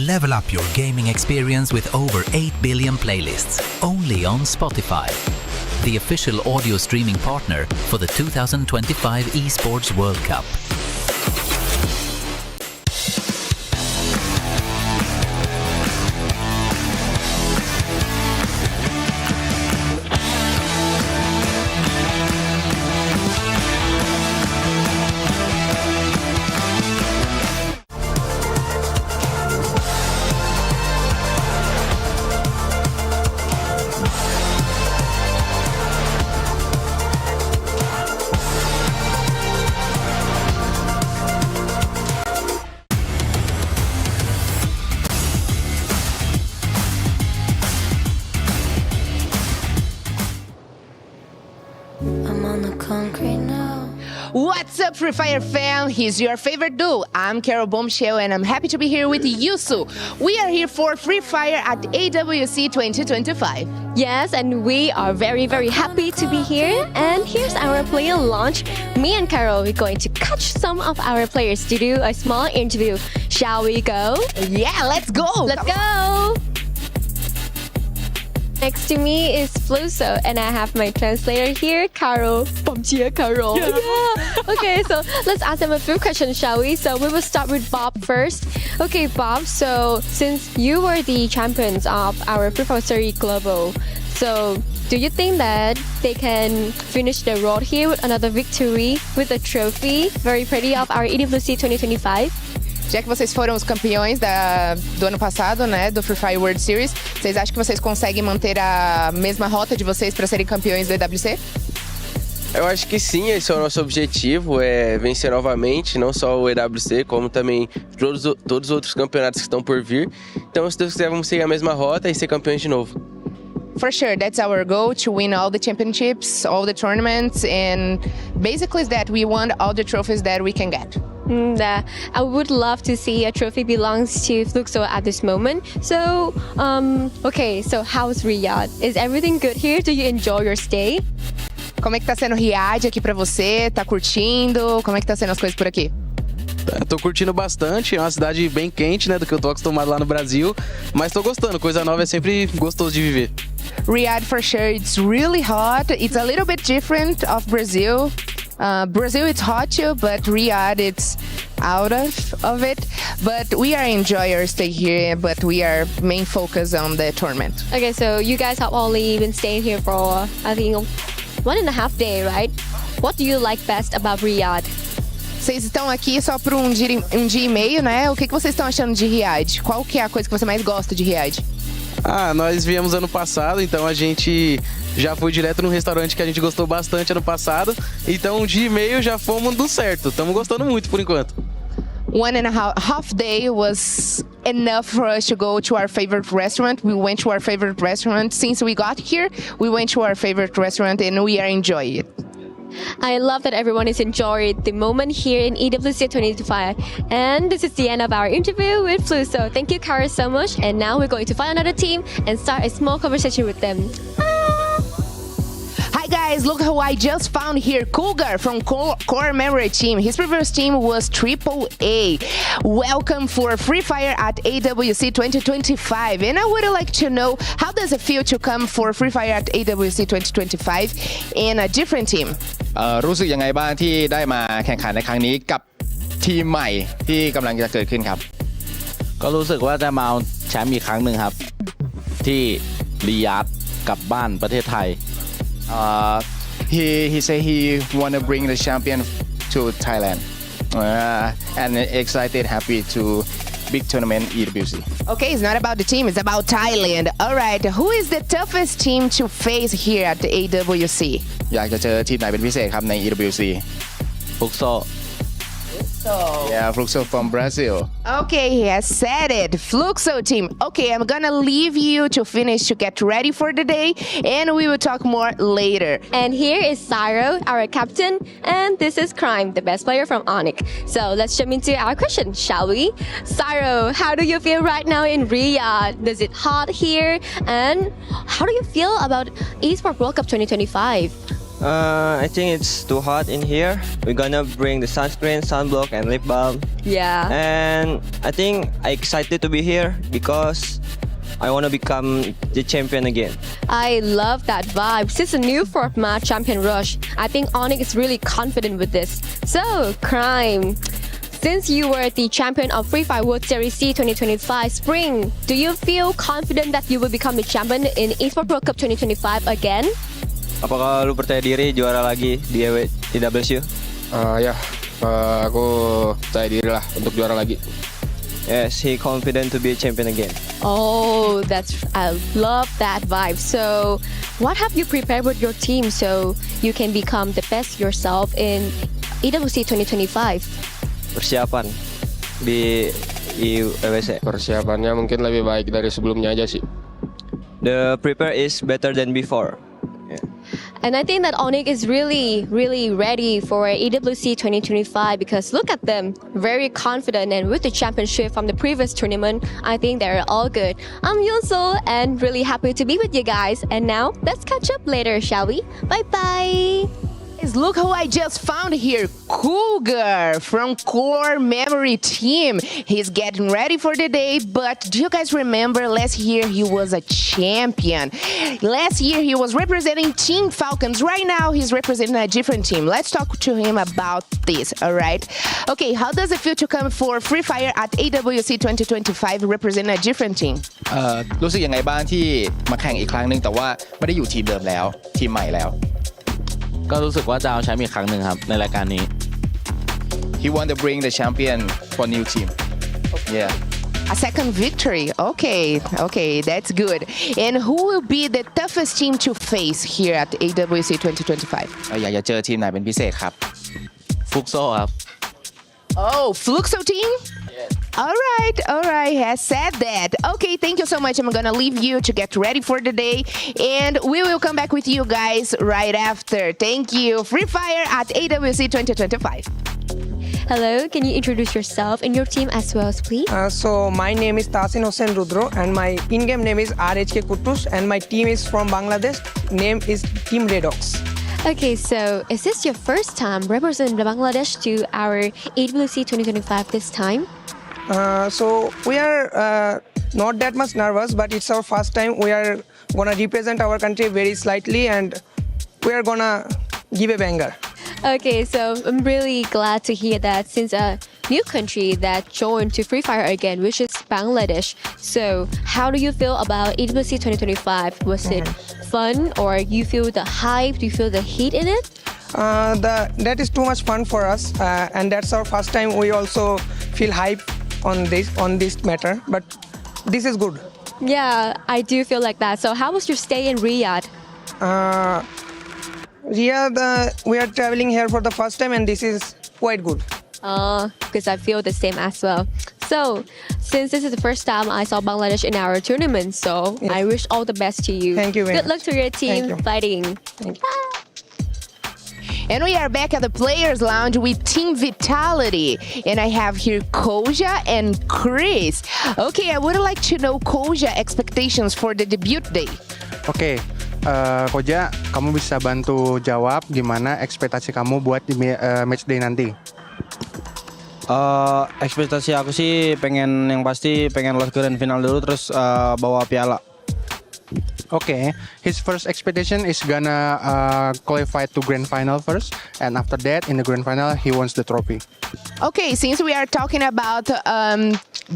Level up your gaming experience with over 8 billion playlists, only on Spotify, the official audio streaming partner for the 2025 Esports World Cup. I'm on the concrete now. What's up, Free Fire fam? Here's your favorite duo. I'm Carol Bombshell and I'm happy to be here with Yusu. We are here for Free Fire at AWC 2025. Yes, and we are very, very happy to be here. And here's our player launch. Me and Carol are going to catch some of our players to do a small interview. Shall we go? Yeah, let's go! Let's go! Next to me is Fluxo, and I have my translator here, Carol. Bomchia Carol. Yeah. Okay, so let's ask them a few questions, shall we? So we will start with Bob first. Okay, Bob, so since you were the champions of our Free Fire Series Global, so do you think that they can finish the road here with another victory with a trophy very pretty of our EWC 2025? Já que vocês foram os campeões do ano passado, né, do Free Fire World Series, vocês acham que vocês conseguem manter a mesma rota de vocês para serem campeões do EWC? Eu acho que sim, esse é o nosso objetivo, é vencer novamente, não só o EWC, como também todos os outros campeonatos que estão por vir. Então, se Deus quiser, vamos seguir a mesma rota e ser campeões de novo. For sure, that's our goal, to win all the championships, all the tournaments, and basically that we want all the trophies that we can get. I would love to see a trophy belongs to Fluxo at this moment. So, okay, so how's Riyadh? Is everything good here? Do you enjoy your stay? Como é que tá sendo Riyadh aqui pra você? Tá curtindo? Como é que tá sendo as coisas por aqui? Tô curtindo bastante, é uma cidade bem quente, né, do que eu tô acostumado lá no Brasil, mas tô gostando, coisa nova é sempre gostoso de viver. Riyadh, for sure, it's really hot. It's a little bit different of Brazil. Brazil, it's hot too, but Riyadh, it's out of it. But we are enjoying our stay here, but we are main focus on the tournament. Okay, so you guys have only been staying here for, I think, 1.5 days, right? What do you like best about Riyadh? Vocês estão aqui só por um dia e meio, né? O que vocês estão achando de Riyadh? Qual que é a coisa que você mais gosta de Riyadh? Nós viemos ano passado, então a gente já foi direto num restaurante que a gente gostou bastante ano passado. Então um dia e meio já fomos do certo, estamos gostando muito por enquanto. 1.5 day was enough for us to go to our favorite restaurant. We went to our favorite restaurant. Since we got here, we went to our favorite restaurant and we are enjoying it. I love that everyone is enjoying the moment here in EWC 2025. And this is the end of our interview with Fluxo. Thank you, Kara, so much. And now we're going to find another team and start a small conversation with them. Hi guys, look who I just found here. Cougar from Core Memory Team. His previous team was AAA. Welcome for Free Fire at AWC 2025. And I would like to know, how does it feel to come for Free Fire at AWC 2025 in a different team? รู้สึกยังไงบ้างที่ได้มาแข่งขันในครั้งนี้กับทีมใหม่ที่กำลังจะเกิดขึ้นครับก็รู้สึกว่าจะมาเอาแชมป์อีกครั้งหนึ่งครับที่ริยาดกลับบ้านประเทศไทยhe said he want to bring the champion to Thailand and excited, happy to big tournament EWC. Okay, it's not about the team, it's about Thailand. All right, who is the toughest team to face here at the AWC? อยากจะเจอทีมไหนเป็นพิเศษครับใน EWC Fluxo. Yeah, Fluxo from Brazil. Okay, he has said it. Fluxo team. Okay, I'm gonna leave you to finish to get ready for the day, and we will talk more later. And here is Syro, our captain, and this is Crime, the best player from Onyx. So let's jump into our question, shall we? Syro, how do you feel right now in Riyadh? Is it hot here? And how do you feel about Esports World Cup 2025? I think it's too hot in here. We're gonna bring the sunscreen, sunblock, and lip balm. Yeah. And I think I'm excited to be here because I want to become the champion again. I love that vibe. Since the new format, Champion Rush, I think Onyx is really confident with this. So, Crime, since you were the champion of Free Fire World Series C 2025 Spring, do you feel confident that you will become the champion in Esports World Cup 2025 again? Apakah lu percaya diri juara lagi di EWC? Aku percaya diri lah untuk juara lagi. Yes, he confident to be a champion again. Oh, I love that vibe. So, what have you prepared with your team so you can become the best yourself in EWC 2025? Persiapan di EWC. Persiapannya mungkin lebih baik dari sebelumnya aja sih. The prepare is better than before. And I think that Onyx is really, really ready for EWC 2025 because look at them, very confident, and with the championship from the previous tournament, I think they're all good. I'm Yunso and really happy to be with you guys. And now let's catch up later, shall we? Bye bye. Look who I just found here, Cougar from Core Memory Team. He's getting ready for the day, but do you guys remember last year he was a champion? Last year he was representing Team Falcons. Right now he's representing a different team. Let's talk to him about this, all right? Okay, how does it feel to come for Free Fire at AWC 2025 representing a different team? รู้สึกยังไงบ้างที่มาแข่งอีกครั้งหนึ่งแต่ว่าไม่ได้อยู่ทีมเดิมแล้วทีมใหม่แล้ว ก็รู้สึกว่าจะเอาแชมป์อีกครั้งหนึ่งครับในรายการนี้ He want to bring the champion for new team. Yeah. A second victory. Okay, that's good. And who will be the toughest team to face here at AWC 2025? อยากจะเจอทีมไหนเป็นพิเศษครับ ฟุกโซครับ Oh, Fluxo team? All right, has said that. Okay, thank you so much. I'm gonna leave you to get ready for the day, and we will come back with you guys right after. Thank you. Free Fire at AWC 2025. Hello, can you introduce yourself and your team as well, please? So my name is Tasin Hossain Rudro and my in-game name is RHK Kutus and my team is from Bangladesh. Name is Team Redox. Okay, so is this your first time representing Bangladesh to our AWC 2025 this time? So we are not that much nervous, but it's our first time. We are gonna represent our country very slightly and we are gonna give a banger. Okay, so I'm really glad to hear that since a new country that joined to Free Fire again, which is Bangladesh. So how do you feel about AWC 2025? Was it fun or you feel the hype? Do you feel the heat in it? That is too much fun for us and that's our first time. We also feel hype on this matter, but this is good. Yeah, I do feel like that. So how was your stay in Riyadh? Riyadh, we are traveling here for the first time and this is quite good. Because I feel the same as well. So, since this is the first time I saw Bangladesh in our tournament, so yes. I wish all the best to you. Thank you very Good luck much. to your team Thank you. fighting. Thank you. And we are back at the Players Lounge with Team Vitality. And I have here Koja and Chris. Okay, I would like to know Koja expectations for the debut day. Oke, Koja, kamu bisa bantu jawab gimana ekspektasi kamu buat di match day nanti? Ekspektasi aku sih yang pasti pengen lolos ke grand final dulu terus bawa piala. Okay, his first expectation is gonna qualify to grand final first, and after that, in the grand final, he wants the trophy. Okay, since we are talking about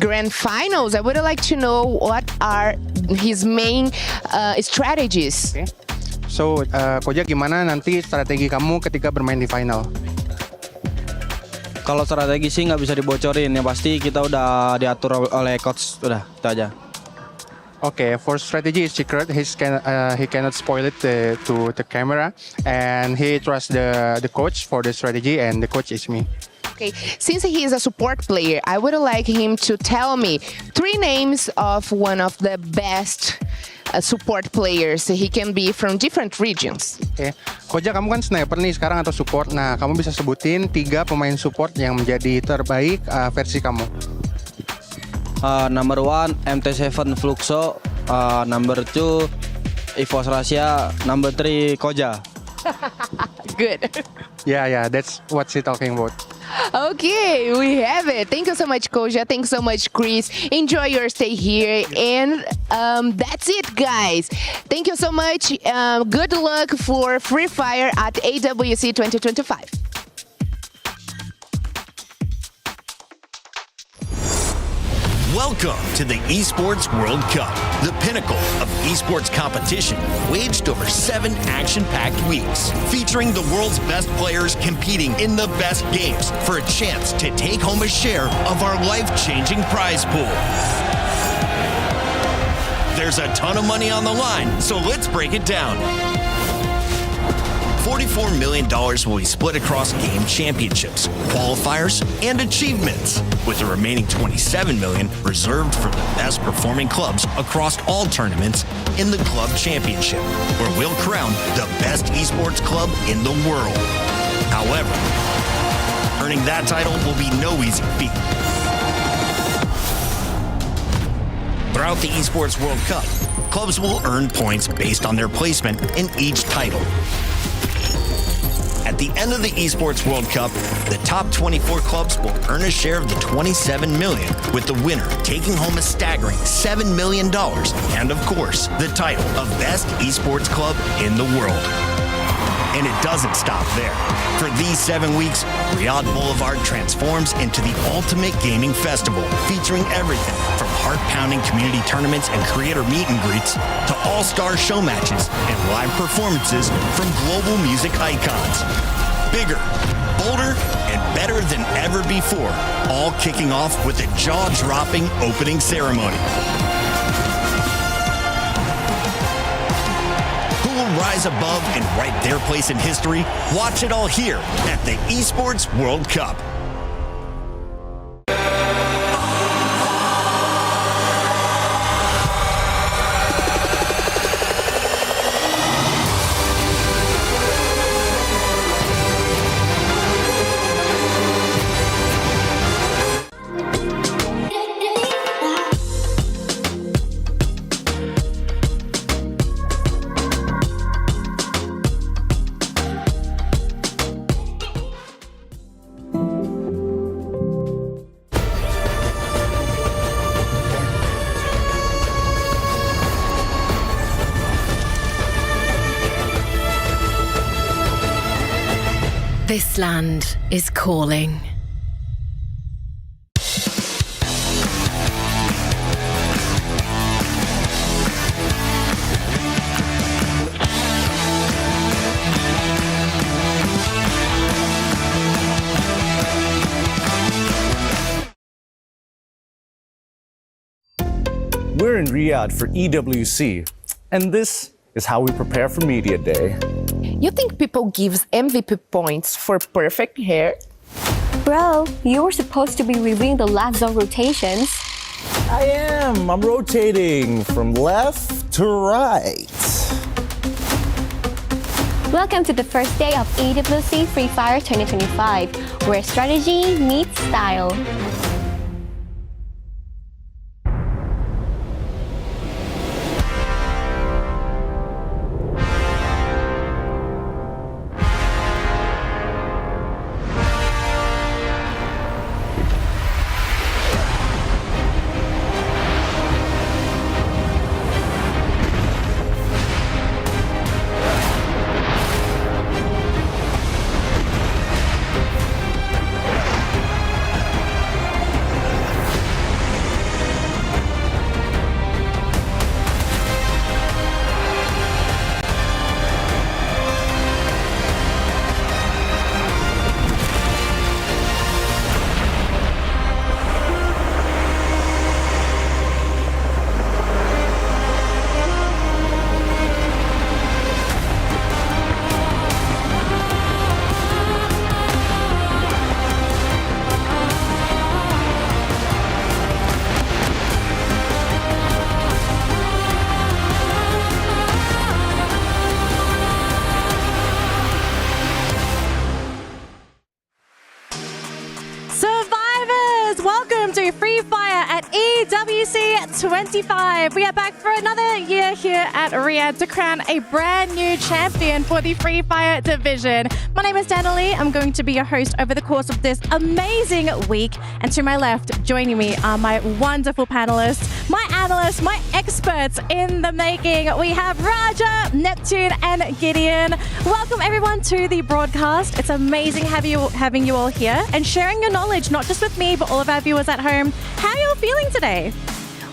grand finals, I would like to know what are his main strategies. Okay. So, Koja, gimana nanti strategi kamu ketika bermain di final? Kalau strategi sih nggak bisa dibocorin, yang pasti kita udah diatur oleh coach, udah itu aja. Okay, for strategy is secret. He cannot spoil it to the camera, and he trusts the coach for the strategy, and the coach is me. Okay, since he is a support player, I would like him to tell me 3 names of one of the best support players. He can be from different regions. Okay, Koja, kamu kan sniper nih sekarang atau support. Nah, kamu bisa sebutin 3 pemain support yang menjadi terbaik versi kamu. Number 1 MT7 Fluxo, number 2 Evos Russia, number 3 Koja. Good. Yeah, that's what's he talking about. Okay, we have it. Thank you so much, Koja. Thanks so much, Chris. Enjoy your stay here. And that's it, guys. Thank you so much. Good luck for Free Fire at AWC 2025. Welcome to the Esports World Cup, the pinnacle of esports competition, waged over 7 action-packed weeks, featuring the world's best players competing in the best games for a chance to take home a share of our life-changing prize pool. There's a ton of money on the line, so let's break it down. $44 million will be split across game championships, qualifiers, and achievements, with the remaining $27 million reserved for the best performing clubs across all tournaments in the club championship, where we'll crown the best esports club in the world. However, earning that title will be no easy feat. Throughout the Esports World Cup, clubs will earn points based on their placement in each title. At the end of the Esports World Cup, the top 24 clubs will earn a share of the $27 million, with the winner taking home a staggering $7 million, and of course, the title of Best Esports Club in the world. And it doesn't stop there. For these 7 weeks, Riyadh Boulevard transforms into the ultimate gaming festival, featuring everything from heart-pounding community tournaments and creator meet and greets to all-star show matches and live performances from global music icons. Bigger, bolder, and better than ever before, all kicking off with a jaw-dropping opening ceremony. Will rise above and write their place in history? Watch it all here at the Esports World Cup. This land is calling. We're in Riyadh for EWC, and this is how we prepare for Media Day. You think people gives MVP points for perfect hair? Bro, you were supposed to be reviewing the last zone rotations. I am. I'm rotating from left to right. Welcome to the first day of AWC Free Fire 2025, where strategy meets style. Free Fire at EWC 25. We are back for another year here at Riyadh to crown a brand new champion for the Free Fire division. My name is Dana Lee. I'm going to be your host over the course of this amazing week. And to my left, joining me are my wonderful panelists, my analysts, my experts in the making. We have Raja, Neptune, and Gideon. Welcome everyone to the broadcast. It's amazing having you all here and sharing your knowledge, not just with me, but all of our viewers at home. How are you all feeling today?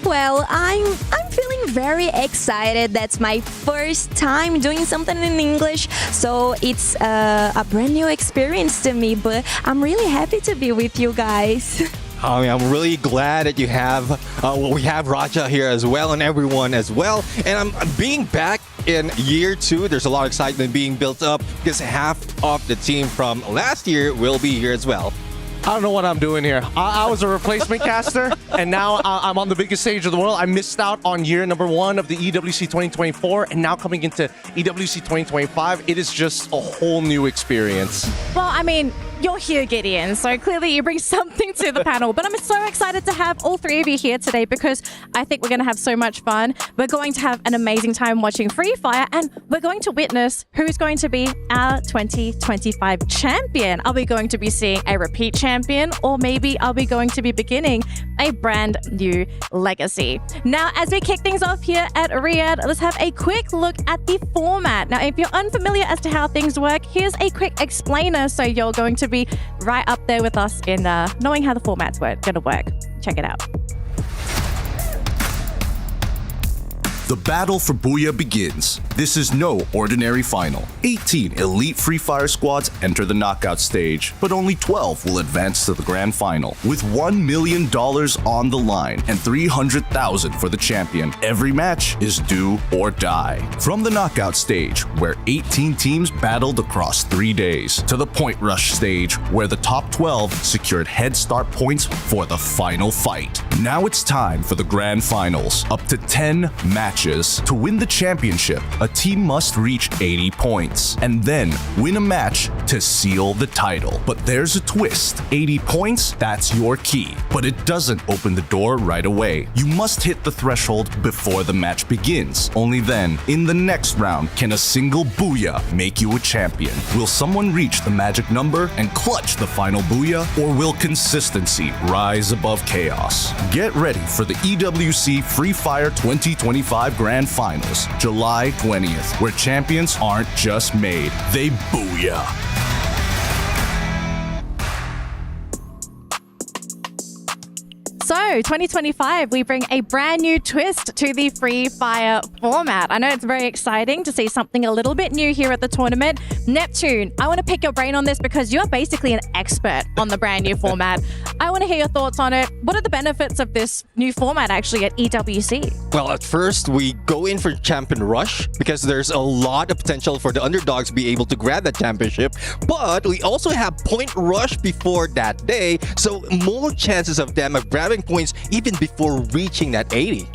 Well, I'm feeling very excited. That's my first time doing something in English, so it's a brand new experience to me, but I'm really happy to be with you guys. I'm really glad that you have, we have Raja here as well and everyone as well. And I'm being back in year 2. There's a lot of excitement being built up because half of the team from last year will be here as well. I don't know what I'm doing here. I was a replacement caster, and now I'm on the biggest stage of the world. I missed out on year number 1 of the EWC 2024, and now coming into EWC 2025, it is just a whole new experience. Well, I mean, you're here, Gideon, so clearly you bring something to the panel. But I'm so excited to have all three of you here today because I think we're going to have so much fun. We're going to have an amazing time watching Free Fire, and we're going to witness who's going to be our 2025 champion. Are we going to be seeing a repeat champion, or maybe are we going to be beginning a brand new legacy? Now, as we kick things off here at Riyadh, let's have a quick look at the format. Now, if you're unfamiliar as to how things work, here's a quick explainer so you're going to be right up there with us in knowing how the format's going to work. Check it out. The battle for Booyah begins. This is no ordinary final. 18 elite Free Fire squads enter the knockout stage, but only 12 will advance to the grand final. With $1 million on the line and $300,000 for the champion, every match is do or die. From the knockout stage, where 18 teams battled across 3 days, to the point rush stage, where the top 12 secured head start points for the final fight. Now it's time for the grand finals. Up to 10 matches. To win the championship, a team must reach 80 points and then win a match to seal the title. But there's a twist. 80 points, that's your key. But it doesn't open the door right away. You must hit the threshold before the match begins. Only then, in the next round, can a single Booyah make you a champion. Will someone reach the magic number and clutch the final Booyah, or will consistency rise above chaos? Get ready for the EWC Free Fire 2025 Grand Finals, July 20th, where champions aren't just made, they Booyah. So, 2025, we bring a brand new twist to the Free Fire format. I know it's very exciting to see something a little bit new here at the tournament. Neptune, I want to pick your brain on this because you're basically an expert on the brand new format. I want to hear your thoughts on it. What are the benefits of this new format actually at EWC? Well, at first, we go in for Champion Rush because there's a lot of potential for the underdogs to be able to grab that championship. But we also have Point Rush before that day, so more chances of them of grabbing points even before reaching that 80.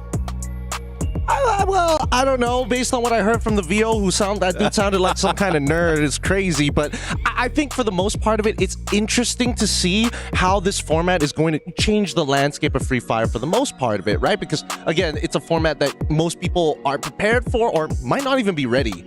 Well, I don't know. Based on what I heard from the VO, that dude sounded like some kind of nerd. It's crazy. But I think for the most part of it, it's interesting to see how this format is going to change the landscape of Free Fire for the most part of it, right? Because, again, it's a format that most people aren't prepared for or might not even be ready.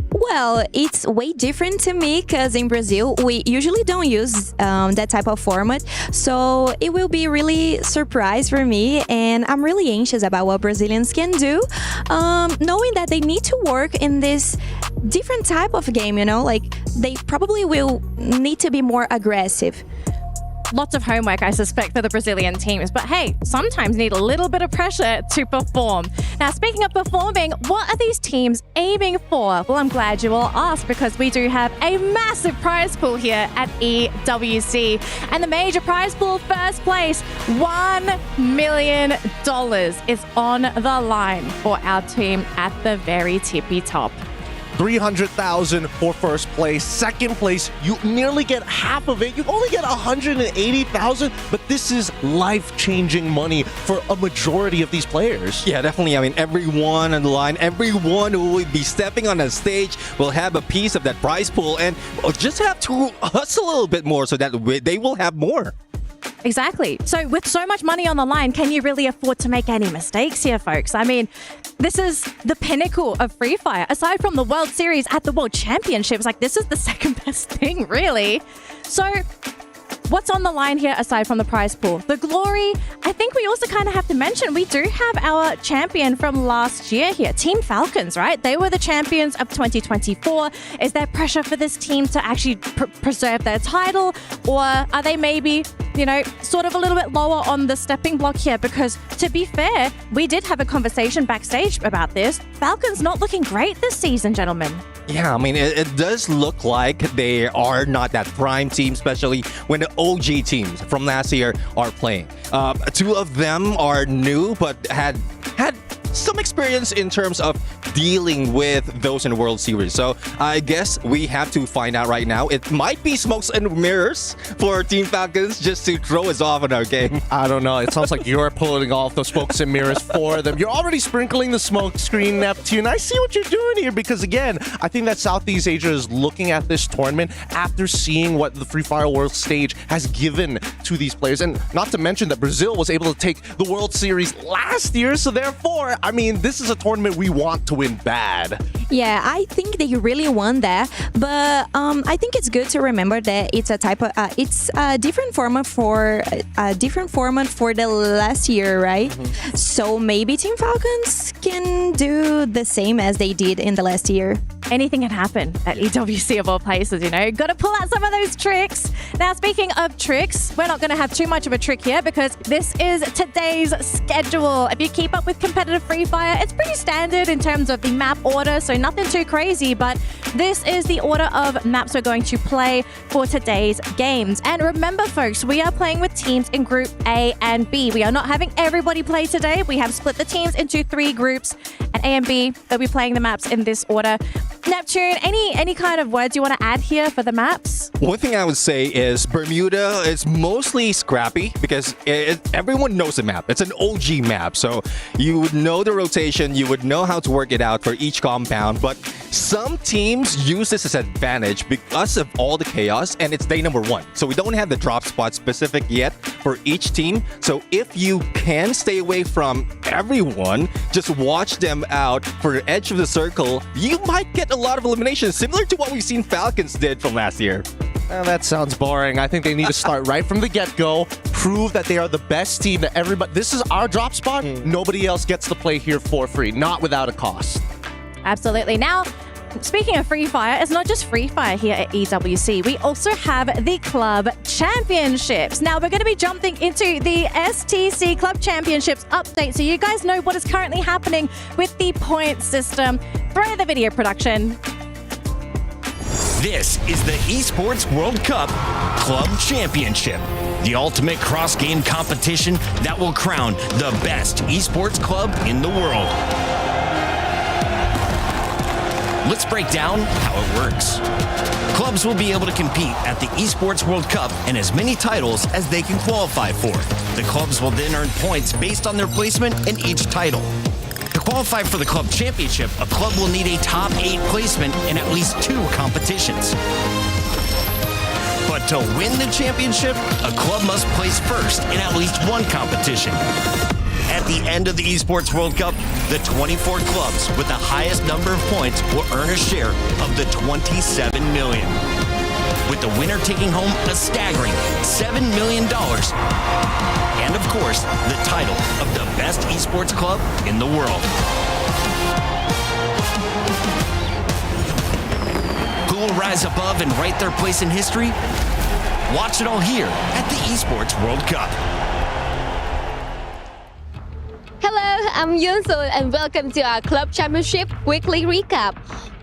Well, it's way different to me because in Brazil, we usually don't use that type of format. So it will be really surprise for me. And I'm really anxious about what Brazilians can do, knowing that they need to work in this different type of game, you know, like they probably will need to be more aggressive. Lots of homework, I suspect, for the Brazilian teams. But hey, sometimes need a little bit of pressure to perform. Now, speaking of performing, what are these teams aiming for? Well, I'm glad you all asked because we do have a massive prize pool here at EWC. And the major prize pool, first place, $1 million is on the line for our team at the very tippy top. $300,000 for first place. Second place, you nearly get half of it. You only get $180,000, but this is life-changing money for a majority of these players. Yeah, definitely. I mean, everyone on the line, everyone who will be stepping on the stage will have a piece of that prize pool and just have to hustle a little bit more so that they will have more. Exactly. So with so much money on the line, can you really afford to make any mistakes here, folks? I mean, this is the pinnacle of Free Fire. Aside from the World Series at the World Championships, like this is the second best thing, really. So what's on the line here aside from the prize pool? The glory, I think we also kind of have to mention, we do have our champion from last year here, Team Falcons, right? They were the champions of 2024. Is there pressure for this team to actually preserve their title? Or are they maybe, you know, sort of a little bit lower on the stepping block here? Because to be fair, we did have a conversation backstage about this. Falcons not looking great this season, gentlemen. Yeah, I mean, it does look like they are not that prime team, especially when the OG teams from last year are playing. Two of them are new, but had some experience in terms of dealing with those in the World Series. So I guess we have to find out right now. It might be smokes and mirrors for Team Falcons just to throw us off in our game. I don't know. It sounds like you're pulling off the smokes and mirrors for them. You're already sprinkling the smoke screen, Neptune. I see what you're doing here because, again, I think that Southeast Asia is looking at this tournament after seeing what the Free Fire World stage has given to these players. And not to mention that Brazil was able to take the World Series last year. So therefore, I mean, this is a tournament we want to win bad. Yeah, I think they really won that, but I think it's good to remember that it's a type of it's a different format for the last year, right? So maybe Team Falcons can do the same as they did in the last year. Anything can happen at EWC of all places, you know. Got to pull out some of those tricks. Now, speaking of tricks, we're not going to have too much of a trick here because this is today's schedule. If you keep up with competitive Free Fire, it's pretty standard in terms of the map order, so nothing too crazy, but this is the order of maps we're going to play for today's games. And remember, folks, we are playing with teams in Group A and B. We are not having everybody play today. We have split the teams into 3 groups, and A and B, they'll be playing the maps in this order. Neptune, any kind of words you want to add here for the maps? One thing I would say is Bermuda is mostly scrappy because everyone knows the map. It's an OG map, so you would know the rotation, you would know how to work it out for each compound, but some teams use this as an advantage because of all the chaos, and it's day number 1. So we don't have the drop spot specific yet for each team. So if you can stay away from everyone, just watch them out for the edge of the circle, you might get a lot of eliminations, similar to what we've seen Falcons did from last year. That sounds boring. I think they need to start right from the get-go, prove that they are the best team, that everybody, this is our drop spot. Nobody else gets to play here for free, not without a cost. Absolutely. Now, speaking of Free Fire, it's not just Free Fire here at EWC. We also have the Club Championships. Now, we're going to be jumping into the STC Club Championships update, so you guys know what is currently happening with the point system. Throw the video, production. This is the Esports World Cup Club Championship, the ultimate cross-game competition that will crown the best esports club in the world. Let's break down how it works. Clubs will be able to compete at the Esports World Cup and as many titles as they can qualify for. The clubs will then earn points based on their placement in each title. To qualify for the Club Championship, a club will need a top 8 placement in at least 2 competitions. But to win the championship, a club must place first in at least 1 competition. At the end of the Esports World Cup, the 24 clubs with the highest number of points will earn a share of the $27 million, with the winner taking home a staggering $7 million. And of course, the title of the best esports club in the world. Who will rise above and write their place in history? Watch it all here at the Esports World Cup. Hello, I'm Yunso and welcome to our Club Championship Weekly Recap.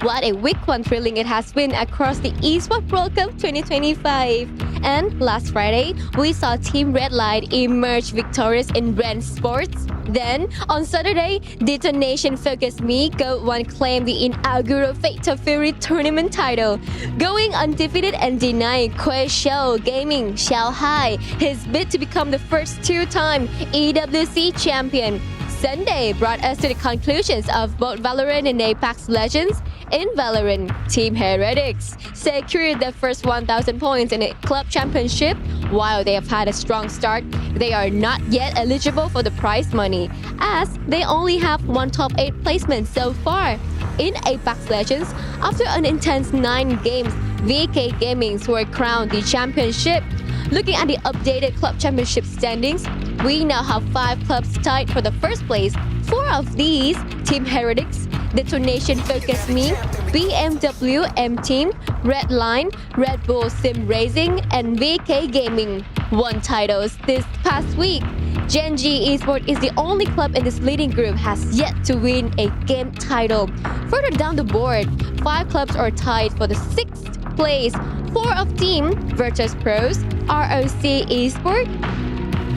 What a week 1 thrilling it has been across the Esports World Cup 2025. And last Friday, we saw Team Red Light emerge victorious in Brand Sports. Then, on Saturday, Detonation Focus Me Gold 1 claimed the inaugural Fatal Fury tournament title, going undefeated and denying Quayshow Gaming Shanghai his bid to become the first 2-time EWC champion. Sunday brought us to the conclusions of both Valorant and Apex Legends, In Valorant, Team Heretics secured their first 1,000 points in a club championship. While they have had a strong start, they are not yet eligible for the prize money, as they only have one top 8 placement so far. In Apex Legends, after an intense 9 games, VK Gaming were crowned the championship. Looking at the updated club championship standings, we now have 5 clubs tied for the first place. 4 of these, Team Heretics, Detonation Focus Me, BMW M Team, Redline, Red Bull Sim Racing, and VK Gaming won titles this past week. Gen G Esports is the only club in this leading group has yet to win a game title. Further down the board, 5 clubs are tied for the 6th place. 4 of Team Virtus Pros, ROC Esports,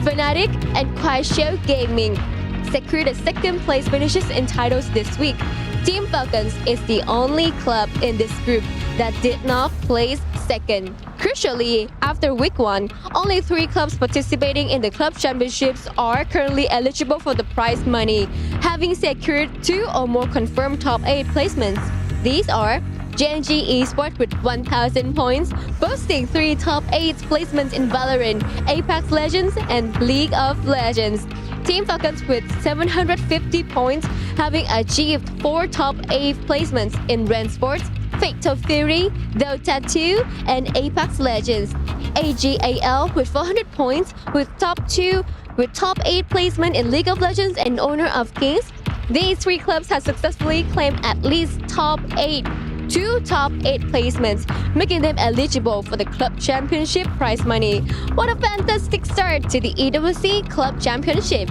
Fnatic, and Kuaishou Gaming secured the 2nd place finishes in titles this week. Team Falcons is the only club in this group that did not place 2nd. Crucially, after week 1, only 3 clubs participating in the club championships are currently eligible for the prize money, having secured 2 or more confirmed top 8 placements. These are Gen G Esports with 1,000 points, boasting 3 top 8 placements in Valorant, Apex Legends, and League of Legends. Team Falcons with 750 points, having achieved 4 top 8 placements in Ren Sports, Fatal Fury, Dota 2, and Apex Legends. AGAL with 400 points, with top 8 placement in League of Legends and Honor of Kings. These 3 clubs have successfully claimed at least 2 top 8 placements, making them eligible for the club championship prize money. What a fantastic start to the EWC Club Championship.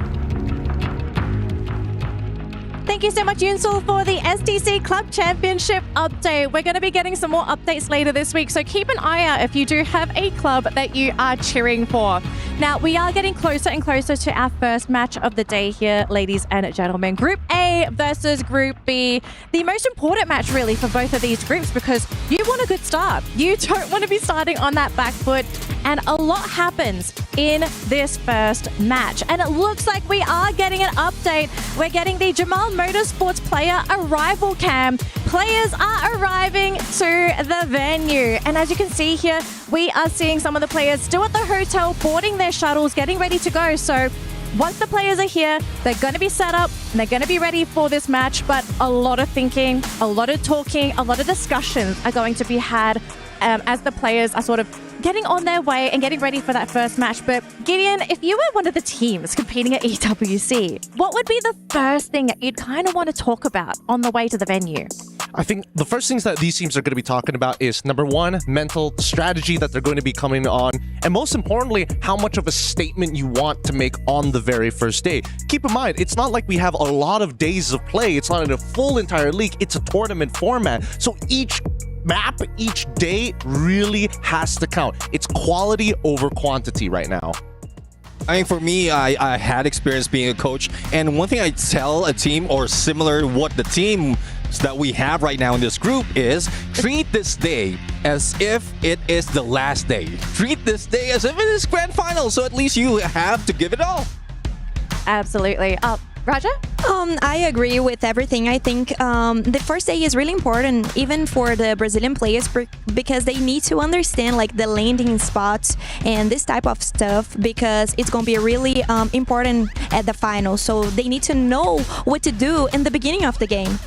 Thank you so much, Yunsul, for the STC Club Championship update. We're going to be getting some more updates later this week, so keep an eye out if you do have a club that you are cheering for. Now, we are getting closer and closer to our first match of the day here, ladies and gentlemen. Group A versus Group B. The most important match, really, for both of these groups, because you want a good start. You don't want to be starting on that back foot, and a lot happens in this first match. And it looks like we are getting an update. We're getting the Jamal Motorsports player arrival cam. Players are arriving to the venue. And as you can see here, we are seeing some of the players still at the hotel, boarding their shuttles, getting ready to go. So once the players are here, they're going to be set up and they're going to be ready for this match. But a lot of thinking, a lot of talking, a lot of discussions are going to be had as the players are sort of getting on their way and getting ready for that first match. But Gideon, if you were one of the teams competing at EWC, what would be the first thing that you'd kind of want to talk about on the way to the venue? I think the first things that these teams are going to be talking about is, number 1, mental strategy that they're going to be coming on, and most importantly, how much of a statement you want to make on the very first day. Keep in mind, it's not like we have a lot of days of play. It's not in a full entire league. It's a tournament format. So each map, each day really has to count. It's quality over quantity right now. I mean, for me, I had experience being a coach, and one thing I tell a team, or similar to what the team that we have right now in this group is, treat this day as if it is the last day. Treat this day as if it is grand final, so at least you have to give it all. Absolutely. Raja? I agree with everything. I think the first day is really important, even for the Brazilian players, because they need to understand like the landing spots and this type of stuff, because it's going to be really important at the final. So they need to know what to do in the beginning of the game.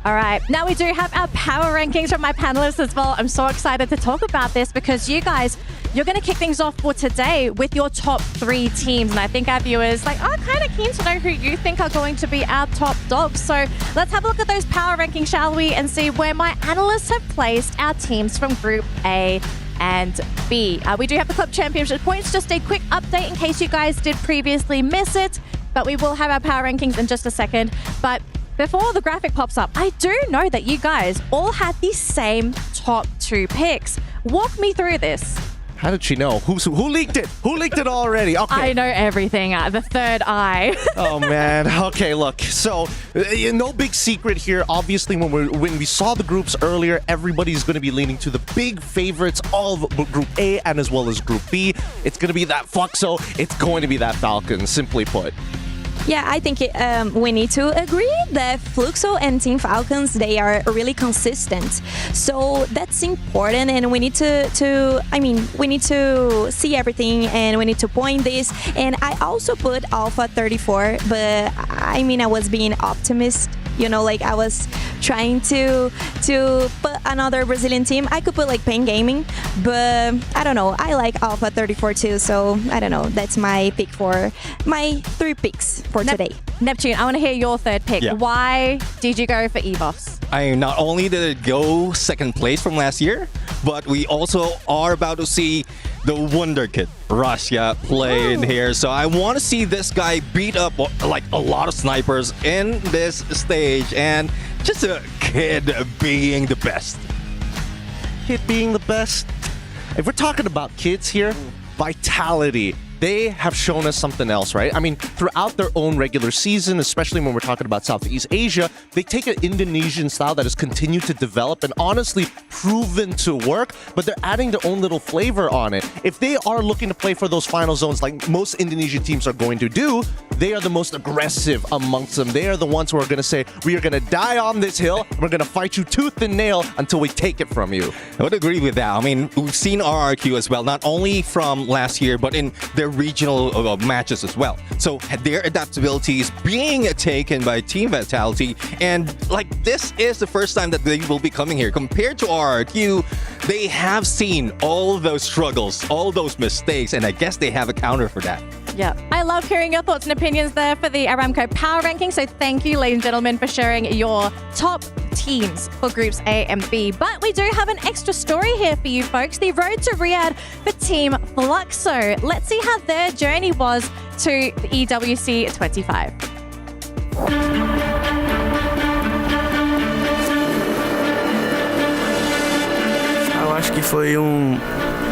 All right, now we do have our power rankings from my panelists as well. I'm so excited to talk about this because you guys, you're going to kick things off for today with your top 3 teams. And I think our viewers are kind of keen to know who you think are going to be our top dogs. So let's have a look at those power rankings, shall we? And see where my analysts have placed our teams from Group A and B. We do have the club championship points. Just a quick update in case you guys did previously miss it. But we will have our power rankings in just a second. But before the graphic pops up, I do know that you guys all had the same top 2 picks. Walk me through this. How did she know? Who leaked it? Who leaked it already? Okay. I know everything. The third eye. Oh, man. Okay, look. So, no big secret here. Obviously, when we saw the groups earlier, everybody's going to be leaning to the big favorites of Group A and as well as Group B. It's going to be that Fluxo. It's going to be that Falcons, simply put. Yeah, I think we need to agree that Fluxo and Team Falcons, they are really consistent. So that's important, and we need we need to see everything, and we need to point this. And I also put Alpha 34, but I was being optimist. I was trying to put another Brazilian team. I could put like Pain Gaming, but I don't know. I like Alpha 34 too, so I don't know. That's my pick for my 3 picks for today. Neptune, I want to hear your third pick. Yeah. Why did you go for Evos? Not only did it go second place from last year, but we also are about to see the Wonder Kid, Russia, play in here. So I want to see this guy beat up like a lot of snipers in this stage, and just a kid being the best. Kid being the best. If we're talking about kids here, vitality. They have shown us something else, right? Throughout their own regular season, especially when we're talking about Southeast Asia, they take an Indonesian style that has continued to develop and honestly proven to work, but they're adding their own little flavor on it. If they are looking to play for those final zones like most Indonesian teams are going to do, they are the most aggressive amongst them. They are the ones who are going to say, we are going to die on this hill, and we're going to fight you tooth and nail until we take it from you. I would agree with that. We've seen RRQ as well, not only from last year, but in their regional matches as well. So their adaptability is being taken by Team Vitality, and this is the first time that they will be coming here. Compared to RRQ, they have seen all those struggles, all those mistakes, and I guess they have a counter for that. Yeah. I love hearing your thoughts and opinions there for the Aramco Power Ranking. So thank you, ladies and gentlemen, for sharing your top teams for Groups A and B. But we do have an extra story here for you folks. The road to Riyadh for Team Fluxo. Let's see how their journey was to the EWC 25. Eu acho que foi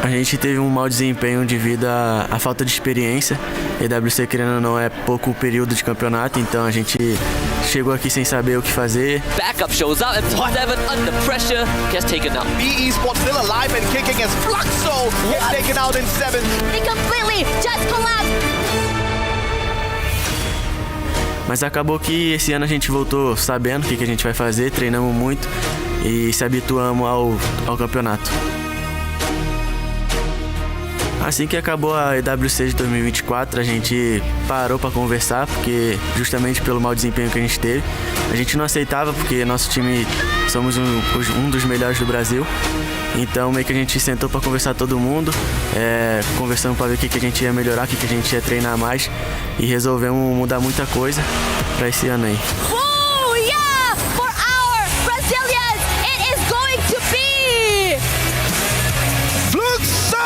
a gente teve mau desempenho devido à falta de experiência. EWC, querendo ou não, é pouco período de campeonato, então a gente chegou aqui sem saber o que fazer. Backup shows up and Seven under pressure gets taken out. B Esports still alive and kicking as Fluxo gets taken out in 7. They completely just collapsed. Mas acabou que esse ano a gente voltou sabendo o que a gente vai fazer, treinamos muito e se habituamos ao campeonato. Assim que acabou a EWC de 2024, a gente parou para conversar, porque justamente pelo mau desempenho que a gente teve, a gente não aceitava, porque nosso time somos um dos melhores do Brasil. Então meio que a gente sentou para conversar todo mundo, conversando para ver o que a gente ia melhorar, o que a gente ia treinar mais, e resolvemos mudar muita coisa para esse ano aí. Oh yeah! For our Brazilians, it is going to be Fluxo!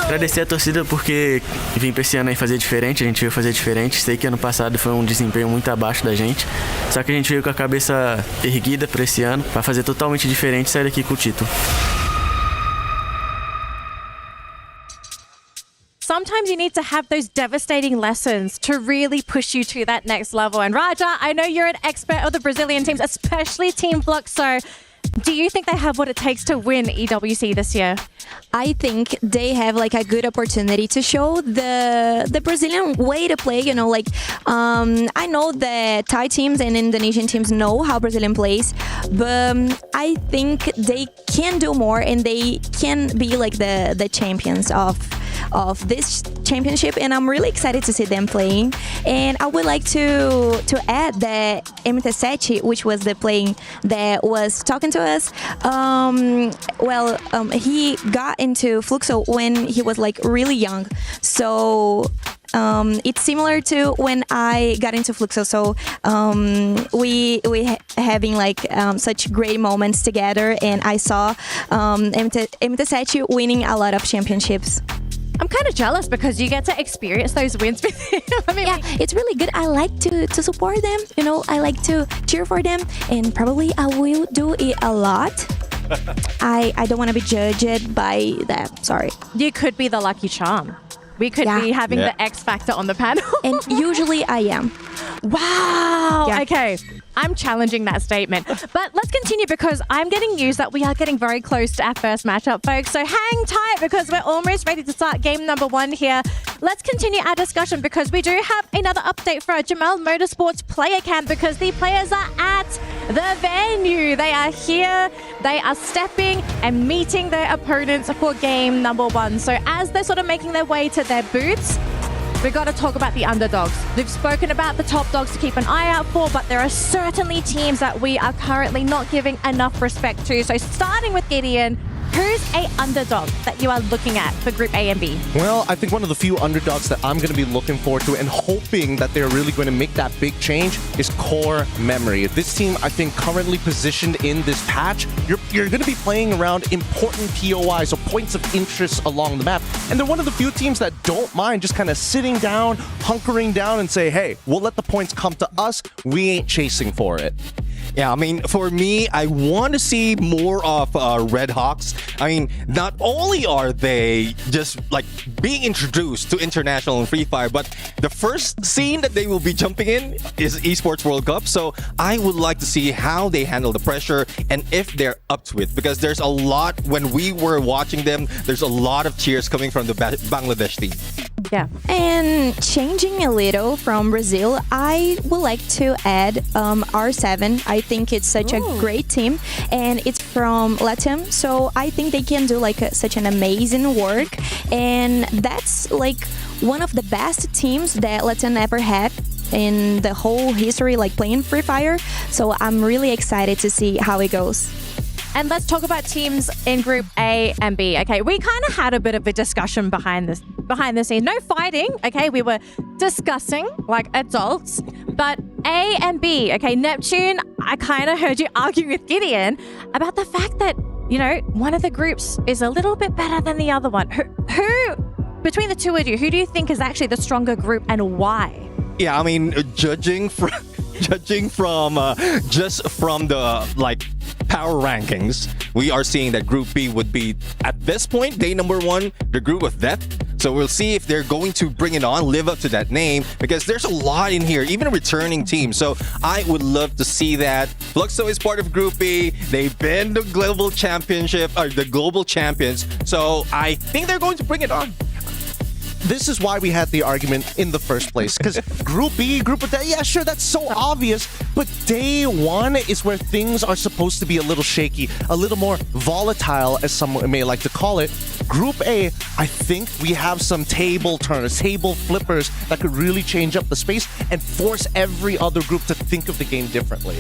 Agradecer a torcida porque vim pra esse ano aí fazer diferente, a gente veio fazer diferente. Sei que ano passado foi um desempenho muito abaixo da gente, só que a gente veio com a cabeça erguida pra esse ano, pra fazer totalmente diferente e sair daqui com o título. Sometimes you need to have those devastating lessons to really push you to that next level. And Raja, I know you're an expert of the Brazilian teams, especially Team Fluxo. Do you think they have what it takes to win EWC this year? I think they have a good opportunity to show the Brazilian way to play. I know that Thai teams and Indonesian teams know how Brazilian plays, but I think they can do more and they can be the champions of this championship, and I'm really excited to see them playing. And I would like to add that MT7, which was the playing that was talking to us, he got into Fluxo when he was really young, so it's similar to when I got into Fluxo. So we having such great moments together, and I saw MT7 winning a lot of championships. I'm kind of jealous because you get to experience those wins with him. It's really good. I like to support them. I like to cheer for them, and probably I will do it a lot. I don't want to be judged by that. Sorry. You could be the lucky charm. We could be having the X Factor on the panel. And usually I am. Wow. Yeah. Okay. I'm challenging that statement. But let's continue because I'm getting news that we are getting very close to our first matchup, folks. So hang tight because we're almost ready to start game number 1 here. Let's continue our discussion because we do have another update for our Jamal Motorsports player camp because the players are at the venue. They are here. They are stepping and meeting their opponents for game number 1. So as they're sort of making their way to their booths, we've got to talk about the underdogs. We've spoken about the top dogs to keep an eye out for, but there are certainly teams that we are currently not giving enough respect to. So starting with Gideon, who's a underdog that you are looking at for Group A and B? Well, I think one of the few underdogs that I'm going to be looking forward to and hoping that they're really going to make that big change is Core Memory. This team, I think, currently positioned in this patch, you're going to be playing around important POIs, or points of interest along the map. And they're one of the few teams that don't mind just kind of sitting down, hunkering down and say, hey, we'll let the points come to us. We ain't chasing for it. Yeah, I mean, for me, I want to see more of Red Hawks. I mean, not only are they just like being introduced to international and Free Fire, but the first scene that they will be jumping in is Esports World Cup. So I would like to see how they handle the pressure and if they're up to it, because there's a lot, when we were watching them, there's a lot of cheers coming from the Bangladesh team. Yeah. And changing a little from Brazil, I would like to add R7. I think it's such a great team, and it's from Latam, so I think they can do like such an amazing work, and that's like one of the best teams that Latam ever had in the whole history, like playing Free Fire. So I'm really excited to see how it goes. And let's talk about teams in Group A and B. Okay, we kind of had a bit of a discussion behind the scenes. No fighting, okay? We were discussing like adults. But A and B, okay, Neptune, I kind of heard you arguing with Gideon about the fact that, you know, one of the groups is a little bit better than the other one. Who between the two of you, who do you think is actually the stronger group and why? Yeah, I mean, judging from just from the like power rankings, we are seeing that Group B would be at this point day number 1, the group of death. So we'll see if they're going to bring it on, live up to that name, because there's a lot in here, even a returning team. So I would love to see that. Fluxo is part of Group B. They've been the global championship, or the global champions. So I think they're going to bring it on. This is why we had the argument in the first place, because Group B, Group of Death, yeah, sure, that's so obvious, but day 1 is where things are supposed to be a little shaky, a little more volatile, as some may like to call it. Group A, I think we have some table turners, table flippers that could really change up the space and force every other group to think of the game differently.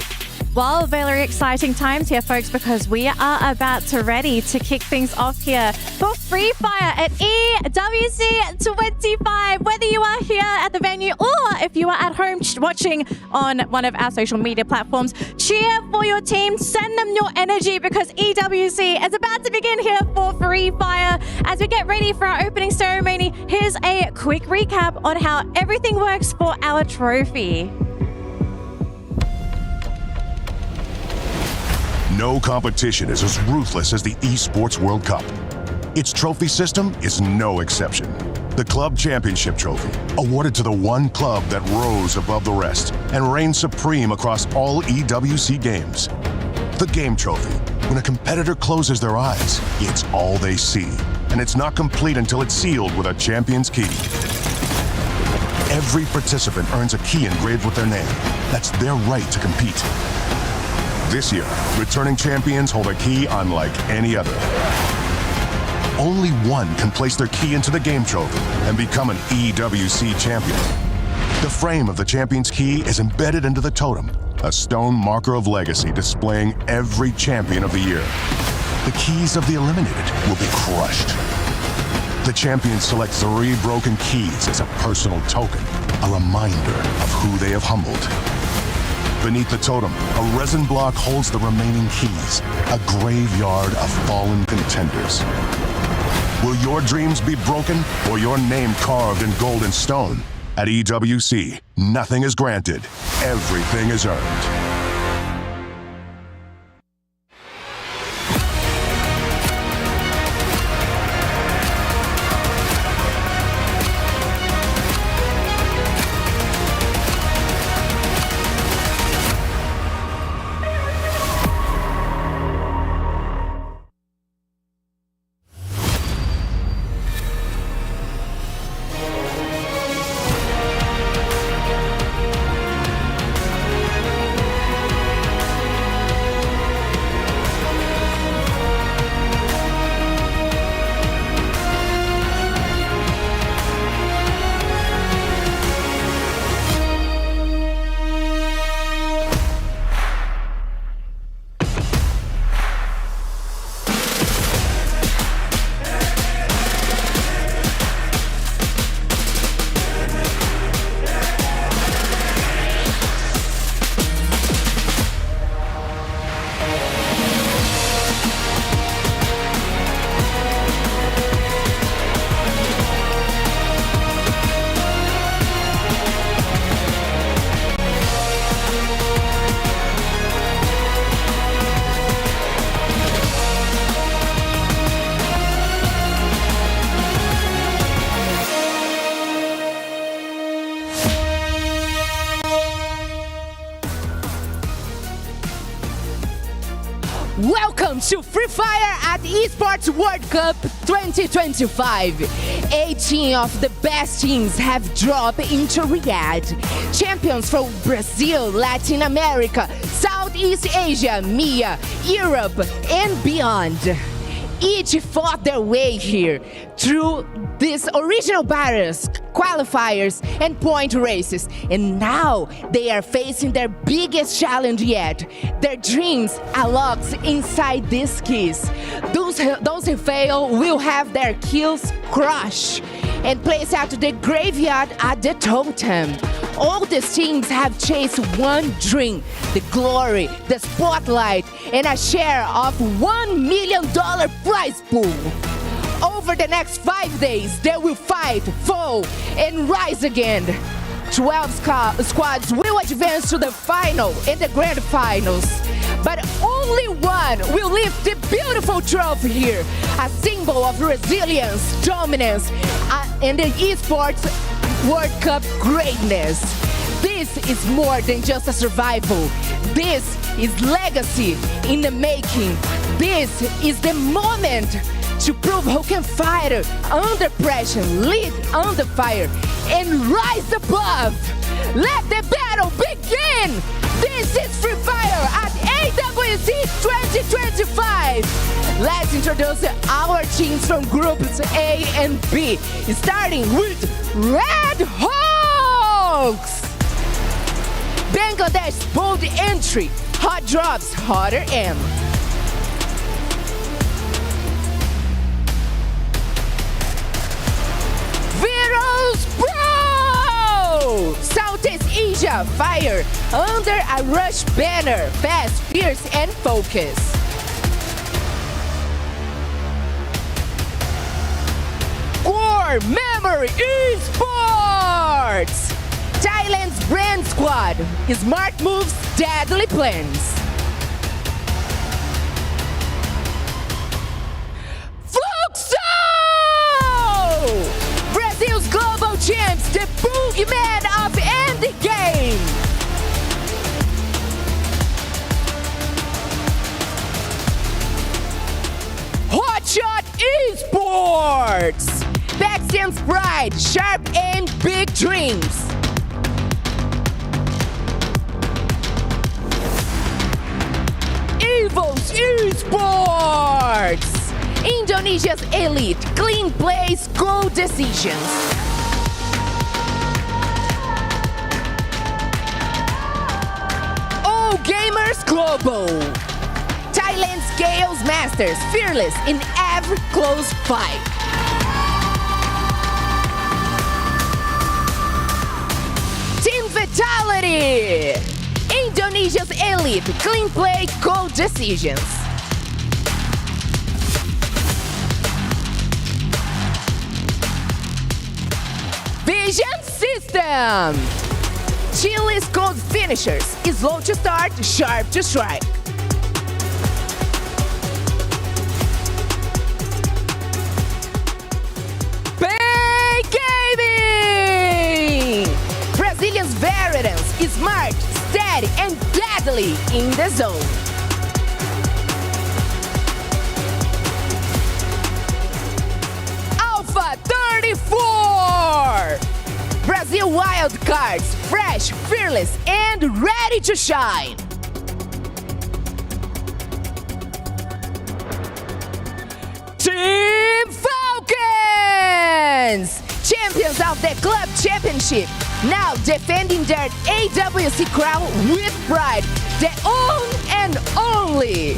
Well, very exciting times here, folks, because we are about to ready to kick things off here for Free Fire at EWC 25. Whether you are here at the venue or if you are at home watching on one of our social media platforms, cheer for your team, send them your energy, because EWC is about to begin here for Free Fire. As we get ready for our opening ceremony, here's a quick recap on how everything works for our trophy. No competition is as ruthless as the Esports World Cup. Its trophy system is no exception. The Club Championship Trophy, awarded to the one club that rose above the rest and reigned supreme across all EWC games. The Game Trophy, when a competitor closes their eyes, it's all they see, and it's not complete until it's sealed with a champion's key. Every participant earns a key engraved with their name. That's their right to compete. This year, returning champions hold a key unlike any other. Only one can place their key into the Game Trophy and become an EWC champion. The frame of the champion's key is embedded into the totem, a stone marker of legacy displaying every champion of the year. The keys of the eliminated will be crushed. The champions select 3 broken keys as a personal token, a reminder of who they have humbled. Beneath the totem, a resin block holds the remaining keys, a graveyard of fallen contenders. Will your dreams be broken or your name carved in gold and stone? At EWC, nothing is granted, everything is earned. to Free Fire at Esports World Cup 2025. 18 of the best teams have dropped into Riyadh. Champions from Brazil, Latin America, Southeast Asia, MEA, Europe, and beyond. Each fought their way here through these original battles, qualifiers, and point races. And now they are facing their biggest challenge yet. Their dreams are locked inside these keys. Those who fail will have their kills crushed and placed out to the graveyard at the totem. All these teams have chased one dream: the glory, the spotlight, and a share of $1 million prize pool. Over the next 5 days, they will fight, fall, and rise again. 12 squads will advance to the final and the grand finals. But only one will lift the beautiful trophy here, a symbol of resilience, dominance, and the Esports World Cup greatness. This is more than just a survival. This is legacy in the making. This is the moment to prove who can fight under pressure, lead under fire, and rise above. Let the battle begin! This is Free Fire at AWC 2025. Let's introduce our teams from Groups A and B, starting with Red Hawks. Bangladesh bold entry, hot drops, hotter M. Virus Pro! Southeast Asia fire under a rush banner, fast, fierce, and focus. Core Memory Esports! Thailand's brand squad, smart moves, deadly plans. Fluxo! Brazil's global champs, the boogeyman of end game. Hotshot Esports! Backstand's pride, sharp aim, big dreams. Evos Esports! Indonesia's elite, clean plays, goal decisions. All Gamers Global! Thailand's Gales Masters, fearless in every close fight. Team Vitality! Indonesia's elite, clean play, goal decisions. Vision System! Chile's gold finishers, slow to start, sharp to strike. Bay Gaming! Brazilian's veterans, smart, steady, and deadly in the zone. Alpha 34! Brazil wild cards, fresh, fearless, and ready to shine. Team Falcons! Champions of the club championship, now defending their AWC crown with pride, their own and only.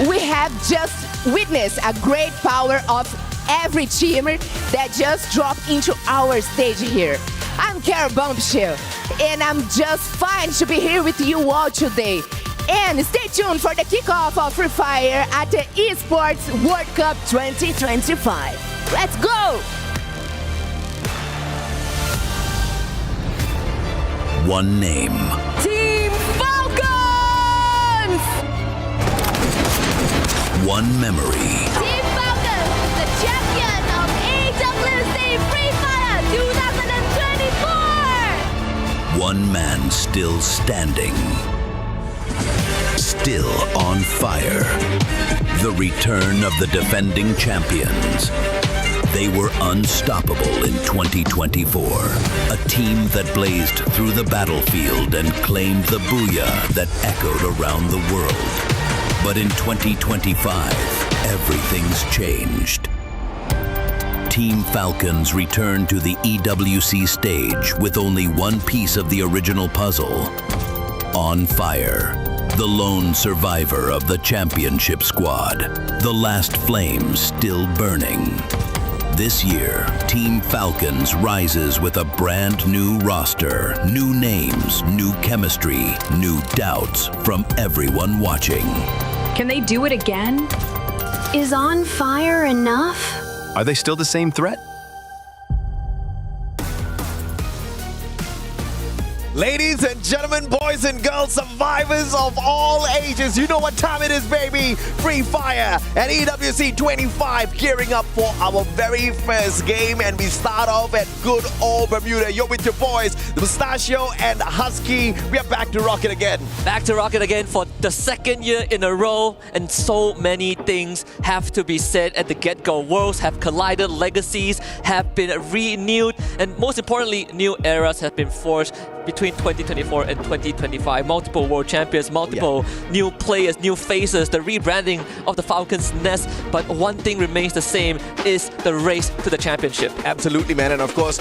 We have just witnessed a great power of every teamer that just dropped into our stage here. I'm Carol Bombshell, and I'm just fine to be here with you all today. And stay tuned for the kickoff of Free Fire at the Esports World Cup 2025. Let's go! One name. Team Falcons! One memory. Team Falcons! one man still standing. Still on fire. The return of the defending champions. They were unstoppable in 2024. A team that blazed through the battlefield and claimed the booyah that echoed around the world. But in 2025, everything's changed. Team Falcons returned to the EWC stage with only one piece of the original puzzle. On fire. The lone survivor of the championship squad. The last flame still burning. This year, Team Falcons rises with a brand new roster, new names, new chemistry, new doubts from everyone watching. Can they do it again? Is On Fire enough? Are they still the same threat? Ladies and gentlemen, boys and girls, survivors of all ages, you know what time it is, baby. Free Fire at EWC 25, gearing up for our very first game. And we start off at good old Bermuda. You're with your boys, the Mustachio and Husky. We are back to rock it again. Back to rock it again for the second year in a row, and so many things have to be said at the get-go. Worlds have collided, legacies have been renewed, and most importantly, new eras have been forged between 2024 and 2025. Multiple world champions, multiple new players, new faces, the rebranding of the Falcons nest. But one thing remains the same, is the race to the championship. Absolutely, man. And of course,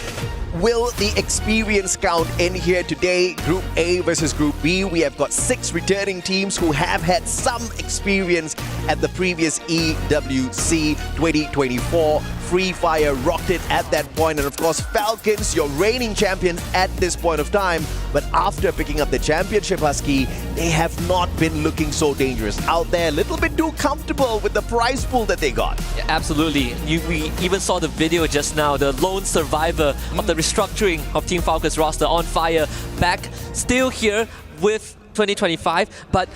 will the experience count in here today? Group A versus Group B. We have got 6 returning teams who have had some experience at the previous EWC 2024. Free Fire rocked it at that point. And of course, Falcons, your reigning champions at this point of time. But after picking up the championship, Husky, they have not been looking so dangerous. Out there, a little bit too comfortable with the prize pool that they got. Yeah, absolutely. We even saw the video just now, the lone survivor of the restructuring of Team Falcons roster, On Fire, back still here with 2025, but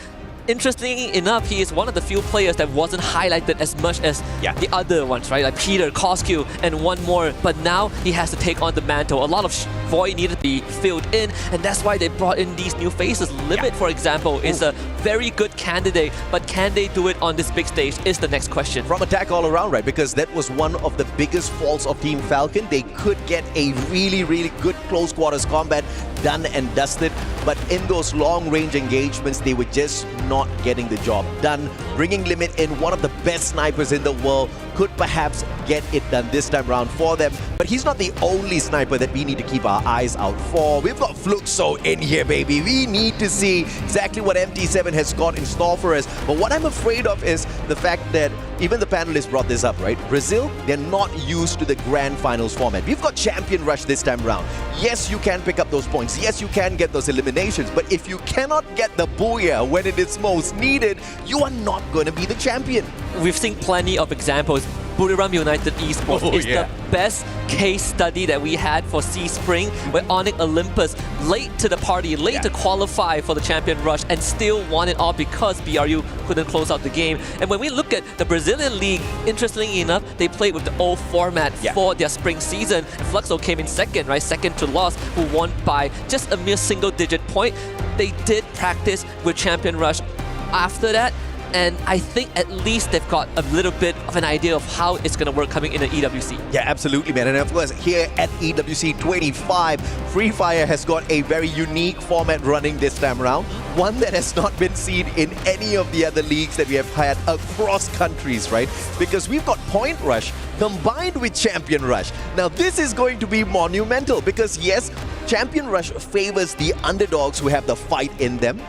interestingly enough, he is one of the few players that wasn't highlighted as much as the other ones, right? Like Peter, Coscu, and one more. But now he has to take on the mantle. A lot of void needed to be filled in, and that's why they brought in these new faces. Limit, for example, is a very good candidate, but can they do it on this big stage is the next question. From attack all around, right? Because that was one of the biggest faults of Team Falcon. They could get a really, really good close quarters combat done and dusted, but in those long-range engagements, they were just not getting the job done. Bringing Limit in, one of the best snipers in the world, could perhaps get it done this time around for them. But he's not the only sniper that we need to keep our eyes out for. We've got Fluxo in here, baby. We need to see exactly what MT7 has got in store for us. But what I'm afraid of is the fact that even the panelists brought this up, right? Brazil, they're not used to the grand finals format. We've got Champion Rush this time around. Yes, you can pick up those points. Yes, you can get those eliminations. But if you cannot get the booyah when it is most needed, you are not going to be the champion. We've seen plenty of examples. Buriram United Esports is the best case study that we had for C-Spring, where Onyx Olympus late to the party, late to qualify for the Champion Rush and still won it all because BRU couldn't close out the game. And when we look at the Brazilian League, interestingly enough, they played with the old format for their spring season. Fluxo came in second, right? Second to loss, who won by just a mere single-digit point. They did practice with Champion Rush after that, and I think at least they've got a little bit of an idea of how it's going to work coming in the EWC. Yeah, absolutely, man. And of course, here at EWC 25, Free Fire has got a very unique format running this time around. One that has not been seen in any of the other leagues that we have had across countries, right? Because we've got Point Rush combined with Champion Rush. Now, this is going to be monumental because, yes, Champion Rush favors the underdogs who have the fight in them.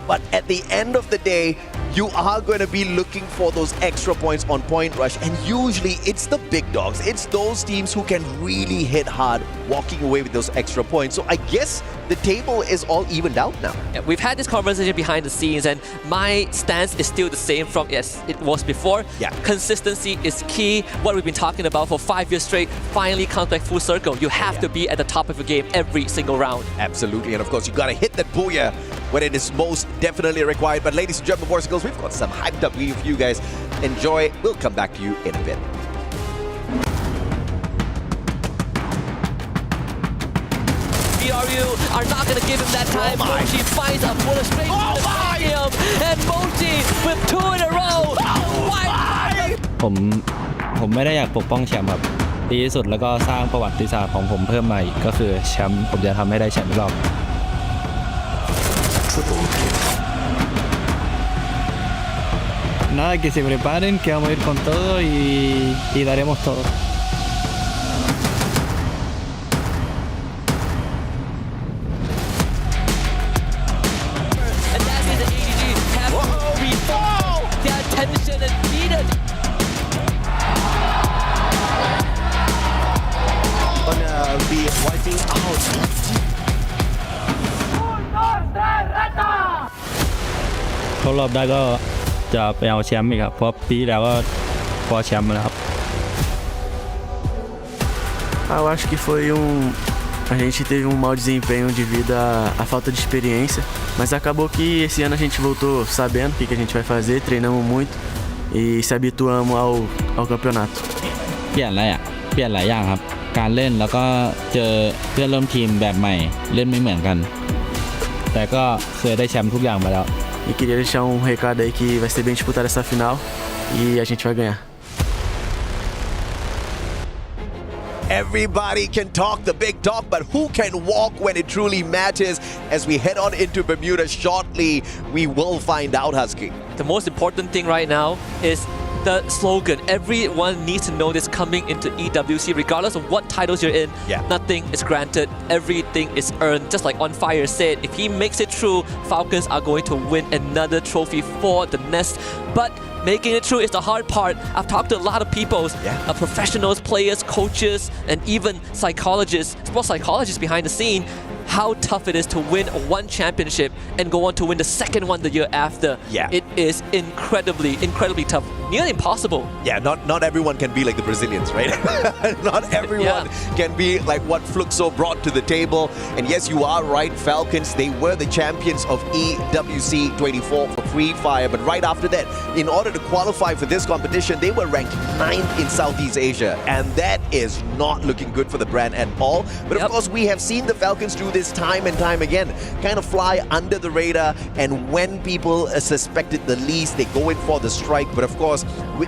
But at the end of the day, you are going to be looking for those extra points on Point Rush. And usually it's the big dogs. It's those teams who can really hit hard, walking away with those extra points. So I guess the table is all evened out now. Yeah, we've had this conversation behind the scenes, and my stance is still the same from it was before. Consistency is key. What we've been talking about for 5 years straight finally comes back full circle. You have to be at the top of your game every single round. Absolutely. And of course, you got to hit that booyah when it is most definitely required. But ladies and gentlemen, boys and girls, we've got some hyped up video for you guys. Enjoy. We'll come back to you in a bit. BRU are not going to give him that time. Mochi finds a bullet straight to the stadium, and Mochi with 2 in a row. Why? ผมไม่ได้อยากปกป้องแชมป์ครับดีที่สุดแล้วก็สร้างประวัติศาสตร์ของผมเพิ่มมาอีกก็คือแชมป์ผมจะทำให้ได้แชมป์อีกรอบ Nada, que se preparen, que vamos a ir con todo y daremos todo. And that means the ADG have to refocus their attention and needed. Gonna be wiping out. เข้ารอบได้ก็จะไปเอาแชมป์อีกครับเพราะปีแล้วก็คว้าแชมป์มาแล้วครับ Eu acho que foi a gente teve mau desempenho devido à falta de experiência, mas acabou que esse ano a gente voltou sabendo o que a gente vai fazer, treinamos muito e se habituamos ao campeonato. เปลี่ยนหลายอย่างครับการเล่นแล้วก็เจอเพื่อนร่วมทีมแบบใหม่เล่นไม่เหมือนกันแต่ก็เคยได้แชมป์ทุกอย่างมาแล้ว E queria deixar recado aí que vai ser bem disputada essa final e a gente vai ganhar. Everybody can talk the big talk, but who can walk when it truly matters? As we head on into Bermuda shortly, we will find out, Husky. The most important thing right now is the slogan. Everyone needs to know this coming into EWC, regardless of what titles you're in. Nothing is granted. Everything is earned. Just like On Fire said, if he makes it through, Falcons are going to win another trophy for the Nest. But making it true is the hard part. I've talked to a lot of people, professionals, players, coaches, and even psychologists, sports psychologists behind the scene, how tough it is to win one championship and go on to win the second one the year after. It is incredibly tough. Nearly impossible. Not everyone can be like the Brazilians, right? Not everyone can be like what Fluxo brought to the table. And yes, you are right, Falcons, they were the champions of EWC 24 for Free Fire. But right after that, in order to qualify for this competition, they were ranked 9th in Southeast Asia. And that is not looking good for the brand at all. But of course, we have seen the Falcons do this time and time again. Kind of fly under the radar. And when people suspect it the least, they go in for the strike. But of course,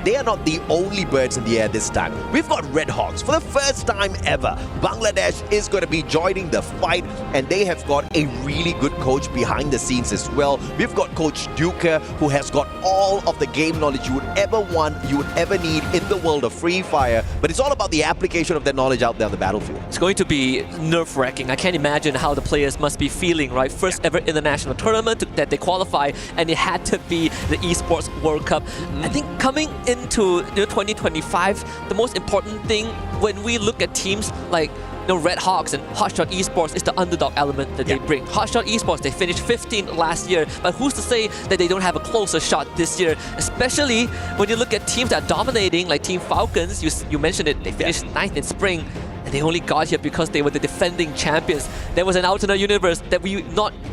they are not the only birds in the air this time. We've got Red Hawks. For the first time ever, Bangladesh is going to be joining the fight, and they have got a really good coach behind the scenes as well. We've got Coach Duca, who has got all of the game knowledge you would ever want, you would ever need in the world of Free Fire. But it's all about the application of that knowledge out there on the battlefield. It's going to be nerve-wracking. I can't imagine how the players must be feeling, right? First ever international tournament that they qualify, and it had to be the Esports World Cup. I think coming into 2025, the most important thing when we look at teams like Red Hawks and Hotshot Esports is the underdog element that they bring. Hotshot Esports, they finished 15th last year, but who's to say that they don't have a closer shot this year? Especially when you look at teams that are dominating, like Team Falcons, you mentioned it, they finished 9th in spring. And they only got here because they were the defending champions. There was an alternate universe that we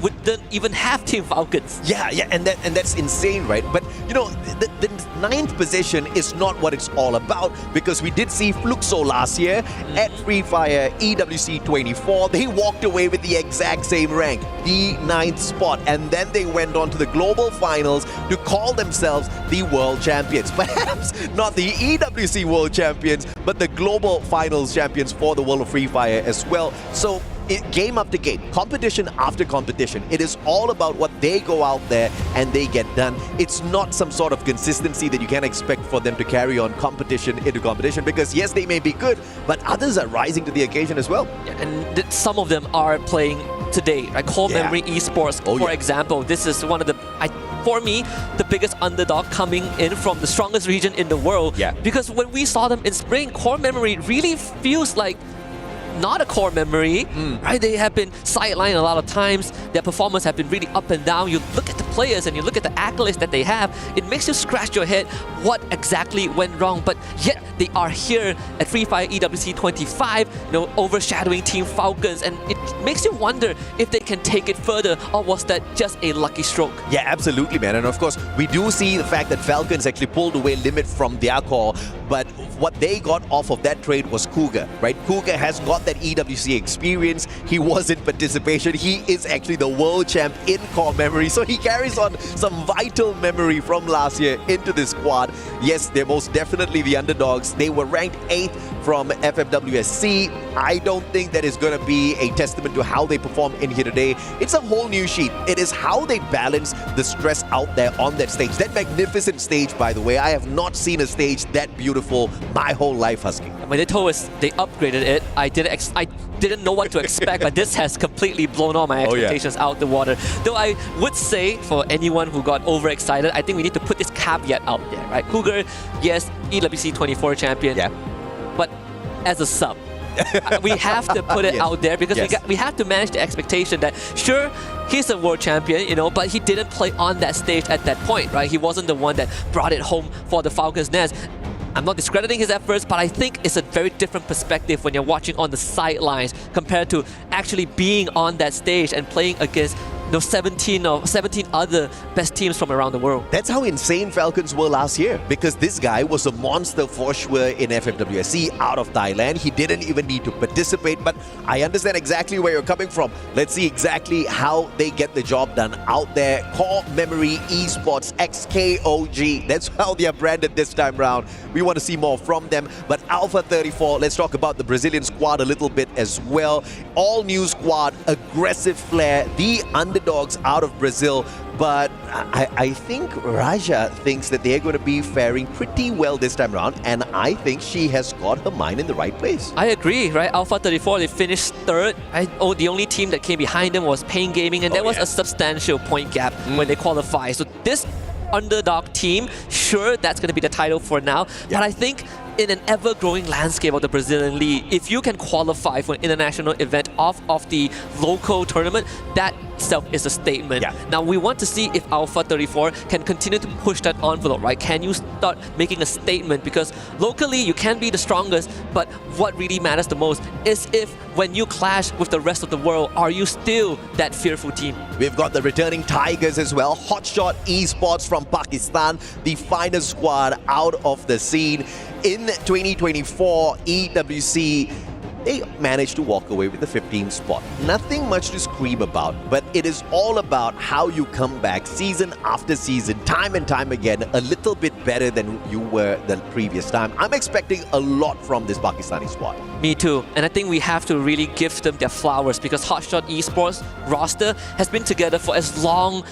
wouldn't even have Team Falcons. And that's insane, right? But you know, the 9th position is not what it's all about, because we did see Fluxo last year at Free Fire EWC 24. They walked away with the exact same rank, the 9th spot, and then they went on to the global finals to call themselves the world champions. Perhaps not the EWC world champions, but the global finals champions for the world of Free Fire as well. So game after game, competition after competition, it is all about what they go out there and they get done. It's not some sort of consistency that you can expect for them to carry on competition into competition, because yes, they may be good, but others are rising to the occasion as well. And some of them are playing today, like Core Memory Esports, for example. This is one of the, for me, the biggest underdog coming in from the strongest region in the world. Because when we saw them in spring, Core Memory really feels like not a core memory, right? They have been sidelined a lot of times. Their performance have been really up and down. You look at the players and you look at the accolades that they have, it makes you scratch your head what exactly went wrong. But yet they are here at Free Fire EWC 25, overshadowing Team Falcons, and it makes you wonder if they can take it further, or was that just a lucky stroke? Yeah, absolutely, man. And of course, we do see the fact that Falcons actually pulled away Limit from their core, but what they got off of that trade was Cougar, right? Cougar has got that EWC experience. He was in participation. He is actually the world champ in core memory, so he carries on some vital memory from last year into this squad. Yes, they're most definitely the underdogs. They were ranked 8th from FFWSC. I don't think that is going to be a testament to how they perform in here today. It's a whole new sheet. It is how they balance the stress out there on that stage. That magnificent stage, by the way. I have not seen a stage that beautiful my whole life, Husky. When they told us they upgraded it, I didn't know what to expect, but this has completely blown all my expectations out the water. Though I would say, for anyone who got overexcited, I think we need to put this caveat out there, right? Cougar, yes, EWC 24 champion, but as a sub. We have to put it out there because we have to manage the expectation that, sure, he's a world champion, you know, but he didn't play on that stage at that point, right? He wasn't the one that brought it home for the Falcons nest. I'm not discrediting his efforts, but I think it's a very different perspective when you're watching on the sidelines compared to actually being on that stage and playing against 17 other best teams from around the world. That's how insane Falcons were last year, because this guy was a monster for sure in FFWSC out of Thailand. He didn't even need to participate, but I understand exactly where you're coming from. Let's see exactly how they get the job done out there. Core Memory Esports XKOG. That's how they are branded this time round. We want to see more from them. But Alpha 34, let's talk about the Brazilian squad a little bit as well. All new squad, aggressive flair, the underdogs out of Brazil, but I think Raja thinks that they're going to be faring pretty well this time around, and I think she has got her mind in the right place. I agree, right? Alpha 34, they finished 3rd. The only team that came behind them was Pain Gaming, and there was a substantial point gap when they qualified. So this underdog team, sure, that's going to be the title for now, but I think in an ever-growing landscape of the Brazilian League, if you can qualify for an international event off of the local tournament, that itself is a statement. Now, we want to see if Alpha 34 can continue to push that envelope, right? Can you start making a statement? Because locally, you can be the strongest, but what really matters the most is if when you clash with the rest of the world, are you still that fearful team? We've got the returning Tigers as well. Hotshot Esports from Pakistan, the finest squad out of the scene. In 2024 EWC, they managed to walk away with the 15th spot. Nothing much to scream about, but it is all about how you come back season after season, time and time again, a little bit better than you were the previous time. I'm expecting a lot from this Pakistani squad. Me too, and I think we have to really give them their flowers, because Hotshot Esports roster has been together for as long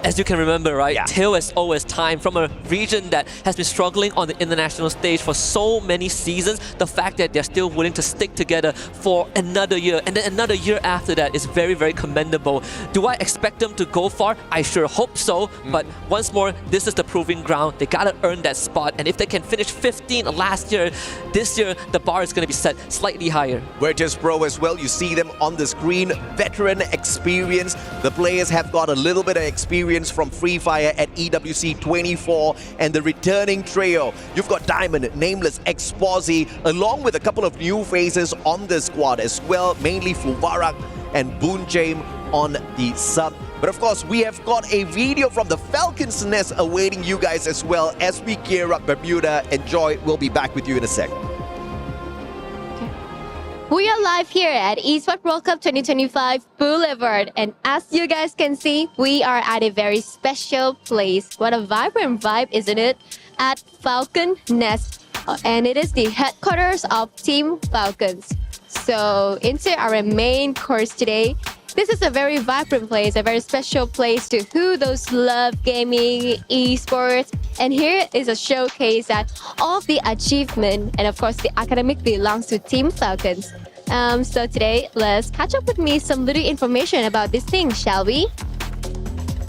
as you can remember, right? Till as old as time, from a region that has been struggling on the international stage for so many seasons. The fact that they're still willing to stick together for another year, and then another year after that, is very, very commendable. Do I expect them to go far? I sure hope so, but once more, this is the proving ground. They gotta earn that spot, and if they can finish 15 last year, this year, the bar is gonna be set slightly higher. Virtus Pro as well, you see them on the screen. Veteran experience. The players have got a little bit of experience from Free Fire at EWC 24, and the returning trio. You've got Diamond, Nameless, Exposi, along with a couple of new faces on the squad as well, mainly Fuvarak and Boonjaim on the sub. But of course, we have got a video from the Falcons nest awaiting you guys as well as we gear up Bermuda. Enjoy. We'll be back with you in a sec. We are live here at Esports World Cup 2025 Boulevard, and as you guys can see, we are at a very special place. What a vibrant vibe, isn't it? At Falcon Nest, and it is the headquarters of Team Falcons. So into our main course today. This is a very vibrant place, a very special place to who those love gaming, esports, and here is a showcase that all of the achievement and of course the academic belongs to Team Falcons. So today, let's catch up with me some little information about this thing, shall we?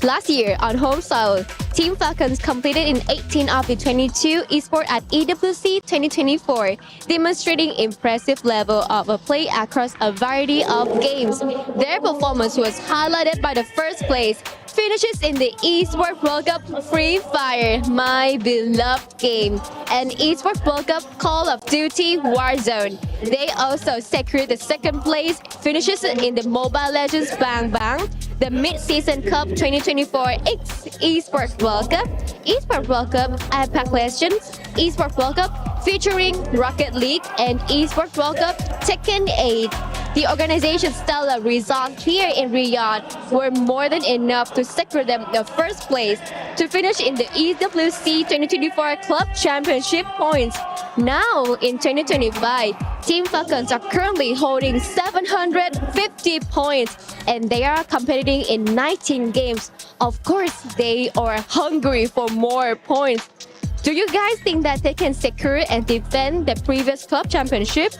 Last year, on home soil, Team Falcons competed in 18 of the 22 esports at EWC 2024, demonstrating impressive level of play across a variety of games. Their performance was highlighted by the first place, finishes in the Esports World Cup Free Fire, my beloved game, and Esports World Cup Call of Duty Warzone. They also secured the second place, finishes in the Mobile Legends Bang Bang, the Mid-Season Cup 2024 Esports World Cup, Esports World Cup Apex Legends, Esports World Cup featuring Rocket League, and Esports World Cup Tekken 8. The organization's stellar results here in Riyadh were more than enough to secure them the first place to finish in the EWC 2024 Club Championship points. Now, in 2025, Team Falcons are currently holding 750 points and they are competing in 19 games. Of course, they are hungry for more points. Do you guys think that they can secure and defend the previous club championship?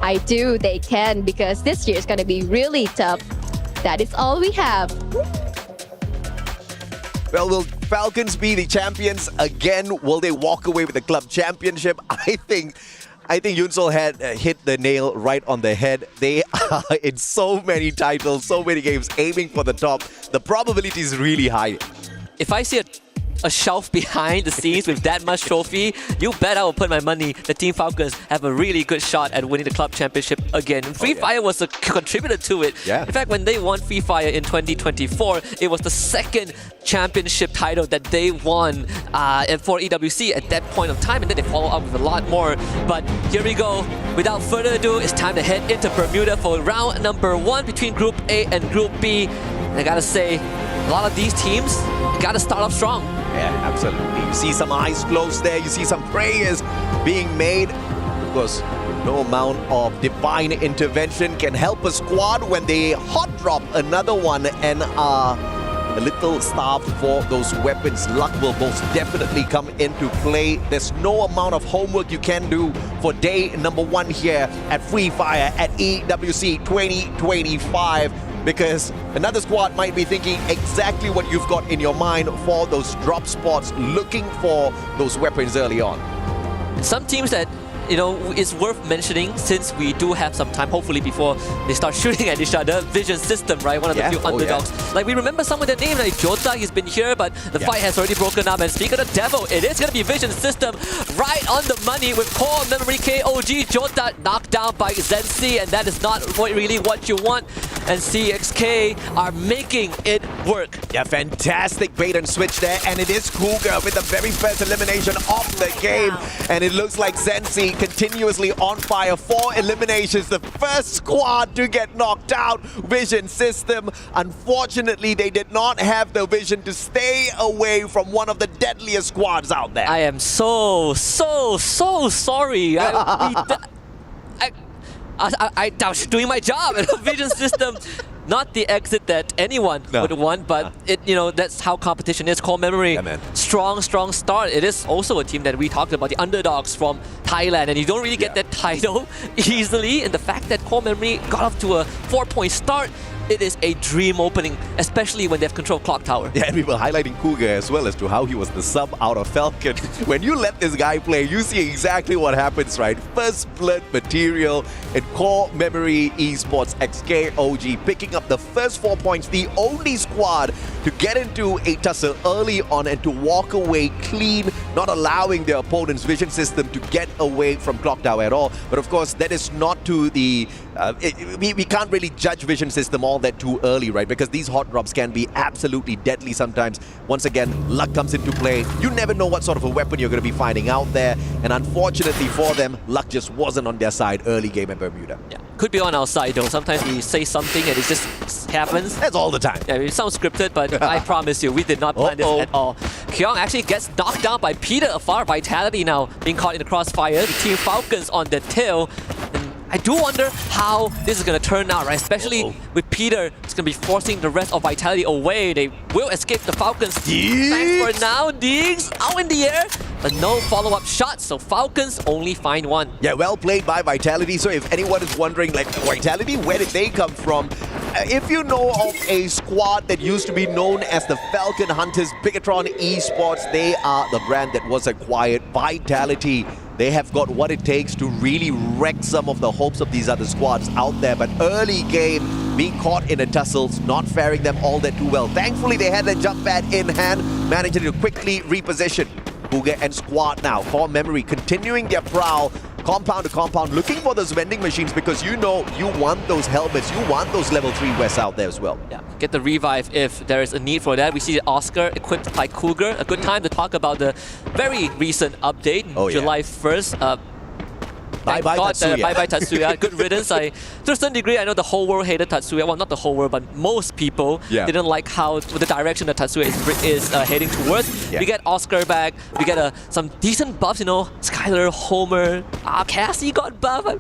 I do, they can, because this year is going to be really tough. That is all we have. Well, will Falcons be the champions again? Will they walk away with the club championship? I think Yunsol had hit the nail right on the head. They are in so many titles, so many games, aiming for the top. The probability is really high. If I see a shelf behind the scenes with that much trophy, you bet I will put my money that Team Falcons have a really good shot at winning the club championship again. Free Fire was a contributor to it. Yeah. In fact, when they won Free Fire in 2024, it was the second championship title that they won for EWC at that point of time, and then they follow up with a lot more. But here we go. Without further ado, it's time to head into Bermuda for round number 1 between Group A and Group B. And I gotta say, a lot of these teams gotta start off strong. Yeah, absolutely. You see some eyes closed there. You see some prayers being made. Of course, no amount of divine intervention can help a squad when they hot drop another one and are a little starved for those weapons. Luck will most definitely come into play. There's no amount of homework you can do for day number 1 here at Free Fire at EWC 2025. Because another squad might be thinking exactly what you've got in your mind for those drop spots, looking for those weapons early on. Some teams that, you know, it's worth mentioning since we do have some time, hopefully before they start shooting at each other. Vision System, right? One of the few underdogs. Like, we remember some of their names, like Jota, he's been here, but the fight has already broken up. And speaking of the devil, it is going to be Vision System right on the money with Core Memory KOG. Jota knocked down by Zensi, and that is not really what you want. And CXK are making it work. Yeah, fantastic bait and switch there. And it is Cougar with the very first elimination of the game. And it looks like Zensi continuously on fire. 4 eliminations, the first squad to get knocked out. Vision System, unfortunately, they did not have the vision to stay away from one of the deadliest squads out there. I am so sorry. I was doing my job. Vision System, not the exit that anyone would want, but that's how competition is. Core Memory, strong start. It is also a team that we talked about, the underdogs from Thailand, and you don't really get that title easily. And the fact that Core Memory got off to a 4-point start, it is a dream opening, especially when they have control of Clock Tower. Yeah, and we were highlighting Cougar as well as to how he was the sub out of Falcon. When you let this guy play, you see exactly what happens, right? First blood material in Core Memory Esports XKOG, picking up the first 4 points, the only squad to get into a tussle early on and to walk away clean, not allowing their opponent's vision system to get away from Clock Tower at all. But of course, that is not to the... we can't really judge vision system all that too early, right? Because these hot drops can be absolutely deadly sometimes. Once again, luck comes into play. You never know what sort of a weapon you're going to be finding out there. And unfortunately for them, luck just wasn't on their side early game at Bermuda. Yeah, could be on our side though. Sometimes we say something and it just happens. That's all the time. Yeah, it sounds scripted, but I promise you, we did not plan this at all. Kyung actually gets knocked down by Peter Afar. Vitality now being caught in the crossfire. The Team Falcons on the tail. I do wonder how this is going to turn out, right? Especially with Peter, it's going to be forcing the rest of Vitality away. They will escape the Falcons. Thanks for now, Diggs out in the air, but no follow-up shots, so Falcons only find 1. Yeah, well played by Vitality. So if anyone is wondering, like, Vitality, where did they come from? If you know of a squad that used to be known as the Falcon Hunters, Bigatron Esports, they are the brand that was acquired. Vitality, they have got what it takes to really wreck some of the hopes of these other squads out there. But early game, being caught in a tussle, not faring them all that too well. Thankfully, they had the jump pad in hand, managing to quickly reposition. Cougar and squad now, core memory continuing their prowl, compound to compound, looking for those vending machines because you know you want those helmets, you want those level 3 Wests out there as well. Yeah, get the revive if there is a need for that. We see Oscar equipped by Cougar. A good time to talk about the very recent update, July 1st. Bye-bye Tatsuya. Bye-bye Tatsuya. Good riddance. To a certain degree, I know the whole world hated Tatsuya. Well, not the whole world, but most people didn't like how the direction that Tatsuya is heading towards. Yeah. We get Oscar back. We get some decent buffs, you know, Skylar, Homer, Cassie got buff.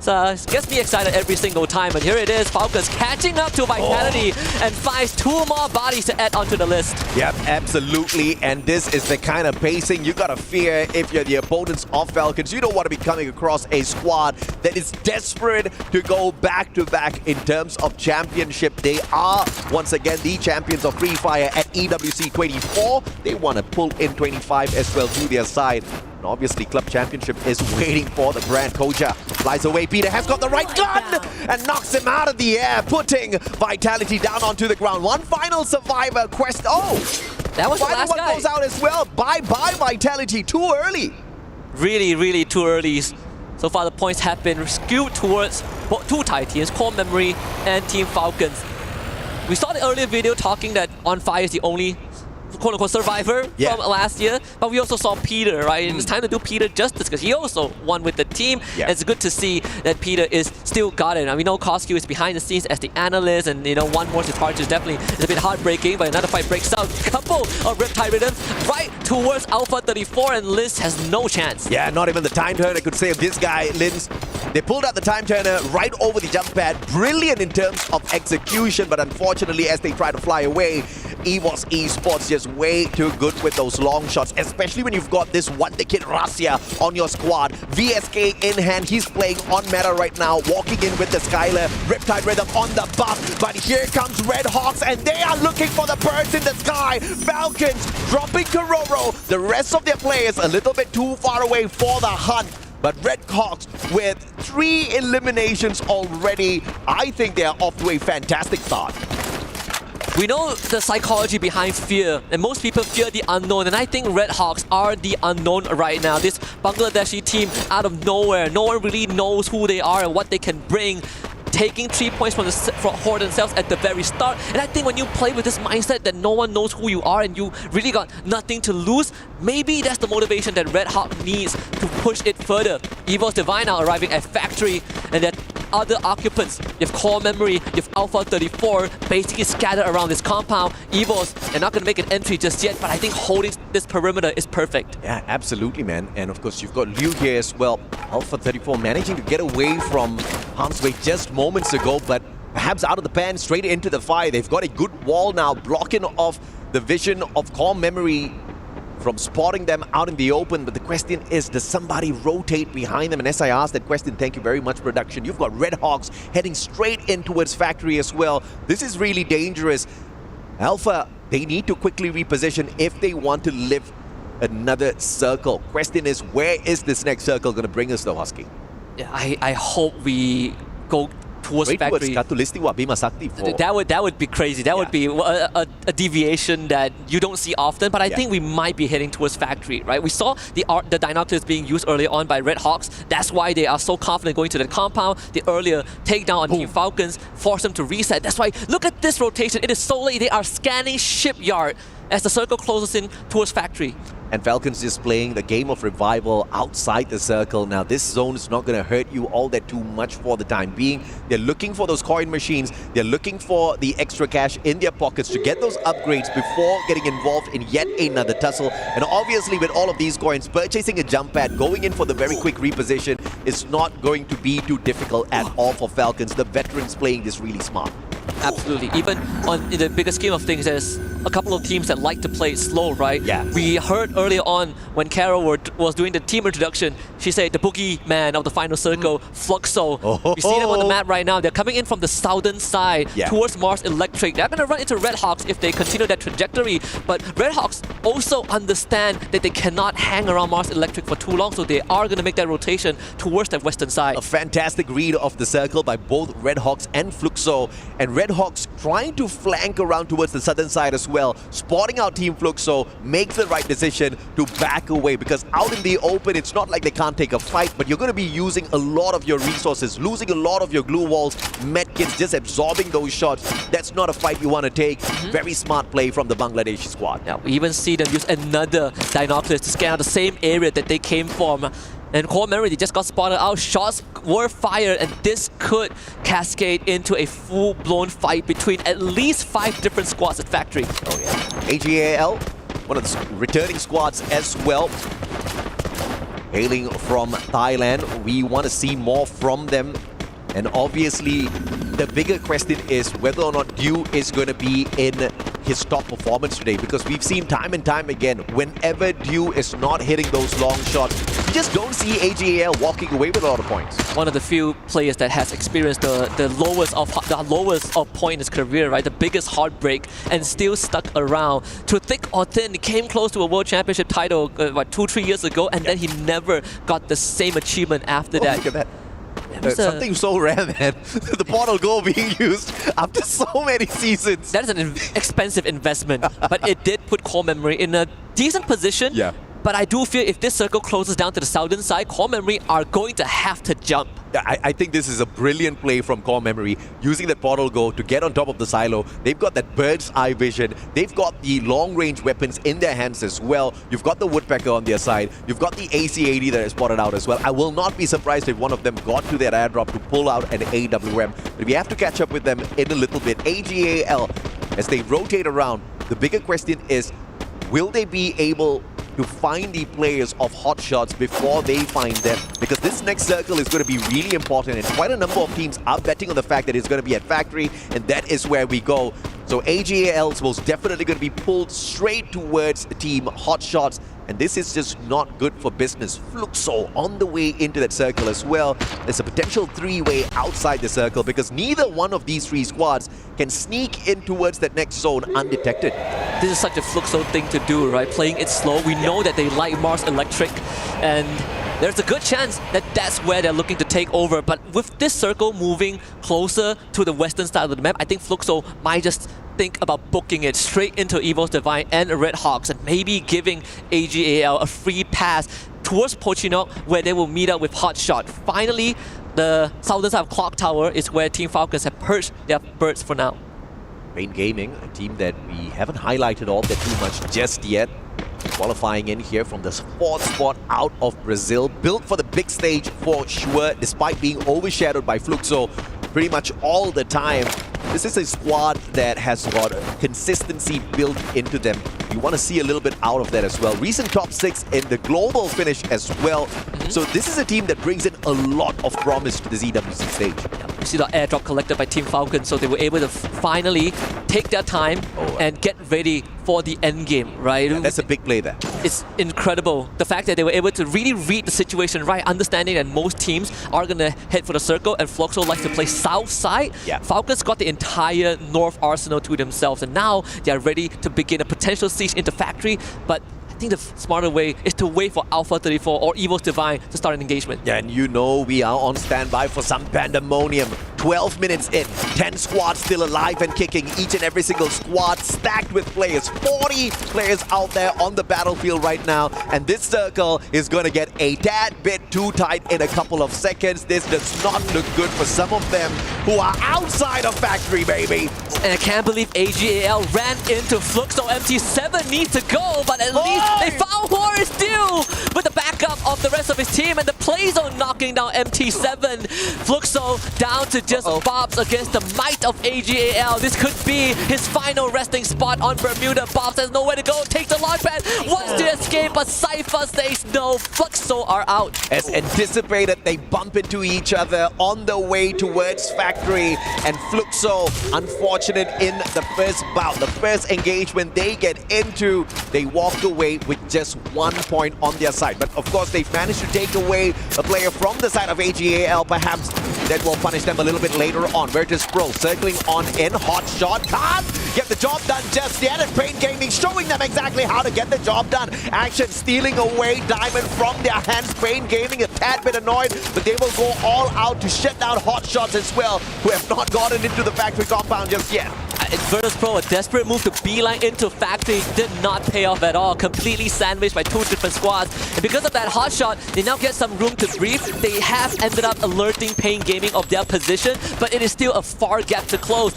So gets me excited every single time. And here it is, Falcons catching up to Vitality and finds 2 more bodies to add onto the list. Yep, absolutely. And this is the kind of pacing you gotta fear if you're the opponents of Falcons. You don't want to be coming across a squad that is desperate to go back-to-back in terms of championship. They are, once again, the champions of Free Fire at EWC 24. They want to pull in 25 as well to their side. And obviously, Club Championship is waiting for the brand. Koja flies away. Peter has got the right gun and knocks him out of the air, putting Vitality down onto the ground. One final survivor quest. Oh, that was the last one guy. goes out as well. Bye-bye Vitality. Too early. Really, really too early. So far, the points have been skewed towards 2 Titans, Core Memory and Team Falcons. We saw the earlier video talking that On Fire is the only quote-unquote survivor from last year, but we also saw Peter, right? And it's time to do Peter justice because he also won with the team. And it's good to see that Peter is still got it. And we know Koskyu is behind the scenes as the analyst, and you know, one more departure definitely is a bit heartbreaking, but another fight breaks out. Couple of Riptide Rhythms right towards Alpha 34, and Liz has no chance. Yeah, not even the time turner could save this guy, Linz. They pulled out the time turner right over the jump pad. Brilliant in terms of execution, but unfortunately, as they try to fly away, Evos Esports just way too good with those long shots, especially when you've got this one-kid Rasya on your squad. VSK in hand, he's playing on meta right now, walking in with the Skylar, Riptide Rhythm on the buff, but here comes Red Hawks, and they are looking for the birds in the sky. Falcons dropping Kororo, the rest of their players a little bit too far away for the hunt. But Red Hawks with 3 eliminations already, I think they are off to a fantastic start. We know the psychology behind fear, and most people fear the unknown, and I think Red Hawks are the unknown right now. This Bangladeshi team out of nowhere, no one really knows who they are and what they can bring. Taking 3 points for themselves at the very start. And I think when you play with this mindset that no one knows who you are and you really got nothing to lose, maybe that's the motivation that Red Hawk needs to push it further. Evos Divine now arriving at Factory, and that other occupants, you have Core Memory, you have Alpha 34, basically scattered around this compound. Evos are not going to make an entry just yet, but I think holding this perimeter is perfect. Yeah, absolutely, man. And of course, you've got Liu here as well. Alpha 34 managing to get away from harm's way just moments ago, but perhaps out of the pan, straight into the fire. They've got a good wall now, blocking off the vision of Core Memory from spotting them out in the open. But the question is, does somebody rotate behind them? And as I asked that question, thank you very much, production. You've got Red Hawks heading straight in towards Factory as well. This is really dangerous. Alpha, they need to quickly reposition if they want to live another circle. Question is, where is this next circle going to bring us though, Husky? Yeah, I hope we go towards Factory. That would be crazy. That would be a deviation that you don't see often, but I think we might be heading towards Factory, right? We saw the Dinoculus being used earlier on by Red Hawks. That's why they are so confident going to the compound. The earlier takedown on Team Falcons forced them to reset. That's why, look at this rotation. It is so late. They are scanning Shipyard as the circle closes in towards Factory. And Falcons just playing the game of revival outside the circle. Now, this zone is not going to hurt you all that too much for the time being. They're looking for those coin machines. They're looking for the extra cash in their pockets to get those upgrades before getting involved in yet another tussle. And obviously, with all of these coins, purchasing a jump pad, going in for the very quick reposition is not going to be too difficult at all for Falcons. The veterans playing this really smart. Absolutely. Even in the bigger scheme of things, there's a couple of teams that like to play slow, right? Yeah. We heard earlier on when Carol was doing the team introduction, she said the boogeyman of the final circle, Fluxo. We see them on the map right now. They're coming in from the southern side towards Mars Electric. They're going to run into Red Hawks if they continue that trajectory. But Red Hawks also understand that they cannot hang around Mars Electric for too long, so they are going to make that rotation towards that western side. A fantastic read of the circle by both Red Hawks and Fluxo. And Red Hawks trying to flank around towards the southern side as well. Spotting out Team Fluxo makes the right decision to back away, because out in the open, it's not like they can't take a fight, but you're going to be using a lot of your resources, losing a lot of your glue walls, medkits, just absorbing those shots. That's not a fight you want to take. Very smart play from the Bangladeshi squad. Now, we even see them use another binoculars to scan out the same area that they came from. And core memory, they just got spotted out. Shots were fired, and this could cascade into a full-blown fight between at least 5 different squads at Factory. Oh yeah. AGAL, one of the returning squads as well. Hailing from Thailand, we want to see more from them. And obviously, the bigger question is whether or not Dew is going to be in his top performance today, because we've seen time and time again, whenever Dew is not hitting those long shots, you just don't see AGAL walking away with a lot of points. One of the few players that has experienced the lowest of point in his career, right? The biggest heartbreak, and still stuck around. Through thick or thin, he came close to a World Championship title 2-3 years ago, and then he never got the same achievement after that. Look at that. Something so rare, man. The portal goal being used after so many seasons. That is an expensive investment, but it did put core memory in a decent position. Yeah. But I do feel if this circle closes down to the southern side, core memory are going to have to jump. I think this is a brilliant play from Core Memory, using that portal go to get on top of the silo. They've got that bird's eye vision. They've got the long-range weapons in their hands as well. You've got the Woodpecker on their side. You've got the AC-80 that is spotted out as well. I will not be surprised if one of them got to their airdrop to pull out an AWM. But we have to catch up with them in a little bit. AGAL, as they rotate around, the bigger question is, will they be able to find the players of hot shots before they find them? Because this next circle is going to be really important, and quite a number of teams are betting on the fact that it's going to be at Factory, and that is where we go. So AGAL's most definitely going to be pulled straight towards Team Hot Shots, and this is just not good for business. Fluxo on the way into that circle as well. There's a potential 3-way outside the circle, because neither one of these 3 squads can sneak in towards that next zone undetected. This is such a Fluxo thing to do, right? Playing it slow. We know that they like Mars Electric, and there's a good chance that that's where they're looking to take over. But with this circle moving closer to the western side of the map, I think Fluxo might just think about booking it straight into Evos Divine and Red Hawks, and maybe giving AGAL a free pass towards Pochinok, where they will meet up with Hot Shot. Finally, the southern side of Clock Tower is where Team Falcons have perched their birds for now. Rain Gaming, a team that we haven't highlighted all that too much just yet. Qualifying in here from the 4th spot out of Brazil. Built for the big stage for sure, despite being overshadowed by Fluxo pretty much all the time. This is a squad that has got consistency built into them. You want to see a little bit out of that as well. Recent top 6 in the global finish as well. So this is a team that brings in a lot of promise to the ZWC stage. You see the airdrop collected by Team Falcons, so they were able to finally take their time and get ready for the end game, right? Yeah, that's a big play there. It's incredible. The fact that they were able to really read the situation right, understanding that most teams are going to head for the circle, and Fluxo likes to play south side. Yeah. Falcons got the entire north arsenal to themselves, and now they are ready to begin a potential siege into Factory. But I think the smarter way is to wait for Alpha 34 or Evos Divine to start an engagement. Yeah, and you know we are on standby for some pandemonium. 12 minutes in, 10 squads still alive and kicking, each and every single squad stacked with players. 40 players out there on the battlefield right now, and this circle is going to get a tad bit too tight in a couple of seconds. This does not look good for some of them who are outside of Factory, baby. And I can't believe AGAL ran into Fluxo. MT7 needs to go, but at least they found Horace Dew with the backup of the rest of his team, and the play zone knocking down MT7. Fluxo down to just Bobs against the might of AGAL. This could be his final resting spot on Bermuda. Bobs has nowhere to go, takes the launch pad, wants to escape, but Cypher says no. Fluxo are out. As anticipated, they bump into each other on the way towards Factory, and Fluxo, unfortunate in the first bout, the first engagement they get into, they walk away with just 1 point on their side. But of course, they've managed to take away a player from the side of AGAL. Perhaps that will punish them a little bit later on. Virtus Pro circling on in. Hot shot. Can't get the job done just yet. And Pain Gaming showing them exactly how to get the job done. Action stealing away Diamond from their hands. Pain Gaming a tad bit annoyed, but they will go all out to shut down Hot Shots as well, who have not gotten into the factory compound just yet. Virtus Pro, a desperate move to beeline into Factory, did not pay off at all. Completely sandwiched by 2 different squads. And because of that hot shot, they now get some room to breathe. They have ended up alerting Pain Gaming of their position, but it is still a far gap to close.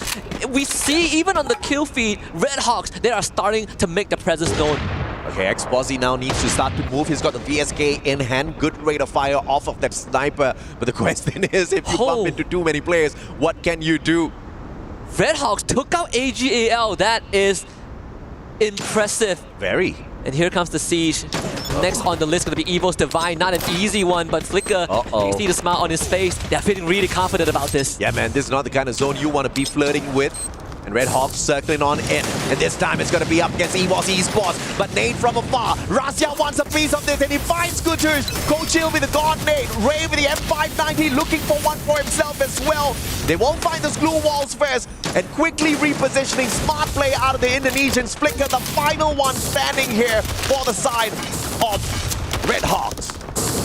We see, even on the kill feed, Red Hawks, they are starting to make their presence known. Okay, X-Bozzy now needs to start to move. He's got the VSK in hand. Good rate of fire off of that sniper. But the question is, if you bump into too many players, what can you do? Red Hawks took out AGAL. That is impressive. Very. And here comes the siege. Next on the list going to be Evos Divine. Not an easy one, but Flicker, you see the smile on his face. They're feeling really confident about this. Yeah, man, this is not the kind of zone you want to be flirting with. And Red Hawks circling on in. And this time it's going to be up against Evos Esports. But Nade from afar. Razia wants a piece of this and he finds Scooters. Coachil with the God Nade. Ray with the M590 looking for one for himself as well. They won't find the glue walls first. And quickly repositioning. Smart play out of the Indonesians. Flicker, the final one standing here for the side of Red Hawks.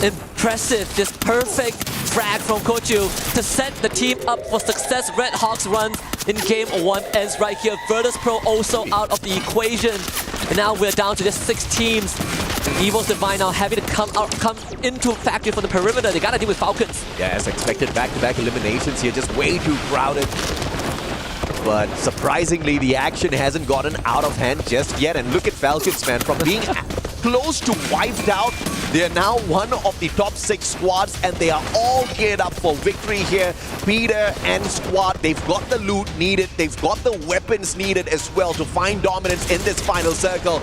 Impressive. This perfect frag from Kochu to set the team up for success. Red Hawks runs in game 1 ends right here. Virtus Pro also out of the equation. And now we're down to just 6 teams. Evos Divine now having to come into Factory from the perimeter. They gotta deal with Falcons. Yeah, as expected, back-to-back eliminations here. Just way too crowded. But surprisingly, the action hasn't gotten out of hand just yet. And look at Falcons, man. From being close to wiped out, they are now one of the top 6 squads, and they are all geared up for victory here. Peter and squad, they've got the loot needed, they've got the weapons needed as well to find dominance in this final circle.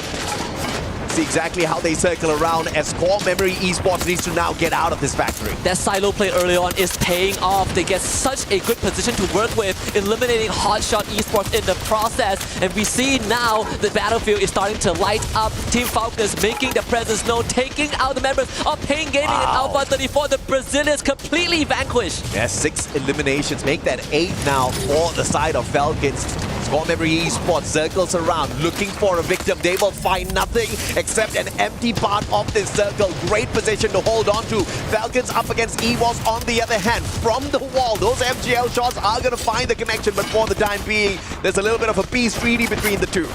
See exactly how they circle around as Core Memory Esports needs to now get out of this factory. That silo play early on is paying off. They get such a good position to work with, eliminating Hotshot Esports in the process. And we see now the battlefield is starting to light up. Team Falcons making their presence known, taking out the members of Pain Gaming and Alpha 34. The Brazilians completely vanquished. Yeah, 6 eliminations, make that 8 now for the side of Falcons. Core Memory Esports circles around, looking for a victim. They will find nothing except an empty part of this circle. Great position to hold on to. Falcons up against Evos on the other hand. From the wall, those MGL shots are going to find the connection, but for the time being, there's a little bit of a peace treaty between the two.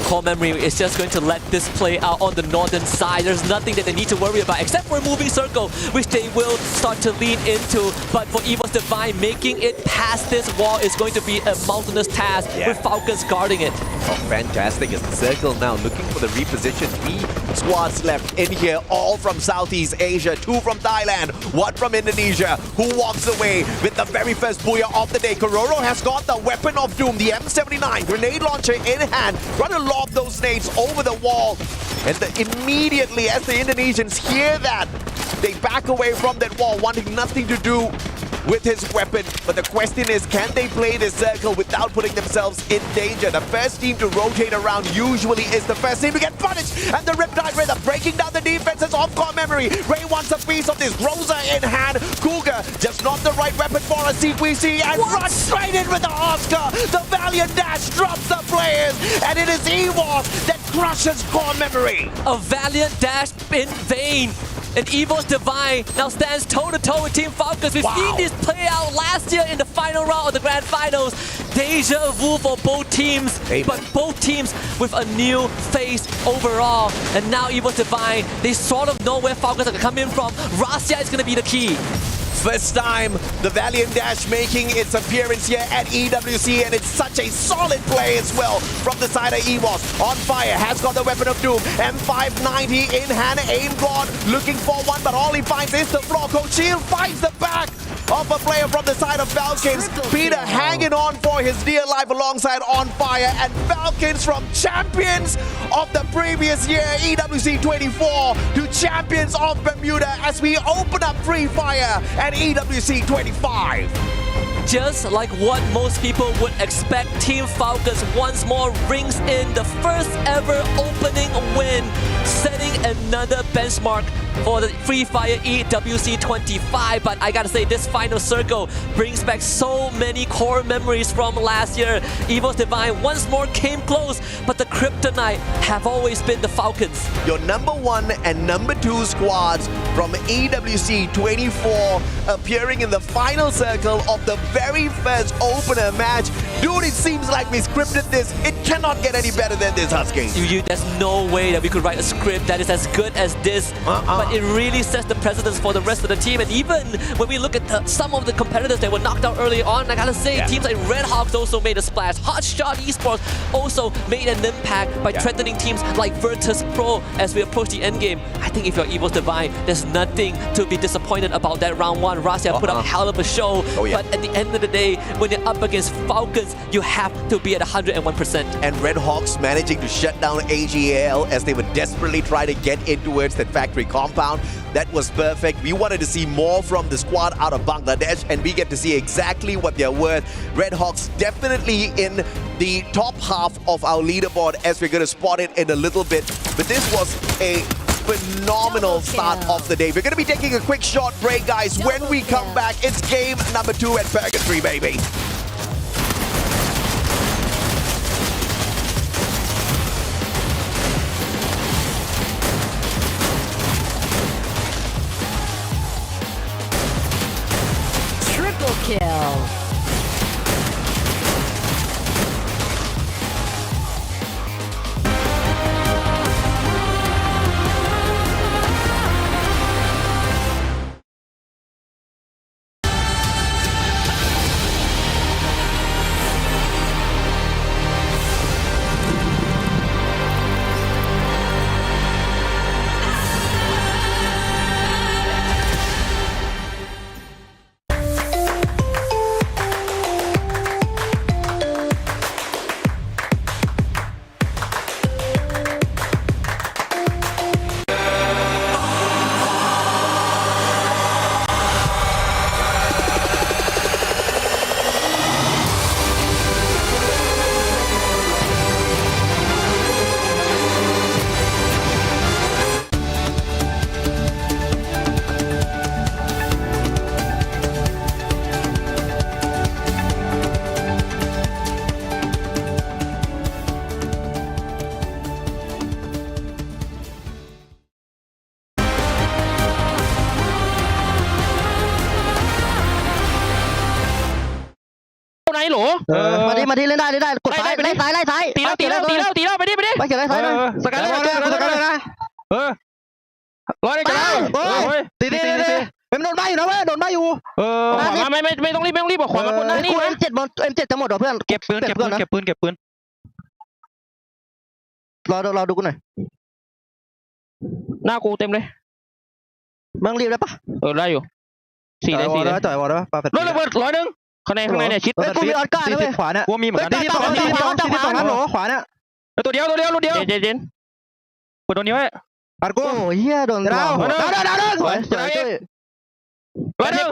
Core Memory is just going to let this play out on the northern side. There's nothing that they need to worry about except for a moving circle, which they will start to lean into. But for Evos Divine, making it past this wall is going to be a mountainous task with Falcons guarding it. Oh, fantastic. As the circle now looking for the reposition. 3 squads left in here, all from Southeast Asia, 2 from Thailand, 1 from Indonesia. Who walks away with the very first booyah of the day? Kororo has got the weapon of doom, the M79 grenade launcher in hand. Trying to lob those nades over the wall. And immediately as the Indonesians hear that, they back away from that wall, wanting nothing to do with his weapon. But the question is, can they play this circle without putting themselves in danger? The first team to rotate around usually is the first team to get punished. And the Riptide Raider breaking down the defenses of Core Memory. Ray wants a piece of this. Rosa in hand. Cougar just not the right weapon for a CQC and runs straight in with the Oscar. The Valiant Dash drops the players. And it is Evos that crushes Core Memory. A Valiant Dash in vain. And Evos Divine now stands toe-to-toe with Team Falcons. We've seen this play out last year in the final round of the Grand Finals. Deja vu for both teams, but both teams with a new face overall. And now Evos Divine, they sort of know where Falcons are going to come in from. Razia is going to be the key. First time the Valiant Dash making its appearance here at EWC, and it's such a solid play as well from the side of Evos. On fire, has got the weapon of doom. M590 in hand, aim gone, looking for one, but all he finds is the floor. Coachil finds the back of a player from the side of Falcons. Peter hanging on for his dear life alongside On Fire, and Falcons from champions of the previous year, EWC 24, to champions of Bermuda as we open up Free Fire at EWC 25. Just like what most people would expect, Team Falcons once more rings in the first ever opening win, setting another benchmark for the Free Fire EWC 25. But I gotta say, this final circle brings back so many core memories from last year. Evos Divine once more came close, but the kryptonite have always been the Falcons. Your number 1 and number 2 squads from EWC 24 appearing in the final circle of the very first opener match. Dude, it seems like we scripted this. It cannot get any better than this, Husky. There's no way that we could write a script that is as good as this. But it really sets the precedence for the rest of the team. And even when we look at some of the competitors that were knocked out early on, I gotta say, teams like Red Hawks also made a splash. Hotshot Esports also made an impact by threatening teams like Virtus Pro as we approach the end game. I think if you're Evos Divine, there's nothing to be disappointed about that round 1. Rasia put up a hell of a show. But at the end of the day, when you're up against Falcons, you have to be at 101%. And Red Hawks managing to shut down AGL as they would desperately try to get in towards that factory compound. That was perfect. We wanted to see more from the squad out of Bangladesh, and we get to see exactly what they're worth. Red Hawks definitely in the top half of our leaderboard, as we're going to spot it in a little bit. But this was a phenomenal start of the day. We're going to be taking a quick short break, guys. When we come back, it's game number 2 at Purgatory, baby. Triple kill.มาดิเล่นได้กดซ้ายไล่ซ้ายตีแล้วไปดิไปเขียนไล่ซ้ายนะสกัดเลยนะร้อยกันแล้วตีเป็นโดนใบอยู่นะเว้ยโดนใบอยู่ไม่ต้องรีบบอกขวามาบนหน้านี่นะM7จะหมดเหรอเพื่อนเก็บปืนรอดูกูหน่อยหน้ากูเต็มเลยมึงรีบได้ปะได้อยู่4ได้ต่อยวอลได้ปะรถระเบิด100ข้างในเนี่ยชิดกูมีออดก้าด้วยขวาเนี่ยกูมีเหมือนกันที่สองนั้นหรอขวาเนี่ยตัวเดียวเจนกดตัวนี้ไว้ปัดกูเฮียโดนดาวสวย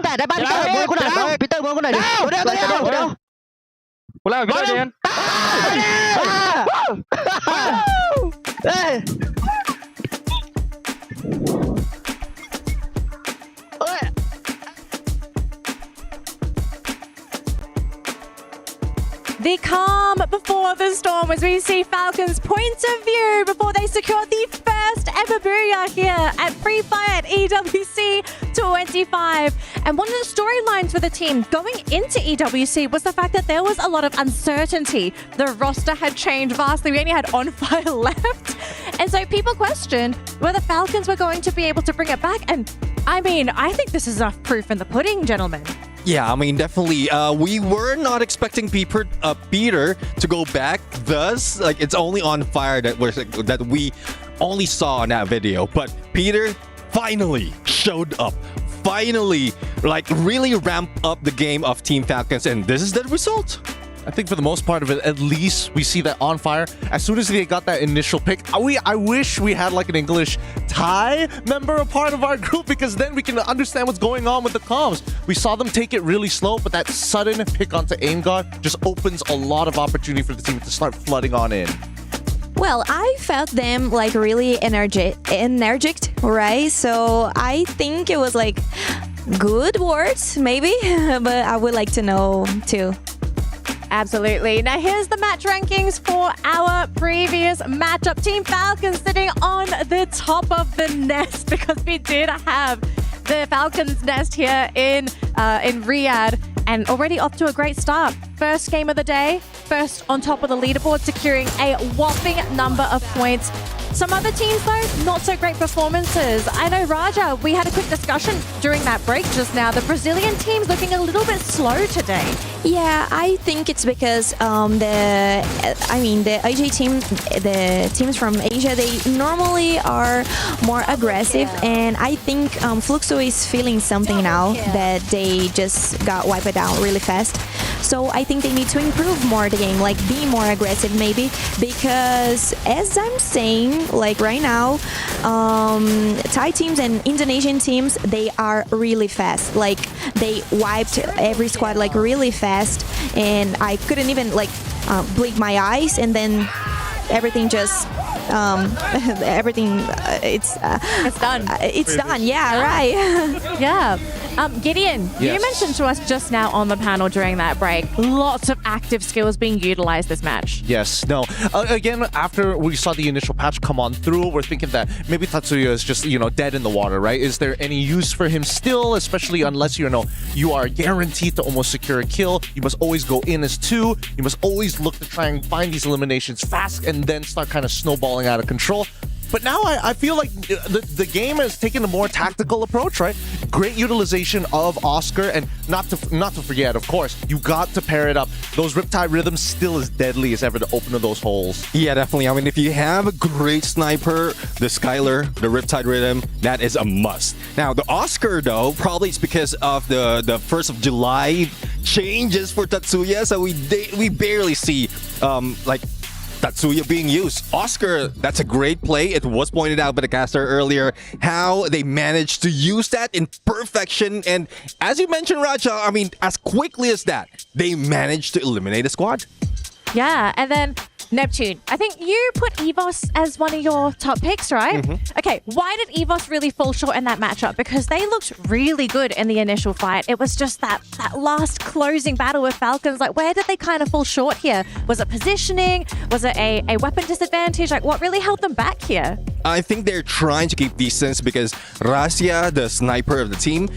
แต่ได้บ้านเตอร์มือกูหน่อยพีเตอร์มือกูหน่อยดิตัวเดียวกูเล่าพีเตอร์เจนเฮ้ยThe calm before the storm as we see Falcons' point of view before they secure the first ever booyah here at Free Fire at EWC 25. And one of the storylines for the team going into EWC was the fact that there was a lot of uncertainty. The roster had changed vastly. We only had On Fire left. And so people questioned whether Falcons were going to be able to bring it back. And I mean, I think this is enough proof in the pudding, gentlemen. Yeah, I mean, definitely. We were not expecting Peter to go back. Thus, like, it's only On Fire that we only saw in that video. But Peter finally showed up. finally like really ramp up the game of Team Falcons, and this is the result. I think for the most part of it, at least we see that On Fire, as soon as they got that initial pick, I wish we had like an English Thai member a part of our group, because then we can understand what's going on with the comms. We saw them take it really slow, but that sudden pick onto Aim God just opens a lot of opportunity for the team to start flooding on in. Well, I felt them like really energetic, right? So I think it was like good words, maybe, but I would like to know too. Absolutely. Now here's the match rankings for our previous matchup. Team Falcons sitting on the top of the nest, because we did have the Falcons nest here in Riyadh, and already off to a great start. First game of the day, first on top of the leaderboard, securing a whopping number of points. Some other teams, though, not so great performances. I know, Raja, we had a quick discussion during that break just now. The Brazilian team's looking a little bit slow today. Yeah, I think it's because the AJ team, the teams from Asia, they normally are more aggressive, and I think Fluxo is feeling something now that they just got wiped out really fast. So I think they need to improve more the game, like be more aggressive maybe, because as I'm saying, like right now, Thai teams and Indonesian teams, they are really fast. Like they wiped every squad like really fast, and I couldn't even like blink my eyes, and then everything just it's done. It's done. Yeah, right. Yeah. Gideon, yes. You mentioned to us just now on the panel during that break, lots of active skills being utilized this match. Yes, no. Again, after we saw the initial patch come on through, we're thinking that maybe Tatsuya is just, dead in the water, right? Is there any use for him still, especially unless, you are guaranteed to almost secure a kill? You must always go in as two. You must always look to try and find these eliminations fast and then start kind of snowballing out of control. But now I feel like the game has taken a more tactical approach, right? Great utilization of Oscar, and not to forget, of course, you got to pair it up. Those Riptide rhythms still as deadly as ever to open those holes. Yeah, definitely. I mean, if you have a great sniper, the Skylar, the Riptide rhythm, that is a must. Now, the Oscar, though, probably it's because of the 1st of July changes for Tatsuya, so we barely see Tatsuya being used. Oscar, that's a great play. It was pointed out by the caster earlier how they managed to use that in perfection. And as you mentioned, Raja, I mean, as quickly as that, they managed to eliminate a squad. Yeah, and then Neptune, I think you put Evos as one of your top picks, right? Mm-hmm. Okay, why did Evos really fall short in that matchup? Because they looked really good in the initial fight. It was just that last closing battle with Falcons. Like, where did they kind of fall short here? Was it positioning? Was it a weapon disadvantage? Like, what really held them back here? I think they're trying to keep distance because Razia, the sniper of the team,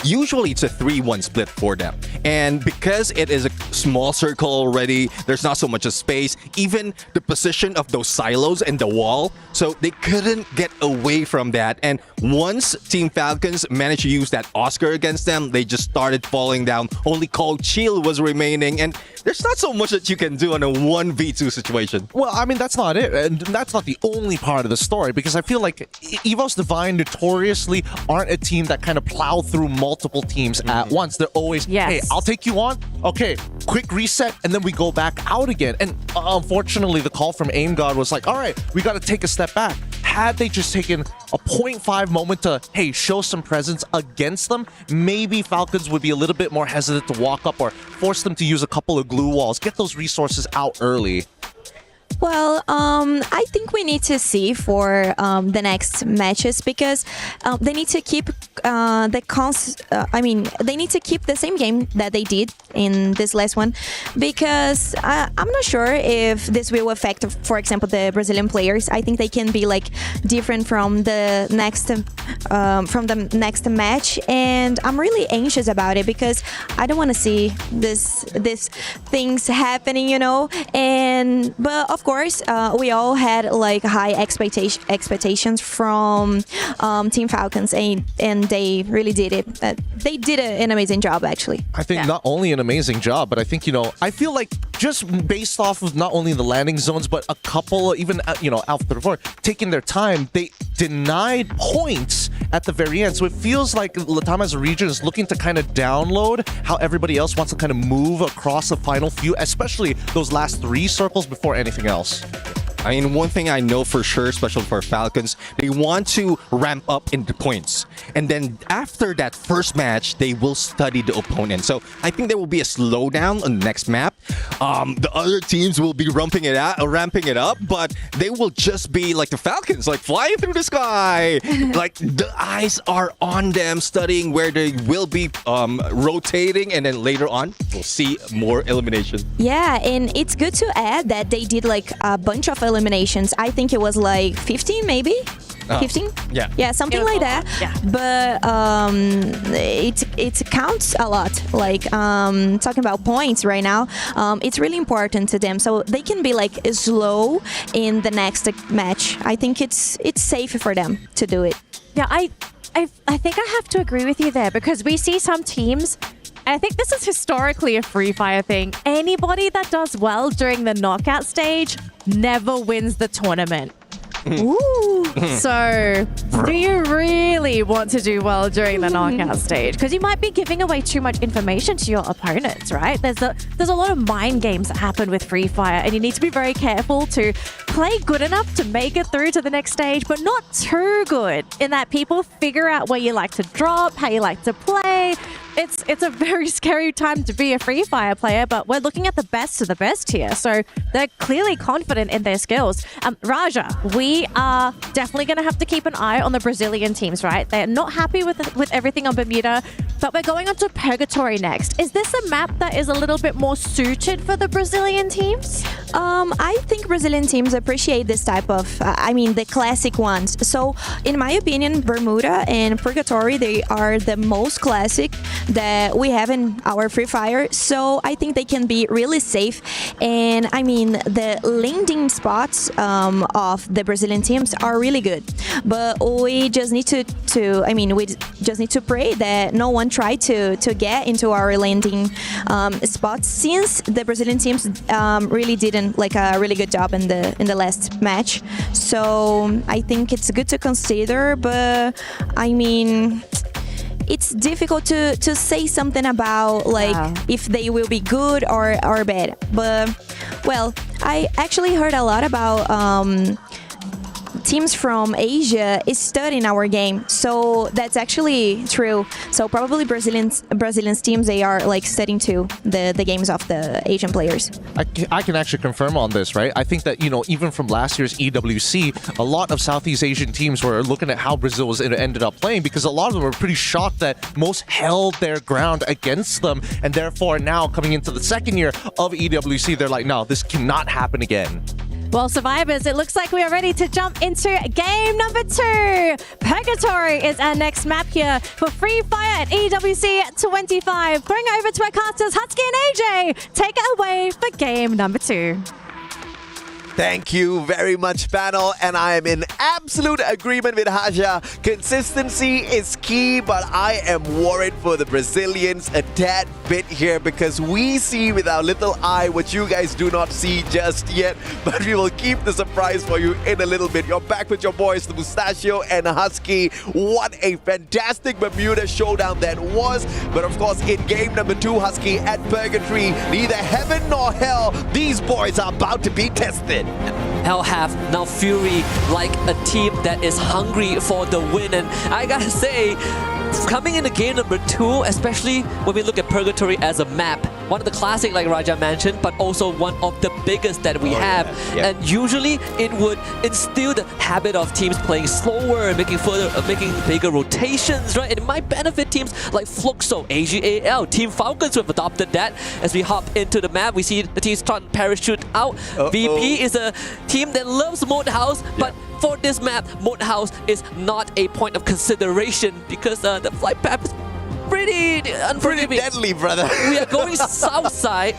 usually it's a 3-1 split for them. And because it is a small circle already, there's not so much of space, even the position of those silos and the wall, so they couldn't get away from that. And once Team Falcons managed to use that Oscar against them, they just started falling down. Only Cold Chill was remaining, and there's not so much that you can do in a 1v2 situation. Well, I mean, that's not it. And that's not the only part of the story, because I feel like Evos Divine notoriously aren't a team that kind of plow through multiple teams at once. They're always, hey, I'll take you on. Okay, quick reset, and then we go back out again. And unfortunately, the call from Aim God was like, all right, we got to take a step back. Had they just taken a 0.5 moment to, hey, show some presence against them, maybe Falcons would be a little bit more hesitant to walk up or force them to use a couple of glue walls, get those resources out early. Well, I think we need to see for the next matches, because they need to keep they need to keep the same game that they did in this last one, because I'm not sure if this will affect, for example, the Brazilian players. I think they can be like different from the next match, and I'm really anxious about it because I don't want to see this things happening, but of course, we all had like high expectations from Team Falcons, and they really did it. They did an amazing job, actually. I think not only an amazing job, but I think, I feel like just based off of not only the landing zones, but a couple, even, Alpha 34, taking their time, they denied points at the very end. So it feels like Latam as a region is looking to kind of download how everybody else wants to kind of move across the final few, especially those last 3 circles before anything else. I mean, one thing I know for sure, especially for Falcons, they want to ramp up into points. And then after that first match, they will study the opponent. So I think there will be a slowdown on the next map. The other teams will be ramping it up, but they will just be like the Falcons, like flying through the sky. Like the eyes are on them, studying where they will be rotating, and then later on, we'll see more elimination. Yeah, and it's good to add that they did like a bunch of eliminations. I think it was like 15 maybe. 15? Yeah, something like that. Yeah. But it counts a lot. Like talking about points right now, it's really important to them. So they can be like slow in the next match. I think it's safe for them to do it. Yeah, I think I have to agree with you there, because we see some teams, I think this is historically a Free Fire thing. Anybody that does well during the knockout stage never wins the tournament. Ooh. So, do you really want to do well during the knockout stage? Because you might be giving away too much information to your opponents, right? There's a lot of mind games that happen with Free Fire, and you need to be very careful to play good enough to make it through to the next stage, but not too good, in that people figure out where you like to drop, how you like to play. It's a very scary time to be a Free Fire player, but we're looking at the best of the best here. So they're clearly confident in their skills. Raja, we are definitely going to have to keep an eye on the Brazilian teams, right? They're not happy with everything on Bermuda, but we're going on to Purgatory next. Is this a map that is a little bit more suited for the Brazilian teams? I think Brazilian teams appreciate this type of, the classic ones. So in my opinion, Bermuda and Purgatory, they are the most classic that we have in our Free Fire. So I think they can be really safe. And the landing spots of the Brazilian teams are really good. But we just need to pray that no one try to get into our landing spots, since the Brazilian teams really didn't like a really good job in the last match. So I think it's good to consider, but it's difficult to say something about if they will be good or bad. But well, I actually heard a lot about teams from Asia is studying our game, so that's actually true. So probably Brazilian teams, they are like studying too the games of the Asian players. I can actually confirm on this, right? I think that even from last year's EWC, a lot of Southeast Asian teams were looking at how Brazil was ended up playing, because a lot of them were pretty shocked that most held their ground against them, and therefore now coming into the second year of EWC, they're like, no, this cannot happen again. Well, survivors, it looks like we are ready to jump into game number 2. Purgatory is our next map here for Free Fire at EWC 25. Going over to our casters, Husky and AJ. Take it away for game number 2. Thank you very much, panel, and I am in absolute agreement with Haja. Consistency is key, but I am worried for the Brazilians a tad bit here, because we see with our little eye what you guys do not see just yet, but we will keep the surprise for you in a little bit. You're back with your boys, the Mustachio and Husky. What a fantastic Bermuda showdown that was, but of course in game number 2, Husky at Purgatory, neither heaven nor hell, these boys are about to be tested. Hell have now Fury like a team that is hungry for the win, and I gotta say, coming into game number 2, especially when we look at Purgatory as a map, one of the classic like Raja mentioned, but also one of the biggest that we have. Yeah. And usually it would instill the habit of teams playing slower, making bigger rotations, right? And it might benefit teams like Fluxo, AGAL, Team Falcons who have adopted that. As we hop into the map, we see the teams start to parachute out. VP is a team that loves Mode House, but for this map, Mode House is not a point of consideration, because the flight path is pretty unforgiving. Pretty deadly, brother. We are going south side.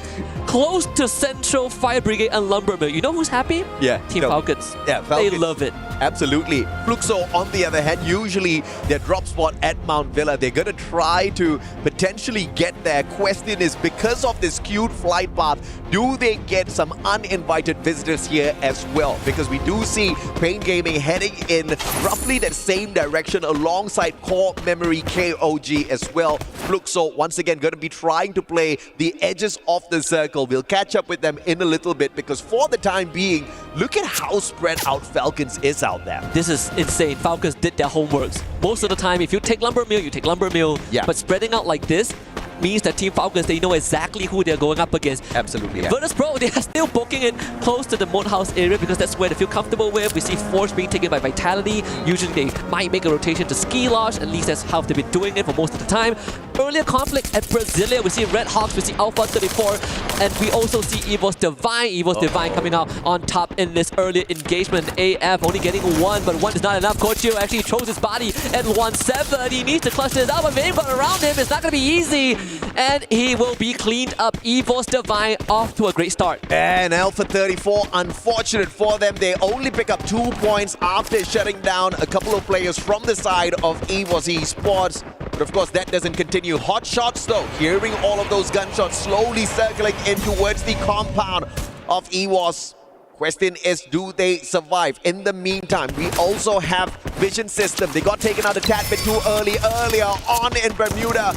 close to Central Fire Brigade and Lumbermill. You know who's happy? Yeah. Team Falcons. Yeah, Falcons. They love it. Absolutely. Fluxo, on the other hand, usually their drop spot at Mount Villa, they're going to try to potentially get there. Question is, because of this skewed flight path, do they get some uninvited visitors here as well? Because we do see Pain Gaming heading in roughly that same direction alongside Core Memory KOG as well. Fluxo, once again, going to be trying to play the edges of the circle. We'll catch up with them in a little bit because for the time being, look at how spread out Falcons is out there. This is insane. Falcons did their homeworks. Most of the time, if you take Lumbermill, you take Lumbermill. Yeah. But spreading out like this means that Team Falcons, they know exactly who they're going up against. Absolutely. Yeah. Virtus Pro, they are still poking it close to the Moat House area because that's where they feel comfortable with. We see Force being taken by Vitality. Usually they might make a rotation to Ski Lodge. At least that's how they've been doing it for most of the time. Earlier conflict at Brasilia, we see Red Hawks, we see Alpha 34, and we also see Evos Divine. Evos Divine coming out on top in this earlier engagement. AF only getting one, but one is not enough. Kochio actually throws his body at 1-7. He needs to clutch this up, but maybe around him, it's not going to be easy. And he will be cleaned up. Evos Divine off to a great start. And Alpha 34, unfortunate for them. They only pick up 2 points after shutting down a couple of players from the side of Evos Esports. But of course, that doesn't continue. Hot shots though, hearing all of those gunshots slowly circling in towards the compound of Evos. Question is, do they survive? In the meantime, we also have Vision System. They got taken out a tad bit too earlier on in Bermuda.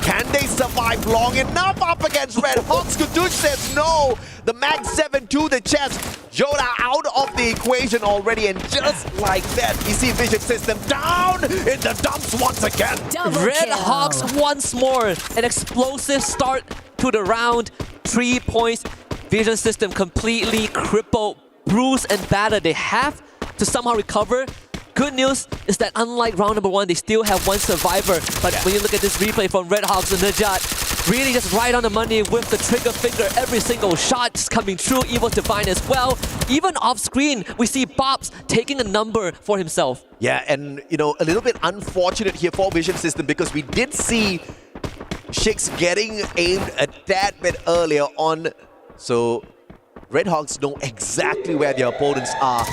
Can they survive long enough up against Red Hawks? Kudush says no. The Mag 7 to the chest. Joda out of the equation already, and just like that, we see Vision System down in the dumps once again. Red Hawks once more. An explosive start to the round. 3 points. Vision System completely crippled, bruised, and battered. They have to somehow recover. Good news is that unlike round number 1, they still have one survivor. But when you look at this replay from Red Hawks and Najat, really just right on the money with the trigger finger. Every single shot just coming through. Evos Divine as well. Even off screen, we see Bobs taking a number for himself. Yeah, and you know, a little bit unfortunate here for Vision System because we did see Shix getting aimed a tad bit earlier on. So Red Hawks know exactly where their opponents are.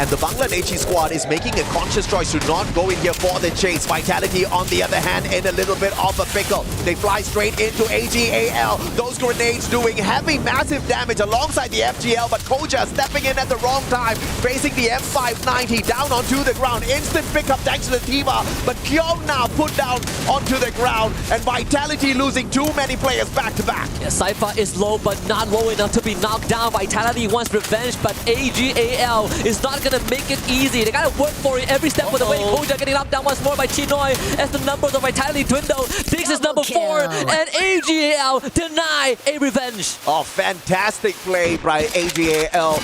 And the Bangladeshi squad is making a conscious choice to not go in here for the chase. Vitality, on the other hand, in a little bit of a pickle. They fly straight into AGAL. Those grenades doing heavy, massive damage alongside the FGL, but Koja stepping in at the wrong time, facing the M590 down onto the ground. Instant pickup thanks to the Tiva, but Kyong now put down onto the ground, and Vitality losing too many players back to back. Yeah, Cypher is low, but not low enough to be knocked down. Vitality wants revenge, but AGAL is not going to make it easy. They gotta work for it every step of the way. Koja getting knocked down once more by Chinoy as the numbers of Vitality dwindle. Diggs is number 4, and AGAL deny a revenge. Oh, fantastic play by AGAL.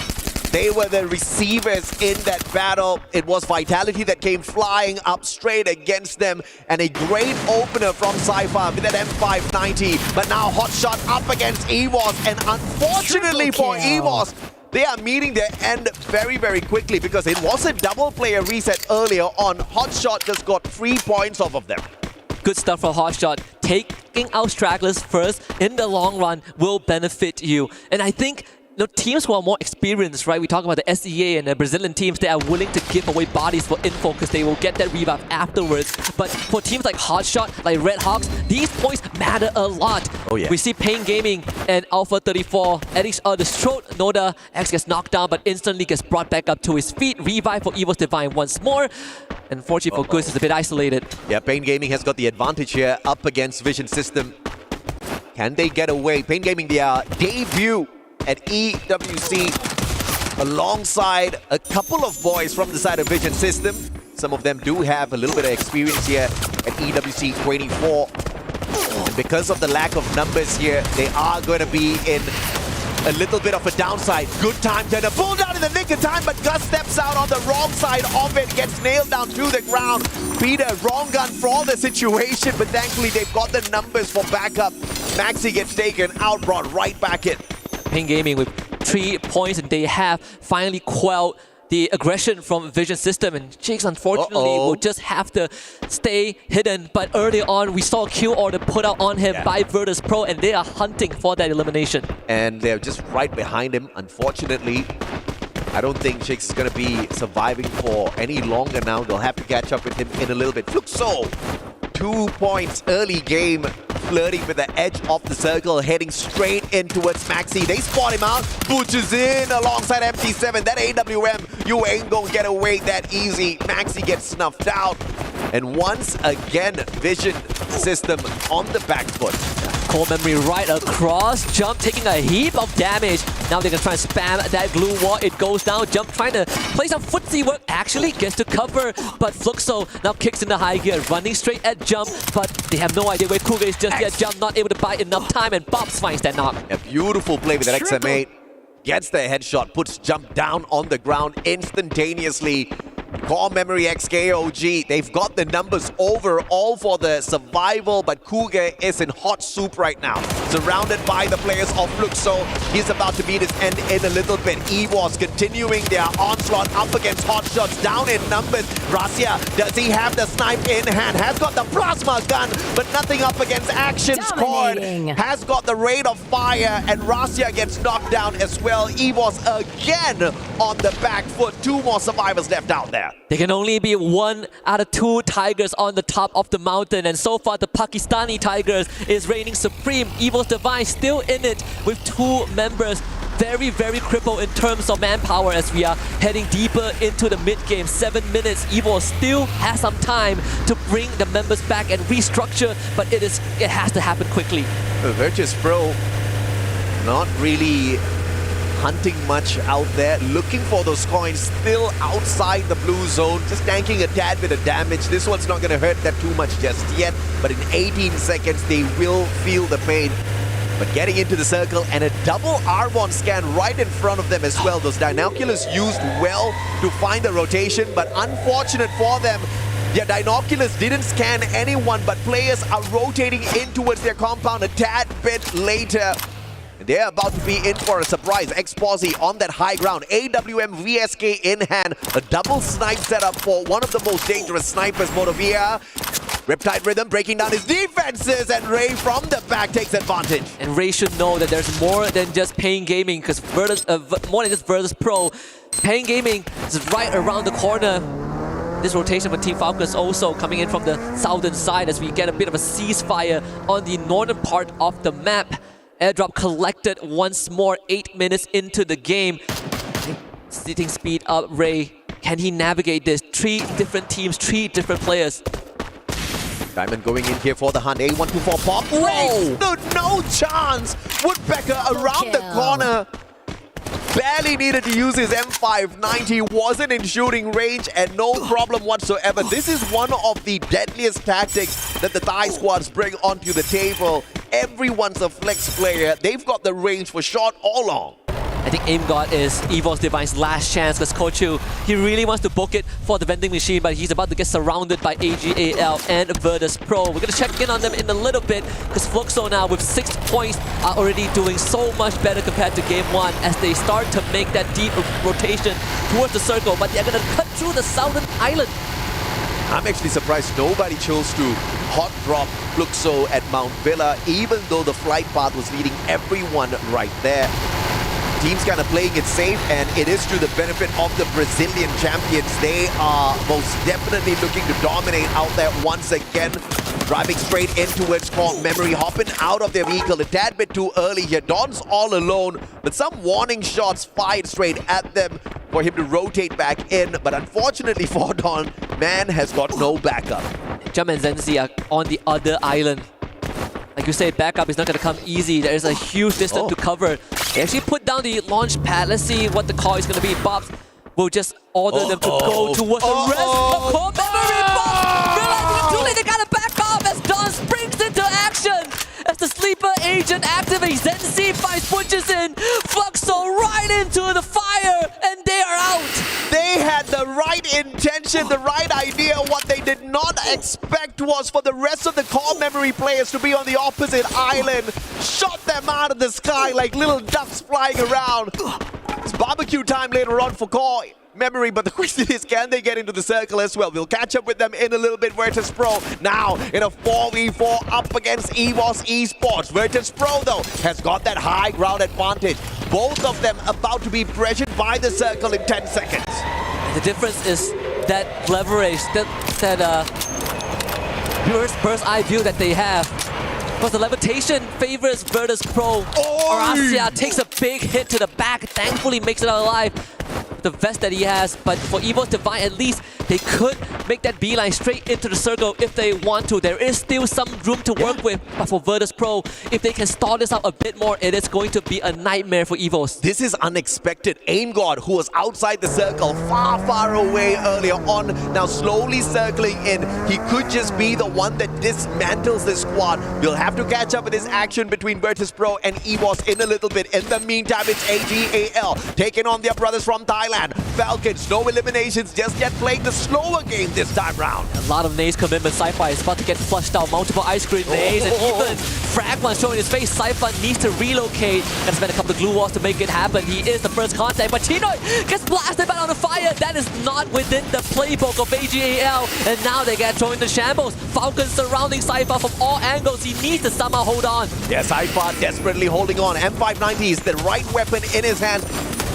They were the receivers in that battle. It was Vitality that came flying up straight against them, and a great opener from Cypher with that M590. But now hot shot up against Evos, and unfortunately for Evos, they are meeting their end very, very quickly because it was a double player reset earlier on. Hotshot just got 3 points off of them. Good stuff for Hotshot. Taking out stragglers first in the long run will benefit you. And I think teams who are more experienced, right? We talk about the SEA and the Brazilian teams, they are willing to give away bodies for info because they will get that revive afterwards. But for teams like Hotshot, like Red Hawks, these points matter a lot. Oh yeah. We see Pain Gaming and Alpha 34 at each other's throat. Noda X gets knocked down but instantly gets brought back up to his feet. Revive for Evos Divine once more. Unfortunately for Goose, is a bit isolated. Yeah, Pain Gaming has got the advantage here up against Vision System. Can they get away? Pain Gaming, their debut at EWC alongside a couple of boys from the side of Vision System. Some of them do have a little bit of experience here at EWC 24. And because of the lack of numbers here, they are going to be in a little bit of a downside. Good time to pull down in the nick of time, but Gus steps out on the wrong side of it, gets nailed down to the ground. Peter, wrong gun for the situation, but thankfully they've got the numbers for backup. Maxi gets taken out, brought right back in. Pain Gaming with 3 points, and they have finally quelled the aggression from Vision System, and Jigs unfortunately will just have to stay hidden. But early on, we saw a kill order put out on him by Virtus Pro, and they are hunting for that elimination. And they're just right behind him. Unfortunately, I don't think Jigs is going to be surviving for any longer now. They'll have to catch up with him in a little bit. Fluxo, 2 points early game, flirting with the edge of the circle, heading straight in towards Maxi. They spot him out, butches in alongside MT7. That AWM, you ain't gonna get away that easy. Maxi gets snuffed out. And once again, Vision System on the back foot. Core memory right across, Jump taking a heap of damage. Now they're gonna try and spam that glue wall. It goes down. Jump trying to play some footsie work. Actually gets to cover, but Fluxo now kicks into high gear, running straight at Jump, but they have no idea where Cougar is just yet. Jump not able to buy enough time, and Bobs finds that knock. A beautiful play with that XM8. Gets the headshot, puts Jump down on the ground instantaneously. Core Memory XKOG, they've got the numbers overall for the survival, but Cougar is in hot soup right now. Surrounded by the players of Fluxo, he's about to beat his end in a little bit. Evos continuing their onslaught up against Hotshots, down in numbers. Rasia, does he have the snipe in hand? Has got the plasma gun, but nothing up against Action Squad. Has got the rate of fire, and Rasia gets knocked down as well. Evos again on the back foot. 2 more survivors left out there. There can only be 1 out of 2 Tigers on the top of the mountain, and so far the Pakistani Tigers is reigning supreme. Evil's Divine still in it with 2 members. Very, very crippled in terms of manpower as we are heading deeper into the mid-game. 7 minutes. Evil still has some time to bring the members back and restructure, but it has to happen quickly. Virtus Pro not really hunting much out there, looking for those coins, still outside the blue zone, just tanking a tad bit of damage. This one's not going to hurt that too much just yet, but in 18 seconds they will feel the pain. But getting into the circle and a double Arbonne scan right in front of them as well. Those Dinoculars used well to find the rotation, but unfortunate for them, yeah, Dinoculars didn't scan anyone, but players are rotating in towards their compound a tad bit later. They're about to be in for a surprise. X-Posse on that high ground. AWM VSK in hand. A double snipe setup for one of the most dangerous snipers, Motovia. Riptide Rhythm breaking down his defenses, and Ray from the back takes advantage. And Ray should know that there's more than just Pain Gaming, because more than just Virtus Pro. Pain Gaming is right around the corner. This rotation for Team Falcons also coming in from the southern side as we get a bit of a ceasefire on the northern part of the map. Airdrop collected once more, 8 minutes into the game. Sitting speed up, Ray. Can he navigate this? 3 different teams, 3 different players. Diamond going in here for the hunt. A124 pop. Ray stood no chance. Woodpecker around the corner. Barely needed to use his M590, wasn't in shooting range, and no problem whatsoever. This is one of the deadliest tactics that the Thai squads bring onto the table. Everyone's a flex player. They've got the range for shot all along. I think Aim God is Evil's Divine's last chance, because Kochu, he really wants to book it for the vending machine, but he's about to get surrounded by AGAL and Virtus Pro. We're going to check in on them in a little bit, because Fluxo now with 6 points are already doing so much better compared to Game 1 as they start to make that deep rotation towards the circle, but they're going to cut through the southern island. I'm actually surprised nobody chose to hot drop Fluxo at Mount Villa, even though the flight path was leading everyone right there. Team's kind of playing it safe, and it is to the benefit of the Brazilian champions. They are most definitely looking to dominate out there once again. Driving straight in towards Core Memory, hopping out of their vehicle a tad bit too early here. Don's all alone, but some warning shots fired straight at them for him to rotate back in. But unfortunately for Don, man has got no backup. Jump and Zenzi are on the other island. Like you said, backup is not going to come easy. There is a huge distance to cover. They actually put down the launch pad. Let's see what the call is going to be. Bobs will just order them to go towards the rest of Core Memory. Bobs realizing it's too late. They got to back off as Don springs into action. As the sleeper agent activates, Zenzi finds punches in. Fluxo right into the fire, and they are out. They had the right intention, the right idea. What they did not expect was for the rest of the Core Memory players to be on the opposite island. Shot them out of the sky like little ducks flying around. It's barbecue time later on for Core. Memory, but the question is, can they get into the circle as well? We'll catch up with them in a little bit. Virtus Pro now in a 4v4 up against Evos Esports. Virtus Pro, though, has got that high ground advantage. Both of them about to be pressured by the circle in 10 seconds. The difference is that leverage, that bird's eye view that they have. Because the levitation favors Virtus Pro. Arasia takes a big hit to the back, thankfully makes it out alive. The vest that he has, but for Evos Divine, at least they could make that beeline straight into the circle if they want to. There is still some room to work with, but for Virtus Pro, if they can stall this out a bit more, it is going to be a nightmare for Evos. This is unexpected. Aim God, who was outside the circle, far away earlier on, now slowly circling in. He could just be the one that dismantles this squad. We'll have to catch up with this action between Virtus Pro and Evos in a little bit. In the meantime, it's AGAL taking on their brothers from Thailand. Falcons, no eliminations just yet, playing the slower game this time round. A lot of nades commitment. Sci-Fi is about to get flushed out. Multiple ice grenades and even Fragment showing his face. Sci-Fi needs to relocate and spend a couple of glue walls to make it happen. He is the first contact, but Chinoy gets blasted back on the fire. That is not within the playbook of AGAL, and now they get thrown into shambles. Falcons surrounding Sci-Fi from all angles. He needs to somehow hold on. Yeah, Sci-Fi desperately holding on. M590 is the right weapon in his hand.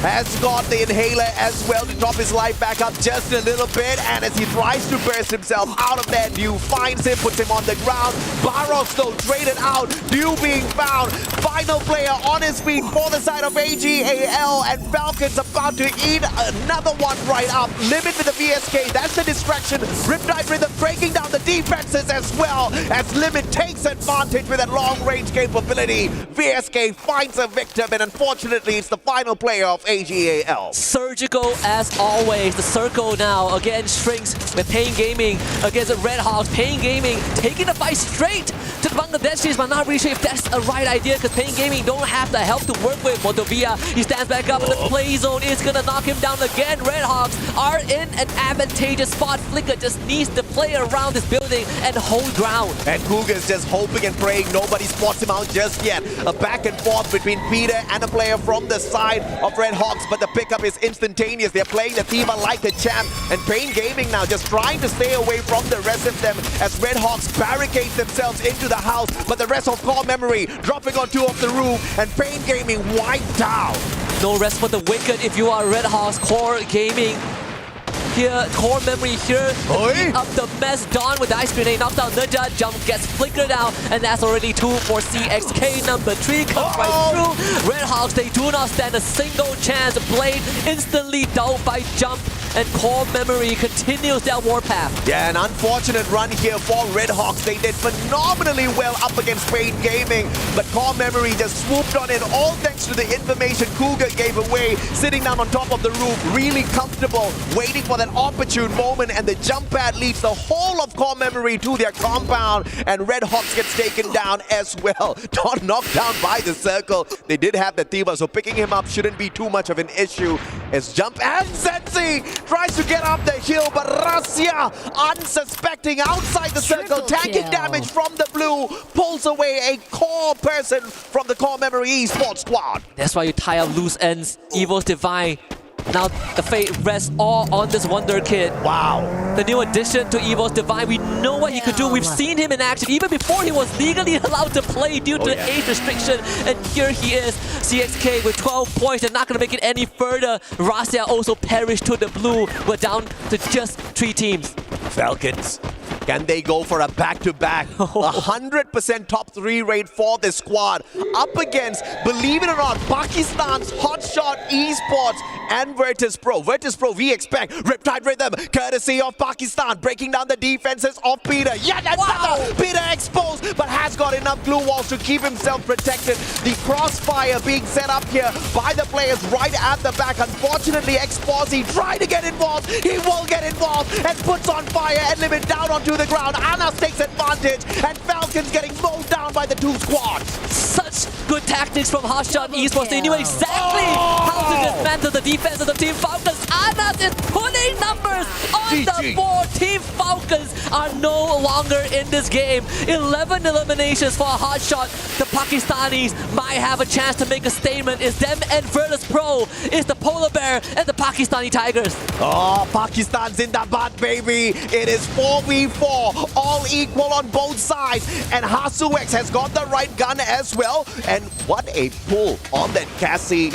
Has got the inhaler as well to top his life back up just a little bit, and as he tries to burst himself out of there, Dew finds him, puts him on the ground. Barros though traded out, Dew being found. Final player on his feet for the side of AGAL, and Falcons about to eat another one right up. Limit with the VSK, that's the distraction. Riptide Rhythm breaking down the defenses as well, as Limit takes advantage with that long range capability. VSK finds a victim, and unfortunately it's the final player of AGAL. Surgical as always. The circle now again shrinks with Pain Gaming against Red Hawks. Pain Gaming taking the fight straight to the Bangladeshis, but not really sure if that's a right idea because Pain Gaming don't have the help to work with. Motovia, he stands back up and the play zone is gonna knock him down again. Red Hawks are in an advantageous spot. Flicker just needs to play around this building and hold ground. And Cougar's just hoping and praying nobody spots him out just yet. A back and forth between Peter and a player from the side of Red Hawks, but the pickup is instantaneous. They're playing the Thiva like a champ, and Pain Gaming now just trying to stay away from the rest of them as Red Hawks barricade themselves into the house, but the rest of Core Memory dropping on two of the roof, and Pain Gaming wiped out. No rest for the wicked if you are Red Hawks. Core Gaming here, Core Memory here, up the mess. Dawn with the ice grenade, knocked out Ninja, jump gets flickered out, and that's already 2 for CXK. Number 3 comes right through. Red Hawks, they do not stand a single chance. Blade instantly dealt by Jump, and Core Memory continues their warpath. Yeah, an unfortunate run here for Red Hawks. They did phenomenally well up against Pain Gaming, but Core Memory just swooped on in, all thanks to the information Cougar gave away, sitting down on top of the roof, really comfortable, waiting for that opportune moment, and the jump pad leads the whole of Core Memory to their compound, and Red Hawks gets taken down as well. Not knocked down by the circle. They did have the Thiva, so picking him up shouldn't be too much of an issue. As Jump and Sensi tries to get up the hill, but Rasia, unsuspecting outside the circle, tanking damage from the blue, pulls away a core person from the Core Memory Esports squad. That's why you tie up loose ends. Evos Divine. Now the fate rests all on this Wonder Kid. Wow. The new addition to Evos Divine. We know what he could do. We've seen him in action even before he was legally allowed to play due to age restriction. And here he is. CXK with 12 points. They're not going to make it any further. Rasia also perished to the blue. We're down to just 3 teams. Falcons. Can they go for a back-to-back? 100% top 3 rate for this squad. Up against, believe it or not, Pakistan's Hotshot Esports and Virtus Pro. Virtus Pro, we expect Riptide Rhythm, courtesy of Pakistan, breaking down the defenses of Peter. Yet another Peter exposed, but has got enough glue walls to keep himself protected. The crossfire being set up here by the players right at the back. Unfortunately, Exposy tried to get involved. He will get involved and puts on fire and Limit down onto the ground. Anas takes advantage, and Falcons getting mowed down by the 2 squads. Such Such good tactics from Hotshot Esports. They knew exactly how to dismantle the defense of the Team Falcons. Anas is putting numbers on the board. Team Falcons are no longer in this game. 11 eliminations for Hotshot. The Pakistanis might have a chance to make a statement. It's them and Virtus Pro. It's the Polar Bear and the Pakistani Tigers. Oh, Pakistan's in the butt, baby. It is 4v4, all equal on both sides. And Hasuex has got the right gun as well. And what a pull on that Cassie.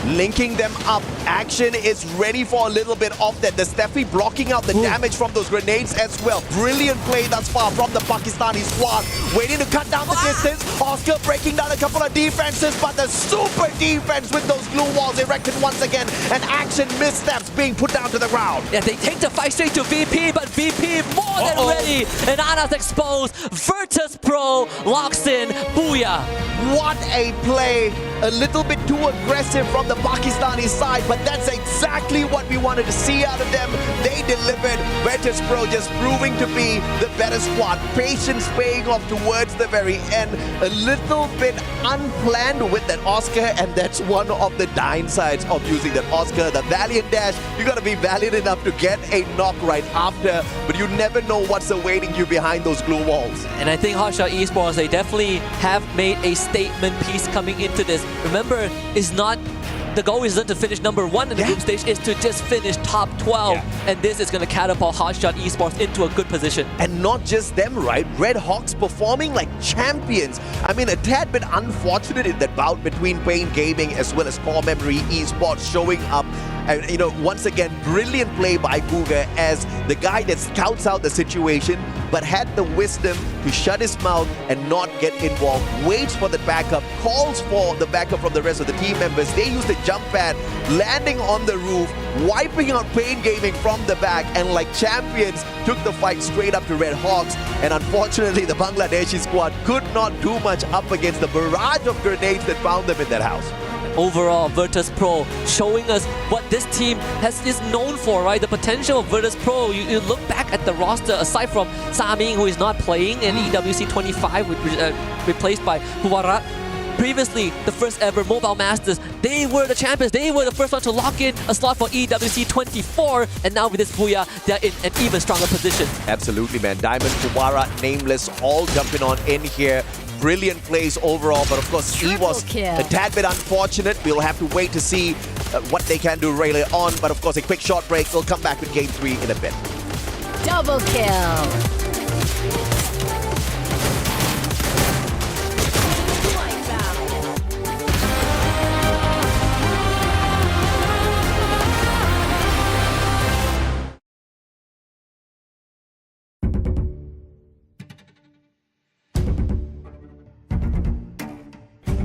Linking them up. Action is ready for a little bit of that. The Steffi blocking out the damage from those grenades as well. Brilliant play thus far from the Pakistani squad. Waiting to cut down the distance. Oscar breaking down a couple of defenses, but the super defense with those glue walls erected once again. And Action missteps being put down to the ground. Yeah, they take the fight straight to VP, but VP more than ready. And Anas exposed. Virtus Pro locks in. Booyah. What a play. A little bit too aggressive from the Pakistani side, but that's exactly what we wanted to see out of them. They delivered. Virtus Pro just proving to be the better squad. Patience paying off towards the very end. A little bit unplanned with that Oscar, and that's one of the downsides of using that Oscar. The Valiant Dash, you gotta be valiant enough to get a knock right after, but you never know what's awaiting you behind those glue walls. And I think Hotshot Esports, they definitely have made a statement piece coming into this. Remember, it's not the goal isn't to finish number 1 in the group stage, is to just finish top 12. And this is going to catapult Hotshot Esports into a good position. And not just them, right? Red Hawks performing like champions. I mean, a tad bit unfortunate in that bout between Pain Gaming as well as Core Memory Esports showing up. And, you know, once again, brilliant play by Cougar as the guy that scouts out the situation, but had the wisdom to shut his mouth and not get involved. Waits for the backup, calls for the backup from the rest of the team members. They use the jump pad, landing on the roof, wiping out Pain Gaming from the back, and like champions, took the fight straight up to Red Hawks. And unfortunately, the Bangladeshi squad could not do much up against the barrage of grenades that found them in that house. Overall, Virtus Pro showing us what this team is known for, right? The potential of Virtus Pro. You look back at the roster, aside from Saming, who is not playing, and EWC 25, replaced by Huwarat. Previously, the first ever Mobile Masters, they were the champions. They were the first one to lock in a slot for EWC 24. And now with this Booyah, they're in an even stronger position. Absolutely, man. Diamond, Huwarat, Nameless, all jumping on in here. Brilliant plays overall, but of course, Evos a tad bit unfortunate. We'll have to wait to see what they can do later on. But of course, a quick short break. We'll come back with Game 3 in a bit. Double kill.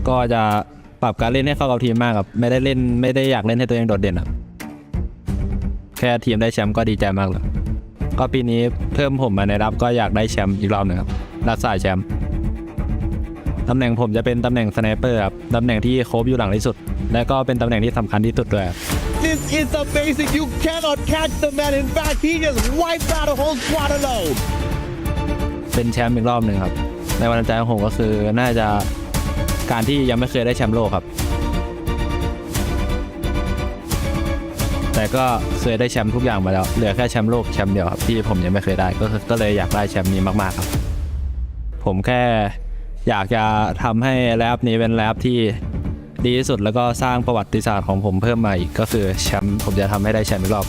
ก็จะปรับการเล่นให้เข้ากับทีมมากครับไม่ได้อยากเล่นให้ตัวเองโดดเด่นครับแค่ทีมได้แชมป์ก็ดีใจมากแล้วก็ปีนี้เพิ่มผมมาในรับก็อยากได้แชมป์อีกรอบนึงครับรักษาแชมป์ตำแหน่งผมจะเป็นตำแหน่งสไนเปอร์ครับตำแหน่งที่โคฟอยู่หลังที่สุดและก็เป็นตำแหน่งที่สำคัญที่สุดด้วย This is amazing. You cannot catch the man. In fact, he just wiped out a whole squad alone. เป็นแชมป์อีกรอบนึงครับในวันใจของผมก็คือน่าจะการที่ยังไม่เคยได้แชมป์โลกครับแต่ก็เคยได้แชมป์ทุกอย่างมาแล้วเหลือแค่แชมป์โลกแชมป์เดียวครับที่ผมยังไม่เคยได้ก็เลยอยากได้แชมป์นี้มากๆครับผมแค่อยากจะทำให้แรปนี้เป็นแรปที่ดีที่สุดแล้วก็สร้างประวัติศาสตร์ของผมเพิ่มมาอีกก็คือแชมป์ผมจะทำให้ได้แชมป์อีกรอบ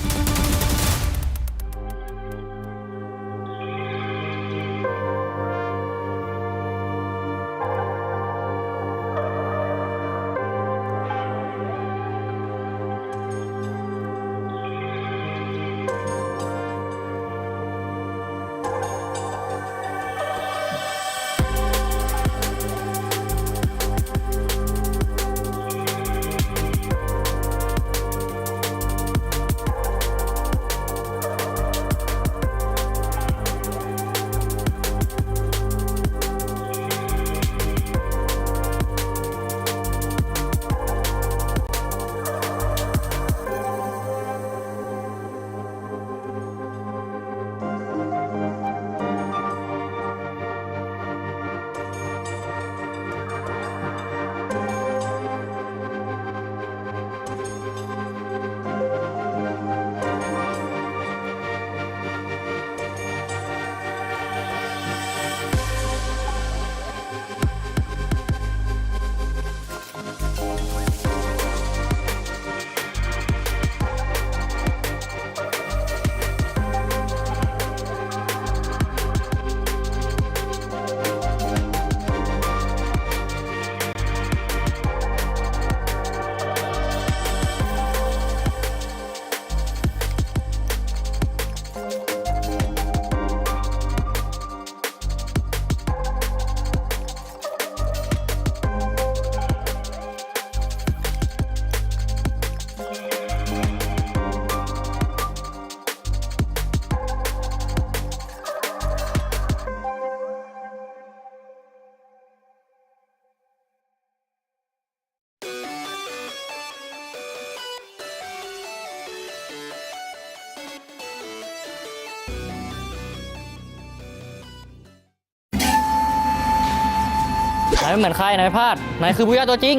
นายไม่เหมือนใครนายพลาดนายคือบูย่าตัวจริง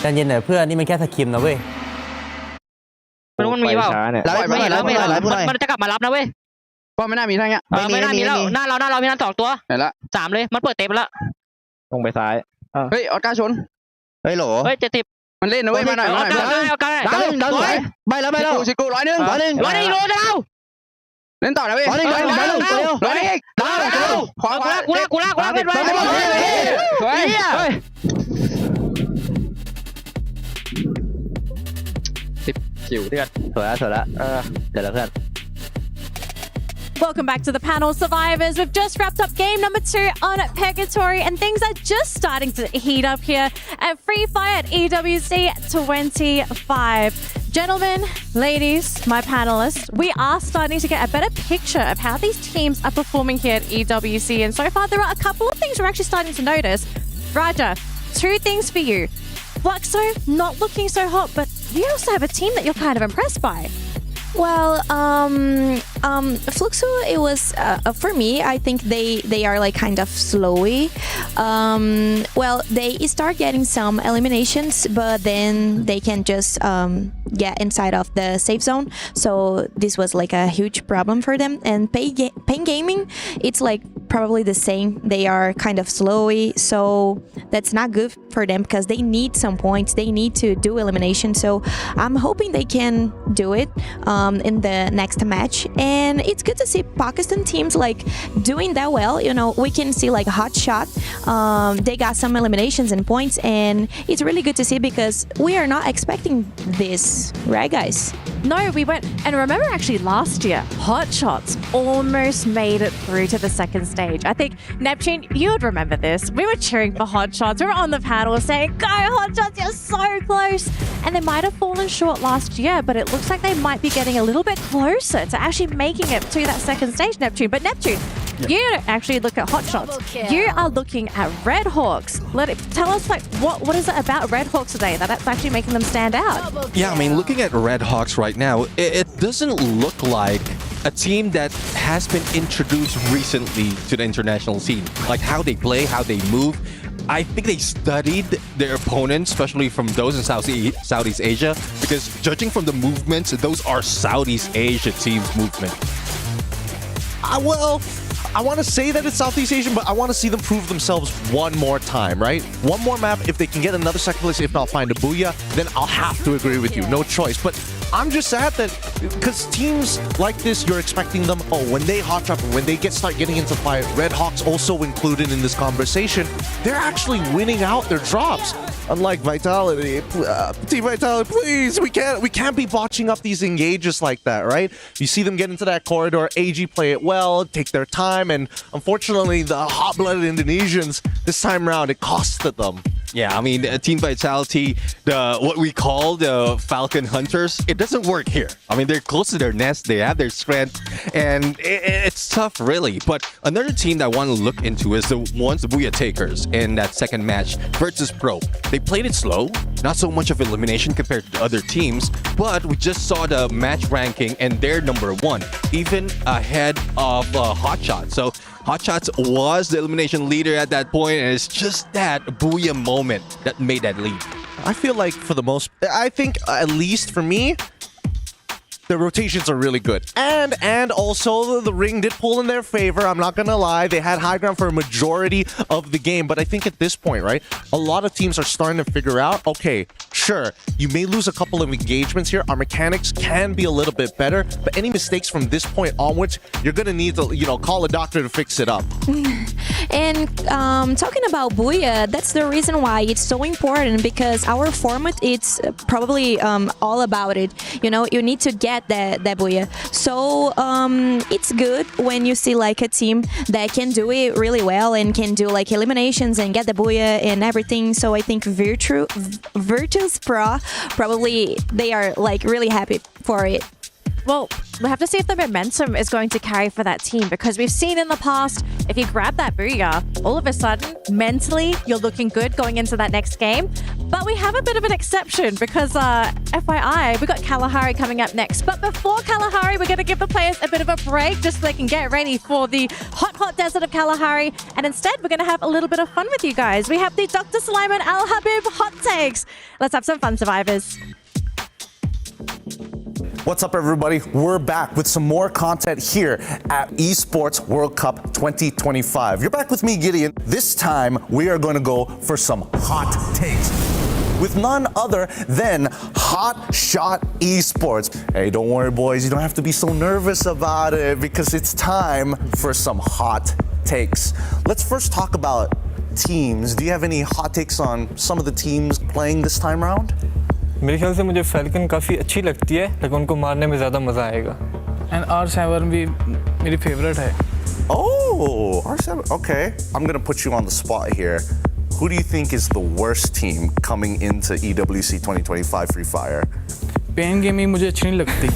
ใจเย็นหน่อยเพื่อนนี่มันแค่สกิมนะเว้ยไม่รู้มันมีเปล่ามันจะกลับมารับนะเว้ยก็ไม่น่ามีทั้งเงี้ยไม่น่ามีแล้วหน้าเรามีทั้ง2ตัวไหนละ3เลยมันเปิดเต็มแล้วลงไปซ้ายเฮ้ยออสการ์ชนเฮ้ยโหลเฮ้ย70มันเล่นนะเว้ยมาหน่อยเอาการดันสวยใบแล้วชิกู100โลดาวเล่นต่อนะเว้ย100ดาวขวากูลากเป็นไปสวย10 คิวเดือดสวยละเดี๋ยวละเพื่อน Welcome back to the panel, survivors. We've just wrapped up game number 2 on Purgatory, and things are just starting to heat up here at Free Fire at EWC 25. Gentlemen, ladies, my panelists, we are starting to get a better picture of how these teams are performing here at EWC, and so far there are a couple of things we're actually starting to notice. Raja, 2 things for you. Fluxo, not looking so hot, but you also have a team that you're kind of impressed by. Well, Fluxo, it was for me. I think they are like kind of slowy. Well, they start getting some eliminations, but then they can just get inside of the safe zone. So this was like a huge problem for them. And Pain Gaming, it's like probably the same. They are kind of slowy, so that's not good for them because they need some points. They need to do elimination. So I'm hoping they can do it in the next match. And it's good to see Pakistan teams like doing that well. You know, we can see like Hot Shot. They got some eliminations and points, and it's really good to see because we are not expecting this, right, guys? No, we went, and remember actually last year, Hot Shots almost made it through to the second stage. I think, Neptune, you would remember this. We were cheering for Hot Shots. We were on the panel saying, go Hot Shots, you're so close. And they might have fallen short last year, but it looks like they might be getting a little bit closer to actually making it to that second stage, Neptune. But Neptune, you don't actually look at Hot Shots. You are looking at Red Hawks. Tell us, like, what is it about Red Hawks today that's actually making them stand out? Yeah, I mean, looking at Red Hawks right now, it doesn't look like a team that has been introduced recently to the international scene. Like how they play, how they move. I think they studied their opponents, especially from those in Southeast Asia, because judging from the movements, those are Southeast Asia teams' movement. Well, I want to say that it's Southeast Asian, but I want to see them prove themselves one more time, right? One more map. If they can get another second place, if not find a booyah, then I'll have to agree with you. No choice. But I'm just sad that because teams like this, you're expecting them, oh, when they hot trap, when they start getting into fight, Red Hawks also included in this conversation, they're actually winning out their drops. Unlike Vitality, Team Vitality, please, we can't be botching up these engages like that, right? You see them get into that corridor, AG play it well, take their time, and unfortunately, the hot-blooded Indonesians, this time around, it costed them. Yeah, I mean, Team Vitality, what we call the Falcon Hunters, it doesn't work here. I mean, they're close to their nest, they have their strength, and it's tough, really. But another team that I want to look into is the Booyah Takers in that second match versus Pro. They played it slow, not so much of elimination compared to the other teams, but we just saw the match ranking and they're number 1, even ahead of Hot Shot. So Hot Shots was the elimination leader at that point, and it's just that booyah moment that made that lead. I feel like I think at least for me, the rotations are really good. And also the ring did pull in their favor. I'm not gonna lie. They had high ground for a majority of the game. But I think at this point, right, a lot of teams are starting to figure out, okay, sure, you may lose a couple of engagements here. Our mechanics can be a little bit better. But any mistakes from this point onwards, you're gonna need to, call a doctor to fix it up. And talking about Booyah, that's the reason why it's so important, because our format, it's probably all about it. You need to get that Booyah. So it's good when you see like a team that can do it really well and can do like eliminations and get the Booyah and everything. So I think Virtus Pro, probably they are like really happy for it. Well, we have to see if the momentum is going to carry for that team, because we've seen in the past, if you grab that booyah, all of a sudden, mentally, you're looking good going into that next game. But we have a bit of an exception because, FYI, we got Kalahari coming up next. But before Kalahari, we're going to give the players a bit of a break just so they can get ready for the hot desert of Kalahari. And instead, we're going to have a little bit of fun with you guys. We have the Dr. Sulaiman Al Habib hot takes. Let's have some fun, survivors. What's up, everybody? We're back with some more content here at Esports World Cup 2025. You're back with me, Gideon. This time, we are going to go for some hot takes with none other than Hot Shot Esports. Hey, don't worry, boys. You don't have to be so nervous about it because it's time for some hot takes. Let's first talk about teams. Do you have any hot takes on some of the teams playing this time round? मेरे ख्याल से मुझे Falcon काफ़ी अच्छी लगती है, लेकिन उनको मारने में ज़्यादा मज़ा आएगा. And R7 भी मेरी favorite है. Oh, R7. Okay, I'm gonna put you on the spot here. Who do you think is the worst team coming into EWC 2025 Free Fire? Pain Gaming मुझे अच्छी नहीं लगती.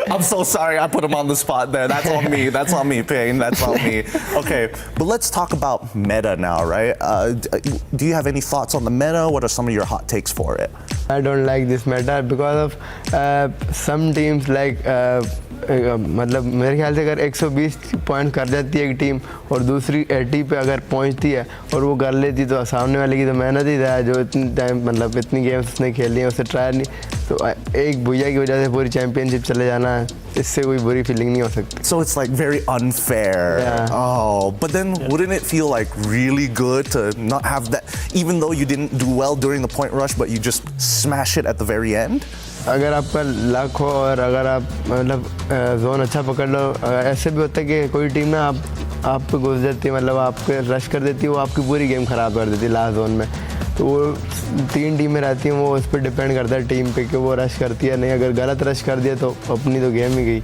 I'm so sorry I put him on the spot there. That's on me. That's on me, Pain. That's on me. Okay, but let's talk about meta now, right? Do you have any thoughts on the meta? What are some of your hot takes for it? I don't like this meta because of some teams like मतलब मेरे ख्याल से अगर 120 point कर जाती है एक team और दूसरी 80 पे अगर पहुंचती है और वो कर लेती तो सामने वाले की तो मेहनत ही था जो इतनी टाइम मतलब इतनी गेम्स उसने खेली है उसे ट्राई नहीं तो एक भुइया की वजह से पूरी चैंपियनशिप चले जाना है इससे कोई बुरी फीलिंग नहीं हो सकती. So it's like very unfair. Yeah. Oh, but then wouldn't it feel like really good to not have that, even though you didn't do well during the point rush, but you just smash it at the very end? अगर आपका luck हो और अगर आप मतलब zone अच्छा पकड़ लो ऐसे भी होता है कि कोई टीम ना आप पे घुस जाती है मतलब आपके रश कर देती है वो आपकी पूरी गेम ख़राब कर देती है लास्ट जोन में तो वो 3 टीमें रहती हैं वो उस पर डिपेंड करता है टीम पे कि वो रश करती है नहीं अगर गलत रश कर दिया तो अपनी तो गेम ही गई.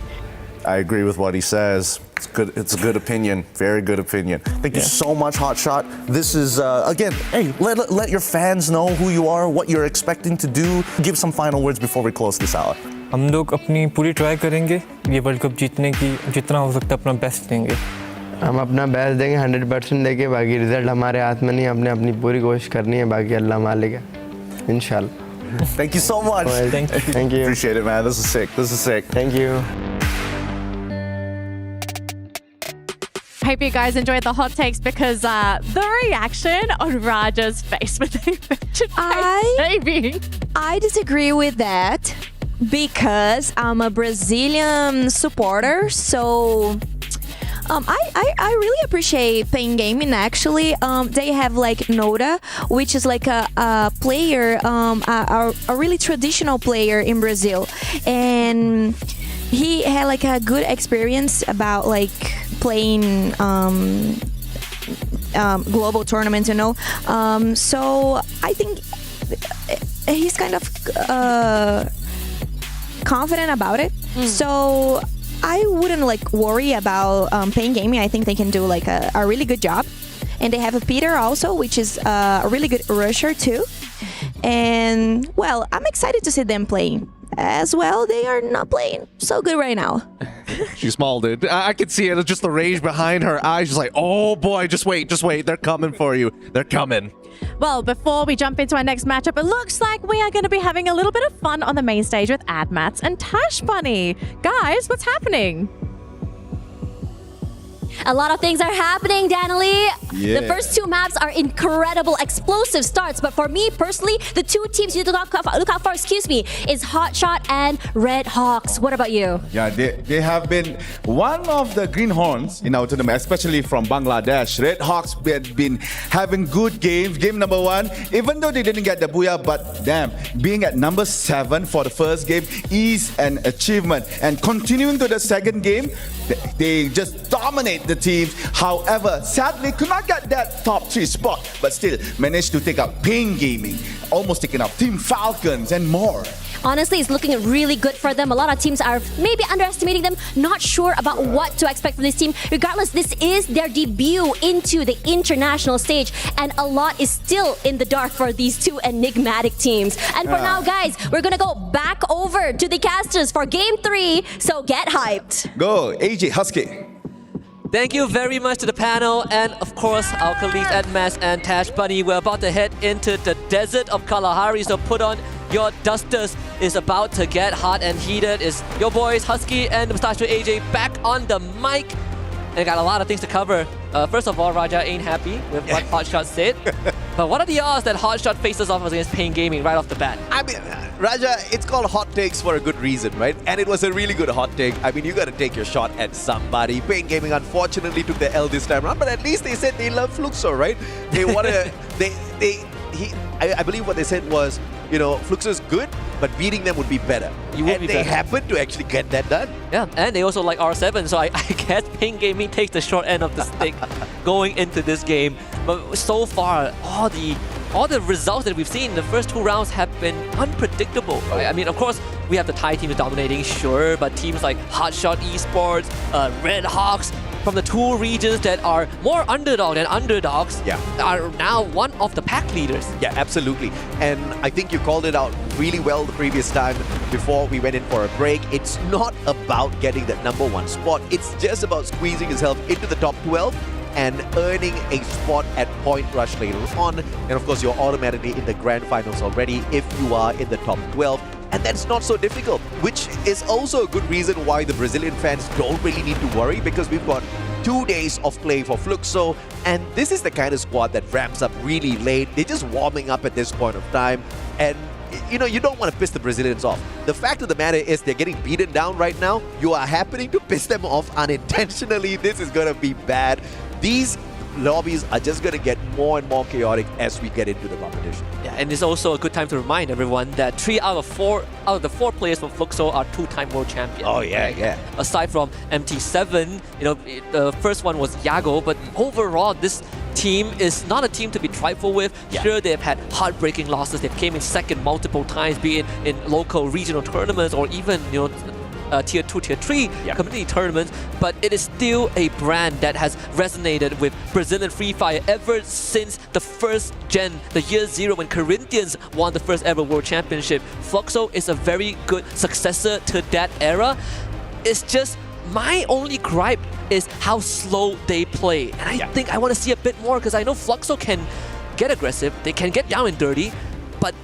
I agree with what he says. It's good. It's a good opinion. Very good opinion. Thank you so much, Hotshot. This is again. Hey, let your fans know who you are, what you're expecting to do. Give some final words before we close this out. हम लोग अपनी पूरी try करेंगे ये world cup जीतने की जितना हो सकता है अपना बेस्ट देंगे. हम अपना बेस्ट देंगे 100% देंगे बाकी रिजल्ट हमारे हाथ में नहीं हमने अपनी पूरी कोशिश करनी है बाकी अल्लाह मालिक है इंशाल्लाह. Thank you so much. Well, thank you. Appreciate it, man. This is sick. This is sick. Thank you. Hope you guys enjoyed the hot takes because the reaction on Raja's face when they mentioned baby. I disagree with that because I'm a Brazilian supporter, so I really appreciate Pain Gaming actually. They have like Noda, which is like a player, a really traditional player in Brazil, and he had like a good experience about like playing global tournaments, you know. So I think he's kind of confident about it. So I wouldn't like worry about Pain Gaming. I think they can do like a really good job. And they have a Peter also, which is a really good rusher too. And well, I'm excited to see them playing. As well, they are not playing so good right now. She smiled it. I could see it. It's just the rage behind her eyes. She's like, oh boy, just wait. They're coming for you. They're coming. Well, before we jump into our next matchup, it looks like we are going to be having a little bit of fun on the main stage with Admats and Tash Bunny. Guys, what's happening? A lot of things are happening, Danily. Yeah. The first 2 maps are incredible, explosive starts. But for me personally, the 2 teams you need to look out for, is Hotshot and Red Hawks. What about you? Yeah, they have been one of the greenhorns in our tournament, especially from Bangladesh. Red Hawks have been having good games. Game number 1, even though they didn't get the booyah, but damn, being at number 7 for the first game is an achievement. And continuing to the second game, they just dominate the teams. However, sadly, could not get that top 3 spot, but still managed to take up Pain Gaming, almost taking up Team Falcons and more. Honestly, it's looking really good for them. A lot of teams are maybe underestimating them, not sure about what to expect from this team. Regardless, this is their debut into the international stage, and a lot is still in the dark for these 2 enigmatic teams. And for now, guys, we're gonna go back over to the casters for Game 3, so get hyped. Go, AJ Husky. Thank you very much to the panel and of course our colleagues at Mass and Tash Bunny. We're about to head into the desert of Kalahari, so put on your dusters. Is about to get hot and heated. Is your boys Husky and Mustachio AJ back on the mic? And got a lot of things to cover. First of all, Raja ain't happy with what Hotshot said. But what are the odds that Hotshot faces off against Pain Gaming right off the bat? I mean, Raja, it's called hot takes for a good reason, right? And it was a really good hot take. I mean, you got to take your shot at somebody. Pain Gaming unfortunately took the L this time around, but at least they said they love Fluxo, right? They want to. I believe what they said was, you know, Fluxo is good, but beating them would be better. They happened to actually get that done. Yeah, and they also like R7, so I guess Pain Gaming takes the short end of the stick going into this game. But so far, all the results that we've seen in the first 2 rounds have been unpredictable. Right? I mean, of course, we have the Thai team dominating, sure, but teams like Hotshot Esports, Red Hawks, from the 2 regions that are more underdog than underdogs, are now one of the pack leaders. Yeah, absolutely. And I think you called it out really well the previous time before we went in for a break. It's not about getting that #1 spot. It's just about squeezing yourself into the top 12 and earning a spot at Point Rush later on. And of course, you're automatically in the grand finals already if you are in the top 12. And that's not so difficult, which is also a good reason why the Brazilian fans don't really need to worry, because we've got 2 days of play for Fluxo, and this is the kind of squad that ramps up really late. They're just warming up at this point of time, and you know, you don't want to piss the Brazilians off. The fact of the matter is they're getting beaten down right now. You are happening to piss them off unintentionally. This is going to be bad. These lobbies are just going to get more and more chaotic as we get into the competition. Yeah, and it's also a good time to remind everyone that 3 out of the 4 players from Fluxo are 2-time world champions. Oh yeah, yeah. Aside from MT7, you know, the first one was Yago, but overall this team is not a team to be trifled with. Sure, they've had heartbreaking losses. They've came in second multiple times, be it in local regional tournaments or even, you know, tier 2, tier 3 community tournaments, but it is still a brand that has resonated with Brazilian Free Fire ever since the first gen, the year 0 when Corinthians won the first ever world championship. Fluxo is a very good successor to that era. It's just my only gripe is how slow they play, and I think I want to see a bit more, because I know Fluxo can get aggressive, they can get down and dirty, but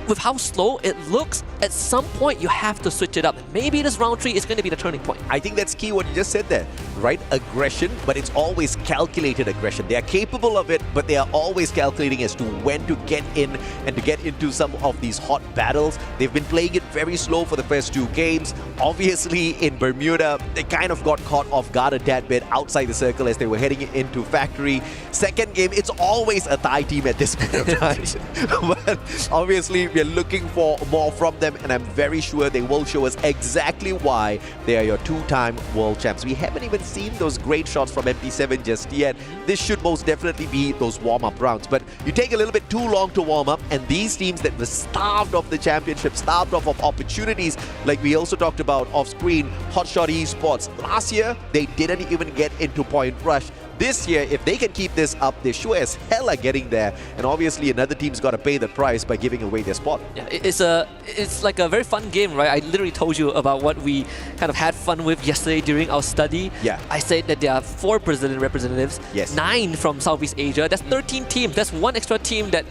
with how slow it looks, at some point you have to switch it up. Maybe this round 3 is going to be the turning point. I think that's key what you just said there, right? Aggression, but it's always calculated aggression. They are capable of it, but they are always calculating as to when to get in and to get into some of these hot battles. They've been playing it very slow for the first 2 games. Obviously, in Bermuda, they kind of got caught off guard a tad bit outside the circle as they were heading into Factory. Second game, it's always a Thai team at this point of time. But obviously, we're looking for more from them, and I'm very sure they will show us exactly why they are your 2-time world champs. We haven't even seen those great shots from MT7 just yet. This should most definitely be those warm-up rounds, but you take a little bit too long to warm up, and these teams that were starved of the championship, starved of opportunities, like we also talked about off-screen, Hotshot Esports. Last year, they didn't even get into Point Rush. This year, if they can keep this up, they sure as hell are getting there. And obviously, another team's got to pay the price by giving away their spot. Yeah, it's like a very fun game, right? I literally told you about what we kind of had fun with yesterday during our study. Yeah. I said that there are 4 Brazilian representatives, 9 from Southeast Asia. That's 13 teams. That's 1 extra team that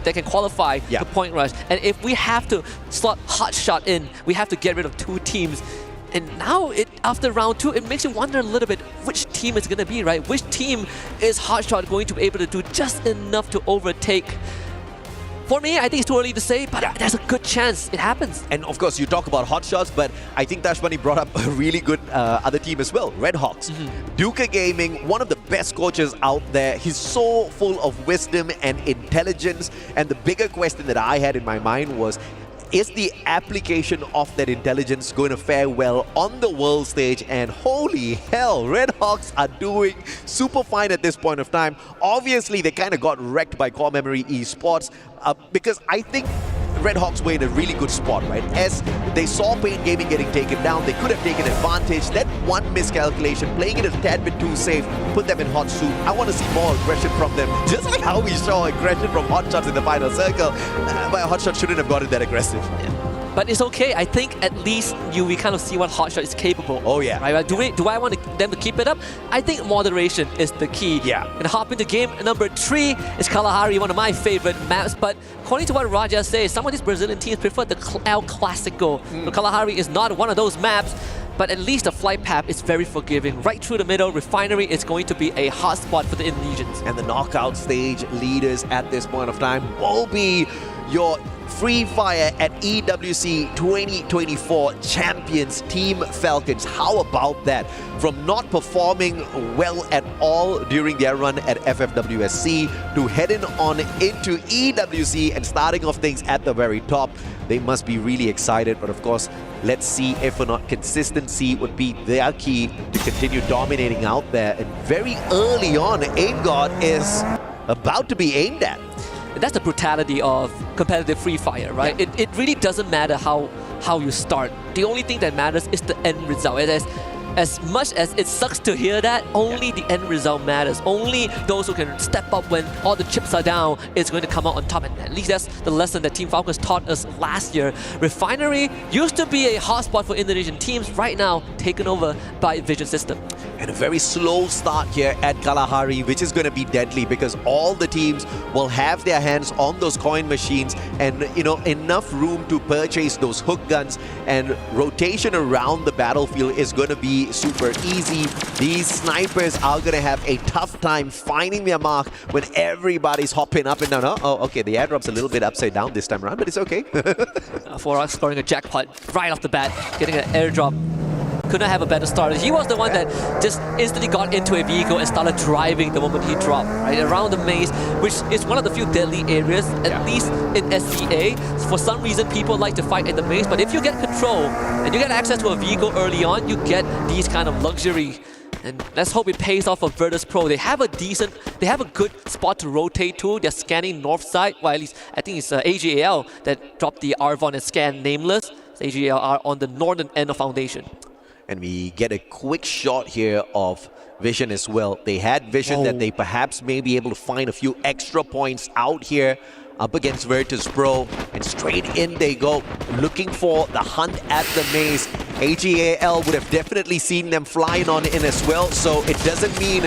can qualify to Point Rush. And if we have to slot Hotshot in, we have to get rid of 2 teams. And now, after round 2, it makes you wonder a little bit which team it's going to be, right? Which team is Hotshot going to be able to do just enough to overtake? For me, I think it's too early to say, but there's a good chance it happens. And of course, you talk about Hotshots, but I think Tashbani brought up a really good other team as well, Red Hawks. Duca Gaming, one of the best coaches out there. He's so full of wisdom and intelligence. And the bigger question that I had in my mind was, is the application of that intelligence going to fare well on the world stage? And holy hell, Red Hawks are doing super fine at this point of time. Obviously, they kind of got wrecked by Core Memory Esports because I think Red Hawks were in a really good spot, right? As they saw Pain Gaming getting taken down, they could have taken advantage. That one miscalculation, playing it a tad bit too safe, put them in hot soup. I want to see more aggression from them, just like how we saw aggression from Hotshots in the final circle. But Hotshot shouldn't have gotten that aggressive. But it's okay. I think at least we kind of see what Hotshot is capable. Oh yeah. Right? Do I want them to keep it up? I think moderation is the key. Yeah. And hop into game number 3 is Kalahari, one of my favorite maps. But according to what Raja says, some of these Brazilian teams prefer the El Clasico. So Kalahari is not one of those maps. But at least the flight path is very forgiving. Right through the middle, Refinery is going to be a hot spot for the Indonesians. And the knockout stage leaders at this point of time will be your Free Fire at EWC 2024 champions, Team Falcons. How about that? From not performing well at all during their run at FFWSC to heading on into EWC and starting off things at the very top. They must be really excited, but of course, let's see if or not consistency would be their key to continue dominating out there. And very early on, Aim God is about to be aimed at. And that's the brutality of competitive Free Fire, right? Yeah. It really doesn't matter how you start. The only thing that matters is the end result. As much as it sucks to hear that, only the end result matters. Only those who can step up when all the chips are down is going to come out on top. And at least that's the lesson that Team Falcons taught us last year. Refinery used to be a hotspot for Indonesian teams, right now taken over by Vision System. And a very slow start here at Kalahari, which is going to be deadly because all the teams will have their hands on those coin machines and, you know, enough room to purchase those hook guns, and rotation around the battlefield is going to be super easy. These snipers are going to have a tough time finding their mark when everybody's hopping up and down. Oh, okay, the airdrop's a little bit upside down this time around, but it's okay. For us scoring a jackpot right off the bat, getting an airdrop. Could not have a better start. He was the one that just instantly got into a vehicle and started driving the moment he dropped, right? Around the maze, which is one of the few deadly areas, at least in SCA. For some reason, people like to fight in the maze, but if you get control and you get access to a vehicle early on, you get these kind of luxury. And let's hope it pays off for Virtus Pro. They have a good spot to rotate to. They're scanning north side, well, at least I think it's AGAL that dropped the Arvon and scanned Nameless. AGAL are on the northern end of Foundation. And we get a quick shot here of Vision as well. They had Vision that they perhaps may be able to find a few extra points out here up against Virtus Pro. And straight in they go, looking for the hunt at the maze. AGAL would have definitely seen them flying on in as well. So it doesn't mean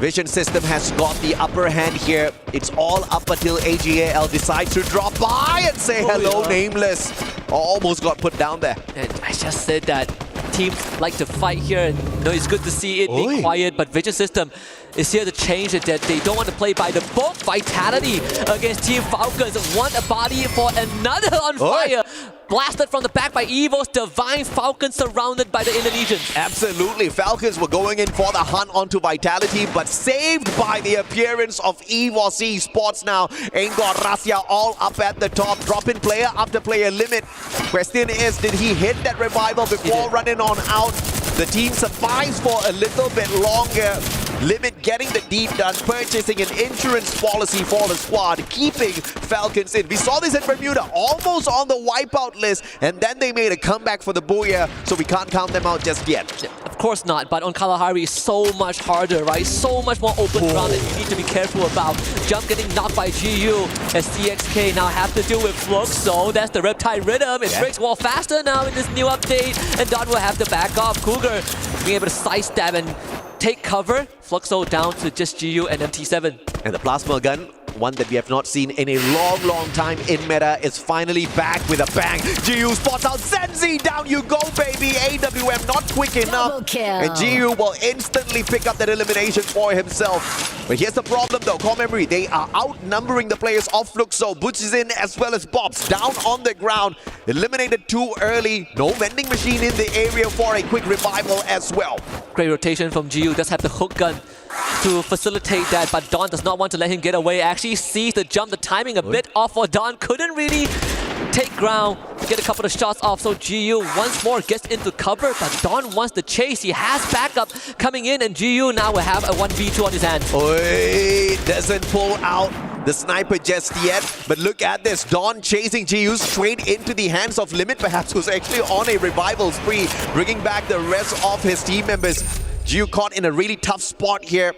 Vision System has got the upper hand here. It's all up until AGAL decides to drop by and say hello, Nameless. Almost got put down there. And I just said that teams like to fight here, and you know, it's good to see it being quiet, but Vision System is here to change it, that they don't want to play by the book. Vitality against Team Falcons. Want a body for another on fire. Blasted from the back by Evos. Divine Falcons surrounded by the Indonesians. Absolutely. Falcons were going in for the hunt onto Vitality, but saved by the appearance of Evos Esports now. Engor Rasya all up at the top, dropping player after player limit. Question is, did he hit that revival before running on out? The team survives for a little bit longer. Limit getting the deed done, purchasing an insurance policy for the squad, keeping Falcons in. We saw this in Bermuda, almost on the wipeout list, and then they made a comeback for the Booyah, so we can't count them out just yet. Of course not, but on Kalahari it's so much harder, right? So much more open ground that you need to be careful about. Jump getting knocked by GU as CXK now have to deal with Fluxo. That's the Reptile Rhythm. It breaks wall faster now in this new update, and Don will have to back off. Cougar being able to sidestep and take cover. Fluxo down to just GU and MT7. And the plasma gun, one that we have not seen in a long time in meta, is finally back with a bang. GU spots out Zenzi. Down you go, baby. AWM not quick enough. And GU will instantly pick up that elimination for himself. But here's the problem though. Core Memory, they are outnumbering the players of Fluxo. Butch is in as well as Bobs. Down on the ground. Eliminated too early. No vending machine in the area for a quick revival as well. Great rotation from GU. Does have the hook gun to facilitate that, but Don does not want to let him get away. Actually sees the jump, the timing a bit off for Don. Couldn't really take ground to get a couple of shots off, so GU once more gets into cover, but Don wants the chase. He has backup coming in, and GU now will have a 1v2 on his hands. Doesn't pull out the sniper just yet, but look at this. Don chasing GU straight into the hands of Limit, perhaps, who's actually on a revival spree, bringing back the rest of his team members. GU caught in a really tough spot here.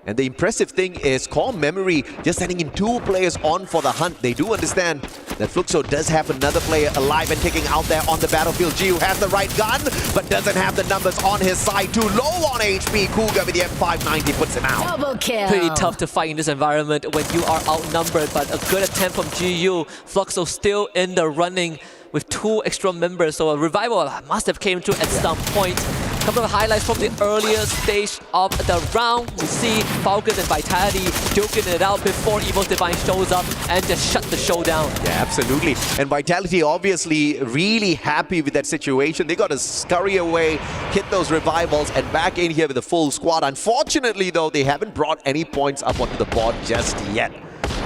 And the impressive thing is Core Memory just sending in 2 players on for the hunt. They do understand that Fluxo does have another player alive and kicking out there on the battlefield. Giu has the right gun, but doesn't have the numbers on his side. Too low on HP. Cougar with the M590 puts him out. Double kill. Pretty tough to fight in this environment when you are outnumbered, but a good attempt from GU. Fluxo still in the running with 2 extra members, so a revival must have came through at some point. A couple of highlights from the earlier stage of the round. We see Falcons and Vitality joking it out before Evos Divine shows up and just shut the show down. Yeah, absolutely. And Vitality obviously really happy with that situation. They got to scurry away, hit those revivals, and back in here with a full squad. Unfortunately, though, they haven't brought any points up onto the board just yet.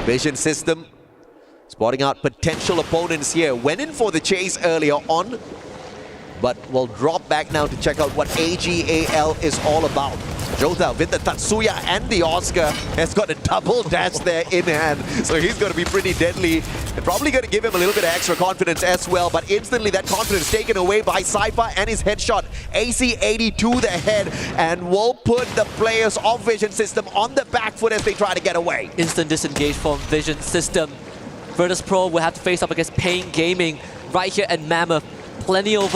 Vision System spotting out potential opponents here. Went in for the chase earlier on, but will drop back now to check out what AGAL is all about. Jota with the Tatsuya and the Oscar has got a double dash there in hand, so he's going to be pretty deadly. They're probably going to give him a little bit of extra confidence as well, but instantly that confidence taken away by Cypher and his headshot. AC-80 to the head, and will put the players of Vision System on the back foot as they try to get away. Instant disengage from Vision System. Virtus Pro will have to face up against Pain Gaming right here at Mammoth. Plenty of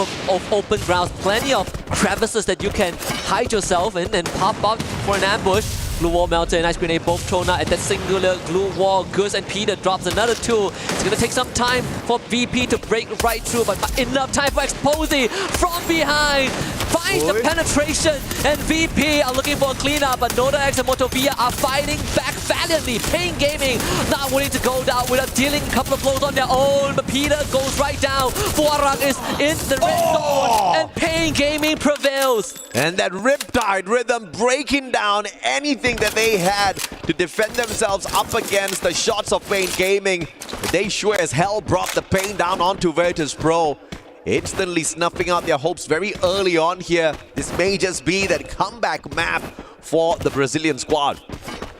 open grounds, plenty of crevices that you can hide yourself in and pop up for an ambush. Blue wall melted, nice grenade both thrown out at that singular glue wall. Goose and Peter drops another 2. It's gonna take some time for VP to break right through, but enough time for Exposy from behind. Finds the penetration, and VP are looking for a cleanup, but Nodax and Motovia are fighting back valiantly. Pain Gaming not willing to go down without dealing a couple of blows on their own, but Peter goes right down. Fuarang is in the red zone, and Pain Gaming prevails. And that Riptide rhythm breaking down anything that they had to defend themselves up against the shots of Pain Gaming. They sure as hell brought the pain down onto Virtus Pro. Instantly snuffing out their hopes very early on here. This may just be that comeback map for the Brazilian squad.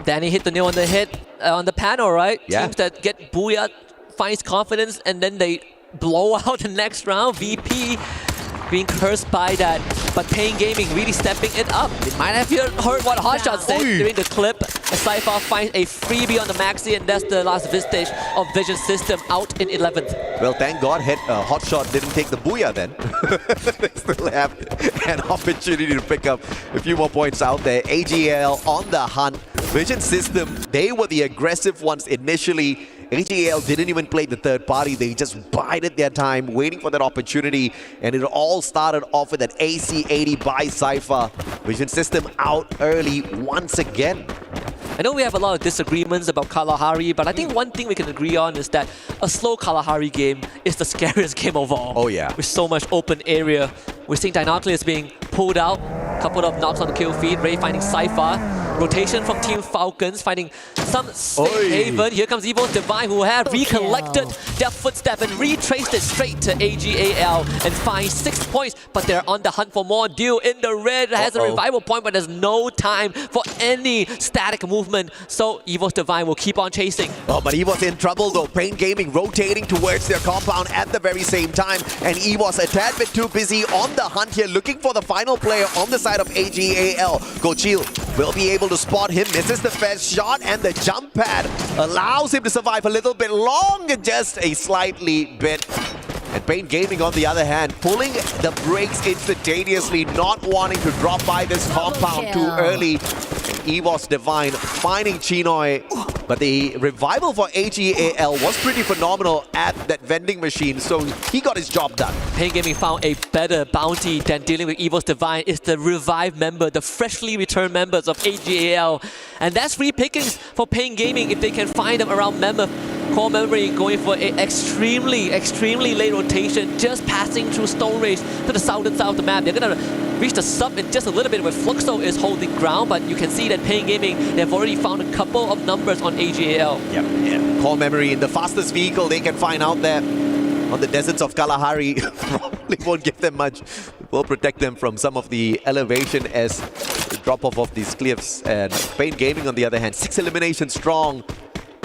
Danny hit the nail on the head on the panel, right? Yeah. Teams that get Booyah finds confidence and then they blow out the next round. VP being cursed by that, but Pain Gaming really stepping it up. They might have heard what Hotshot said during the clip. Cypher finds a freebie on the Maxi, and that's the last vestige of Vision System out in 11th. Well, thank God Hotshot didn't take the Booyah then. They still have an opportunity to pick up a few more points out there. AGL on the hunt. Vision System, they were the aggressive ones initially. AGL didn't even play the third party. They just bided their time, waiting for that opportunity. And it all started off with an AC-80 by Cypher. Vision System out early once again. I know we have a lot of disagreements about Kalahari, but I think one thing we can agree on is that a slow Kalahari game is the scariest game of all. Oh yeah. With so much open area. We're seeing Dinocleus being pulled out. Couple of knocks on the kill feed. Ray finding Cypher. Rotation from Team Falcons, finding some safe haven. Here comes Evos Divine, who have recollected their footstep and retraced it straight to AGAL and finds 6 points, but they're on the hunt for more. Deal in the red has a revival point, but there's no time for any static movement, so Evos Divine will keep on chasing. Oh, but Evos in trouble though. Pain Gaming rotating towards their compound at the very same time, and Evos a tad bit too busy on the hunt here, looking for the final player on the side of AGAL. Gochil will be able to spot him, misses the first shot, and the jump pad allows him to survive a little bit longer, just a slightly bit. And Pain Gaming, on the other hand, pulling the brakes instantaneously, not wanting to drop by this compound too early. And Evos Divine finding Chinoy. But the revival for AGAL was pretty phenomenal at that vending machine, so he got his job done. Pain Gaming found a better bounty than dealing with Evos Divine. It's the revived member, the freshly returned members of AGAL. And that's free pickings for Pain Gaming if they can find them around Mammoth. Core Memory going for an extremely late rotation, just passing through Stone Race to the southern side of the map. They're going to reach the sub in just a little bit where Fluxo is holding ground, but you can see that Pain Gaming, they've already found a couple of numbers on AGAL. Yeah. Core Memory in the fastest vehicle they can find out there on the deserts of Kalahari. Probably won't give them much. It will protect them from some of the elevation as the drop-off of these cliffs. And Pain Gaming, on the other hand, 6 eliminations strong.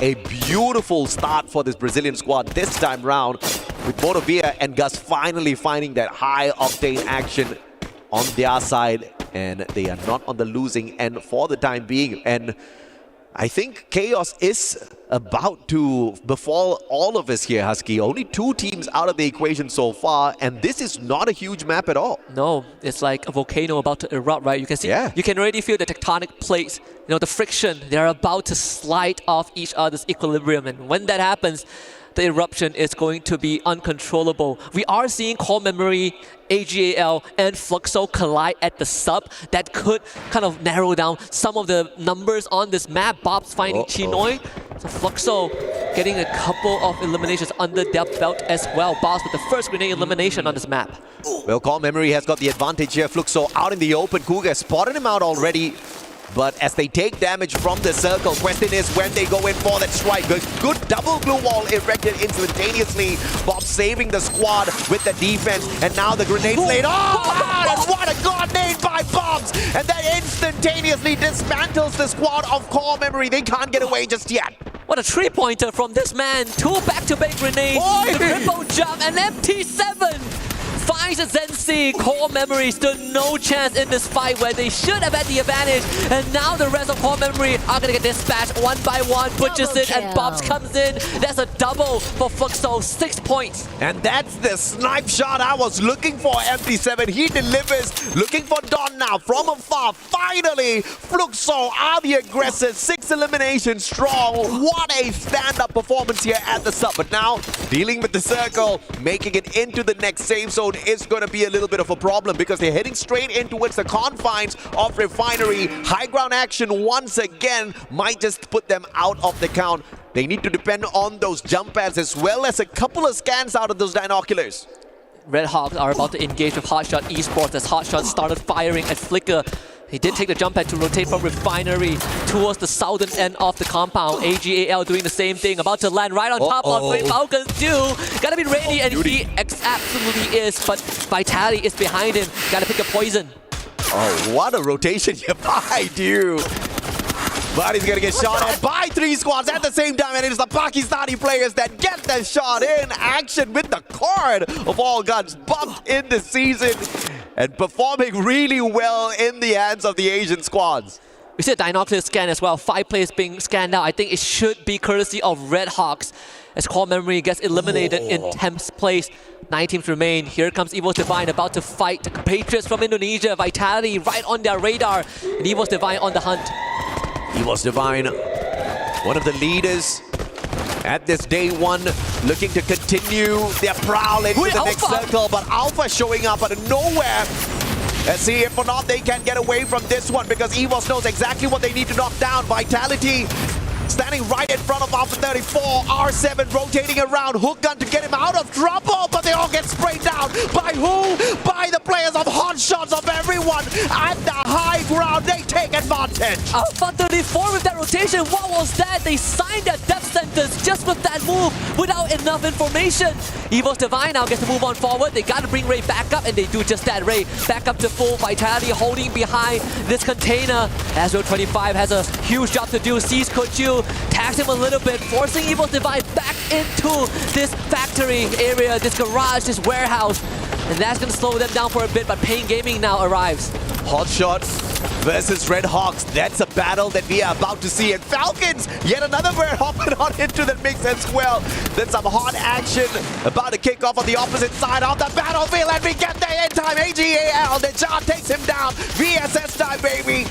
A beautiful start for this Brazilian squad this time round, with Motovia and Gus finally finding that high-octane action on their side, and they are not on the losing end for the time being. And I think chaos is about to befall all of us here, Husky. Only 2 teams out of the equation so far, and this is not a huge map at all. No, it's like a volcano about to erupt, right? You can see, you can already feel the tectonic plates, you know, the friction. They're about to slide off each other's equilibrium, and when that happens, the eruption is going to be uncontrollable. We are seeing Core Memory, AGAL, and Fluxo collide at the sub. That could kind of narrow down some of the numbers on this map. Bob's finding Chinoy. So Fluxo getting a couple of eliminations under their belt as well. Bob's with the first grenade elimination on this map. Well, Core Memory has got the advantage here. Fluxo out in the open. Cougar spotted him out already. But as they take damage from the circle, question is when they go in for that strike. A good double glue wall erected instantaneously. Bob saving the squad with the defense. And now the grenades laid. Oh, wow! And what a grenade by Bobs! And that instantaneously dismantles the squad of Core Memory. They can't get away just yet. What a 3-pointer from this man. 2 back-to-back grenades. The triple jump and MT7. Finds a Zensi. Core Memory stood no chance in this fight where they should have had the advantage. And now the rest of Core Memory are going to get dispatched one by one. Butchers it and Bobs comes in. That's a double for Fluxo. 6 points. And that's the snipe shot I was looking for, MT7. He delivers. Looking for Don now from afar. Finally, Fluxo are the aggressors. 6 eliminations strong. What a stand-up performance here at the sub. But now, dealing with the circle, making it into the next save zone is going to be a little bit of a problem because they're heading straight in towards the confines of Refinery. High ground action once again might just put them out of the count. They need to depend on those jump pads as well as a couple of scans out of those binoculars. Red Hawks are about to engage with Hotshot Esports as Hotshot started firing at Flicker. He did take the jump pad to rotate from Refinery towards the southern end of the compound. AGAL doing the same thing, about to land right on top of what Falcons do. Gotta be ready, and he absolutely is, but Vitality is behind him. Gotta pick a poison. Oh, what a rotation here by Dew. But he's gonna get shot at by 3 squads at the same time, and it is the Pakistani players that get the shot in. Action with the card of all guns bumped in the season and performing really well in the hands of the Asian squads. We see a binocular scan as well. 5 players being scanned out. I think it should be courtesy of Red Hawks as Core Memory gets eliminated in 10th place. 9 teams remain. Here comes Evos Divine about to fight the compatriots from Indonesia. Vitality right on their radar. And Evos Divine on the hunt. Evos Divine, one of the leaders at this day 1, looking to continue their prowl into the next circle, but Alpha showing up out of nowhere. Let's see if or not they can get away from this one, because Evos knows exactly what they need to knock down. Vitality standing right in front of Alpha 34. R7 rotating around. Hook gun to get him out of trouble, but they all get sprayed down. By who? By the players of Hot Shots of everyone. At the high ground, they take advantage. Alpha 34 with that rotation. What was that? They signed their death sentence just with that move without enough information. Evos Divine now gets to move on forward. They got to bring Ray back up, and they do just that. Ray back up to full. Vitality holding behind this container. Azure 25 has a huge job to do. Sees Kochu, tags him a little bit, forcing Evos Divine back into this factory area, this garage, this warehouse. And that's going to slow them down for a bit, but Pain Gaming now arrives. Hotshot versus Red Hawks. That's a battle that we are about to see. And Falcons, yet another bird hopping on into the mix as well. Then some hot action about to kick off on the opposite side of the battlefield. And we get there in time. AGAL, the Jar takes him down. VSS time, baby.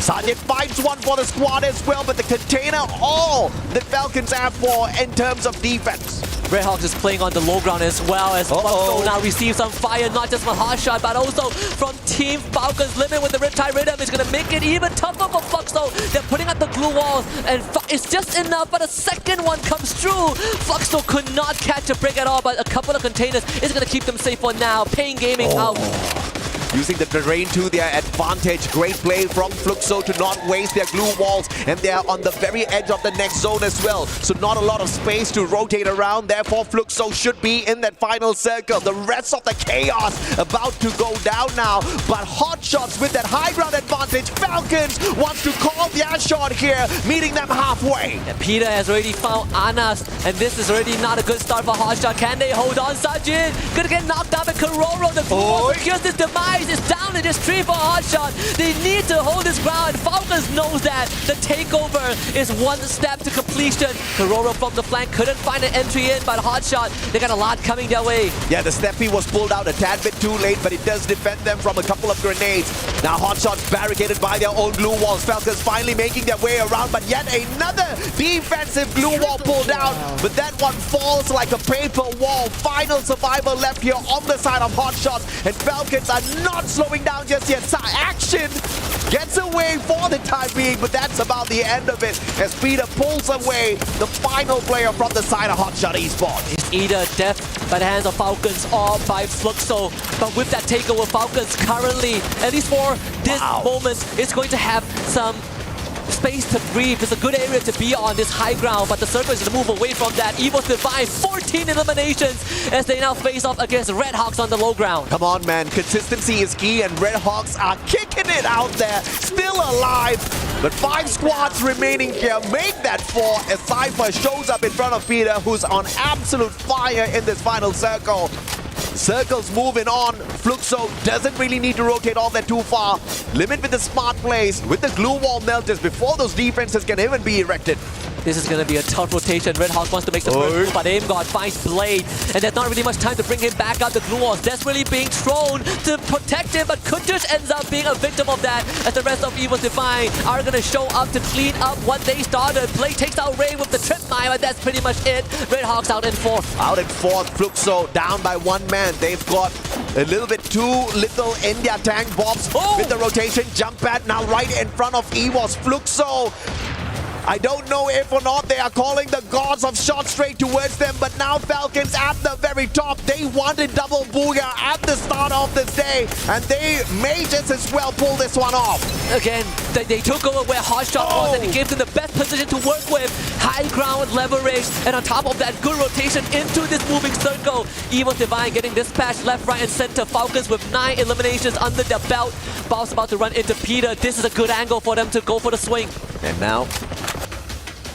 Sajid finds one for the squad as well, but the container, all the Falcons have for in terms of defense. Red Hawks is playing on the low ground as well as Fluxo now receives some fire, not just from Hotshot, but also from Team Falcons. Living with the Riptide Rhythm is going to make it even tougher for Fluxo. They're putting up the glue walls, and it's just enough, but a second one comes through. Fluxo could not catch a break at all, but a couple of containers is going to keep them safe for now. Pain Gaming out. Using the terrain to their advantage. Great play from Fluxo to not waste their glue walls, and they are on the very edge of the next zone as well. So not a lot of space to rotate around. Therefore, Fluxo should be in that final circle. The rest of the chaos about to go down now. But Hot Shots with that high ground advantage. Falcons wants to call the shot here, meeting them halfway. And Peter has already found Anas, and this is already not a good start for Hotshot. Can they hold on? Sajid gonna get knocked out by Kororo. The glue wall secures this demise. Rise is down in this tree for Hotshot. They need to hold this ground, and Falcons knows that. The takeover is one step to completion. Kororo from the flank couldn't find an entry in, but Hotshot, they got a lot coming their way. Yeah, the Steppy was pulled out a tad bit too late, but it does defend them from a couple of grenades. Now Hotshot's barricaded by their own glue walls. Falcons finally making their way around, but yet another defensive glue wall pulled out. But that one falls like a paper wall. Final survivor left here on the side of Hotshot, and Falcons are not slowing down just yet. Action gets away for the time being, but that's about the end of it as Peter pulls away the final player from the side of Hotshot Esports. It's either death by the hands of Falcons or by Fluxo, but with that takeover, Falcons currently, at least for this moment, is going to have some space to breathe. It's a good area to be on this high ground, but the Circle is going to move away from that. Evos Divine, 14 eliminations as they now face off against Red Hawks on the low ground. Come on, man. Consistency is key, and Red Hawks are kicking it out there. Still alive, but 5 squads remaining here. Make that 4 as Cypher shows up in front of Peter, who's on absolute fire in this final circle. Circle's moving on. Fluxo doesn't really need to rotate all that too far. Limit with the smart plays, with the glue wall melters before those defenses can even be erected. This is going to be a tough rotation. Red Hawk wants to make the first move, but AimGod finds Blade, and there's not really much time to bring him back out. The glue walls desperately being thrown to protect him, but Kuntush ends up being a victim of that as the rest of Evos Divine are going to show up to clean up what they started. Blade takes out Ray with the trip mine, but that's pretty much it. Red Hawks out in 4th. Out in 4th, Fluxo down by 1 man. They've got a little bit too little in their tank bombs with the rotation. Jump pad now right in front of Evos. Fluxo, I don't know if or not they are calling the gods of shot straight towards them, but now Falcons at the very top. They wanted double booyah at the start of this day, and they may just as well pull this one off. Again, they took over where Hotshot was, and it gave them the best position to work with. High ground leverage, and on top of that, good rotation into this moving circle. Evos Divine getting dispatched left, right, and center. Falcons with 9 eliminations under their belt. Ball's about to run into Peter. This is a good angle for them to go for the swing. And now,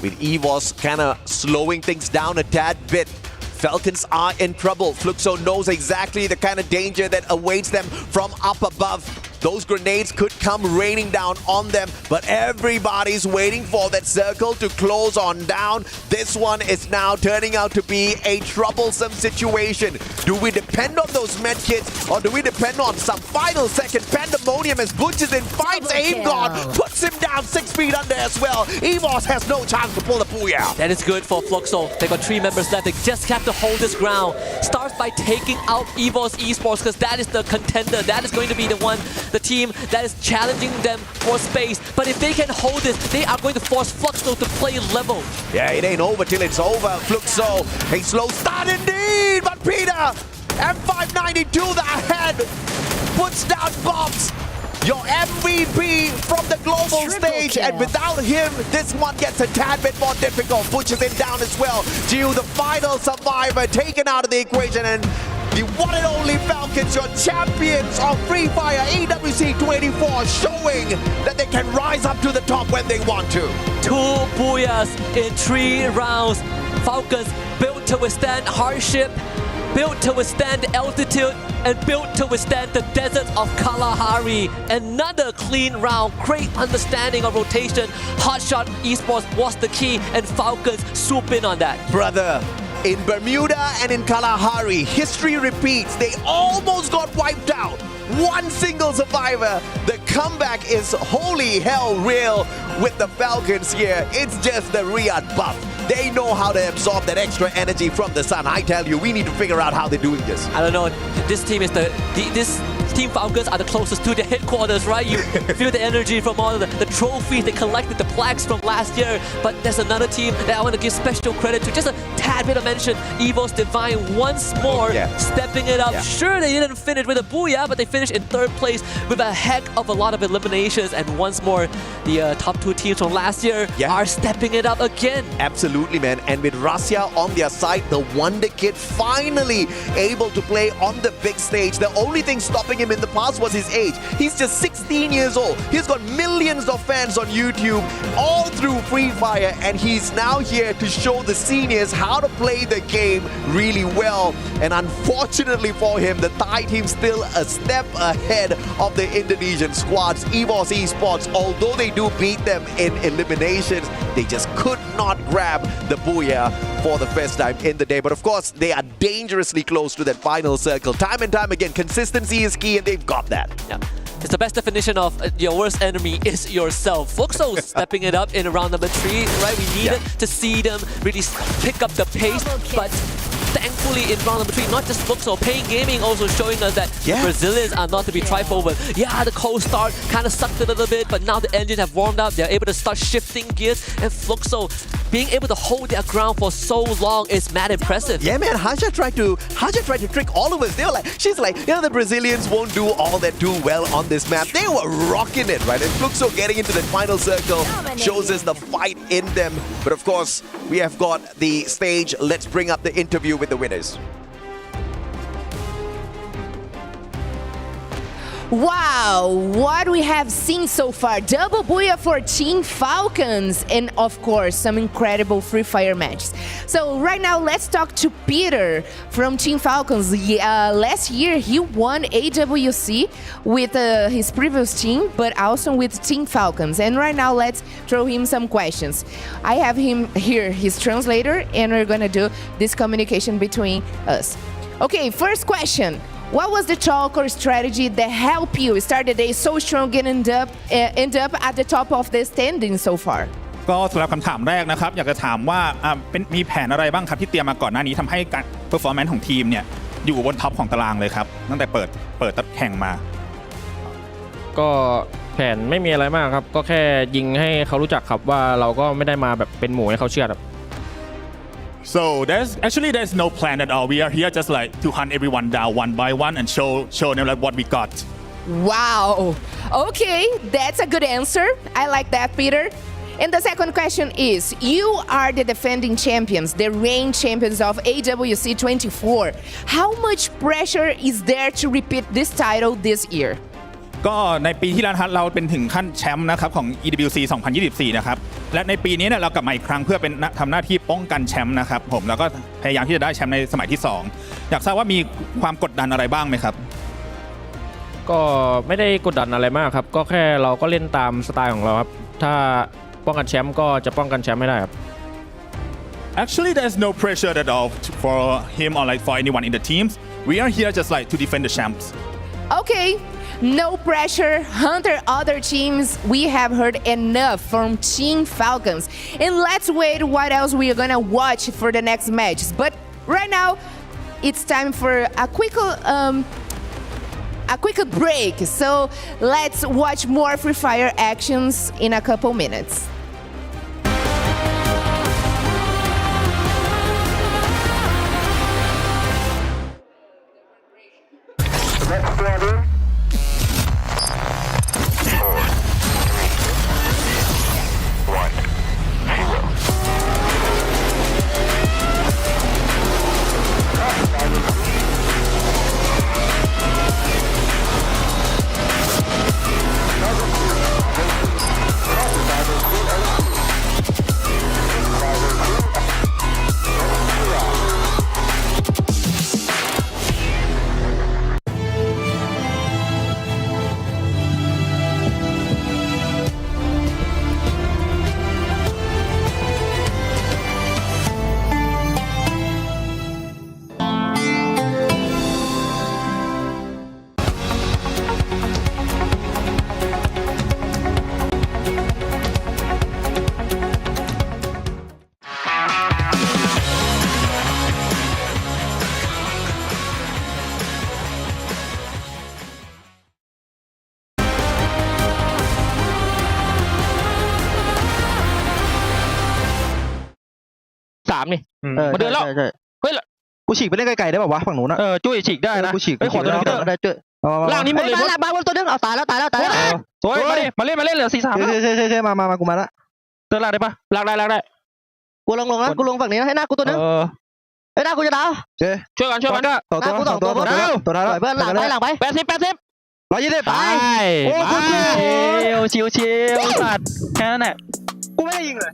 with Evos kind of slowing things down a tad bit, Falcons are in trouble. Fluxo knows exactly the kind of danger that awaits them from up above. Those grenades could come raining down on them, but everybody's waiting for that circle to close on down. This one is now turning out to be a troublesome situation. Do we depend on those medkits, or do we depend on some final second pandemonium as Butches in fights AimGod, puts him down 6 feet under as well. Evos has no chance to pull the booyah. That is good for Fluxo. They got 3 members left. They just have to hold this ground. Starts by taking out Evos Esports, because that is the contender. That is going to be the team that is challenging them for space. But if they can hold this, they are going to force Fluxo to play level. Yeah, it ain't over till it's over. Fluxo, a slow start indeed, but Peter, M592 the ahead, puts down bombs. Your MVP from the global stage, and without him, this one gets a tad bit more difficult. Pushes him down as well. Gio, the final survivor, taken out of the equation, and the one and only Falcons, your champions of Free Fire EWC 24, showing that they can rise up to the top when they want to. 2 booyahs in 3 rounds. Falcons built to withstand hardship, built to withstand altitude, and built to withstand the deserts of Kalahari. Another clean round, great understanding of rotation. Hotshot Esports was the key, and Falcons swoop in on that. Brother, in Bermuda and in Kalahari, history repeats. They almost got wiped out. 1 single survivor. The comeback is holy hell real with the Falcons here. It's just the Riyadh buff. They know how to absorb that extra energy from the sun. I tell you, we need to figure out how they're doing this. I don't know. This team is this Team Falcons are the closest to their headquarters, right? You feel the energy from all the trophies they collected, the plaques from last year. But there's another team that I want to give special credit to. Just a tad bit of mention. Evos Divine once more stepping it up. Sure, they didn't finish with a booyah, but they finished in 3rd place with a heck of a lot of eliminations. And once more, the top 2 teams from last year are stepping it up again. Absolutely, man. And with Rasya on their side, the Wonder Kid finally able to play on the big stage. The only thing stopping him him in the past was his age. He's just 16 years old. He's got millions of fans on YouTube all through Free Fire, and he's now here to show the seniors how to play the game really well. And unfortunately for him, the Thai team still a step ahead of the Indonesian squads. Evos Esports, although they do beat them in eliminations, they just could not grab the booyah for the first time in the day. But of course, they are dangerously close to that final circle. Time and time again, consistency is key, and they've got that. Yeah. It's the best definition of your worst enemy is yourself. Fluxo stepping it up in round number 3, right? We needed to see them really pick up the pace, but thankfully in round number 3, not just Fluxo, Pain Gaming also showing us that Brazilians are not to be trifled over. Yeah, the cold start kind of sucked a little bit, but now the engines have warmed up. They're able to start shifting gears, and Fluxo being able to hold their ground for so long is mad impressive. Yeah, man, Haja tried to trick all of us. They were like, she's like, you know, the Brazilians won't do all that too well on this map. They were rocking it, right? And Fluxo getting into the final circle shows us the fight in them. But of course, we have got the stage. Let's bring up the interview with the winners. Wow, what we have seen so far. Double booyah for Team Falcons, and of course, some incredible Free Fire matches. So right now, let's talk to Peter from Team Falcons. Last year, he won AWC with his previous team, but also with Team Falcons. And right now, let's throw him some questions. I have him here, his translator, and we're gonna do this communication between us. Okay, first question. What was the talk or strategy that helped you start the day so strong and end up at the top of the standing so far? ก็สำหรับคำถามแรกนะครับอยากจะถามว่ามีแผนอะไรบ้างครับที่เตรียมมาก่อนหน้านี้ทำให้การ performance ของทีมเนี่ยอยู่บนท็อปของตารางเลยครับตั้งแต่เปิดแข่งมาก็แผนไม่มีอะไรมากครับก็แค่ยิงให้เขารู้จักครับว่าเราก็ไม่ได้มาแบบเป็นหมูให้เขาเชื่อครับ So there's no plan at all. We are here just like to hunt everyone down one by one and show them like what we got. Wow. Okay, that's a good answer. I like that, Peter. And the second question is, you are the defending champions, the reigning champions of AWC 24. How much pressure is there to repeat this title this year? ก็ในปีที่แล้วเราเป็นถึงขั้นแชมป์นะครับของ EWC 2024 นะครับและในปีนี้เนี่ยเรากลับมาอีกครั้งเพื่อเป็นทำหน้าที่ป้องกันแชมป์นะครับผมแล้วก็พยายามที่จะได้แชมป์ในสมัยที่2อยากทราบว่ามีความกดดันอะไรบ้างไหมครับก็ไม่ได้กดดันอะไรมากครับก็แค่เราก็เล่นตามสไตล์ของเราครับถ้าป้องกันแชมป์ก็จะป้องกันแชมป์ไม่ได้ครับ Actually there's no pressure at all for him or like for anyone in the teams. We are here just like to defend the champs. Okay. No pressure, hunter other teams. We have heard enough from Team Falcons. And let's wait what else we are gonna watch for the next matches. But right now, it's time for a quick break. So let's watch more Free Fire actions in a couple minutes.3นี่มาเดินแล้วเฮ้ยกูฉีกไปเล่นไกลๆได้ป่าววะฝั่งนู้นนะจุ้ยฉีกได้นะกูฉีกขอตัวนึงได้จุ้ยล่างนี้หมดเลยมาบนตัวนึงเอาตายแล้วโอ้ยมาเล่นเหลือ4-3แล้วมากูมาละเดินล่างได้ปะล่างได้กูลงนะกูลงฝั่งนี้นะให้หน้ากูตัวนึงให้หน้ากูจะดาวช่วยกันก็ต่อตัวตัวเพื่อนหลังไป80 120ไปโอ้กูชิวสัตว์แค่นั้นแหละกูไม่ได้ยิงเลย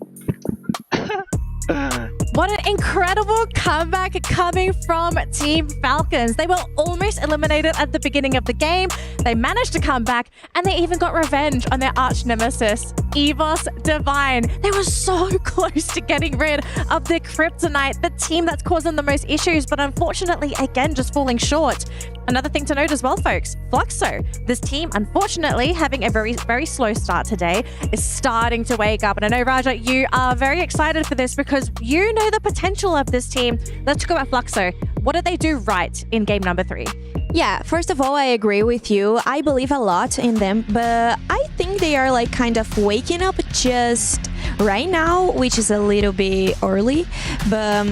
What an incredible comeback coming from Team Falcons. They were almost eliminated at the beginning of the game. They managed to come back and they even got revenge on their arch nemesis, Evos Divine. They were so close to getting rid of the Kryptonite, the team that's caused them the most issues, but unfortunately, again, just falling short. Another thing to note as well, folks, Fluxo. This team, unfortunately, having a very slow start today, is starting to wake up. And I know, Raja, you are very excited for this because you know the potential of this team. Let's talk about Fluxo. What did they do right in game number 3? Yeah, first of all, I agree with you. I believe a lot in them, but I think they are like kind of waking up just right now, which is a little bit early. But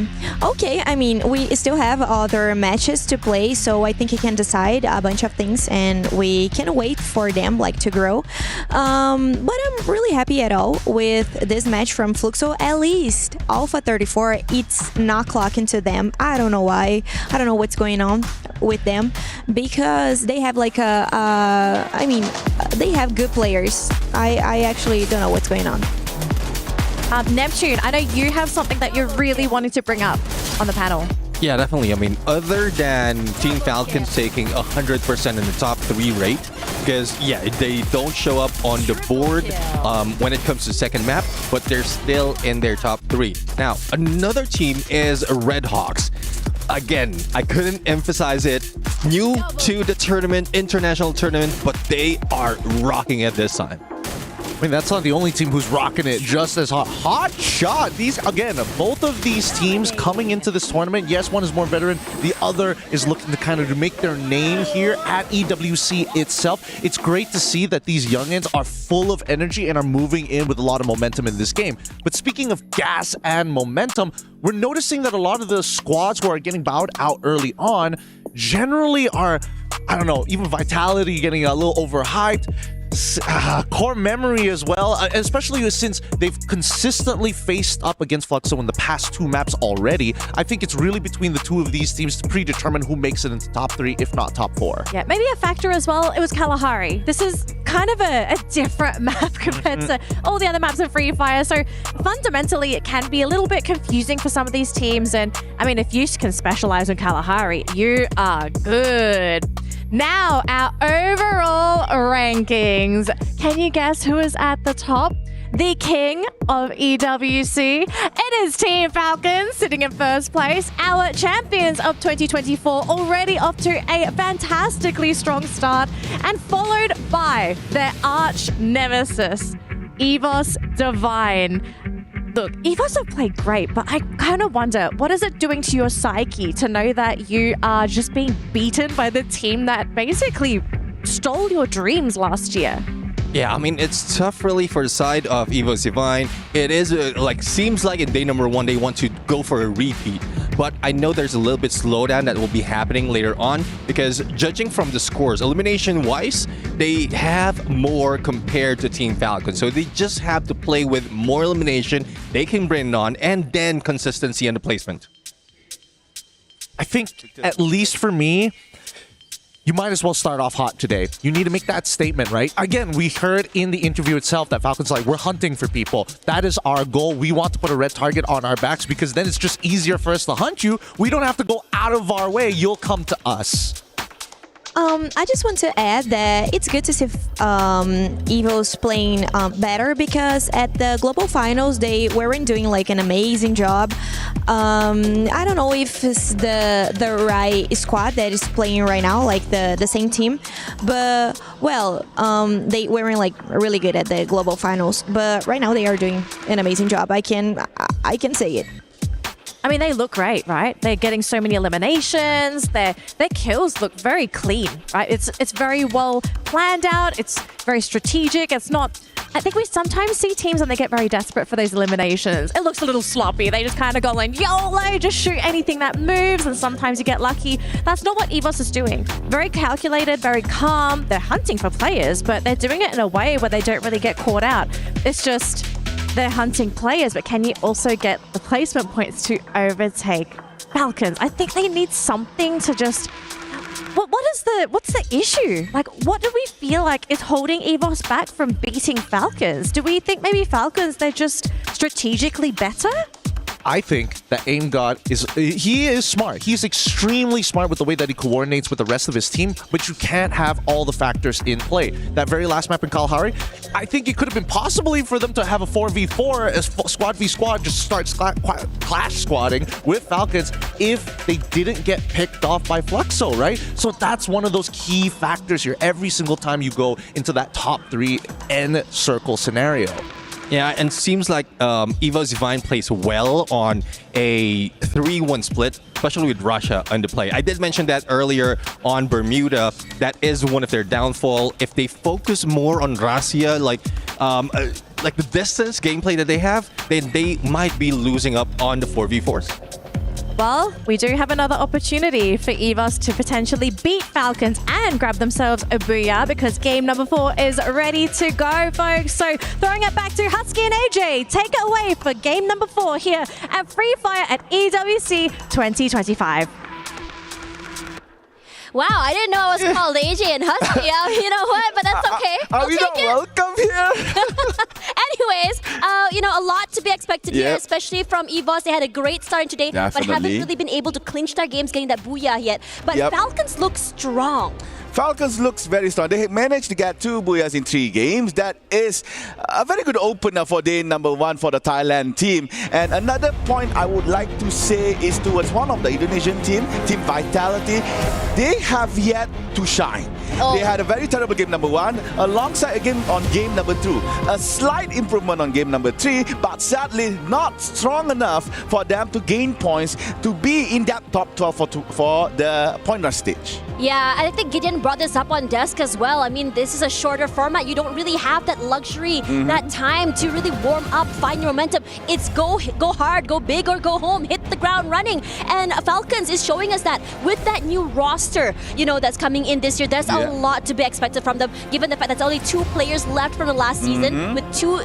okay, I mean, we still have other matches to play, so I think he can decide a bunch of things and we can wait for them like to grow. But I'm really happy at all with this match from Fluxo. At least Alpha 34, it's not clocking to them. I don't know why. I don't know what's going on with them, because they have like I mean, they have good players. I actually don't know what's going on. Neptune, I know you have something that you're really wanting to bring up on the panel. Yeah, definitely. I mean, other than Team Falcons taking 100% in the top 3 rate, because, yeah, they don't show up on the board when it comes to second map, but they're still in their top 3. Now, another team is Red Hawks. Again, I couldn't emphasize it. New to the tournament, international tournament, but they are rocking it this time. I mean, that's not the only team who's rocking it just as hot. Hot shot! These, again, both of these teams coming into this tournament, yes, one is more veteran, the other is looking to kind of make their name here at EWC itself. It's great to see that these youngins are full of energy and are moving in with a lot of momentum in this game. But speaking of gas and momentum, we're noticing that a lot of the squads who are getting bowed out early on generally are, I don't know, even Vitality getting a little overhyped. Core memory as well, especially since they've consistently faced up against Fluxo in the past 2 maps already. I think it's really between the 2 of these teams to predetermine who makes it into top 3, if not top 4. Yeah, maybe a factor as well, it was Kalahari. This is kind of a different map compared to all the other maps in Free Fire, so fundamentally it can be a little bit confusing for some of these teams, and I mean, if you can specialize in Kalahari, you are good. Now, our overall rankings. Can you guess who is at the top? The king of EWC. It is Team Falcons sitting in first place. Our champions of 2024 already off to a fantastically strong start, and followed by their arch nemesis, Evos Divine. Look, Evos have played great, but I kind of wonder, what is it doing to your psyche to know that you are just being beaten by the team that basically stole your dreams last year? Yeah, I mean, it's tough really for the side of Evos Divine. It is seems like in day number 1 they want to go for a repeat, but I know there's a little bit slowdown that will be happening later on, because judging from the scores, elimination wise, they have more compared to Team Falcon, so they just have to play with more elimination they can bring it on, and then consistency in the placement. I think, at least for me, you might as well start off hot today. You need to make that statement, right? Again, we heard in the interview itself that Falcons like, we're hunting for people. That is our goal. We want to put a red target on our backs because then it's just easier for us to hunt you. We don't have to go out of our way. You'll come to us. I just want to add that it's good to see Evos playing better, because at the global finals they weren't doing like an amazing job. I don't know if it's the right squad that is playing right now, like the same team, but well, they weren't like really good at the global finals, but right now they are doing an amazing job. I can say it. I mean, they look great, right? They're getting so many eliminations. Their kills look very clean, right? It's very well planned out. It's very strategic. It's not... I think we sometimes see teams and they get very desperate for those eliminations. It looks a little sloppy. They just kind of go like, YOLO, just shoot anything that moves, and sometimes you get lucky. That's not what Evos is doing. Very calculated, very calm. They're hunting for players, but they're doing it in a way where they don't really get caught out. It's just... they're hunting players, but can you also get the placement points to overtake Falcons? I think they need something to just what's the issue? Like, what do we feel like is holding Evos back from beating Falcons? Do we think maybe Falcons, they're just strategically better? I think that Aim God he is smart. He's extremely smart with the way that he coordinates with the rest of his team, but you can't have all the factors in play. That very last map in Kalahari, I think it could have been possibly for them to have a 4v4 as squad v squad, just start clash squadding with Falcons if they didn't get picked off by Fluxo, right? So that's one of those key factors here every single time you go into that top 3 end circle scenario. Yeah, and seems like Evos Divine plays well on a 3-1 split, especially with Russia under play. I did mention that earlier on Bermuda. That is one of their downfall. If they focus more on Russia, like the distance gameplay that they have, then they might be losing up on the 4v4s. Well, we do have another opportunity for Evos to potentially beat Falcons and grab themselves a booyah, because game number 4 is ready to go, folks. So throwing it back to Husky and AJ, take it away for game number 4 here at Free Fire at EWC 2025. Wow, I didn't know I was called AJ and Husky. You know what? But that's okay. Are we not welcome here? Anyways, a lot to be expected here, especially from Evos. They had a great start today, but haven't really been able to clinch their games getting that booyah yet. But Falcons look strong. Falcons looks very strong. They managed to get 2 booyahs in 3 games. That is a very good opener for day number 1 for the Thailand team. And another point I would like to say is towards one of the Indonesian team, Team Vitality. They have yet to shine. They had a very terrible game number 1, alongside again on game number 2. A slight improvement on game number 3, but sadly not strong enough for them to gain points to be in that top 12 for the point rush stage. Yeah, I think Gideon brought this up on desk as well. I mean, this is a shorter format. You don't really have that luxury, that time to really warm up, find your momentum. It's go hard, go big, or go home, hit the ground running. And Falcons is showing us that with that new roster, that's coming in this year. There's a lot to be expected from them, given the fact that there's only 2 players left from the last season, with 2,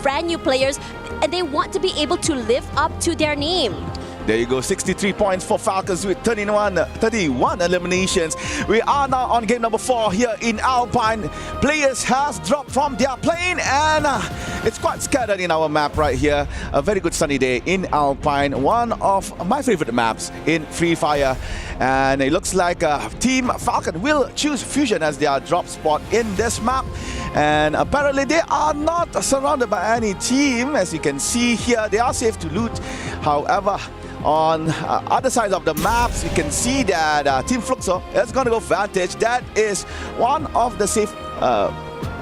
brand new players, and they want to be able to live up to their name. There you go, 63 points for Falcons with 31 eliminations. We are now on game number 4 here in Alpine. Players has dropped from their plane, and it's quite scattered in our map right here. A very good sunny day in Alpine, one of my favorite maps in Free Fire. And it looks like Team Falcon will choose Fusion as their drop spot in this map. And apparently they are not surrounded by any team. As you can see here, they are safe to loot. However, on other sides of the maps, you can see that Team Fluxo is going to go Vantage. That is one of the safe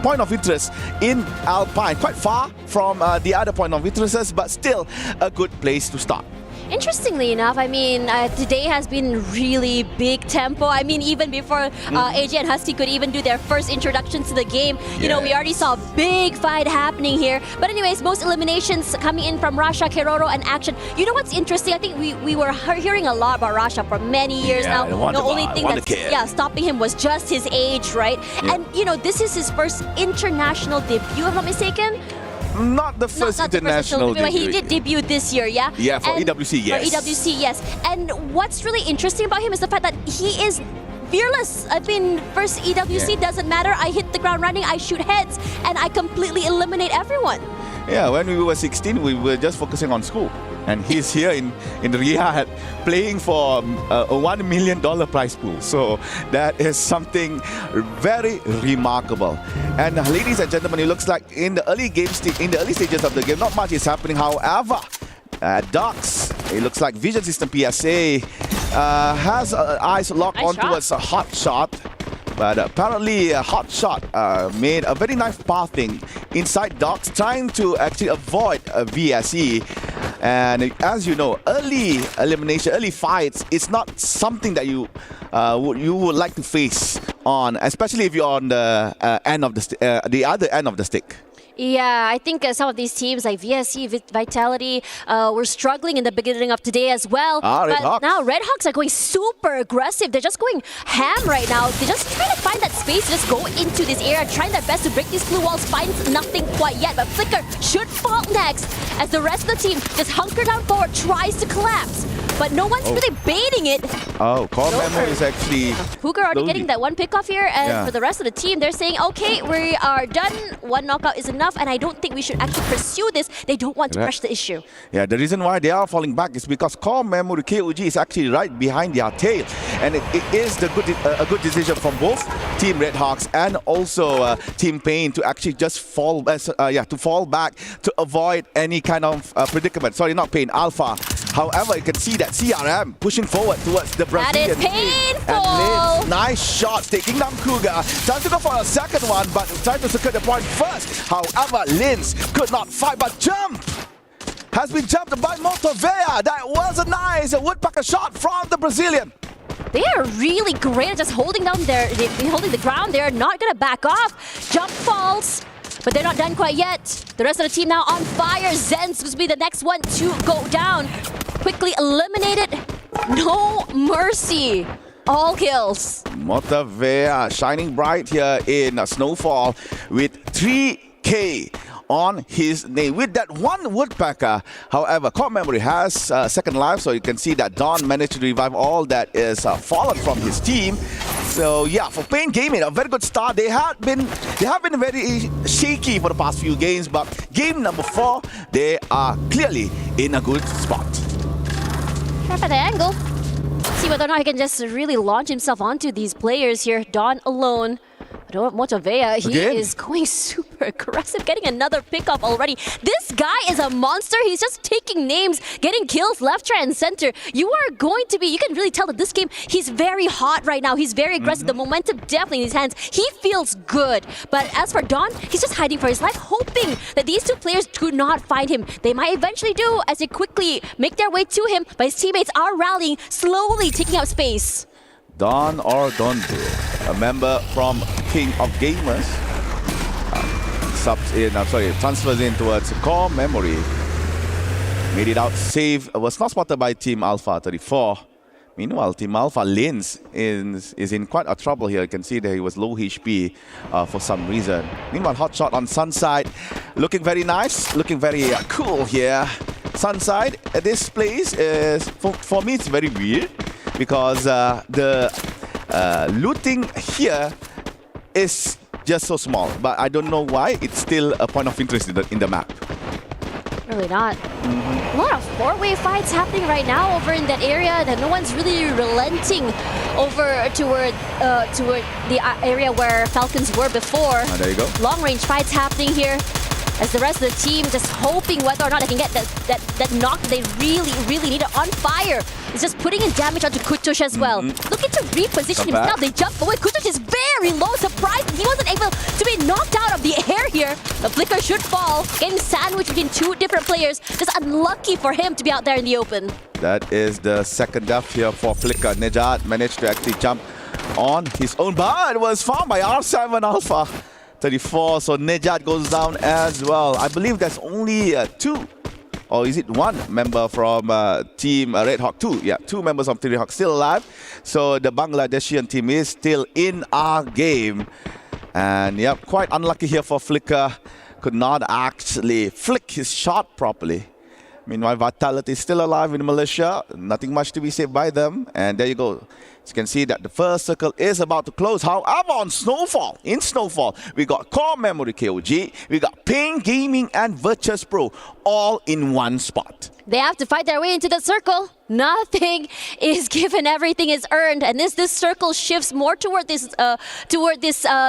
point of interest in Alpine. Quite far from the other point of interests, but still a good place to start. Interestingly enough, I mean, today has been really big tempo. I mean, even before AJ and Husky could even do their first introductions to the game, we already saw a big fight happening here. But anyways, most eliminations coming in from Rasha, Keroro, and Action. You know what's interesting? I think we were hearing a lot about Rasha for many years now. The only thing that's stopping him was just his age, right? And, this is his first international debut, if I'm not mistaken. Not the first international debut. He did debut this year, yeah? Yeah, for EWC, yes. For EWC, yes. And what's really interesting about him is the fact that he is fearless. I mean, first EWC doesn't matter. I hit the ground running, I shoot heads, and I completely eliminate everyone. Yeah, when we were 16, we were just focusing on school. And he's here in Riyadh playing for a $1 million prize pool. So that is something very remarkable. And ladies and gentlemen, it looks like in the early stages of the game, not much is happening. However, Docs, it looks like Vision System PSA has eyes locked on towards a hot shot. But apparently, Hot Shot made a very nice pathing inside Docs, trying to actually avoid a VSE. And as you know, early elimination, early fights, it's not something that you would like to face on, especially if you're on the end of the other end of the stick. Yeah, I think some of these teams like VSC, Vitality, were struggling in the beginning of today as well. But now Red Hawks are going super aggressive. They're just going ham right now. They're just trying to find that space, just go into this area, trying their best to break these blue walls, finds nothing quite yet. But Flicker should fall next as the rest of the team just hunker down forward, tries to collapse. But no one's really baiting it. Oh, Core Memo is actually... Hooker already getting that one pickoff here, and for the rest of the team, they're saying, okay, we are done. One knockout is enough, and I don't think we should actually pursue this. They don't want to rush the issue. Yeah, the reason why they are falling back is because Core Memo, the KOG, is actually right behind their tail. And it is a good decision from both Team Red Hawks and also Team Pain to actually just fall back to avoid any kind of predicament. Sorry, not Pain, Alpha. However, you can see that CRM pushing forward towards the Brazilian. That is painful! And Lins, nice shots, taking down Cougar. Time to go for a second one, but trying to secure the point first. However, Lins could not fight, but jump! Has been jumped by Motovea. That was a nice woodpecker shot from the Brazilian. They are really great at just holding down holding the ground. They're not going to back off. Jump falls. But they're not done quite yet. The rest of the team now on fire. Zen's going to be the next one to go down. Quickly eliminated. No mercy. All kills. Motovea shining bright here in Snowfall with 3K on his name with that one woodpecker. However, Core Memory has second life, so you can see that Don managed to revive all that is fallen from his team. So yeah, for Pain Gaming, a very good start. They have been very shaky for the past few games, but game number 4, they are clearly in a good spot. Try for the angle. See whether or not he can just really launch himself onto these players here. Don alone. Motovea, he is going super aggressive, getting another pickup already. This guy is a monster. He's just taking names, getting kills left, right, and center. You can really tell that this game, he's very hot right now. He's very aggressive. The momentum definitely in his hands. He feels good. But as for Don, he's just hiding for his life, hoping that these two players do not find him. They might eventually do as they quickly make their way to him, but his teammates are rallying, slowly taking up space. Don or Dondu, a member from King of Gamers, transfers in towards Core Memory. Made it out safe, was not spotted by Team Alpha 34. Meanwhile, Team Alpha Lins is in quite a trouble here. You can see that he was low HP for some reason. Meanwhile, hot shot on Sunside, looking very nice, looking very cool here. Sunside, this place is, for me, it's very weird. Because the looting here is just so small, but I don't know why it's still a point of interest in the map. Really not. A lot of four-way fights happening right now over in that area that no one's really relenting over toward the area where Falcons were before. There you go. Long-range fights happening here. As the rest of the team just hoping whether or not they can get that knock they really need it on fire. It's just putting in damage onto Kutush as well. Looking to reposition himself. They jump away. Kutush is very low. Surprised he wasn't able to be knocked out of the air here. The flicker should fall. Getting sandwiched between two different players. Just unlucky for him to be out there in the open. That is the second death here for Flicker. Nejad managed to actually jump on his own, but was found by R7 Alpha 34. So Nejad goes down as well. I believe there's only 2. Or is it 1 member from Team Red Hawk? 2, yeah, 2 members of Team Red Hawk still alive. So the Bangladeshian team is still in our game. And yeah, quite unlucky here for Flicker. Could not actually flick his shot properly. Meanwhile, Vitality is still alive in Malaysia. Nothing much to be said by them. And there you go. As you can see that the first circle is about to close. However, on Snowfall, we got Core Memory KOG, we got Pain Gaming and Virtus Pro all in one spot. They have to fight their way into the circle. Nothing is given, everything is earned, and this circle shifts more toward this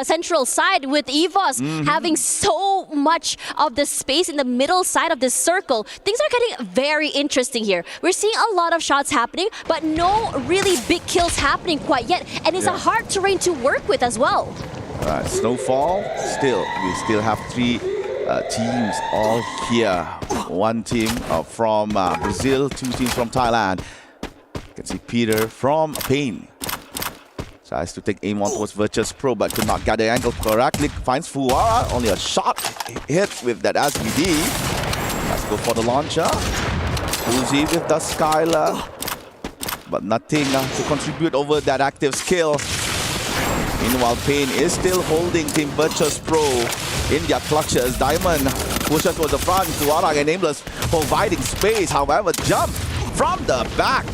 central side with Evos having so much of the space in the middle side of this circle. Things are getting very interesting here. We're seeing a lot of shots happening, but no really big kills happening quite yet, and it's a hard terrain to work with as well. All right, Snowfall, we still have 3 teams all here. 1 team from Brazil, 2 teams from Thailand. You can see Peter from Pain Tries to take aim on towards Virtus Pro, but could not get the angle correctly. Finds Fuara, only a shot hit with that SBD. Let's go for the launcher. Uzi with the Skylar, but nothing to contribute over that active skill. Meanwhile, Payne is still holding Team Virtus Pro in their clutches. Diamond pushes towards the front. Fuara and Nameless providing space. However, jump from the back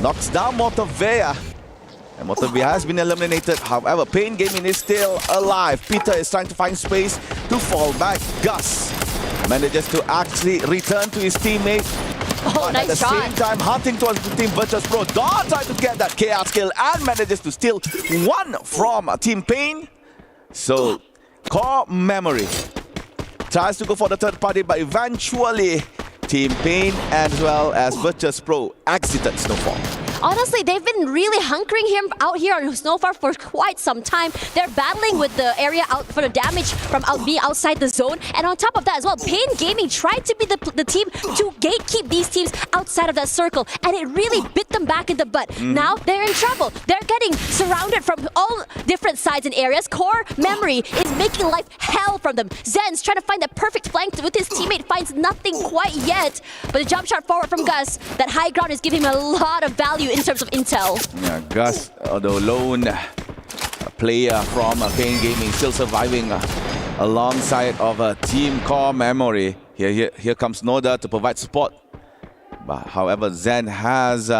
knocks down Motorvea. And Motorvea has been eliminated. However, Payne Gaming is still alive. Peter is trying to find space to fall back. Gus manages to actually return to his teammate. But nice at the shot. same time, hunting towards the Team Virtus Pro. Dawn tries to get that KR skill and manages to steal one from Team Payne. So, Core Memory tries to go for the third party, but eventually Team Payne as well as Virtus Pro exited Snowfall. Honestly, they've been really hunkering him out here on Snowfall for quite some time. They're battling with the area out for the damage from being outside the zone. And on top of that as well, Payne Gaming tried to be the team to gatekeep these teams outside of that circle. And it really bit them back in the butt. Now they're in trouble. They're getting surrounded from all different sides and areas. Core Memory is making life hell from them. Zen's trying to find that perfect flank with his teammate, finds nothing quite yet. But the jump shot forward from Gus, that high ground is giving him a lot of value in terms of intel. Yeah, Gus, the lone player from Payne Gaming, still surviving alongside of Team Core Memory. Here comes Noda to provide support. But however, Zen has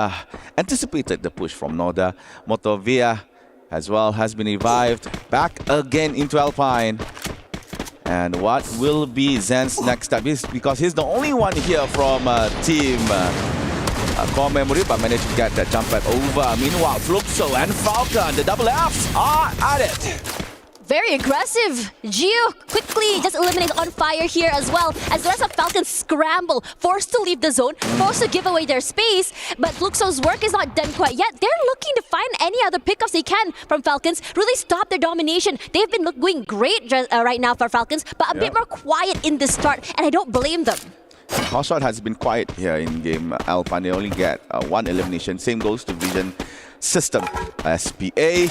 anticipated the push from Noda. Motorvea as well has been revived back again into Alpine. And what will be Zen's next step? Because he's the only one here from Team Core Memory, but managed to get that jump pad over. Meanwhile, Fluxo and Falcon, the double Fs are at it. Very aggressive. Gio quickly just eliminates on fire here as well, as the rest of Falcons scramble, forced to leave the zone, forced to give away their space. But Fluxo's work is not done quite yet. They're looking to find any other pickups they can from Falcons, really stop their domination. They've been doing great right now for Falcons, but a bit more quiet in the start, and I don't blame them. Hotshot has been quiet here in game Alpine. They only get one elimination. Same goes to Vision System. SPA,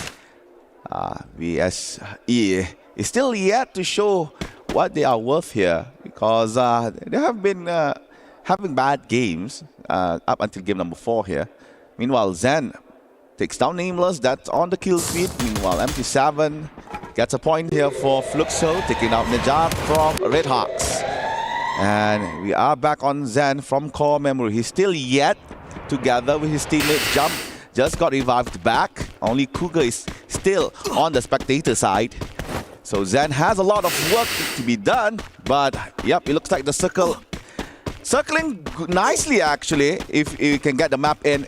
VSE is still yet to show what they are worth here, because they have been having bad games up until game number 4 here. Meanwhile, Zen takes down Nameless. That's on the kill feed. Meanwhile, MT7 gets a point here for Fluxo, taking out Najat from Red Hawks. And we are back on Zen from Core Memory. He's still yet together with his teammates. Jump just got revived back. Only Cougar is still on the spectator side. So Zen has a lot of work to be done. But yep, it looks like the circling nicely actually. If you can get the map in,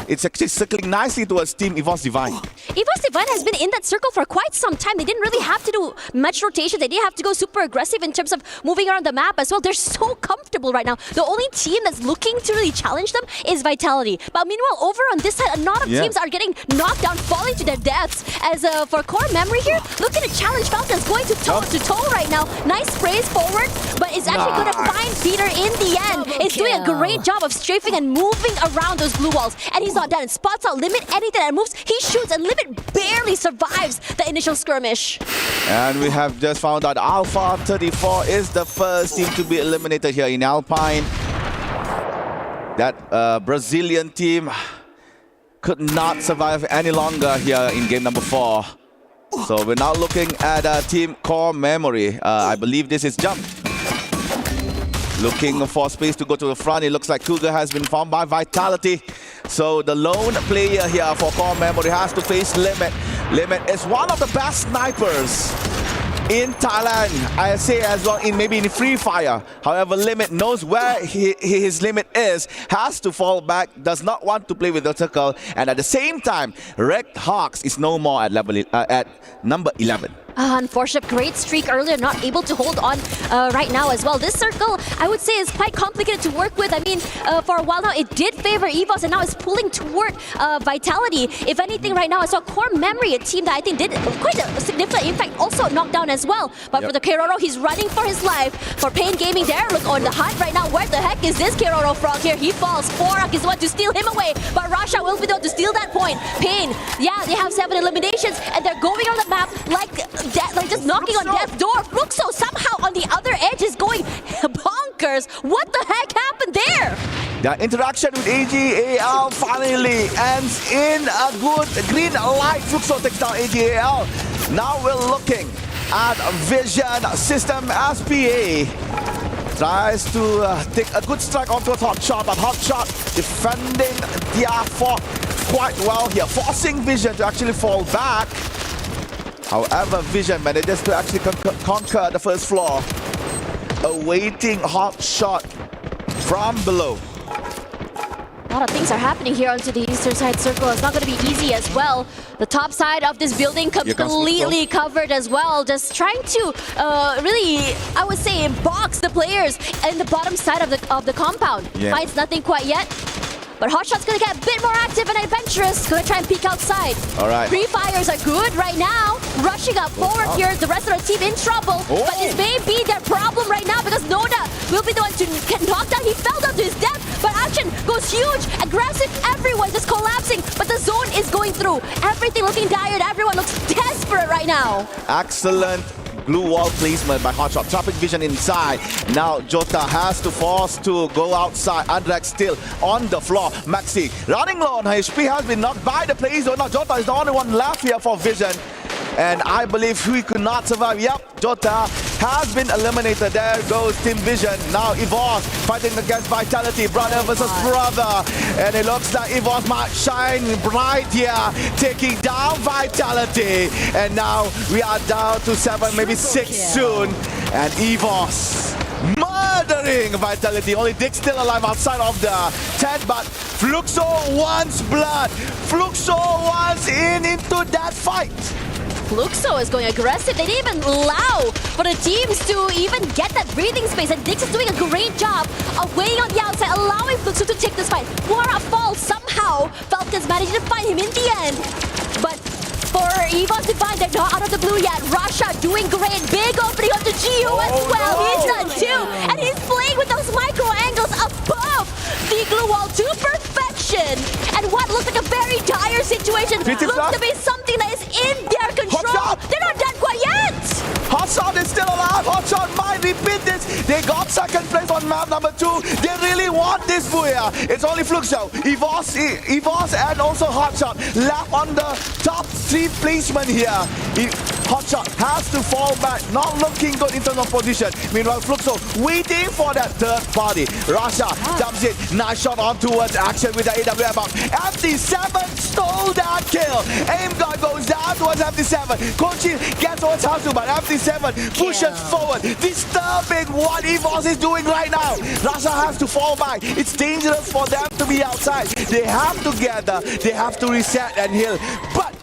it's actually circling nicely towards Team Evos Divine. Evos Divine has been in that circle for quite some time. They didn't really have to do much rotation. They didn't have to go super aggressive in terms of moving around the map as well. They're so comfortable right now. The only team that's looking to really challenge them is Vitality. But meanwhile, over on this side, a lot of teams are getting knocked down, falling to their deaths. As for Core Memory here, looking to challenge Falcons, going to toe right now. Nice sprays forward, but it's actually going to find Peter in the end. It's doing a great job of strafing and moving around those blue walls. And he's not done. Spots out Limit, anything that moves, he shoots, and Limit barely survives the initial skirmish. And we have just found out Alpha 34 is the first team to be eliminated here in Alpine. That Brazilian team could not survive any longer here in game number 4. So we're now looking at Team Core Memory. I believe this is Jump. Looking for space to go to the front. It looks like Cougar has been found by Vitality. So the lone player here for Core Memory has to face Limit. Limit is one of the best snipers in Thailand, I say as well, maybe in Free Fire. However, Limit knows where his limit is, has to fall back, does not want to play with the circle, and at the same time, Red Hawks is no more at number 11. Unfortunate great streak earlier, not able to hold on right now as well. This circle, I would say, is quite complicated to work with. I mean, for a while now, it did favor Evos, and now it's pulling toward Vitality. If anything, right now, I saw Core Memory, a team that I think did quite a significant impact, also knocked down as well. But for the Keroro, he's running for his life. For Pain Gaming, they're on the hunt right now. Where the heck is this Keroro Frog here? He falls. Forak is the one to steal him away, but Rasha will be the one to steal that point. Pain, yeah, they have 7 eliminations, and they're going on the map like just knocking on death's door. Fluxo somehow on the other edge is going bonkers. What the heck happened there? The interaction with AGAL finally ends in a good green light. Fluxo takes down AGAL. Now we're looking at Vision System SPA. Tries to take a good strike onto a Hotshot, but Hotshot defending their fort quite well here, forcing Vision to actually fall back. However, Vision manages to actually conquer the first floor, awaiting Hotshot from below. A lot of things are happening here onto the eastern side circle. It's not going to be easy as well. The top side of this building completely covered as well. Just trying to really, I would say, box the players in the bottom side of the compound. Finds nothing quite yet. But Hotshot's gonna get a bit more active and adventurous. Gonna try and peek outside. All right. Pre-fires are good right now. Rushing up forward here. The rest of the team in trouble. But this may be their problem right now because Noda will be the one to get knocked down. He fell down to his death. But action goes huge. Aggressive. Everyone just collapsing. But the zone is going through. Everything looking dire. Everyone looks desperate right now. Excellent blue wall placement by Hotshot, trapping Vision inside. Now Jota has to force to go outside. Underdog still on the floor. Maxi running low on her HP, has been knocked by the play zone. Now Jota is the only one left here for Vision. And I believe he could not survive. Yep, Jota has been eliminated. There goes Team Vision. Now Evos fighting against Vitality. Brother versus brother. And it looks like Evos might shine bright here, taking down Vitality. And now we are down to 7, maybe 6 soon. And Evos murdering Vitality. Only Dick still alive outside of the tent, but Fluxo wants blood. Fluxo wants into that fight. Fluxo is going aggressive. They didn't even allow for the teams to even get that breathing space. And Dix is doing a great job of waiting on the outside, allowing Fluxo to take this fight. Wara falls somehow. Falcons managed to find him in the end. But for Evos Divine, they're not out of the blue yet. Rasha doing great. Big opening onto Gio as well. He's done too. And he's playing with those micro angles above the glue wall to perfection. And what looks like a very dire situation looks to be something that is in their control. They're not dead quite yet. Hotshot is still alive. Hotshot might repeat this. They got second place on map number 2. They really want this booyah. It's only Fluxo, Evos and also Hotshot left on the top 3 placement here. Hotshot has to fall back, not looking good in terms of position. Meanwhile, Fluxo waiting for that third party. Rasha dumps it. Nice shot on towards action with the AWM up. FD7 stole that kill. Aim gun goes down towards FD7. Kochi gets towards Hasu, but FD7 pushes forward. Disturbing what Evos is doing right now. Rasha has to fall back. It's dangerous for them to be outside. They have to gather. They have to reset and heal. But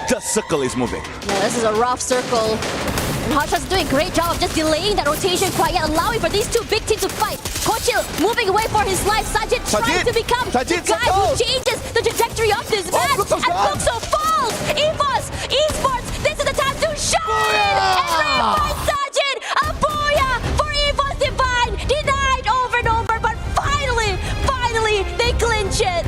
the circle is moving. Yeah, this is a rough circle. And Hotshot's doing a great job of just delaying that rotation quite yet, allowing for these two big teams to fight. Kochil moving away for his life. Sajid trying to become the guy who changes the trajectory of this match. And Fluxo falls. Evos, Esports, this is the time to shine. And revive Sajid. A booyah for Evos Divine. Denied over and over, but finally, they clinch it.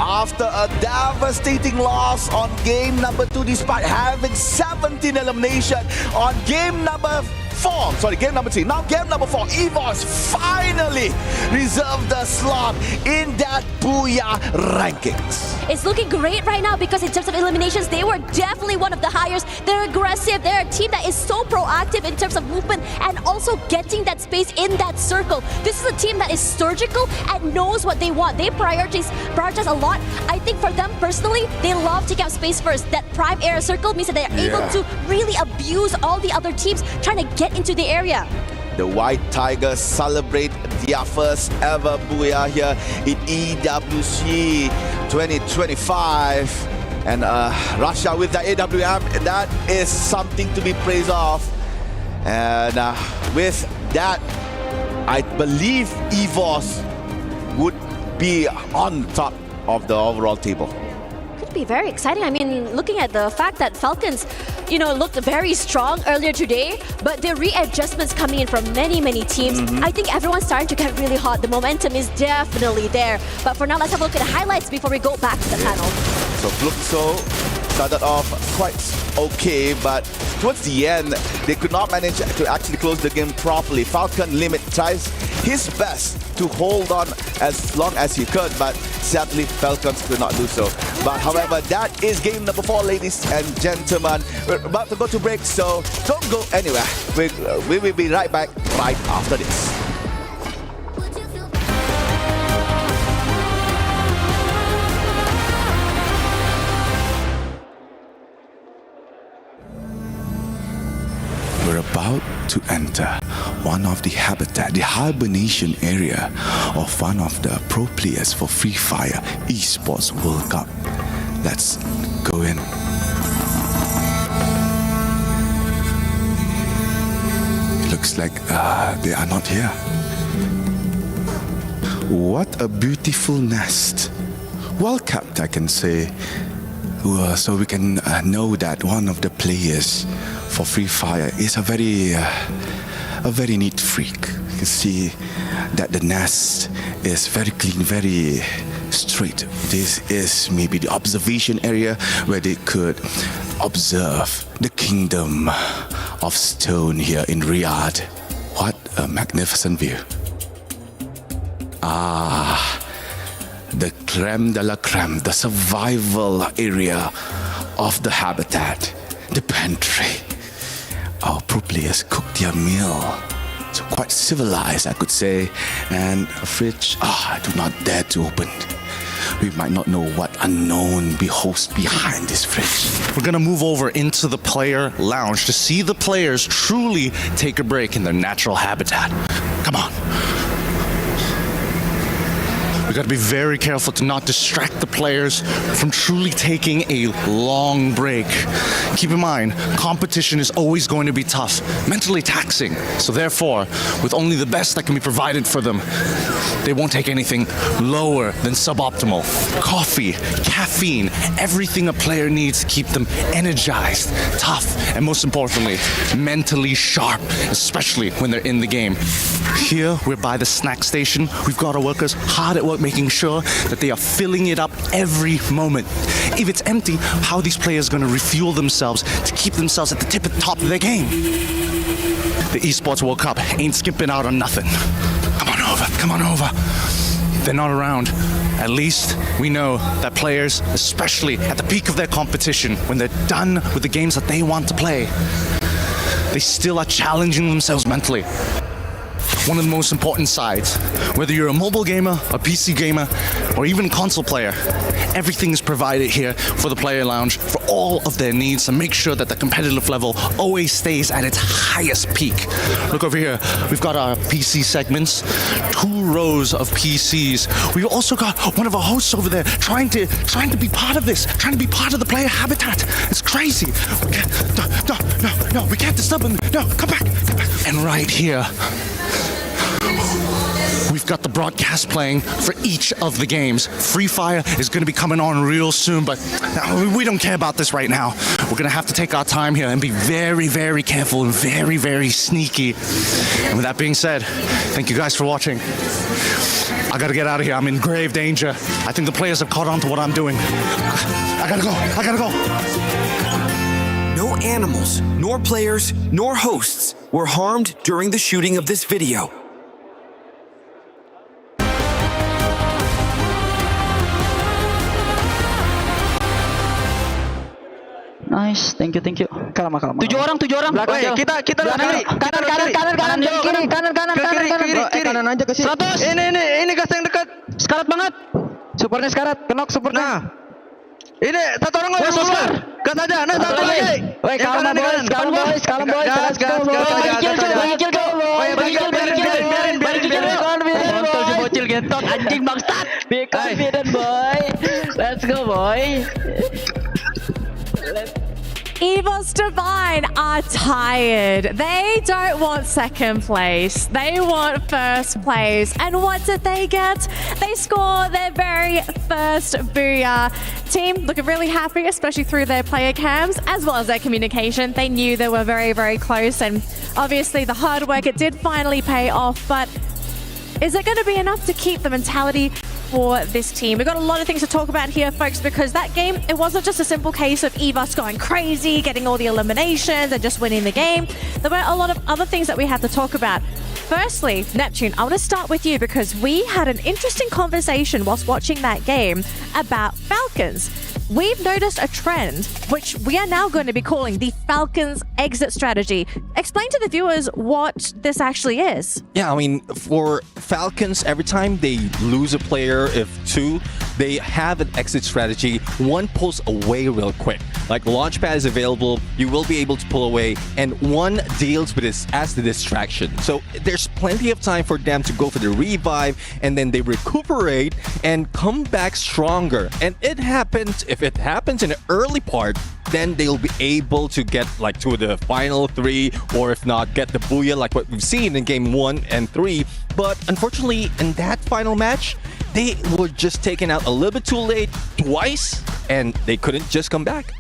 After a devastating loss on game number 2, despite having 17 elimination on game number 3. Now game number 4, Evos finally reserved the slot in that Booyah rankings. It's looking great right now because in terms of eliminations, they were definitely one of the highest. They're aggressive. They're a team that is so proactive in terms of movement and also getting that space in that circle. This is a team that is surgical and knows what they want. They prioritize a lot. I think for them personally, they love taking up space first. That prime area circle means that they are able to really abuse all the other teams trying to get into the area. The White Tigers celebrate their first ever Booyah here in EWC 2025. And Russia with the AWM, that is something to be praised of. And with that, I believe Evos would be on top of the overall table. Could be very exciting. I mean, looking at the fact that Falcons, looked very strong earlier today, but the readjustments coming in from many teams, I think everyone's starting to get really hot. The momentum is definitely there. But for now, let's have a look at the highlights before we go back to the panel. So Fluxo started off quite okay, but towards the end, they could not manage to actually close the game properly. Falcon Limit tries his best to hold on as long as he could, but sadly Falcons could not do so. But however, that is game number 4, ladies and gentlemen. We're about to go to break, so don't go anywhere. We will be right back right after this. We're about to enter one of the habitat, the hibernation area of one of the pro players for Free Fire Esports World Cup. Let's go in. It looks like they are not here. What a beautiful nest. Well kept, I can say. So we can know that one of the players for Free Fire is a very neat freak. You can see that the nest is very clean, very straight. This is maybe the observation area where they could observe the kingdom of stone here in Riyadh. What a magnificent view. The creme de la creme, the survival area of the habitat, the pantry. Our pro players cook their meal. So quite civilized, I could say. And a fridge, I do not dare to open. We might not know what unknown beholds behind this fridge. We're gonna move over into the player lounge to see the players truly take a break in their natural habitat. Come on. We gotta be very careful to not distract the players from truly taking a long break. Keep in mind, competition is always going to be tough, mentally taxing. So therefore, with only the best that can be provided for them, they won't take anything lower than suboptimal. Coffee, caffeine, everything a player needs to keep them energized, tough, and most importantly, mentally sharp, especially when they're in the game. Here, we're by the snack station. We've got our workers hard at work making sure that they are filling it up every moment. If it's empty, how are these players going to refuel themselves to keep themselves at the top of their game? The Esports World Cup ain't skipping out on nothing. Come on over. They're not around. At least we know that players, especially at the peak of their competition, when they're done with the games that they want to play, they still are challenging themselves mentally. One of the most important sides, whether you're a mobile gamer, a PC gamer, or even a console player, everything is provided here for the player lounge for all of their needs to make sure that the competitive level always stays at its highest peak. Look over here, we've got our PC segments, 2 rows of PCs. We've also got one of our hosts over there trying to be part of this, trying to be part of the player habitat. It's crazy. No, we can't disturb them. No, come back. And right here, we've got the broadcast playing for each of the games. Free Fire is going to be coming on real soon, but we don't care about this right now. We're going to have to take our time here and be very, very careful and very, very sneaky. And with that being said, thank you guys for watching. I got to get out of here. I'm in grave danger. I think the players have caught on to what I'm doing. I got to go. No animals, nor players, nor hosts were harmed during the shooting of this video. Nice, thank you. Kalma. 7 orang. Belakang jauh. Kita kiri. Kanan jauh. Kiri. Kanan aja ke sini. 100. Ini gas yang dekat. Sekarat banget. Supernya sekarat. Kenok supernya. Nah. Ini satu orang lagi. Gas aja. Nah, satu lagi. Woi, kalma boys. Biarin. Bocil gentot anjing bangsat. Be confident boy. Let's go boy. Evos Divine are tired. They don't want second place. They want first place. And what did they get? They score their very first Booyah. Team looking really happy, especially through their player cams, as well as their communication. They knew they were very, very close. And obviously the hard work, it did finally pay off. But is it going to be enough to keep the mentality for this team? We've got a lot of things to talk about here, folks, because that game, it wasn't just a simple case of Evos going crazy, getting all the eliminations and just winning the game. There were a lot of other things that we had to talk about. Firstly, Neptune, I want to start with you because we had an interesting conversation whilst watching that game about Falcons. We've noticed a trend, which we are now going to be calling the Falcons exit strategy. Explain to the viewers what this actually is. Yeah, I mean, for Falcons, every time they lose a player, if two, they have an exit strategy. One pulls away real quick. Like Launchpad is available, you will be able to pull away, and one deals with this as the distraction. So there's plenty of time for them to go for the revive, and then they recuperate and come back stronger. And it happens, if it happens in the early part, then they'll be able to get like to the final 3, or if not, get the Booyah like what we've seen in game 1 and 3. But unfortunately, in that final match, they were just taken out a little bit too late twice, and they couldn't just come back.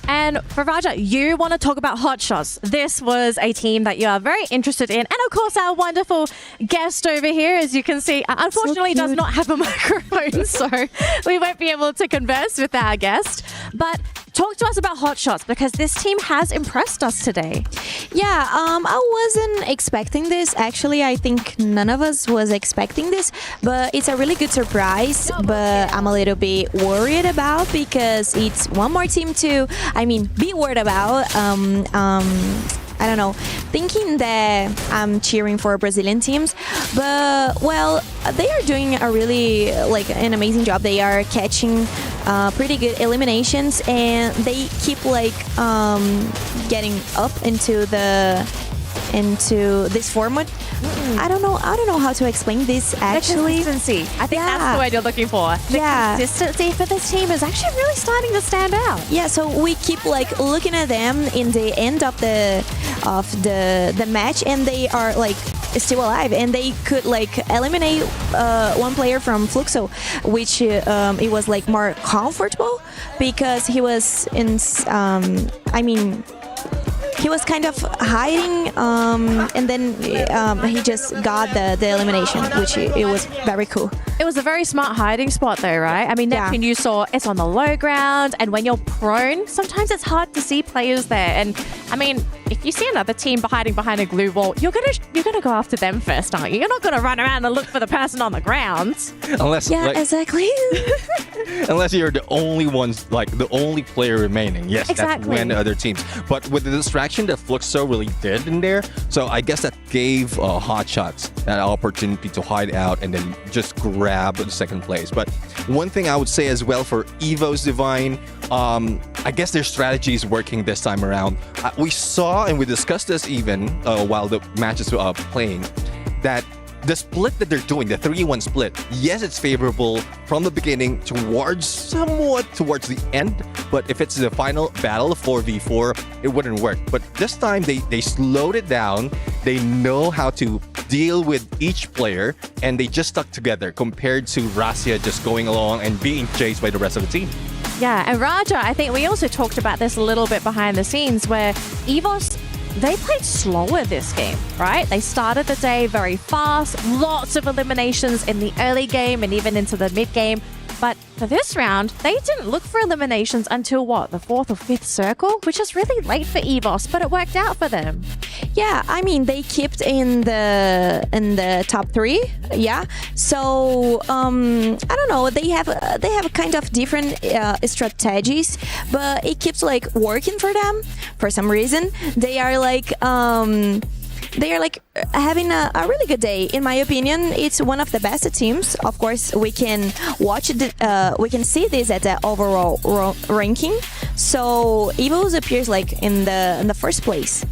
And for Raja, you want to talk about Hotshots. This was a team that you are very interested in. And of course, our wonderful guest over here, as you can see, unfortunately does not have a microphone, so we won't be able to converse with our guest. But talk to us about Hotshots, because this team has impressed us today. Yeah, I wasn't expecting this. Actually, I think none of us was expecting this, but it's a really good surprise. But I'm a little bit worried about, because it's one more team to, be worried about. I don't know, thinking that I'm cheering for Brazilian teams, but well, they are doing a really an amazing job. They are catching pretty good eliminations, and they keep getting up into this format. I don't know how to explain this actually. The consistency. I think that's the word you're looking for. The consistency for this team is actually really starting to stand out. Yeah, so we keep looking at them in the end of the match, and they are still alive, and they could eliminate one player from Fluxo, which it was more comfortable, because he was in he was kind of hiding, and then he just got the elimination, which it was very cool. It was a very smart hiding spot though, right? Neptune, you saw it's on the low ground, and when you're prone, sometimes it's hard to see players there. And if you see another team hiding behind a glue wall, you're gonna go after them first, aren't you? You're not gonna run around and look for the person on the ground. Unless, exactly. Unless you're the only ones, the only player remaining. Yes, exactly. That's when other teams. But with the distraction that Fluxo really did in there, so I guess that gave Hotshots that opportunity to hide out and then just grab the second place. But one thing I would say as well for Evos Divine, I guess their strategy is working this time around. We saw, and we discussed this even while the matches were playing, that the split that they're doing, the 3-1 split, yes, it's favorable from the beginning somewhat towards the end, but if it's the final battle of 4v4, it wouldn't work. But this time, they slowed it down. They know how to deal with each player, and they just stuck together compared to Rasia just going along and being chased by the rest of the team. Yeah, and Raja, I think we also talked about this a little bit behind the scenes, where Evos, they played slower this game, right? They started the day very fast, lots of eliminations in the early game and even into the mid game. But for this round, they didn't look for eliminations until what, the 4th or 5th circle, which is really late for Evos, but it worked out for them. Yeah, they kept in the top 3. Yeah, so I don't know. They have kind of different strategies, but it keeps working for them for some reason. They are having a really good day. In my opinion, it's one of the best teams. Of course, we can watch it. We can see this at the overall ranking. So Evos appears in the first place.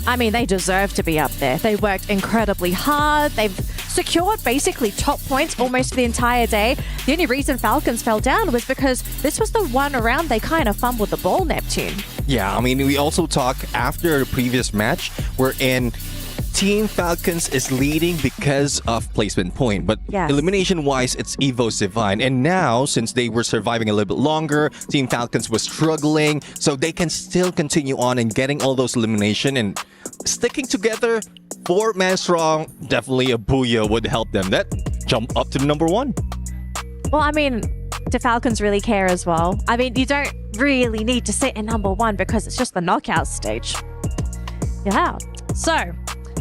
They deserve to be up there. They worked incredibly hard. They've secured basically top points almost for the entire day. The only reason Falcons fell down was because this was the one round they kind of fumbled the ball, Neptune. Yeah, I mean, we also talked after the previous match wherein Team Falcons is leading because of placement point, but elimination-wise, it's Evos Divine. And now, since they were surviving a little bit longer, Team Falcons was struggling, so they can still continue on and getting all those elimination and sticking together. 4-man strong, definitely a booyah would help them. That jump up to number 1. Well, I mean, do Falcons really care as well? I mean, you don't really need to sit in number 1 because it's just the knockout stage. Yeah. So,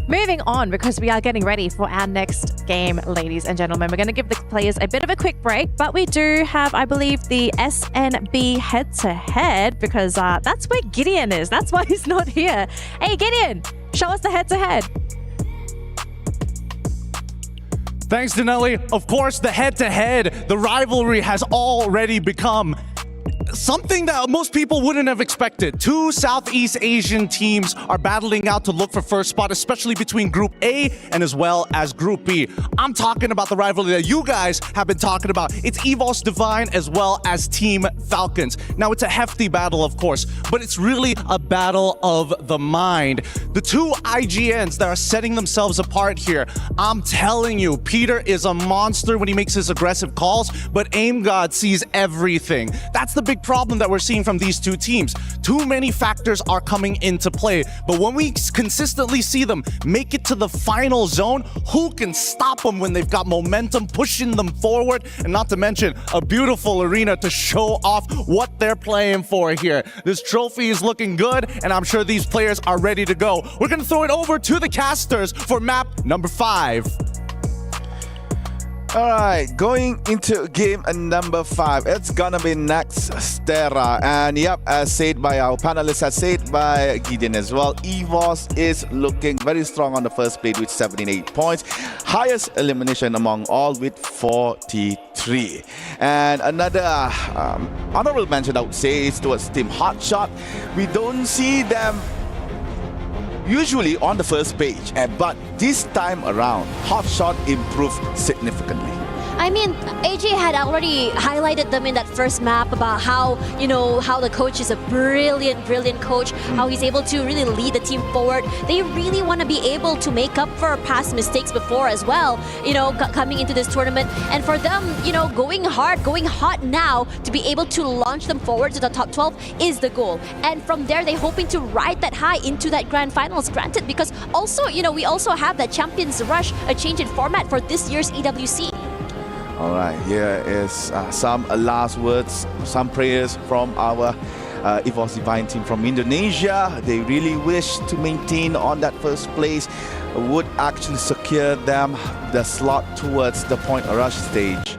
moving on, because we are getting ready for our next game, ladies and gentlemen. We're going to give the players a bit of a quick break, but we do have, I believe, the SNB head-to-head, because that's where Gideon is. That's why he's not here. Hey, Gideon, show us the head-to-head. Thanks, Denelli. Of course, the head-to-head, the rivalry has already become something that most people wouldn't have expected. 2 Southeast Asian teams are battling out to look for first spot, especially between Group A and as well as Group B. I'm talking about the rivalry that you guys have been talking about. It's Evos Divine as well as Team Falcons. Now, it's a hefty battle, of course, but it's really a battle of the mind. The 2 IGNs that are setting themselves apart here, I'm telling you, Peter is a monster when he makes his aggressive calls, but Aim God sees everything. That's the big problem that we're seeing from these 2 teams. Too many factors are coming into play, but when we consistently see them make it to the final zone, who can stop them when they've got momentum pushing them forward? And not to mention a beautiful arena to show off what they're playing for here. This trophy is looking good, and I'm sure these players are ready to go. We're going to throw it over to the casters for map number 5. All right, going into game number 5, it's gonna be Next-Terra. And yep, as said by our panelists, as said by Gideon as well, Evos is looking very strong on the first plate with 78 points. Highest elimination among all with 43. And another honorable mention I would say is towards Team Hotshot. We don't see them usually on the first page, but this time around, Hotshot improved significantly. I mean, AJ had already highlighted them in that first map about how, how the coach is a brilliant coach, how he's able to really lead the team forward. They really want to be able to make up for past mistakes before as well, coming into this tournament. And for them, going hard, going hot now to be able to launch them forward to the top 12 is the goal. And from there, they're hoping to ride that high into that grand finals, granted, because also, we also have that Champions Rush, a change in format for this year's EWC. All right, here is some last words, some prayers from our Evos Divine team from Indonesia. They really wish to maintain on that first place, would actually secure them the slot towards the point rush stage.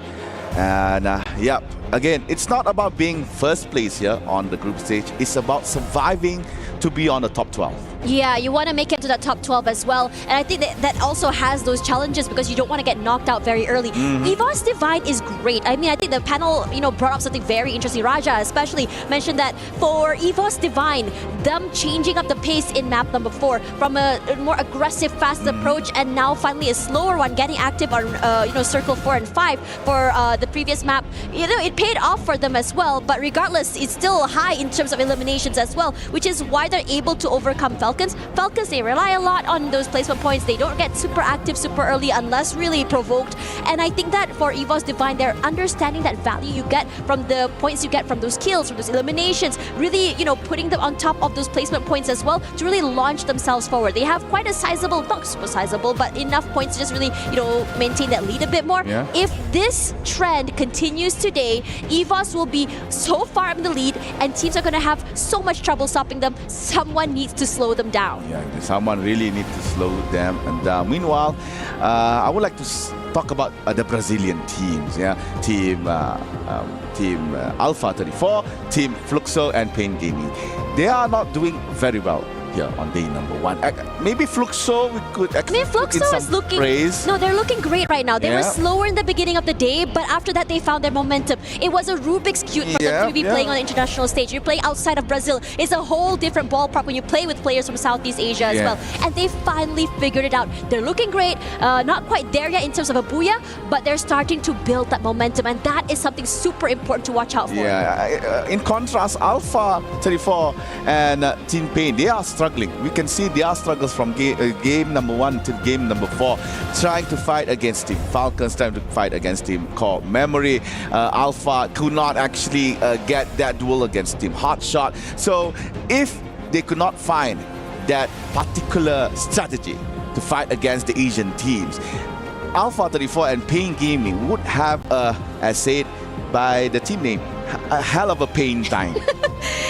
And yep, again, it's not about being first place here on the group stage. It's about surviving to be on the top 12. Yeah, you want to make it to that top 12 as well. And I think that also has those challenges because you don't want to get knocked out very early. Evos Divine is great. I mean, I think the panel, brought up something very interesting. Raja especially mentioned that for Evos Divine, them changing up the pace in map number 4 from a more aggressive, fast approach and now finally a slower one, getting active on, circle 4 and 5 for the previous map. It paid off for them as well. But regardless, it's still high in terms of eliminations as well, which is why they're able to overcome Falcons. Falcons, they rely a lot on those placement points. They don't get super active super early unless really provoked. And I think that for Evos Divine, they're understanding that value you get from the points you get from those kills, from those eliminations, really, putting them on top of those placement points as well to really launch themselves forward. They have quite a sizable, not super sizable, but enough points to just really, maintain that lead a bit more. Yeah. If this trend continues today, Evos will be so far in the lead and teams are going to have so much trouble stopping them. Someone needs to slow them down. Yeah, someone really needs to slow them down. Meanwhile, I would like to talk about the Brazilian teams. Yeah, Team Alpha 34, Team Fluxo, and Pain Gaming. They are not doing very well here on day number 1. Maybe Fluxo, we could actually Fluxo is looking... praise. No, they're looking great right now. They were Yeah. slower in the beginning of the day, but after that they found their momentum. It was a Rubik's Cube for them to be playing on the international stage. You're playing outside of Brazil. It's a whole different ballpark when you play with players from Southeast Asia as well. And they finally figured it out. They're looking great. Not quite there yet in terms of a booyah, but they're starting to build that momentum, and that is something super important to watch out for. Yeah, in contrast, Alpha 34 and Team Pain, they are struggling. We can see their struggles from game number 1 to game number 4, trying to fight against Team Falcons, trying to fight against Team Core Memory. Alpha could not actually get that duel against Team Hotshot. So if they could not find that particular strategy to fight against the Asian teams, Alpha 34 and Pain Gaming would have, as said by the team name, a hell of a pain time.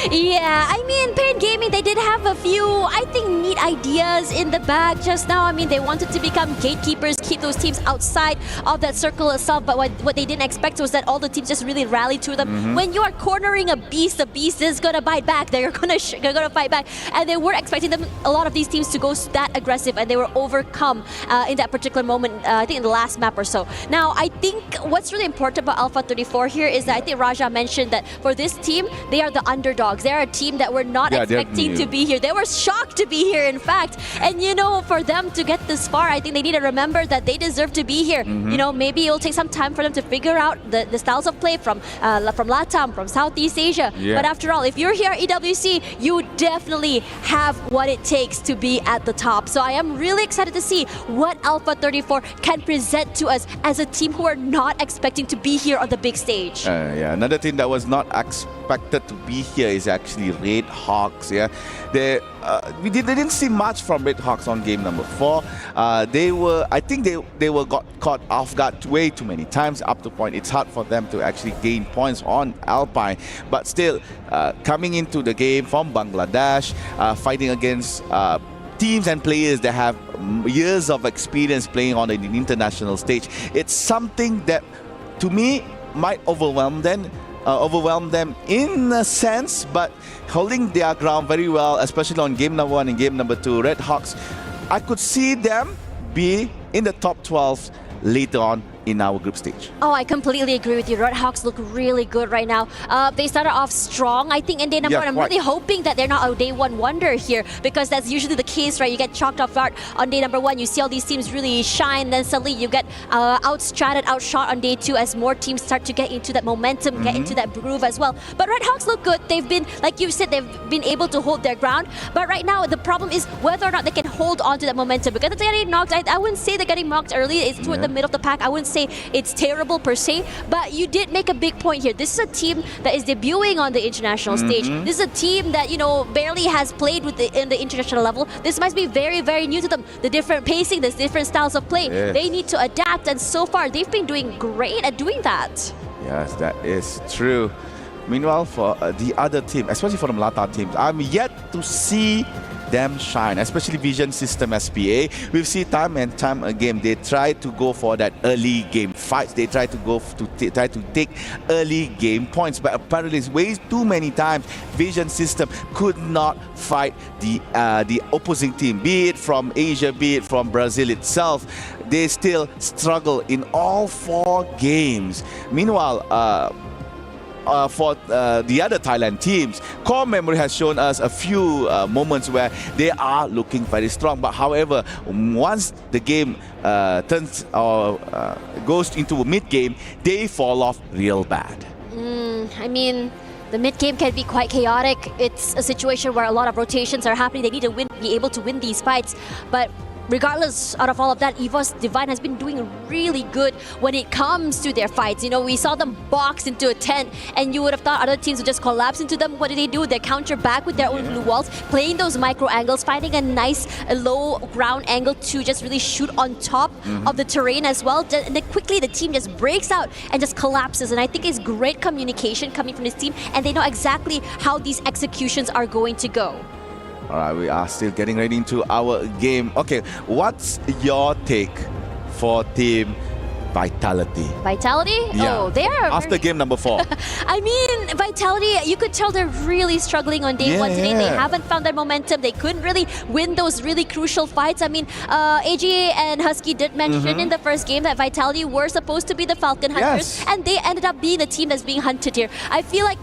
Yeah, I mean, Pain Gaming, they did have a few, I think, neat ideas in the bag just now. I mean, they wanted to become gatekeepers, keep those teams outside of that circle itself, but what they didn't expect was that all the teams just really rallied to them. When you are cornering a beast, the beast is gonna bite back. They're gonna fight back, and they weren't expecting a lot of these teams to go that aggressive, and they were overcome in that particular moment, I think in the last map or so. Now, I think what's really important about Alpha 34 here is that I think Raja mentioned that for this team, they are the underdogs. They're a team that we're not expecting to be here. They were shocked to be here, in fact. And you know, for them to get this far, I think they need to remember that they deserve to be here. You know, maybe it'll take some time for them to figure out the styles of play from LATAM, from Southeast Asia. But after all, if you're here at EWC, you definitely have what it takes to be at the top. So I am really excited to see what Alpha 34 can present to us as a team who are not expecting to be here on the big stage. Yeah, another team that was not expected to be here is actually Red Hawks. Yeah, they didn't see much from Red Hawks on game number 4. I think they were got caught off guard way too many times up to point. It's hard for them to actually gain points on Alpine, but still coming into the game from Bangladesh, fighting against teams and players that have years of experience playing on an international stage. It's something that, to me, might overwhelm them in a sense, but holding their ground very well, especially on game number 1 and game number 2. Red Hawks, I could see them be in the top 12 later on in our group stage. Oh, I completely agree with you. Red Hawks look really good right now. They started off strong, I think, in day number 1. I'm really hoping that they're not a day 1 wonder here, because that's usually the case, right? You get chalked off guard on day number 1. You see all these teams really shine, then suddenly you get outstratted, outshot on day 2 as more teams start to get into that momentum, get into that groove as well. But Red Hawks look good. They've been, like you said, they've been able to hold their ground. But right now, the problem is whether or not they can hold on to that momentum. Because they're getting knocked, I wouldn't say they're getting knocked early. It's toward the middle of the pack. I wouldn't say it's terrible per se, but you did make a big point here. This is a team that is debuting on the international stage. This is a team that, you know, barely has played with in the international level. This must be very, very new to them. The different pacing, the different styles of play. They need to adapt, and so far they've been doing great at doing that. Yes, that is true. Meanwhile, for the other team, especially for the Malata teams, I'm yet to see them shine, especially Vision System SPA. We've seen time and time again, they try to go for that early game fights. They try to go try to take early game points, but apparently it's way too many times Vision System could not fight the opposing team, be it from Asia, be it from Brazil itself. They still struggle in all 4 games. Meanwhile, for the other Thailand teams, Core Memory has shown us a few moments where they are looking very strong. But however, once the game turns or goes into a mid-game, they fall off real bad. I mean, the mid-game can be quite chaotic. It's a situation where a lot of rotations are happening. They need to be able to win these fights. But regardless out of all of that, Evos Divine has been doing really good when it comes to their fights. You know, we saw them box into a tent, and you would have thought other teams would just collapse into them. What do? They counter back with their own blue walls, playing those micro angles, finding a nice low ground angle to just really shoot on top of the terrain as well. And then quickly the team just breaks out and just collapses. And I think it's great communication coming from this team, and they know exactly how these executions are going to go. All right, we are still getting ready into our game. Okay, what's your take for Team Vitality. Vitality? Yeah. Oh, they are. After game number 4. I mean, Vitality, you could tell they're really struggling on day one today. They haven't found that momentum. They couldn't really win those really crucial fights. I mean, AGA and Husky did mention in the first game that Vitality were supposed to be the Falcon Hunters, and they ended up being the team that's being hunted here. I feel like,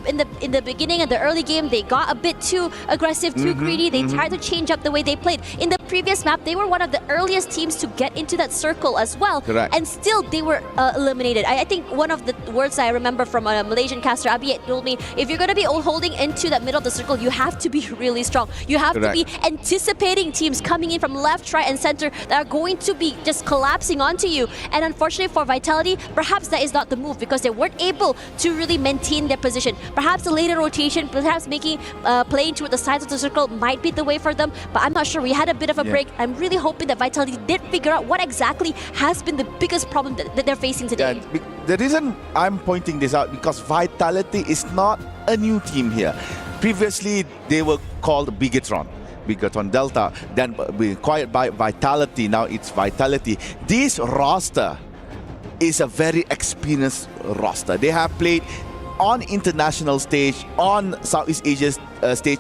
in the beginning of the early game, they got a bit too aggressive, too greedy. They tried to change up the way they played. In the previous map, they were one of the earliest teams to get into that circle as well. Correct. And still, they were eliminated. I think one of the words I remember from a Malaysian caster, Abi, told me, if you're going to be holding into that middle of the circle, you have to be really strong. You have to be anticipating teams coming in from left, right, and center that are going to be just collapsing onto you. And unfortunately for Vitality, perhaps that is not the move because they weren't able to really maintain their position. Perhaps a later rotation, perhaps making playing toward the sides of the circle might be the way for them, but I'm not sure. We had a bit of a break. I'm really hoping that Vitality did figure out what exactly has been the biggest problem that they're facing today. The reason I'm pointing this out because Vitality is not a new team here. Previously, they were called Bigatron Delta, then we acquired by Vitality. Now it's Vitality. This roster is a very experienced roster. They have played on international stage, on Southeast Asia stage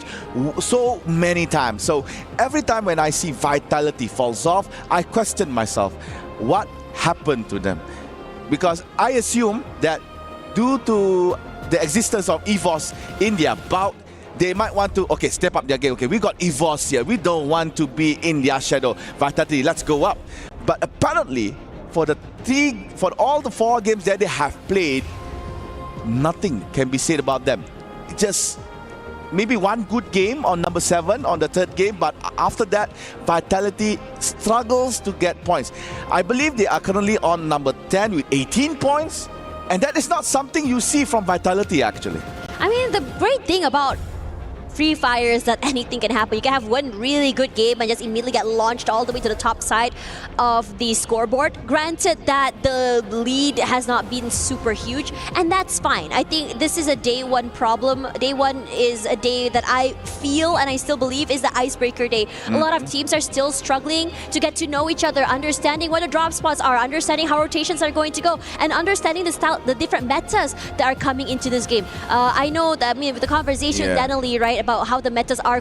so many times. So every time when I see Vitality falls off, I question myself, what happened to them? Because I assume that due to the existence of Evos in their bout, they might want to, step up their game. We got Evos here. We don't want to be in their shadow. Vitality, let's go up. But apparently, for all the 4 games that they have played, nothing can be said about them. Just maybe one good game on number 7 on the 3rd game, but after that, Vitality struggles to get points. I believe they are currently on number 10 with 18 points, and that is not something you see from Vitality actually. I mean, the great thing about Free Fire is that anything can happen. You can have one really good game and just immediately get launched all the way to the top side of the scoreboard. Granted that the lead has not been super huge, and that's fine. I think this is a day one problem. Day one is a day that I feel and I still believe is the icebreaker day. A lot of teams are still struggling to get to know each other, understanding what the drop spots are, understanding how rotations are going to go, and understanding the different metas that are coming into this game. I know that, with the conversation with Annalie, right, about how the metas are,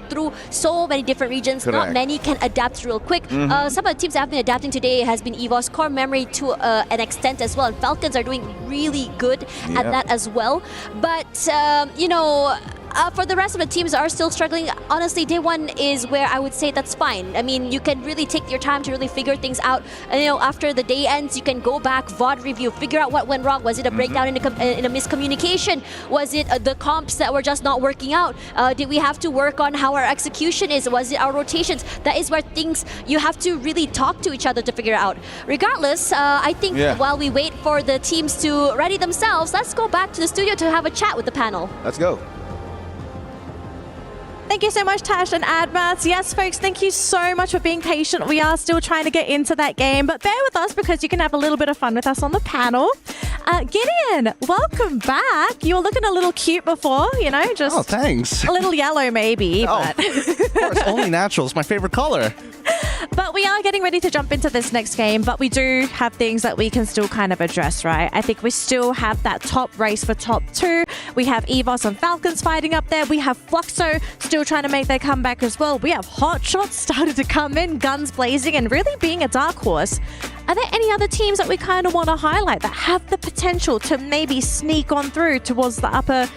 through so many different regions. Not many can adapt real quick. Some of the teams that have been adapting today has been Evos, Core Memory to an extent as well. And Falcons are doing really good at that as well. But, for the rest of the teams that are still struggling, honestly, day one is where I would say that's fine. I mean, you can really take your time to really figure things out. After the day ends, you can go back, VOD review, figure out what went wrong. Was it a breakdown in a miscommunication? Was it the comps that were just not working out? Did we have to work on how our execution is? Was it our rotations? That is where things you have to really talk to each other to figure out. Regardless, I think while we wait for the teams to ready themselves, let's go back to the studio to have a chat with the panel. Let's go. Thank you so much, Tash and Admas. Yes, folks, thank you so much for being patient. We are still trying to get into that game, but bear with us because you can have a little bit of fun with us on the panel. Gideon, welcome back. You were looking a little cute before, just... Oh, thanks. A little yellow maybe, but... Of course, only natural is my favorite color. But we are getting ready to jump into this next game, but we do have things that we can still kind of address, right? I think we still have that top race for top 2. We have Evos and Falcons fighting up there. We have Fluxo still trying to make their comeback as well. We have Hot Shots started to come in, guns blazing, and really being a dark horse. Are there any other teams that we kind of want to highlight that have the potential to maybe sneak on through towards the upper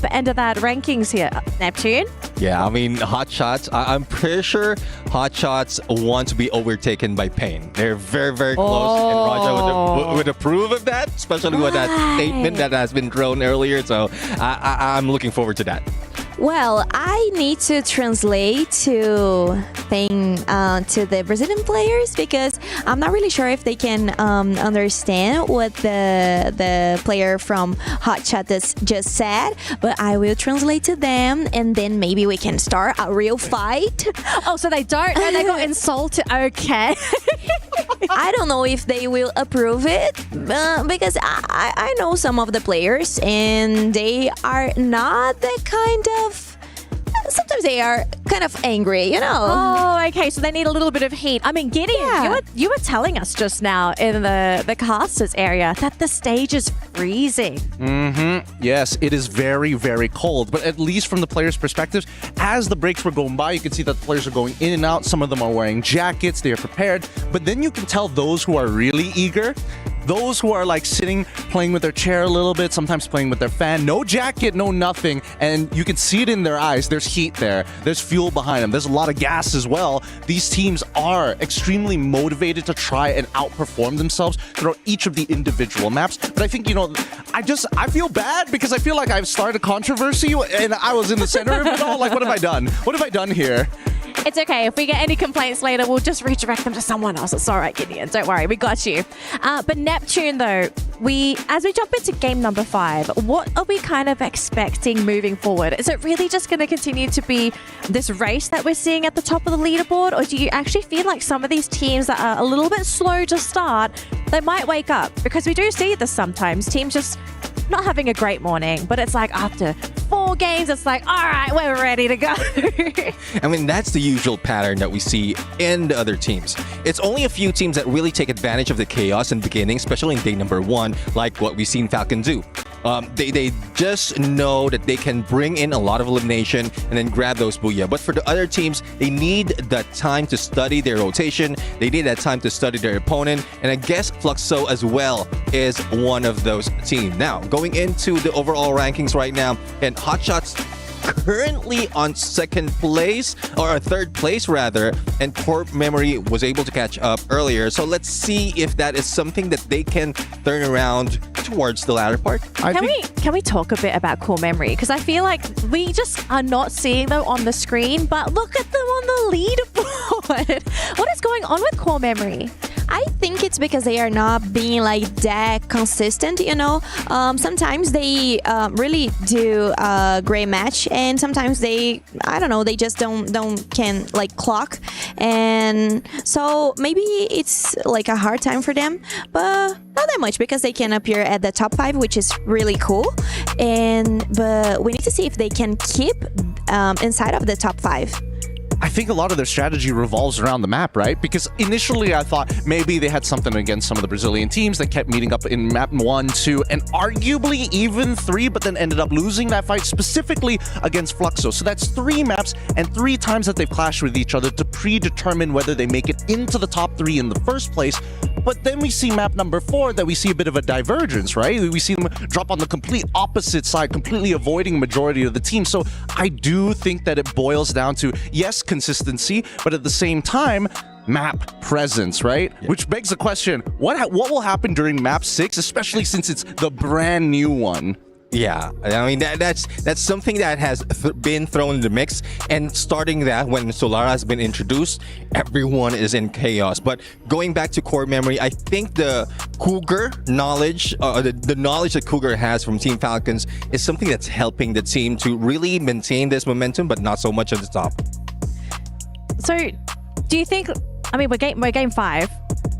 end of that rankings here? Neptune? Yeah, I mean, Hot Shots, I'm pretty sure Hot Shots want to be overtaken by Pain. They're very, very close, and Raja would approve of that, especially with that statement that has been thrown earlier. So I'm looking forward to that. Well, I need to translate to the Brazilian players because I'm not really sure if they can understand what the player from Hot Chat just said, but I will translate to them and then maybe we can start a real fight. Oh, so they don't and they got insulted. Okay. I don't know if they will approve it because I know some of the players and they are not that kind of... Sometimes sometimes they are kind of angry, you know. Oh, okay. So they need a little bit of heat. I mean, Gideon, you were telling us just now in the casters area that the stage is freezing. Yes, it is very, very cold. But at least from the players' perspectives, as the breaks were going by, you can see that the players are going in and out. Some of them are wearing jackets. They are prepared. But then you can tell those who are really eager, those who are like sitting, playing with their chair a little bit, sometimes playing with their fan, no jacket, no nothing. And you can see it in their eyes. There's heat there. There's fuel behind them. There's a lot of gas as well. These teams are extremely motivated to try and outperform themselves throughout each of the individual maps. But I think, you know, I feel bad because I feel like I've started a controversy and I was in the center of it all. Like, what have I done? What have I done here? It's okay. If we get any complaints later, we'll just redirect them to someone else. It's all right, Gideon. Don't worry. We got you. But Neptune, though, as we jump into game number 5, what are we kind of expecting moving forward? Is it really just going to continue to be this race that we're seeing at the top of the leaderboard? Or do you actually feel like some of these teams that are a little bit slow to start, they might wake up? Because we do see this sometimes. Teams just not having a great morning, but it's like after 4 games, it's like, all right, we're ready to go. I mean, that's the usual pattern that we see in the other teams. It's only a few teams that really take advantage of the chaos in the beginning, especially in day number 1, like what we've seen Falcons do. They just know that they can bring in a lot of elimination and then grab those booyah. But for the other teams, they need that time to study their rotation. They need that time to study their opponent. And I guess Fluxo as well is one of those teams. Now, going into the overall rankings right now, and Hotshots currently on 2nd place, or 3rd place rather, and Core Memory was able to catch up earlier. So let's see if that is something that they can turn around towards the latter part. Can we talk a bit about Core Memory? Because I feel like we just are not seeing them on the screen, but look at them on the leaderboard. What is going on with Core Memory? I think it's because they are not being like that consistent, you know. Sometimes they really do a great match, and sometimes they, I don't know, they just can like clock, and so maybe it's like a hard time for them, but not that much because they can appear at the top 5, which is really cool. But we need to see if they can keep inside of the top 5. I think a lot of their strategy revolves around the map, right? Because initially I thought maybe they had something against some of the Brazilian teams that kept meeting up in map 1, 2, and arguably even 3, but then ended up losing that fight specifically against Fluxo. So that's 3 maps and 3 times that they've clashed with each other to predetermine whether they make it into the top 3 in the first place. But then we see map number 4 that we see a bit of a divergence, right? We see them drop on the complete opposite side, completely avoiding majority of the team. So I do think that it boils down to, yes, consistency, but at the same time, map presence, right? Yeah. Which begs the question, what will happen during map 6, especially since it's the brand new one? Yeah, I mean, that's something that has been thrown in the mix, and starting that when Salara has been introduced, everyone is in chaos. But going back to Core Memory, I think the Cougar knowledge, the knowledge that Cougar has from Team Falcons is something that's helping the team to really maintain this momentum, but not so much at the top. So, do you think, I mean, we're game 5.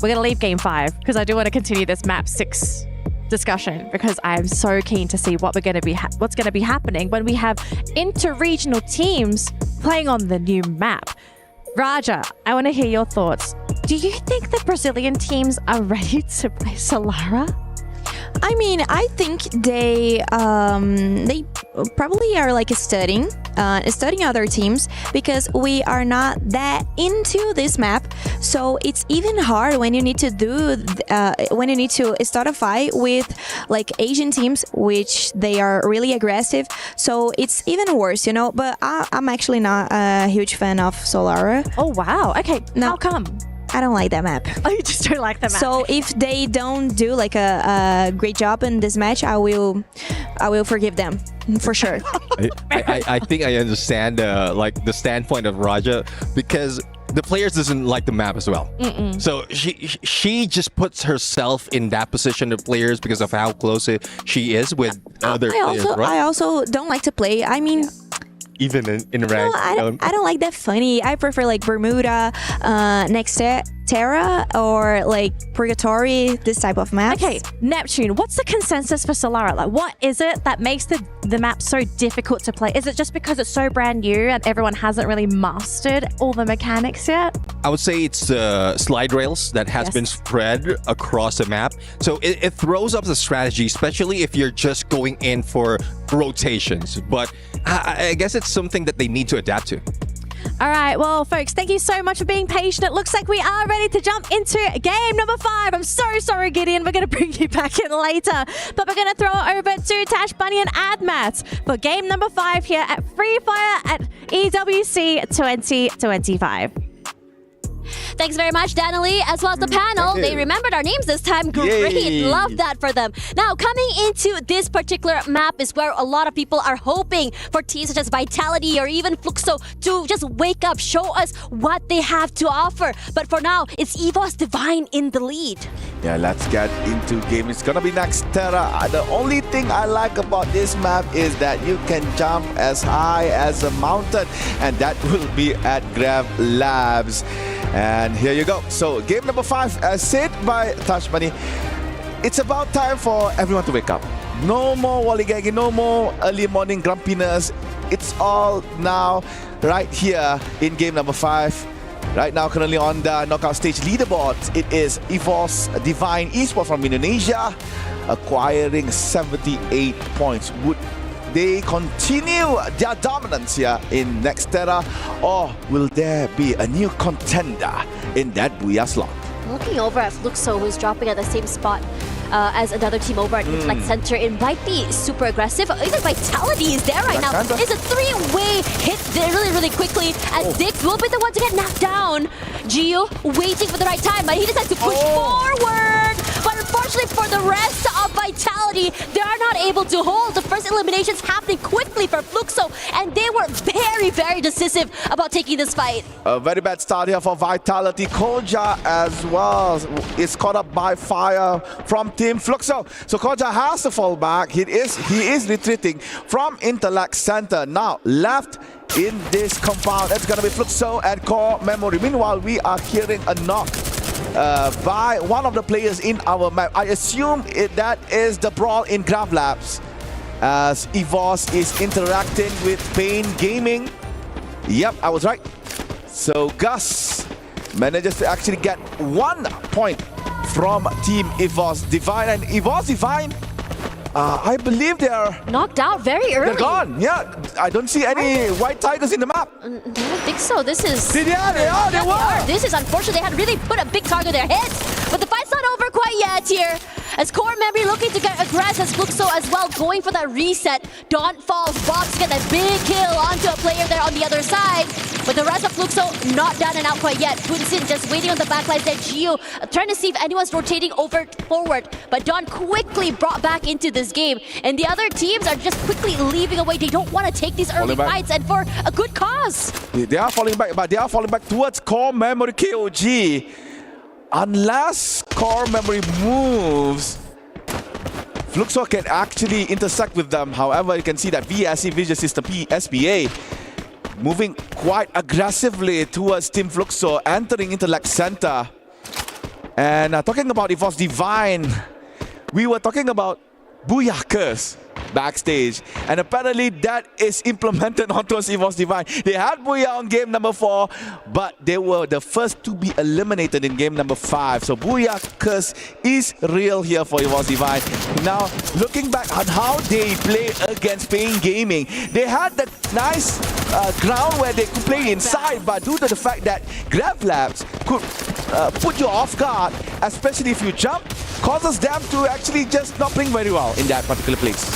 We're going to leave game 5 because I do want to continue this map 6 discussion because I'm so keen to see what's going to be happening when we have inter-regional teams playing on the new map. Raja, I want to hear your thoughts. Do you think the Brazilian teams are ready to play Salara? I mean, I think they probably are like studying other teams because we are not that into this map. So it's even hard when you need to start a fight with like Asian teams, which they are really aggressive. So it's even worse, you know. But I'm actually not a huge fan of Salara. Oh wow! Okay, no. How come? I don't like that map. Oh, you just don't like the map. So if they don't do like a great job in this match, I will forgive them for sure. I think I understand like the standpoint of Raja because the players doesn't like the map as well. So she just puts herself in that position of players because of how close she is with other players. Right? I also don't like to play. I mean, even in rank. No, I don't like that funny. I prefer like Bermuda, Next-Terra. Next-Terra or like Purgatory, this type of maps. Okay, Neptune, what's the consensus for Salara? Like, what is it that makes the map so difficult to play? Is it just because it's so brand new and everyone hasn't really mastered all the mechanics yet? I would say it's the slide rails that has been spread across the map. So it throws up the strategy, especially if you're just going in for rotations. But I guess it's something that they need to adapt to. All right, well, folks, thank you so much for being patient. It looks like we are ready to jump into game number 5. I'm so sorry, Gideon. We're going to bring you back in later. But we're going to throw it over to Tash Bunny and Admat for game number 5 here at Free Fire at EWC 2025. Thanks very much, Danilee, as well as the panel. They remembered our names this time. Great. Yay. Love that for them. Now, coming into this particular map is where a lot of people are hoping for teams such as Vitality or even Fluxo to just wake up, show us what they have to offer. But for now, it's Evos Divine in the lead. Yeah, let's get into game. It's gonna be Next-Terra. The only thing I like about this map is that you can jump as high as a mountain, and that will be at Grav Labs. And here you go. So game number 5, as said by Tash Bunny, it's about time for everyone to wake up. No more wallygagging, no more early morning grumpiness. It's all now right here in game number 5. Right now, currently on the knockout stage leaderboard, it is Evos Divine Esports from Indonesia, acquiring 78 points. Would they continue their dominance here in Next-Terra, or will there be a new contender in that Booyah slot? Looking over at Fluxo, who's dropping at the same spot as another team over at Intellect Center. It might be super aggressive. Even Vitality is there right now. It's a 3-way hit there really quickly as Dix will be the one to get knocked down. Gio waiting for the right time, but he decides to push forward. But unfortunately for the rest of Vitality, they are not able to hold. The first eliminations happening quickly for Fluxo, and they were very decisive about taking this fight. A very bad start here for Vitality. Koja as well is caught up by fire from Team Fluxo. So Koja has to fall back. He is retreating from Intellect Center. Now left in this compound, it's gonna be Fluxo and Core Memory. Meanwhile, we are hearing a knock by one of the players in our map. I assume that is the brawl in Grav Labs, as Evos is interacting with Pain Gaming. Yep, I was right. So Gus manages to actually get 1 point from Team Evos Divine, and Evos Divine, I believe they are knocked out very early. They're gone. Yeah, I don't see any white tigers in the map. I don't think so. This is... Yeah, they were. This is unfortunate. They had really put a big target on their heads. But the fight's not over quite yet here. As Core Memory looking to get aggressive, as Fluxo as well going for that reset. Don't falls, Box get that big kill onto a player there on the other side. But the rest of Fluxo not down and out quite yet. Punsin just waiting on the backlines there. Gio trying to see if anyone's rotating over forward. But Don quickly brought back into this game. And the other teams are just quickly leaving away. They don't want to take these early fights, and for a good cause. They are falling back, but they are falling back towards Core Memory KOG. Unless Core Memory moves, Fluxo can actually intersect with them. However, you can see that VSC Vision System SPA moving quite aggressively towards Team Fluxo, entering Intellect Center. And talking about Evos Divine, we were talking about Booyah Curse backstage, and apparently that is implemented onto Evos Divine. They had Booyah on game number 4, but they were the first to be eliminated in game number 5. So Booyah Curse is real here for Evos Divine. Now, looking back on how they play against Pain Gaming, they had that nice ground where they could play inside, but due to the fact that Grav Labs could put you off guard, especially if you jump, causes them to actually just not playing very well in that particular place.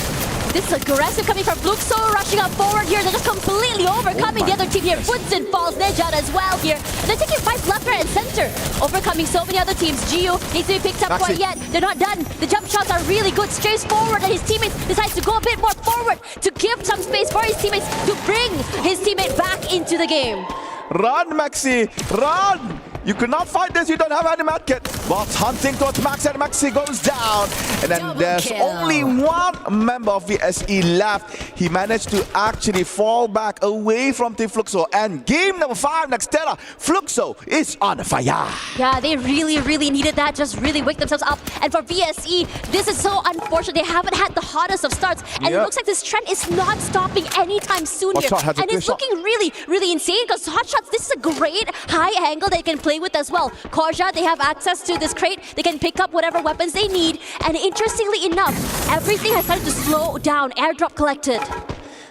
This is aggressive coming from Fluxo, rushing up forward here. They're just completely overcoming the other team here. Punsin falls, Nejad as well here. And they're taking fights left, right, and center. Overcoming so many other teams. Gio needs to be picked up quite yet. They're not done. The jump shots are really good. Strays forward, and his teammates decides to go a bit more forward to give some space for his teammates to bring his teammate back into the game. Run, Maxi! Run! You could not fight this, you don't have any medkit. Bots hunting towards Max and Maxi goes down. And then there's only one member of VSE left. He managed to actually fall back away from Team Fluxo. And game number 5, Next-Terra, Fluxo is on fire. Yeah, they really needed that, just really wake themselves up. And for VSE, this is so unfortunate. They haven't had the hottest of starts. And it looks like this trend is not stopping anytime soon here. And it's looking really insane because Hotshots, this is a great high angle they can play with as well. Korja, they have access to this crate. They can pick up whatever weapons they need. And interestingly enough, everything has started to slow down. Airdrop collected.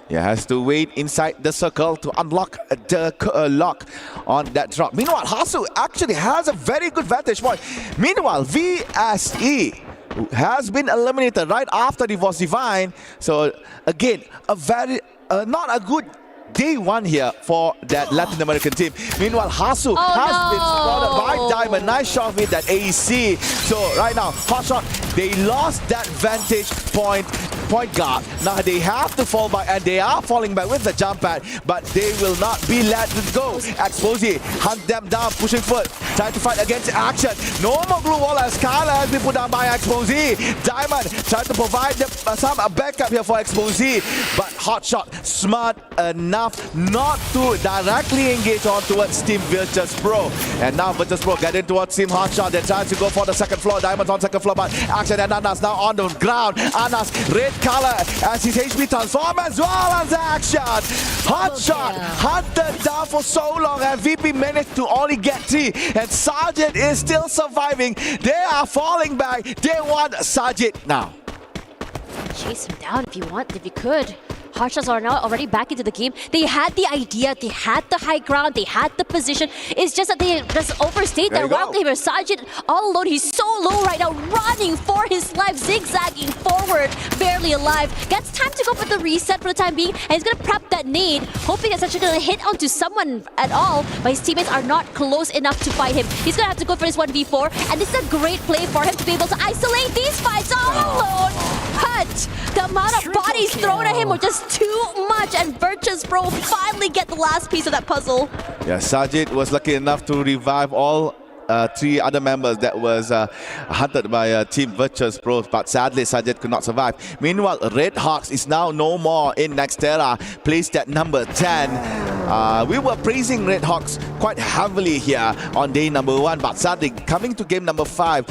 Yeah, has to wait inside the circle to unlock the lock on that drop. Meanwhile, Hasu actually has a very good vantage point. Meanwhile, VSE has been eliminated right after Evos Divine. So again, a very not a good day one here for that Latin American team. Meanwhile, Hasu has been spotted by Diamond. Nice shot with that AEC. So right now, Hotshot, they lost that vantage point guard. Now they have to fall back, and they are falling back with the jump pad, but they will not be let go. Exposé hunt them down, pushing foot, trying to fight against action. No more glue wall as Skylar has been put down by Exposé. Diamond trying to provide them some backup here for Exposé, but Hotshot smart enough not to directly engage on towards Team Virtus Pro. And now Virtus Pro getting towards Team Hotshot. They're trying to go for the second floor. Diamond's on second floor, but action and Anas now on the ground. Anas red color as his HP transform as well as action. Hotshot hunted down for so long, and VP managed to only get 3, and Sergeant is still surviving. They are falling back. They want Sergeant now. Chase him down if you could. Hotshots are now already back into the game. They had the idea, they had the high ground, they had the position. It's just that they just overstayed their wild game. Sergeant all alone, he's so low right now, running for his life, zigzagging forward, barely alive. Gets time to go for the reset for the time being, and he's gonna prep that nade, hoping it's actually gonna hit onto someone at all, but his teammates are not close enough to fight him. He's gonna have to go for this 1v4, and this is a great play for him to be able to isolate these fights all alone. But the amount of bodies thrown at him were just too much, and Virtus Pro finally get the last piece of that puzzle. Yeah, Sajid was lucky enough to revive all 3 other members that was hunted by Team Virtus Pro, but sadly Sajid could not survive. Meanwhile, Red Hawks is now no more in Next-Terra, placed at number 10. We were praising Red Hawks quite heavily here on day number 1, but sadly, coming to game number 5,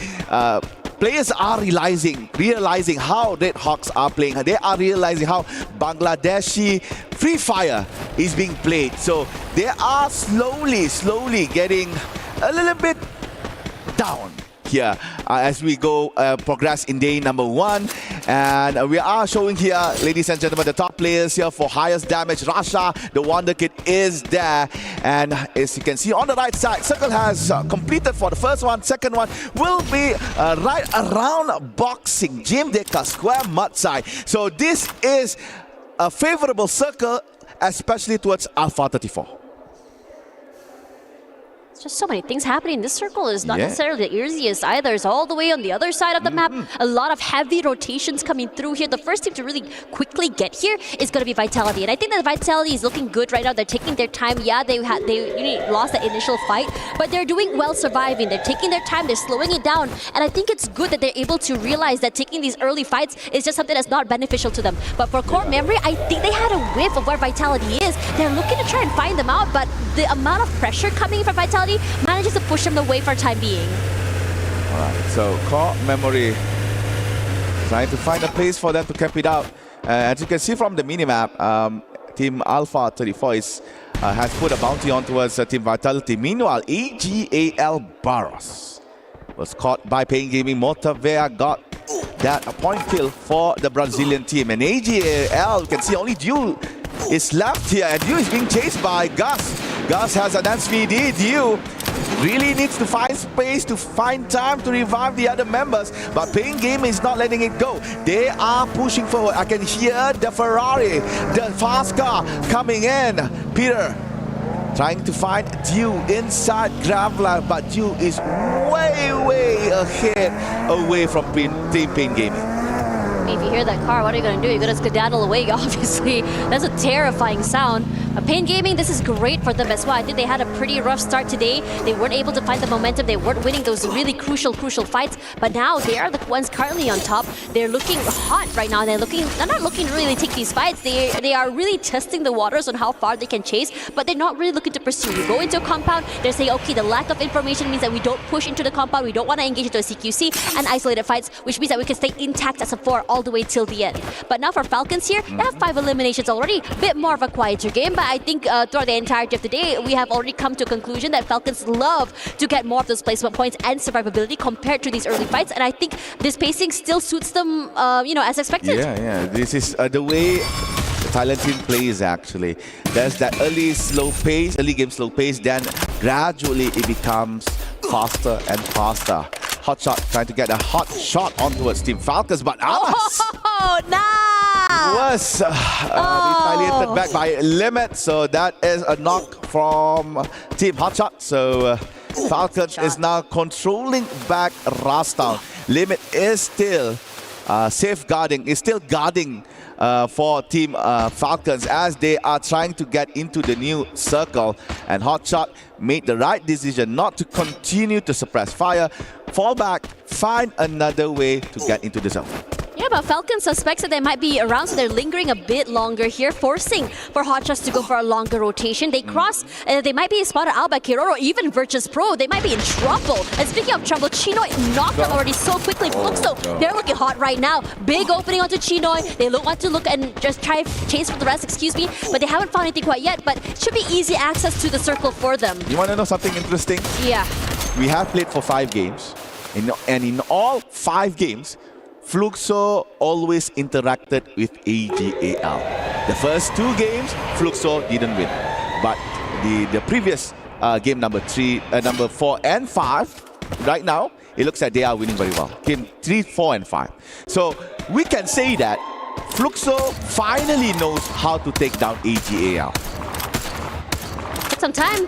players are realizing how Red Hawks are playing. They are realizing how Bangladeshi Free Fire is being played. So they are slowly getting a little bit down here as we go progress in day number 1. And we are showing here, ladies and gentlemen, the top players here for highest damage. Rasha, the Wonder Kid, is there. And as you can see on the right side, Circle has completed for the first one. Second one will be right around Boxing Gym Deka Square Mud side. So this is a favorable Circle, especially towards Alpha 34. Just so many things happening. This circle is not necessarily the easiest either. It's all the way on the other side of the map. A lot of heavy rotations coming through here. The first team to really quickly get here is going to be Vitality. And I think that Vitality is looking good right now. They're taking their time. Yeah, they lost that initial fight, but they're doing well surviving. They're taking their time. They're slowing it down. And I think it's good that they're able to realize that taking these early fights is just something that's not beneficial to them. But for Core Memory, I think they had a whiff of where Vitality is. They're looking to try and find them out, but the amount of pressure coming from Vitality manages to push them away for the time being. Alright, so Core Memory trying to find a place for them to camp it out. As you can see from the minimap, Team Alpha 34 has put a bounty on towards Team Vitality. Meanwhile, AGAL Barros was caught by Pain Gaming. Motavea got that point kill for the Brazilian team. And AGAL, you can see only Dew is left here, and Dew is being chased by Gus. Gus has an SVD. Dew really needs to find space, to find time to revive the other members, but Pain Gaming is not letting it go. They are pushing forward. I can hear the Ferrari, the fast car coming in. Peter trying to find Dew inside Gravla, but Dew is way ahead away from Team Pain Gaming. If you hear that car, what are you going to do? You're going to skedaddle away, obviously. That's a terrifying sound. Pain Gaming, this is great for them as well. I think they had a pretty rough start today. They weren't able to find the momentum. They weren't winning those really crucial fights. But now they are the ones currently on top. They're looking hot right now. They're not looking to really take these fights. They are really testing the waters on how far they can chase, but they're not really looking to pursue. You go into a compound, they're saying, okay, the lack of information means that we don't push into the compound. We don't want to engage into a CQC and isolated fights, which means that we can stay intact as a 4 all the way till the end. But now for Falcons here, they have 5 eliminations already. A bit more of a quieter game, but I think throughout the entirety of the day, we have already come to a conclusion that Falcons love to get more of those placement points and survivability compared to these early fights, and I think this pacing still suits them, as expected. Yeah. This is the way the Thailand team plays actually. There's that early game slow pace, then gradually it becomes faster and faster. Hot shot trying to get a hot shot on towards Team Falcons, but Amas was retaliated back by Limit, so that is a knock from Team Hotshot. So Falcons is now controlling back Rastown. Limit is still guarding for Team Falcons as they are trying to get into the new circle, and Hotshot made the right decision not to continue to suppress fire, fall back, find another way to get into the zone. Yeah, but Falcon suspects that they might be around, so they're lingering a bit longer here, forcing for Hotshots to go for a longer rotation. They cross, they might be spotted out by Kiroro, even Virtus Pro. They might be in trouble. And speaking of trouble, Chinoy knocked them already so quickly. Fluxo, they're looking hot right now. Big opening onto Chinoy. They want to look and just try chase for the rest, but they haven't found anything quite yet, but it should be easy access to the circle for them. You want to know something interesting? Yeah. We have played for 5 games, and in all 5 games, Fluxo always interacted with AGAL. The first 2 games, Fluxo didn't win. But the previous game number 4 and 5, right now, it looks like they are winning very well. Game 3, 4 and 5. So we can say that Fluxo finally knows how to take down AGAL. Took some time.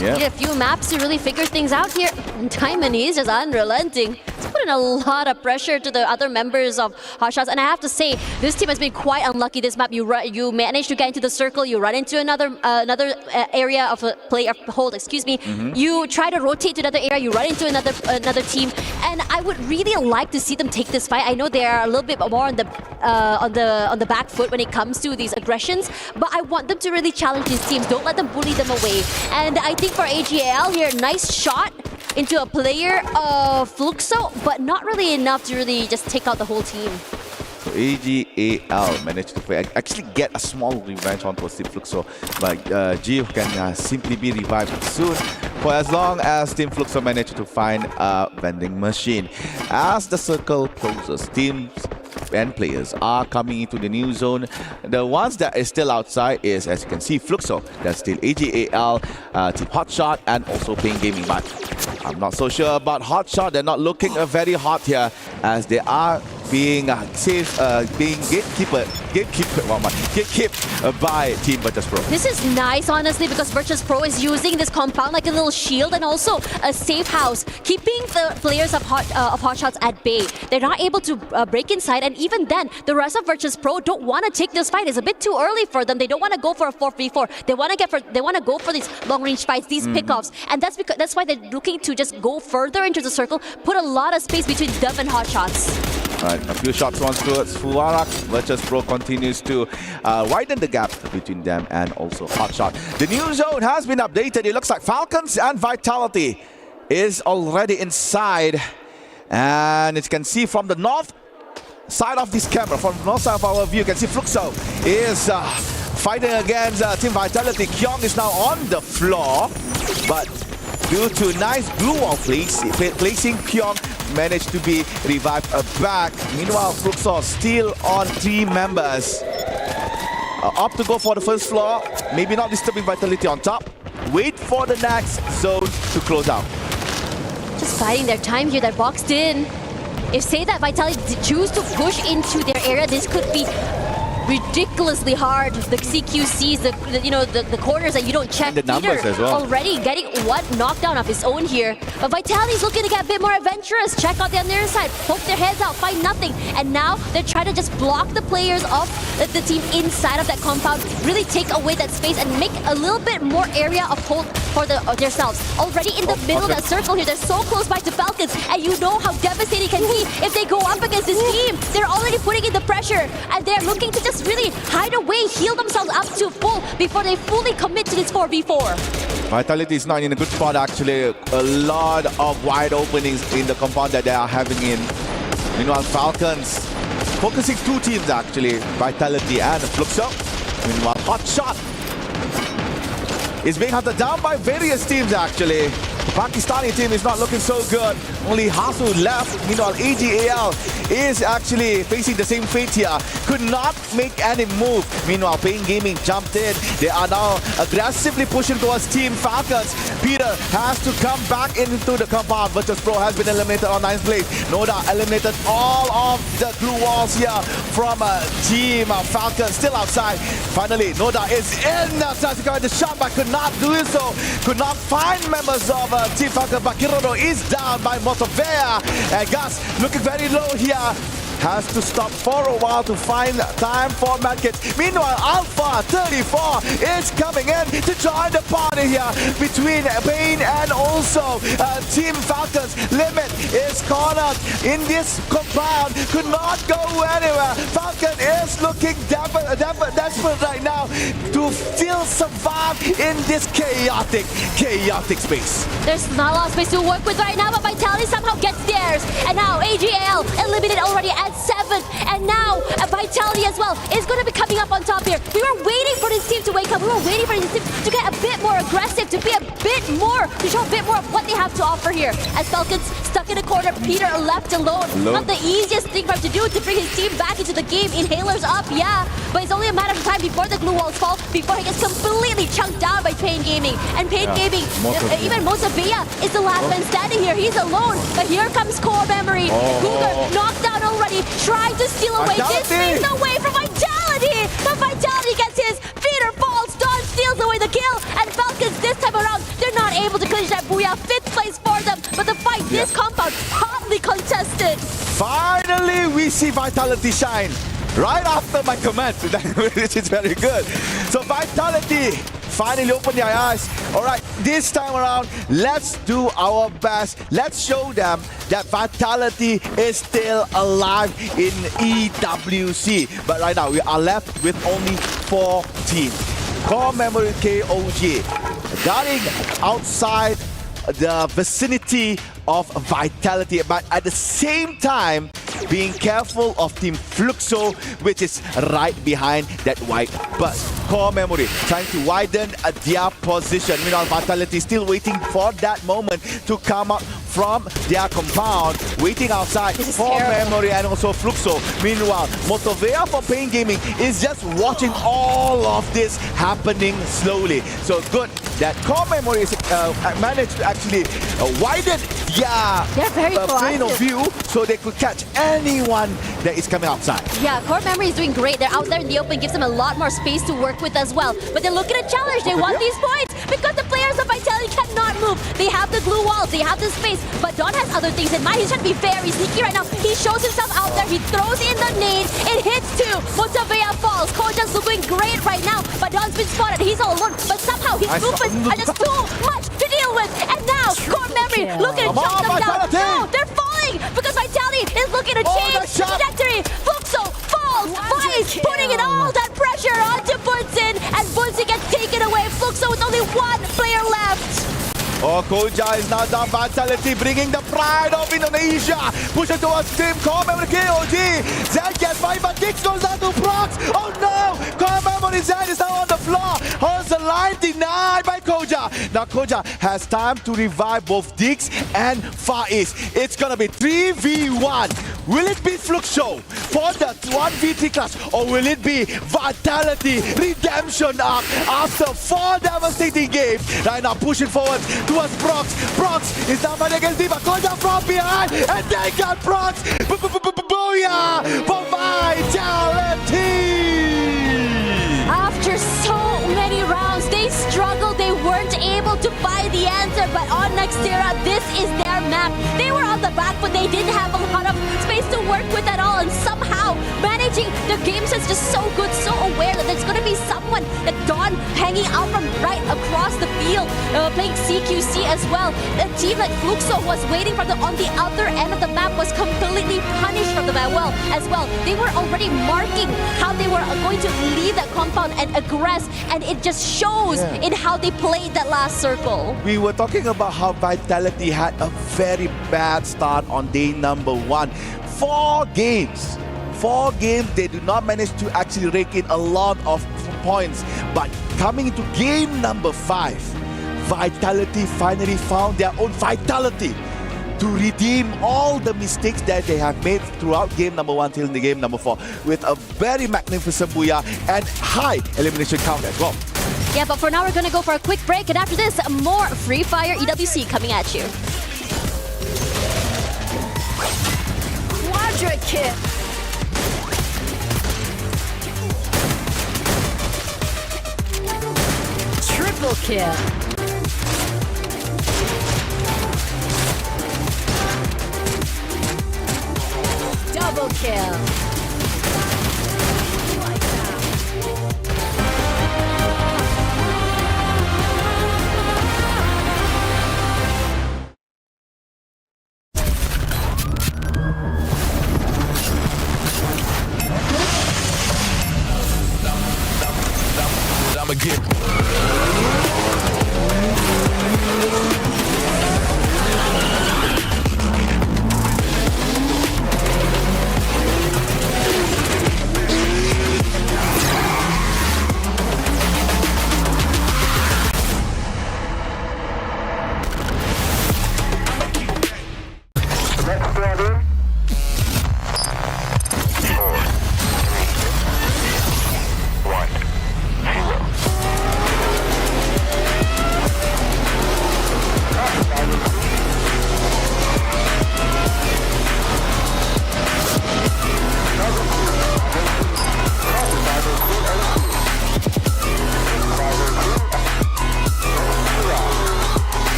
Yeah. Need a few maps to really figure things out here. And Diamond is just unrelenting. It's putting a lot of pressure to the other members of Hotshots. And I have to say, this team has been quite unlucky this map. You manage to get into the circle, you run into another area of a hold, You try to rotate to another area, you run into another team. And I would really like to see them take this fight. I know they are a little bit more on the back foot when it comes to these aggressions, but I want them to really challenge these teams. Don't let them bully them away. And I think for AGAL here, nice shot into a player of Fluxo, but not really enough to really just take out the whole team. So AGAL managed to actually get a small revenge on Team Fluxo, but Gio can simply be revived soon for as long as Team Fluxo managed to find a vending machine. As the circle closes, teams and players are coming into the new zone. The ones that is still outside is, as you can see, Fluxo. That's still AGAL, Team Hotshot, and also Pain Gaming. But I'm not so sure about Hotshot. They're not looking very hot here, as they are being gatekept by Team Virtus Pro. This is nice, honestly, because Virtus Pro is using this compound like a little shield and also a safe house, keeping the players of Hotshots at bay. They're not able to break inside, and even then, the rest of Virtus Pro don't want to take this fight. It's a bit too early for them. They don't want to go for a 4v4. They want to go for these long-range fights, these pickoffs, and that's why they're looking to just go further into the circle, put a lot of space between them and Hotshots. Right, a few shots once towards Fuarak. Virtus Pro continues to widen the gap between them and also Hotshot. The new zone has been updated. It looks like Falcons and Vitality is already inside. And as you can see from the north side of this camera, from the north side of our view, you can see Fluxo is fighting against Team Vitality. Kyong is now on the floor, but due to nice blue wall placing, Kyong managed to be revived back. Meanwhile, Fluxo still on 3 members. Up to go for the first floor. Maybe not disturbing Vitality on top. Wait for the next zone to close out. Just biding their time here. They're boxed in. If say that Vitality choose to push into their area, this could be ridiculously hard. The CQCs, the corners that you don't check. And the numbers Peter as well. already getting one knockdown of his own here. But Vitality's looking to get a bit more adventurous. Check out the other side, poke their heads out, find nothing. And now they're trying to just block the players of the team inside of that compound, really take away that space and make a little bit more area of hold for themselves. Already in the middle of that circle here, they're so close by to Falcons, and you know how devastating it can be if they go up against this team. They're already putting in the pressure, and they're looking to just really hide away, heal themselves up to full before they fully commit to this 4v4. Vitality is not in a good spot actually. A lot of wide openings in the compound that they are having in. Meanwhile, Falcons focusing two teams actually, Vitality and Fluxo. Meanwhile, hot shot is being hunted down by various teams actually. Pakistani team is not looking so good. Only Hasu left. Meanwhile, AGAL is actually facing the same fate here. Could not make any move. Meanwhile, Pain Gaming jumped in. They are now aggressively pushing towards Team Falcons. Peter has to come back into the compound. Virtus Pro has been eliminated on 9th place. Noda eliminated all of the glue walls here from Team Falcons. Still outside. Finally, Noda is in. Tries to go the shot, but could not do so. Could not find members of Team Falcons. But Kirono is down by Motovea. And Gus looking very low here. Has to stop for a while to find time for medkits. Meanwhile, Alpha 34 is coming in to join the party here between Pain and also Team Falcons. Limit is cornered in this compound. Could not go anywhere. Falcon is looking desperate right now to still survive in this chaotic space. There's not a lot of space to work with right now, but Vitality somehow gets theirs. And now AGL eliminated already at 7th, and now Vitality as well is going to be coming up on top here. We were waiting for this team to wake up. We were waiting for this team to get a bit more aggressive, to be a bit more, to show a bit more of what they have to offer here. As Falcons stuck in a corner, Peter left alone. Not the easiest thing for him to do to bring his team back into the game. Inhalers up, yeah, but it's only a matter of time before the glue walls fall, before he gets completely chunked down by Pain Gaming. And Pain Gaming, even Mosavia is the last man standing here. He's alone, but here comes Core Memory. Cougar knocked down already, trying to steal away distance away from Vitality, but Vitality gets his. Peter falls, Dawn steals away the kill, and Falcons this time around, they're not able to clinch that booyah. 5th place for them, but the fight, this compound, hotly contested. Finally, we see Vitality shine right after my comment, which is very good. So Vitality finally open their eyes. All right, this time around, let's do our best. Let's show them that Vitality is still alive in EWC. But right now, we are left with only 4 teams. Core Memory KOG, guarding outside the vicinity of Vitality, but at the same time, being careful of Team Fluxo, which is right behind that white bus. Core Memory trying to widen their position. Meanwhile, Vitality still waiting for that moment to come up from their compound, waiting outside for Memory and also Fluxo. Meanwhile, Motovea from Pain Gaming is just watching all of this happening slowly. So good that Core Memory is managed to actually widen their plane of view so they could catch anyone that is coming outside. Yeah, Core Memory is doing great. They're out there in the open, gives them a lot more space to work with as well. But they're looking to challenge. They want these points because the players of Vitality cannot move. They have the glue walls, they have the space, but Dawn has other things in mind. He's trying to be very sneaky right now. He shows himself out there. He throws in the nade. It hits 2. Motovea falls. Koja's looking great right now, but Dawn's been spotted. He's all alone, but somehow his movements are just too much to deal with. And now, Core Memory looking to chunk them down. No, they're falling because Vitality is looking to change the trajectory. Fluxo falls. Vice putting in all that pressure onto Bunsen, and Bunsen gets taken away. Fluxo with only 1 player left. Koja is now down. Vitality bringing the pride of Indonesia. Pushing towards Team Core Memory KOG. Zed gets by, but Dix goes down to Prox. Oh no! Core Memory Zed is now on the floor. Holds the line, denied by Koja. Now Koja has time to revive both Dix and Far East. It's gonna be 3v1. Will it be Fluxo for the 1v3 clash, or will it be Vitality redemption arc after 4 devastating games? Right now pushing forward towards Prox. Prox is now fighting against Diva. Koja from behind, and they got Prox. Booyah for Vitality! Next-Terra, this is their map. They were on the back, but they didn't have a lot of space to work with at all, and somehow managing the game sense just so good, so aware that there's going to be someone, that Dawn hanging out from right across the field, playing CQC as well. A team like Fluxo was waiting on the other end of the map, was completely punished from the map as well. They were already marking how they were going to leave that compound and aggress, and it just shows in how they played that last circle. We were talking about how Vitality had a very bad start on day number 1. 4 games, they do not manage to actually rake in a lot of points. But coming into game number 5, Vitality finally found their own vitality to redeem all the mistakes that they have made throughout game number 1 till the game number 4 with a very magnificent booyah and high elimination count as well. Yeah, but for now we're gonna go for a quick break, and after this, more Free Fire EWC coming at you. Quadra kill. Triple kill. Double kill.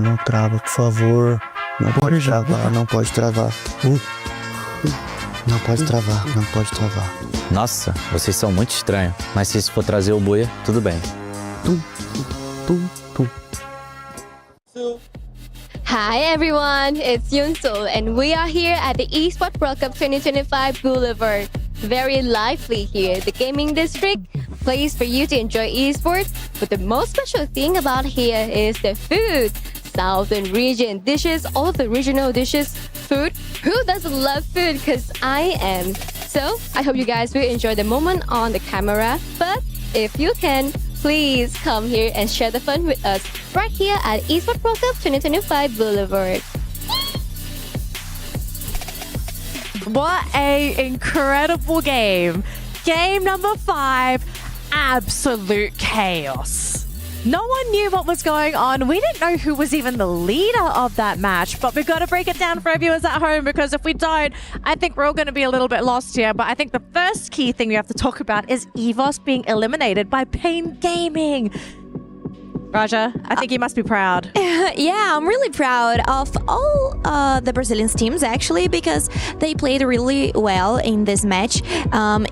Não trava, por favor. Não pode travar, não pode travar. Não pode travar, não pode travar. Nossa, vocês são muito estranhos. Mas se isso for trazer o buia, tudo bem. Hi everyone, it's Yunso, and we are here at the Esports World Cup 2025 Boulevard. Very lively here. The gaming district, place for you to enjoy esports. But the most special thing about here is the food. Southern region dishes, all the regional dishes, food. Who doesn't love food? Because I am. So I hope you guys will enjoy the moment on the camera. But if you can, please come here and share the fun with us right here at Esports World Cup 2025 Boulevard. What a incredible game. Game number 5, absolute chaos. No one knew what was going on. We didn't know who was even the leader of that match, but we've got to break it down for our viewers at home, because if we don't, I think we're all going to be a little bit lost here. But I think the first key thing we have to talk about is Evos being eliminated by Pain Gaming. Raja, I think you must be proud. Yeah, I'm really proud of all the Brazilian teams, actually, because they played really well in this match.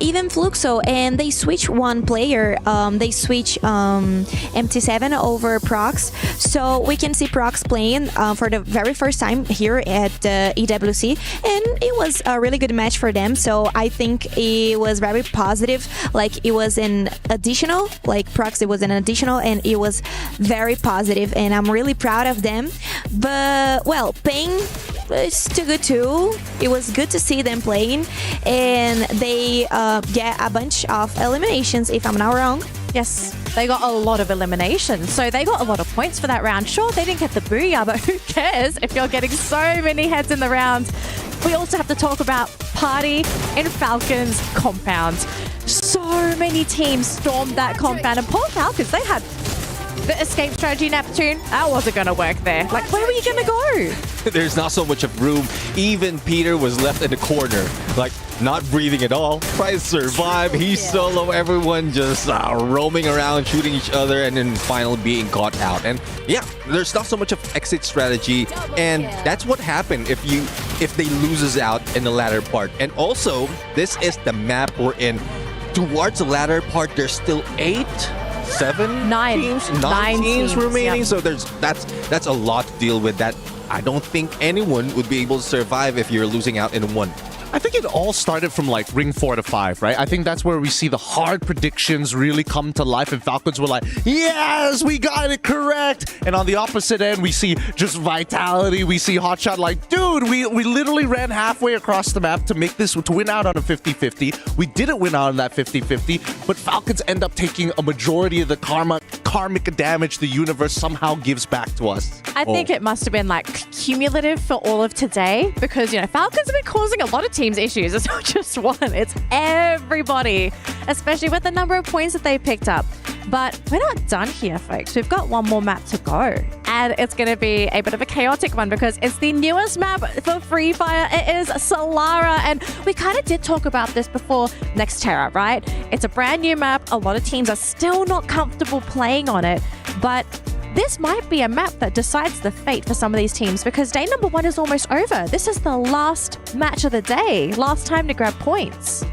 Even Fluxo, and they switched one player. They switched MT7 over Prox. So we can see Prox playing for the very first time here at EWC. And it was a really good match for them. So I think it was very positive. Like, it was an additional, like Prox, it was an additional, and it was very positive, and I'm really proud of them. But well, Pain is too good too. It was good to see them playing, and they get a bunch of eliminations, if I'm not wrong. Yes, they got a lot of eliminations, so they got a lot of points for that round. Sure, they didn't get the booyah, but who cares if you're getting so many heads in the round? We also have to talk about Party and Falcons compounds. So many teams stormed that compound, and poor Falcons, they had The escape strategy, Neptune, that wasn't going to work there. Like, where were you going to go? There's not so much of room. Even Peter was left in the corner, like not breathing at all. Tries to survive. He's solo. Everyone just roaming around, shooting each other, and then finally being caught out. And yeah, there's not so much of exit strategy, and that's what happened if they loses out in the latter part. And also, this is the map we're in. Towards the latter part, there's still 9 teams remaining. Yep. So that's a lot to deal with. That I don't think anyone would be able to survive if you're losing out in one. I think it all started from like ring 4 to 5, right? I think that's where we see the hard predictions really come to life, and Falcons were like, yes, we got it correct. And on the opposite end, we see just Vitality. We see Hotshot like, dude, we literally ran halfway across the map to make this, to win out on a 50-50. We didn't win out on that 50-50, but Falcons end up taking a majority of the karmic damage the universe somehow gives back to us. I think it must have been like cumulative for all of today, because, you know, Falcons have been causing a lot of teams issues. It's not just one, it's everybody, especially with the number of points that they picked up. But we're not done here, folks. We've got one more map to go, and it's going to be a bit of a chaotic one because it's the newest map for Free Fire. It is Salara, and we kind of did talk about this before. Next-Terra, right? It's a brand new map. A lot of teams are still not comfortable playing on it, but this might be a map that decides the fate for some of these teams, because day number 1 is almost over. This is the last match of the day, last time to grab points.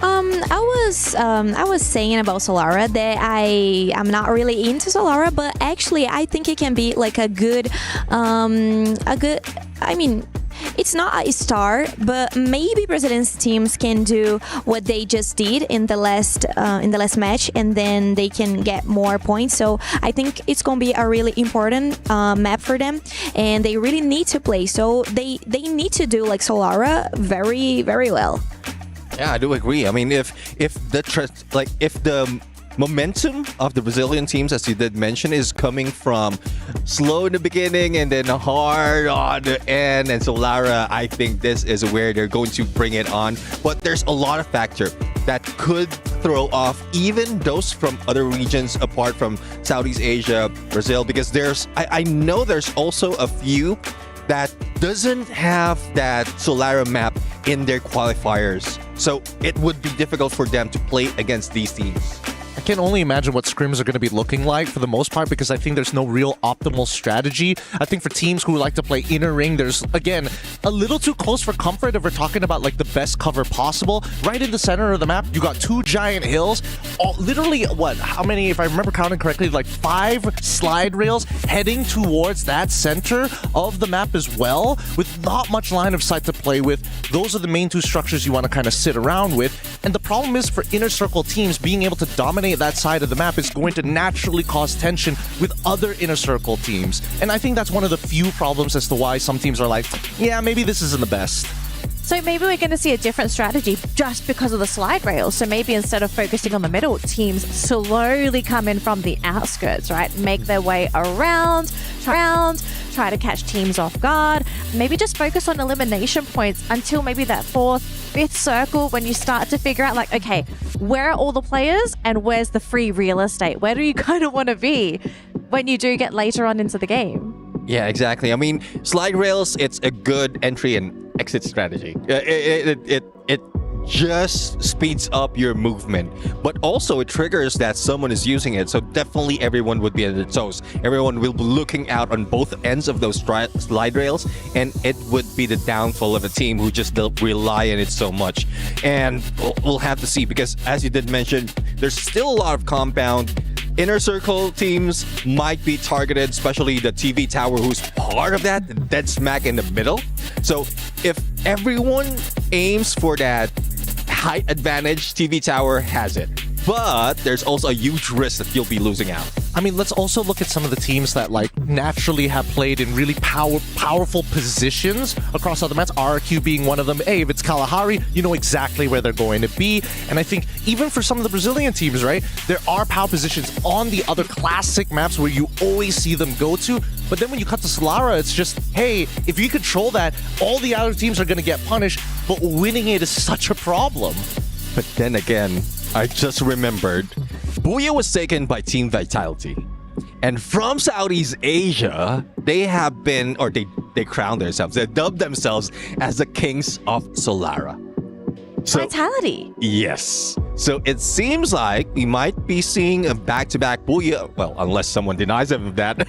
I was saying about Salara that I am not really into Salara, but actually I think it can be like a good, I mean, it's not a star, but maybe Brazilian teams can do what they just did in the last match, and then they can get more points. So I think it's gonna be a really important map for them, and they really need to play. So they need to do like Salara very, very well. Yeah, I do agree. I mean, if the momentum of the Brazilian teams, as you did mention, is coming from slow in the beginning and then hard on the end, and Salara, I think this is where they're going to bring it on. But there's a lot of factors that could throw off even those from other regions apart from Southeast Asia, Brazil, because I know there's also a few that doesn't have that Salara map in their qualifiers. So it would be difficult for them to play against these teams. I can only imagine what scrims are going to be looking like for the most part, because I think there's no real optimal strategy. I think for teams who like to play inner ring, there's, again, a little too close for comfort if we're talking about like the best cover possible. Right in the center of the map, you got 2 giant hills. Literally, what, how many, if I remember counting correctly, like 5 slide rails heading towards that center of the map as well, with not much line of sight to play with. Those are the main 2 structures you want to kind of sit around with. And the problem is, for inner circle teams, being able to dominate that side of the map is going to naturally cause tension with other inner circle teams. And I think that's one of the few problems as to why some teams are like, yeah, maybe this isn't the best. So maybe we're going to see a different strategy just because of the slide rails. So maybe instead of focusing on the middle, teams slowly come in from the outskirts, right? Make their way around, try to catch teams off guard. Maybe just focus on elimination points until maybe that 4th, 5th circle, when you start to figure out like, okay, where are all the players and where's the free real estate? Where do you kind of want to be when you do get later on into the game? Yeah, exactly. I mean, slide rails, it's a good entry and exit strategy. It just speeds up your movement, but also it triggers that someone is using it. So definitely everyone would be at their toes. Everyone will be looking out on both ends of those slide rails, and it would be the downfall of a team who just don't rely on it so much. And we'll have to see, because as you did mention, there's still a lot of compound. Inner circle teams might be targeted, especially the TV tower, who's part of that, dead smack in the middle. So if everyone aims for that height advantage, TV tower has it. But there's also a huge risk that you'll be losing out. I mean, let's also look at some of the teams that like naturally have played in really powerful positions across other maps. RRQ being one of them. Hey, if it's Kalahari, you know exactly where they're going to be. And I think even for some of the Brazilian teams, right, there are power positions on the other classic maps where you always see them go to. But then when you cut to Salara, it's just, hey, if you control that, all the other teams are going to get punished, but winning it is such a problem. But then again, I just remembered, Booyah was taken by Team Vitality. And from Southeast Asia, they have been, or they crowned themselves, they dubbed themselves as the kings of Salara. So, Vitality. Yes. So it seems like we might be seeing a back-to-back Booyah. Well, unless someone denies them of that.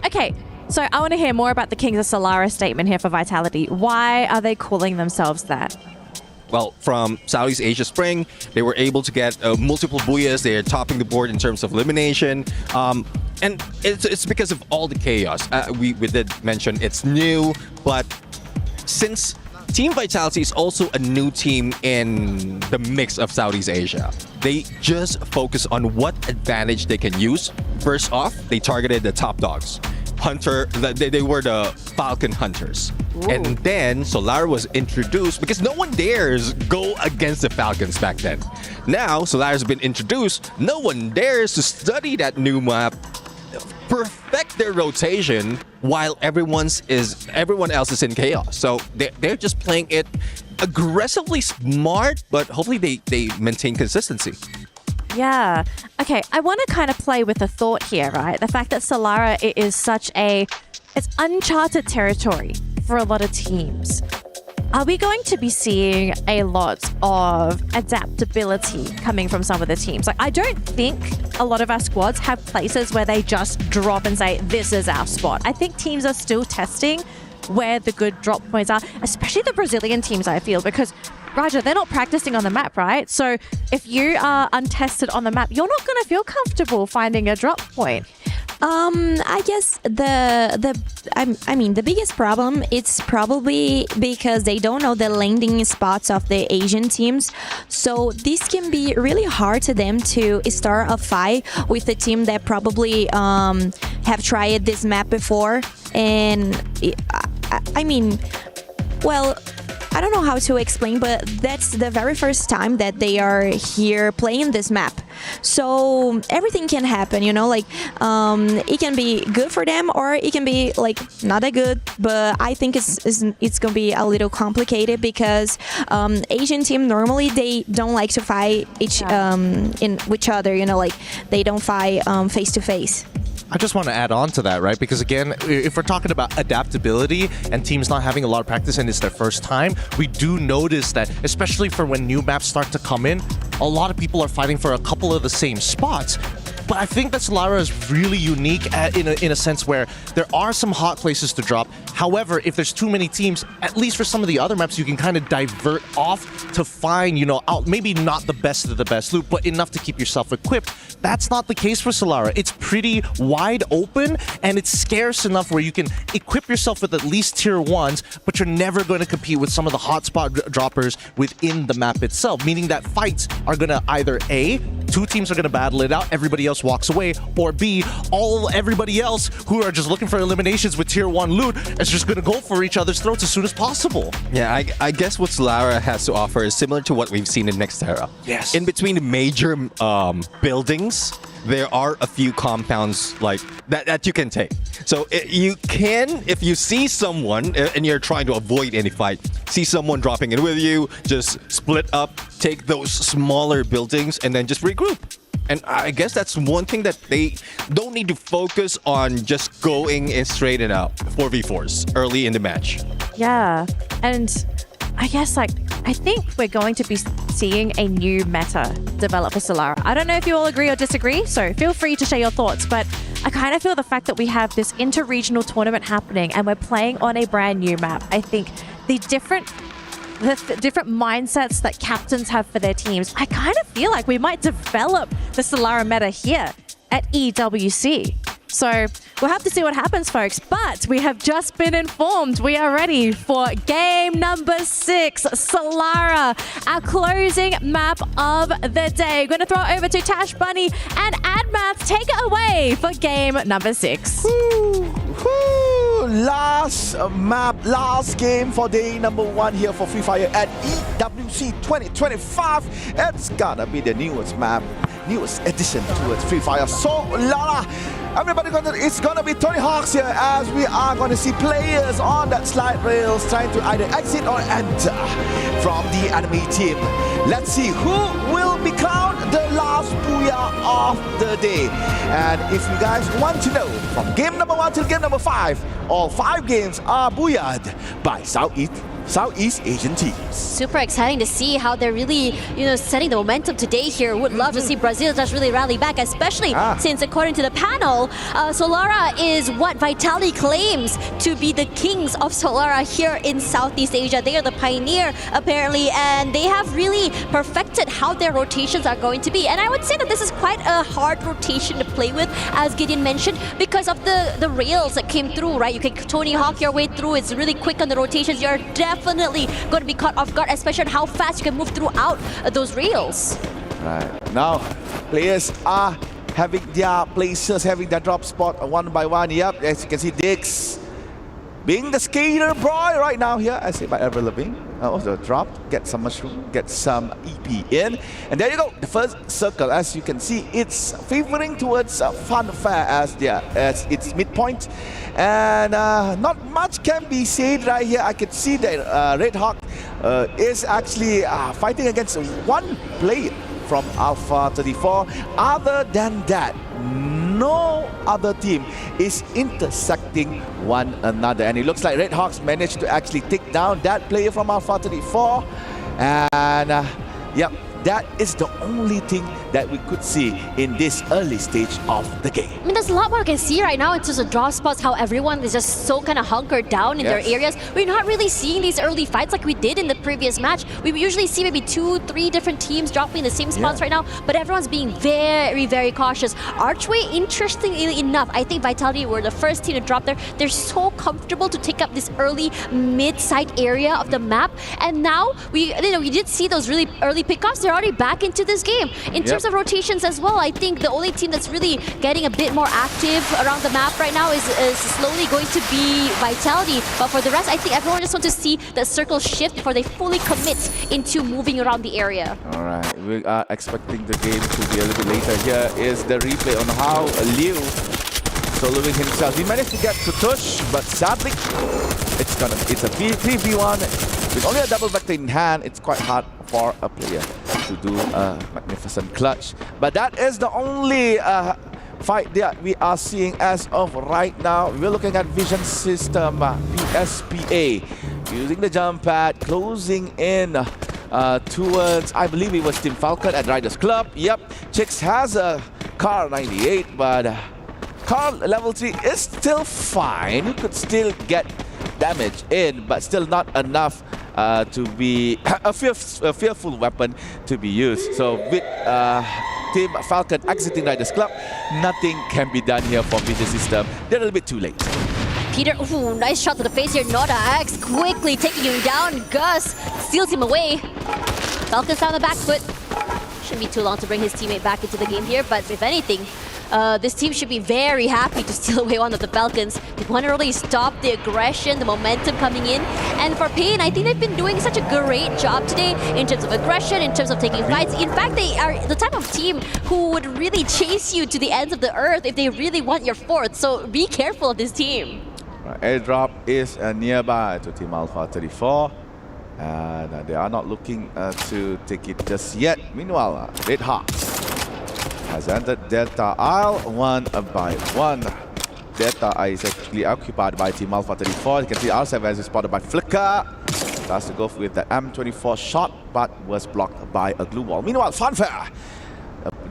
Okay, so I want to hear more about the Kings of Salara statement here for Vitality. Why are they calling themselves that? Well, from Southeast Asia Spring, they were able to get multiple Booyahs. They are topping the board in terms of elimination. And it's because of all the chaos. We did mention it's new, but since Team Vitality is also a new team in the mix of Southeast Asia, they just focus on what advantage they can use. First off, they targeted the top dogs. Hunter, they were the Falcon Hunters. Ooh. And then Salara was introduced because no one dares go against the Falcons back then. Now Solara's been introduced, no one dares to study that new map, perfect their rotation while everyone else is in chaos. So they're just playing it aggressively smart, but hopefully they maintain consistency. Yeah. Okay, I want to kind of play with the thought here, right? The fact that Salara is it's uncharted territory for a lot of teams. Are we going to be seeing a lot of adaptability coming from some of the teams? Like, I don't think a lot of our squads have places where they just drop and say, this is our spot. I think teams are still testing where the good drop points are, especially the Brazilian teams, I feel, because Raja, they're not practicing on the map, right? So if you are untested on the map, you're not going to feel comfortable finding a drop point. I guess the biggest problem, it's probably because they don't know the landing spots of the Asian teams. So this can be really hard to them to start a fight with a team that probably have tried this map before. And well, I don't know how to explain, but that's the very first time that they are here playing this map. So everything can happen, you know, like it can be good for them or it can be like not that good, but I think it's gonna be a little complicated because Asian team normally they don't like to fight each other, you know, like they don't fight face to face. I just want to add on to that, right? Because again, if we're talking about adaptability and teams not having a lot of practice and it's their first time, we do notice that, especially for when new maps start to come in, a lot of people are fighting for a couple of the same spots. But I think that Salara is really unique in a sense where there are some hot places to drop. However, if there's too many teams, at least for some of the other maps, you can kind of divert off to find, you know, out maybe not the best of the best loot, but enough to keep yourself equipped. That's not the case for Salara. It's pretty wide open and it's scarce enough where you can equip yourself with at least tier 1s, but you're never going to compete with some of the hotspot droppers within the map itself, meaning that fights are going to either A, two teams are going to battle it out, everybody else walks away, or B, everybody else who are just looking for eliminations with tier 1 loot is just going to go for each other's throats as soon as possible. Yeah, I guess what Salara has to offer is similar to what we've seen in Next-Terra. Yes. In between the major buildings, there are a few compounds like that you can take. So you can, if you see someone and you're trying to avoid any fight, see someone dropping in with you, just split up, take those smaller buildings, and then just regroup. And I guess that's one thing that they don't need to focus on, just going in straight and out 4v4s early in the match. Yeah, and I guess I think we're going to be seeing a new meta develop for Salara. I don't know if you all agree or disagree, so feel free to share your thoughts, but I kind of feel the fact that we have this inter-regional tournament happening and we're playing on a brand new map. I think the different mindsets that captains have for their teams, I kind of feel like we might develop the Salara meta here at EWC. So we'll have to see what happens, folks. But we have just been informed we are ready for game number 6, Salara, our closing map of the day. Going to throw it over to Tash Bunny and AdMath. Take it away for game number 6. Last map, last game for day number 1 here for Free Fire at EWC 2025. It's gotta be the newest map, newest addition towards Free Fire. Salara. Everybody, it's gonna be Tony Hawks here as we are gonna see players on that slide rails trying to either exit or enter from the enemy team. Let's see who will be crowned the last booyah of the day. And if you guys want to know, from game number 1 till game number 5, all 5 games are booyahd by Southeast Asian teams. Super exciting to see how they're really, setting the momentum today here. Would love to see Brazil just really rally back, especially since according to the panel, Salara is what Vitality claims to be the kings of Salara here in Southeast Asia. They are the pioneer apparently, and they have really perfected how their rotations are going to be. And I would say that this is quite a hard rotation to play with, as Gideon mentioned, because of the rails that came through, right? You can Tony Hawk your way through. It's really quick on the rotations. You're definitely going to be caught off guard, especially on how fast you can move throughout those rails. Right. Now, players are having their places, having their drop spot one by one. Yep, as you can see, Dix being the skater boy right now here, I say by Ever Living. Also drop, get some mushroom, get some EP in. And there you go, the first circle. As you can see, it's favoring towards Funfair as its midpoint. And not much can be said right here. I can see that Red Hawk is actually fighting against one player from Alpha 34. Other than that, no other team is intersecting one another. And it looks like Red Hawks managed to actually take down that player from Alpha 34. And yep, that is the only thing that we could see in this early stage of the game. I mean, there's a lot more I can see right now. It's just a draw spots, how everyone is just so kind of hunkered down in their areas. We're not really seeing these early fights like we did in the previous match. We usually see maybe 2-3 different teams dropping in the same spots right now, but everyone's being very, very cautious. Archway, interestingly enough, I think Vitality were the first team to drop there. They're so comfortable to take up this early mid-side area of the map, and now we did see those really early pickoffs. They're already back into this game. In terms of rotations as well, I think the only team that's really getting a bit more active around the map right now is slowly going to be Vitality. But for the rest, I think everyone just wants to see the circle shift before they fully commit into moving around the area. Alright, we are expecting the game to be a little bit later. Here is the replay on how Liu soloing himself. He managed to get to Tush, but sadly, it's a 3v1. With only a double vector in hand, it's quite hard for a player to do a magnificent clutch. But that is the only fight that we are seeing as of right now. We're looking at Vision System, PSPA, using the jump pad, closing in towards, I believe it was Team Falcon at Riders Club. Yep, Chicks has a car 98, but car level 3 is still fine. You could still get damage in, but still not enough to be a fearful weapon to be used. So with Team Falcon exiting Riders Club, nothing can be done here for Vision System. They're a little bit too late. Peter, ooh, nice shot to the face here. Noda X quickly taking him down. Gus steals him away. Falcons on the back foot. Shouldn't be too long to bring his teammate back into the game here, but if anything, this team should be very happy to steal away one of the Falcons. They want to really stop the aggression, the momentum coming in. And for Pain, I think they've been doing such a great job today in terms of aggression, in terms of taking fights. In fact, they are the type of team who would really chase you to the ends of the earth if they really want your fourth. So be careful of this team. Right, airdrop is nearby to Team Alpha 34. And they are not looking to take it just yet. Meanwhile, Red Hawks has entered Delta Isle one by one. Delta Isle is actually occupied by Team Alpha 34. You can see R7 is spotted by Flicker. Tries to go with the M24 shot, but was blocked by a glue wall. Meanwhile, Funfair,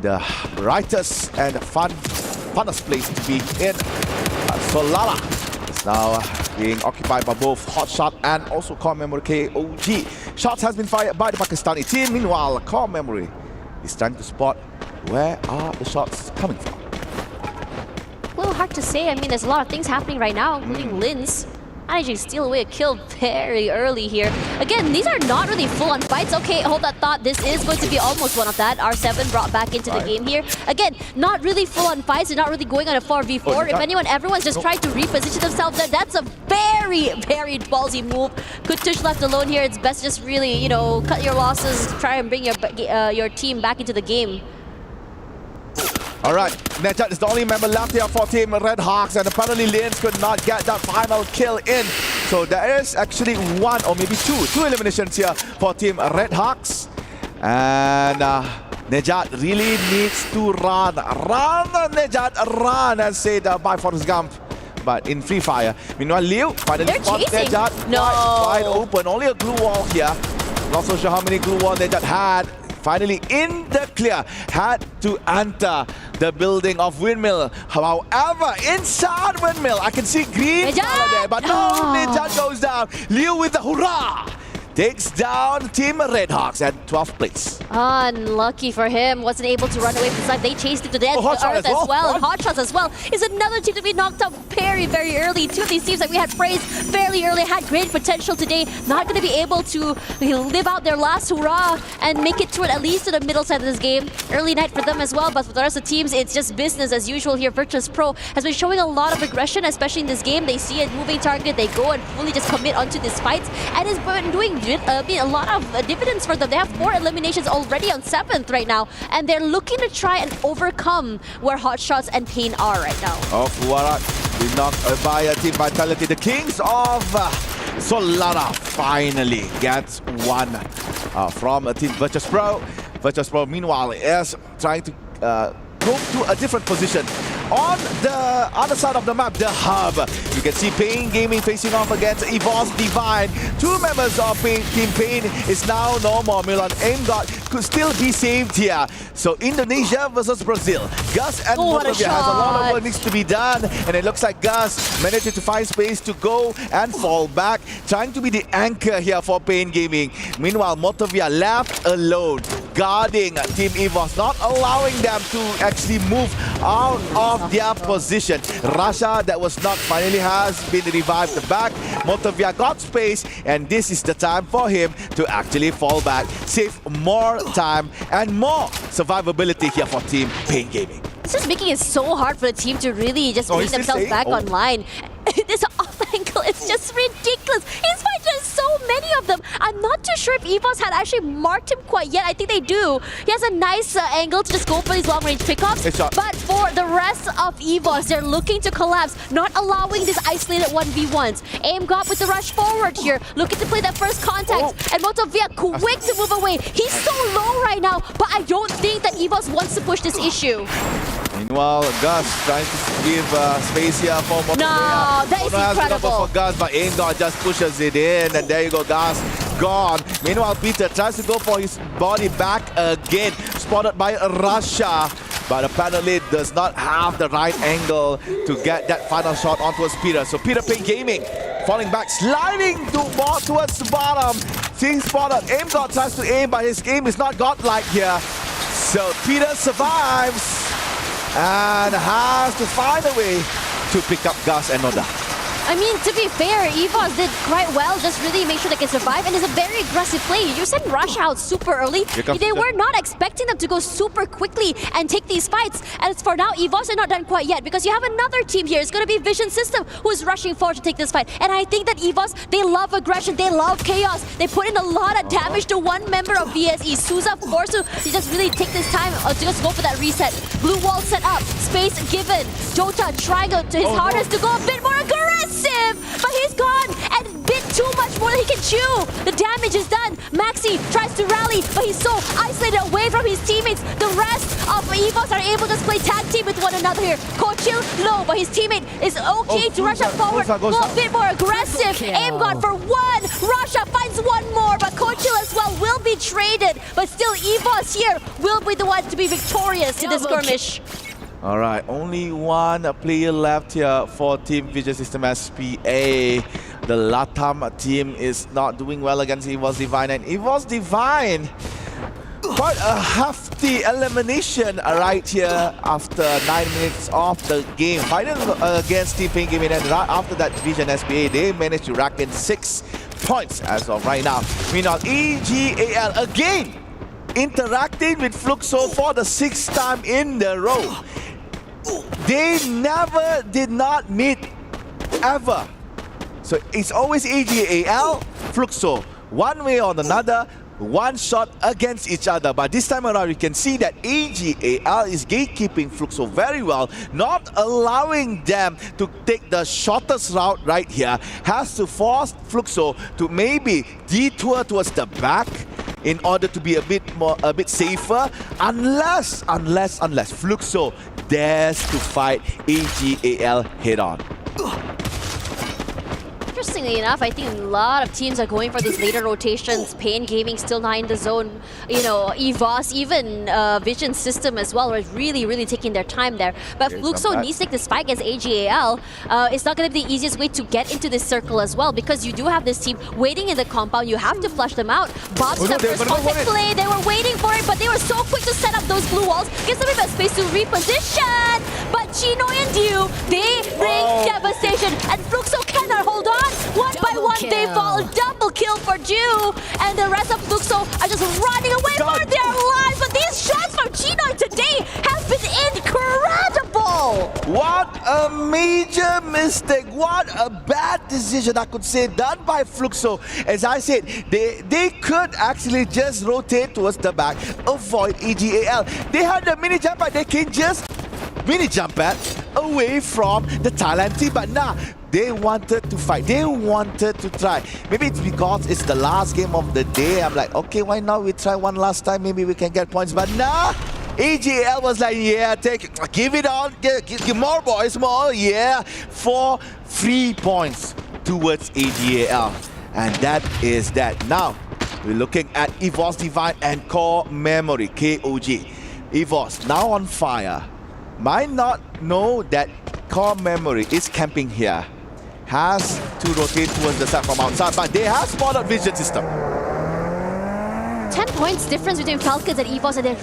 the brightest and funnest place to be in Salara, is now being occupied by both Hotshot and also Core Memory KOG. Shots has been fired by the Pakistani team. Meanwhile, Core Memory is trying to spot where are the shots coming from. A little hard to say. I mean, there's a lot of things happening right now, including Linz managing to steal away a kill very early here. Again, these are not really full-on fights. Okay, hold that thought. This is going to be almost one of that. R7 brought back into the game here. Again, not really full-on fights. They're not really going on a 4v4. If anyone, everyone's just trying to reposition themselves. That's a very, very ballsy move. Kutush left alone here. It's best just really, you know, cut your losses, try and bring your team back into the game. Alright, Nechat is the only member left here for Team Red Hawks, and apparently Linz could not get that final kill in. So there is actually one or maybe two eliminations here for Team Red Hawks. And Nejat really needs to run. Run, Nejat, run, as said by Forrest Gump. But in Free Fire, meanwhile, Liu finally spots Nejat wide open. Only a glue wall here. Not so sure how many glue walls Nejat had. Finally in the clear, had to enter the building of Windmill. However, inside Windmill, I can see green color there, but no, Nejat goes down. Liu with the hurrah! Takes down Team Redhawks at 12th place. Unlucky for him, wasn't able to run away from the side. They chased him to death, earth as well. And Hotshots as well is another team to be knocked out very, very early. Two of these teams that we had praised fairly early had great potential today. Not going to be able to live out their last hurrah and make it to it at least to the middle side of this game. Early night for them as well, but for the rest of the teams, it's just business as usual here. Virtus Pro has been showing a lot of aggression, especially in this game. They see a moving target, they go and fully just commit onto this fight, and has been doing a lot of dividends for them. They have 4 eliminations already on 7th right now, and they're looking to try and overcome where Hotshots and Pain are right now. Fuarak been knocked by Team Vitality. The Kings of Salara finally gets one from Team Virtus Pro. Virtus Pro, meanwhile, is trying to go to a different position. On the other side of the map, the hub, you can see Pain Gaming facing off against Evos Divine. 2 members of Team Pain is now no more. Milan Aimgod could still be saved here. So Indonesia versus Brazil. Gus and Motovia has a lot of work needs to be done, and it looks like Gus managed to find space to go and fall back, trying to be the anchor here for Pain Gaming. Meanwhile, Motovia left alone, guarding Team Evos, not allowing them to actually move out of their position. Rasha, that was not, finally has been revived back. Motovia got space, and this is the time for him to actually fall back, save more time and more survivability here for Team Pain Gaming. This is making it so hard for the team to really just bring themselves back online. This off angle is just ridiculous. He's fighting just so many of them. I'm not too sure if Evos had actually marked him quite yet. I think they do. He has a nice angle to just go for these long range pickups. But for the rest of Evos, they're looking to collapse, not allowing this isolated 1v1s. Aimgod with the rush forward here, looking to play that first contact. And Motovia quick to move away. He's so low right now, but I don't think that Evos wants to push this issue. Meanwhile, Gus trying to give space here for Motovia. No, that is incredible. For Gus, but Aimgod just pushes it in, and there you go, Gus gone. Meanwhile, Peter tries to go for his body back again, spotted by Russia. But apparently does not have the right angle to get that final shot onto Peter. So Peter Pain Gaming falling back, sliding towards the bottom. Seeing spotted, Aimgod tries to aim, but his aim is not godlike here. So Peter survives and has to find a way to pick up Gus and Noda. I mean, to be fair, Evos did quite well, just really make sure they can survive, and it's a very aggressive play. You send Rush out super early. They were not expecting them to go super quickly and take these fights. And for now, Evos are not done quite yet, because you have another team here. It's going to be Vision System who's rushing forward to take this fight. And I think that Evos, they love aggression, they love chaos. They put in a lot of damage to one member of VSE. Souza forced to just really take this time to just go for that reset. Blue wall set up, space given. Jota trying to his hardest to go a bit more aggressive. But he's gone and bit too much more than he can chew. The damage is done. Maxi tries to rally, but he's so isolated away from his teammates. The rest of Evos are able to play tag team with one another here. Kochil low, but his teammate is okay to rush up forward. Go a bit more aggressive. Aimgod for one. Russia finds one more, but Kochil as well will be traded. But still, Evos here will be the one to be victorious in this skirmish. All right, only one player left here for Team Vision System SPA. The Latam team is not doing well against Evos Divine, and Evos Divine, quite a hefty elimination right here after 9 minutes of the game. Fighting against Team Pain Gaming, and right after that Vision SPA, they managed to rack in 6 points as of right now. Meanwhile, EGAL again interacting with Fluxo for the 6th time in a row. They never did not meet ever. So it's always EGAL, Fluxo, one way or another, one shot against each other. But this time around, you can see that EGAL is gatekeeping Fluxo very well, not allowing them to take the shortest route right here. Has to force Fluxo to maybe detour towards the back in order to be a bit safer, unless Fluxo dares to fight AGAL head on. Interestingly enough, I think a lot of teams are going for these later rotations. Pain Gaming still not in the zone. You know, Evos, even Vision System as well, are really taking their time there. But Fluxo needs to take the spike against AGAL. It's not going to be the easiest way to get into this circle as well, because you do have this team waiting in the compound. You have to flush them out. Bob's first contact play, they were waiting for it, but they were so quick to set up those blue walls. Gives them a bit of space to reposition. But Chino and Dew, they bring devastation, and Fluxo cannot hold on. One by one, they fall. Double kill for Dew, and the rest of Fluxo are just running away for their lives. But these shots from Chino today have been incredible. What a major mistake. What a bad decision, I could say, done by Fluxo. As I said, they could actually just rotate towards the back, avoid AGAL. They had the mini jump pad. They can just mini jump pad away from the Thailand team. But nah, they wanted to fight. They wanted to try. Maybe it's because it's the last game of the day. I'm like, okay, why not? We try one last time. Maybe we can get points. But nah. AGL was like, yeah, give it on, give more boys, more, yeah, 4 free points towards AGL. And that is that. Now, we're looking at Evos Divine and Core Memory, KOG. Evos, now on fire. Might not know that Core Memory is camping here. Has to rotate towards the side from outside, but they have spotted Vision System. 10 points difference between Falcons and Evos, and they're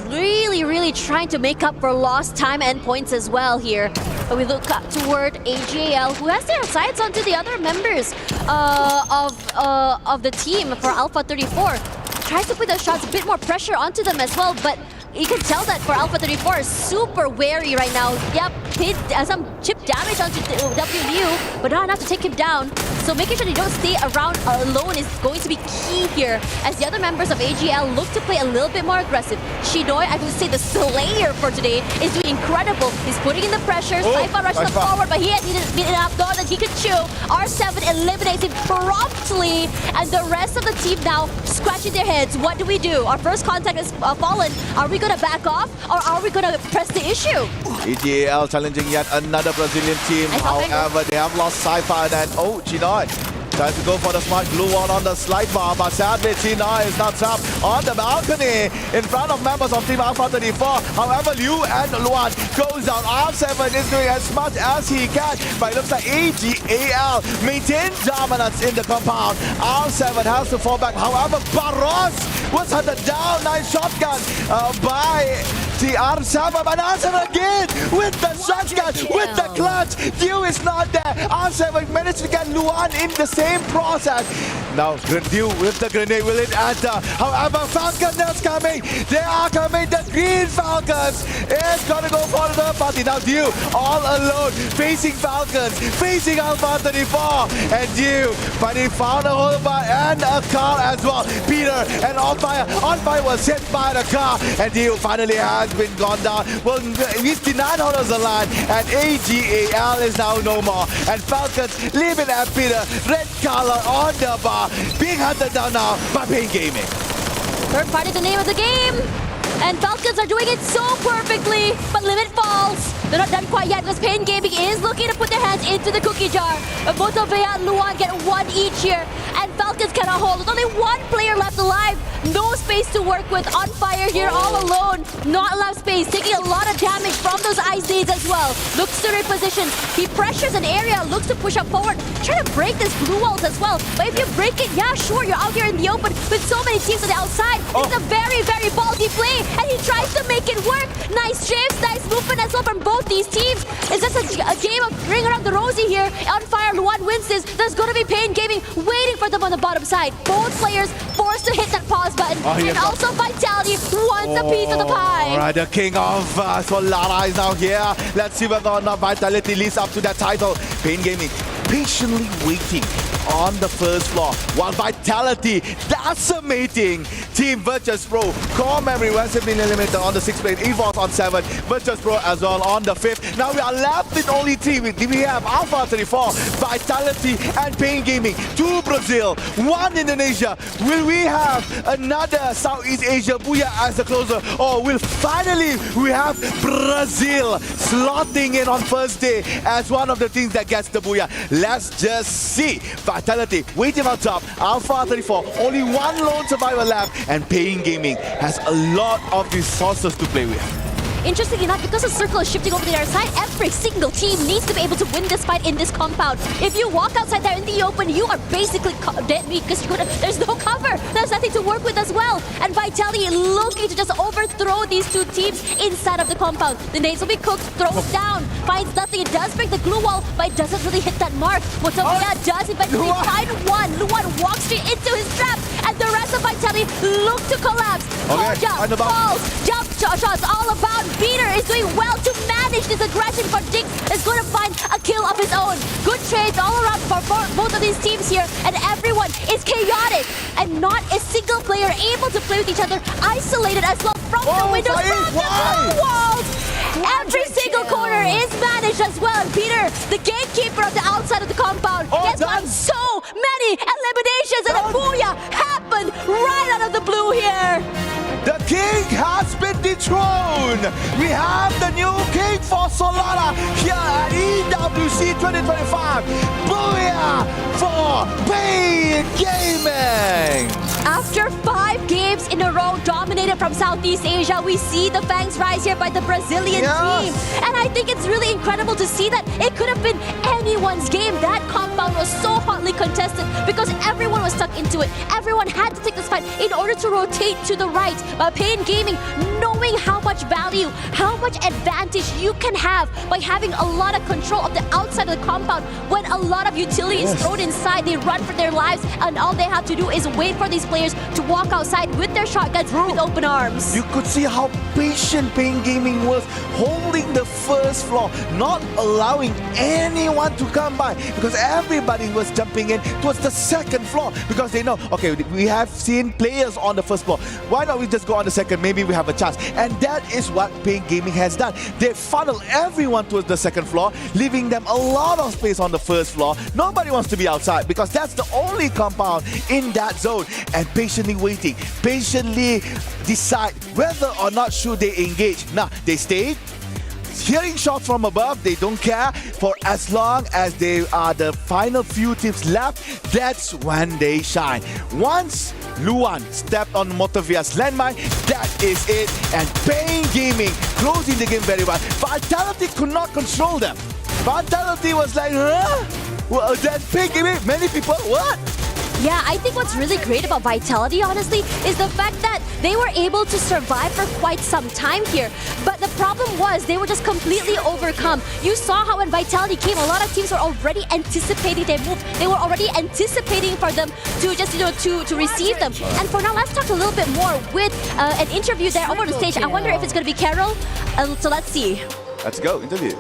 really trying to make up for lost time and points as well here. But we look up toward AGAL, who has their sights onto the other members of the team for Alpha 34. Tries to put the shots, a bit more pressure onto them as well, but you can tell that for Alpha 34 is super wary right now. Yep, did some chip damage onto WU, but not enough to take him down. So making sure they don't stay around alone is going to be key here, as the other members of AGL look to play a little bit more aggressive. Shinoy, I would say the Slayer for today, is doing incredible. He's putting in the pressure, Saifa rushes him forward, but he had enough door that he could chew. R7 eliminates him promptly, and the rest of the team now scratching their heads. What do we do? Our first contact is fallen. Are we going to back off, or are we going to press the issue? AGL challenging yet another Brazilian team. However, they have lost Saifa, and Chinoy tries to go for the smart glue wall on the slide bar, but sadly Chinoy is not trapped on the balcony in front of members of Team Alpha 34. However, Liu and Luan goes down. R7 is doing as much as he can, but it looks like AGAL maintains dominance in the compound. R7 has to fall back. However, Barros was hunted down. Nice shotgun by R7, but R7 again with the shotgun, with the clutch. Dew is not there. R7 managed to get Luan in the same process. Now Dew with the grenade, will it enter? However, Falcons is coming. They are coming. The Green Falcons is going to go for the third party. Now Dew all alone, facing Falcons, facing Alpha 34. And Dew finally found a whole bar and a car as well. Peter and On Fire was hit by the car, and Dew finally has been gone down. Well, he's denied on the line, and AGAL is now no more. And Falcons leaving at Peter, red color on the bar, being hunted down now by Pain Gaming. Third party, the name of the game. And Falcons are doing it so perfectly, but Limit falls. They're not done quite yet, because Pain Gaming is looking to put their hands into the cookie jar. But both of Bea and Luan get one each here, and Falcons cannot hold. There's only one player left alive. No space to work with. On Fire here all alone. Not enough space, taking a lot of damage from those ice nades as well. Looks to reposition. He pressures an area, looks to push up forward. Trying to break this blue walls as well. But if you break it, yeah, sure, you're out here in the open with so many teams on the outside. It's a very ballsy play, and he tries to make it work. Nice shifts, nice movement as well from both these teams. It's just a game of ring around the rosy here. On Fire, Luan wins this. There's going to be Pain Gaming waiting for them on the bottom side. Both players forced to hit that pause button. And also Vitality wants a piece of the pie. Alright, the king of Salara is now here. Let's see whether or not Vitality leads up to that title. Pain Gaming patiently waiting on the first floor, while Vitality decimating Team Virtus Pro. Core Memory once have been eliminated on the 6th place, Evos on 7, Virtus Pro as well on the 5th. Now we are left with only 3. We have Alpha 34, Vitality and Pain Gaming. 2 Brazil, 1 Indonesia. Will we have another Southeast Asia Booyah as the closer, or will finally we have Brazil slotting in on first day as one of the teams that gets the Booyah? Let's just see. Vitality waiting on top, Alpha 34, only 1 lone survivor left, and Pain Gaming has a lot of resources to play with. Interesting enough, because the circle is shifting over to the other side, every single team needs to be able to win this fight in this compound. If you walk outside there in the open, you are basically dead meat because there's no cover. There's nothing to work with as well. And Vitality looking to just overthrow these 2 teams inside of the compound. The nades will be cooked, throws down, finds nothing. It does break the glue wall, but it doesn't really hit that mark. What Tomoya does eventually find one. Luan walks straight into his trap, and the rest of Vitality look to collapse. Jump, falls, jump shots, all about. Peter is doing well to manage this aggression, but Jinx is going to find a kill of his own. Good trades all around for both of these teams here, and everyone is chaotic, and not a single player able to play with each other, isolated as well from the windows, from the blue walls. Every single corner is managed as well, and Peter, the gatekeeper of the outside of the compound, gets on so many eliminations, and a Booyah happened right out of the blue here. The king has been dethroned. We have the new king for Salara here at EWC 2025. Booyah for Pain Gaming. After 5 games in a row dominated from Southeast Asia, we see the Fangs rise here by the Brazilian team. And I think it's really incredible to see that it could have been anyone's game. That compound was so hotly contested because everyone was stuck into it. Everyone had to take this fight in order to rotate to the right. But Pain Gaming, knowing how much value, how much advantage you can have by having a lot of control of the outside of the compound, when a lot of utility is thrown inside, they run for their lives, and all they have to do is wait for these players to walk outside with their shotguns with open arms. You could see how patient Pain Gaming was, holding the first floor, not allowing anyone to come by, because everybody was jumping in towards the second floor because they know, okay, we have seen players on the first floor. Why not we just go on the second? Maybe we have a chance. And that is what Pain Gaming has done. They funnel everyone towards the second floor, leaving them a lot of space on the first floor. Nobody wants to be outside because that's the only compound in that zone. And patiently waiting, patiently decide whether or not should they engage. Now, they stayed. Hearing shots from above, they don't care. For as long as they are the final few teams left, that's when they shine. Once Luan stepped on Motovia's landmine, that is it. And Pain Gaming closing the game very well. Vitality could not control them. Vitality was like, huh? Well, that Pain Gaming, many people, what? Yeah, I think what's really great about Vitality, honestly, is the fact that they were able to survive for quite some time here. But the problem was they were just completely overcome. You saw how when Vitality came, a lot of teams were already anticipating their move. They were already anticipating for them to just, to receive them. And for now, let's talk a little bit more with an interview there over the stage. I wonder if it's going to be Carol. So let's see. Let's go, interview.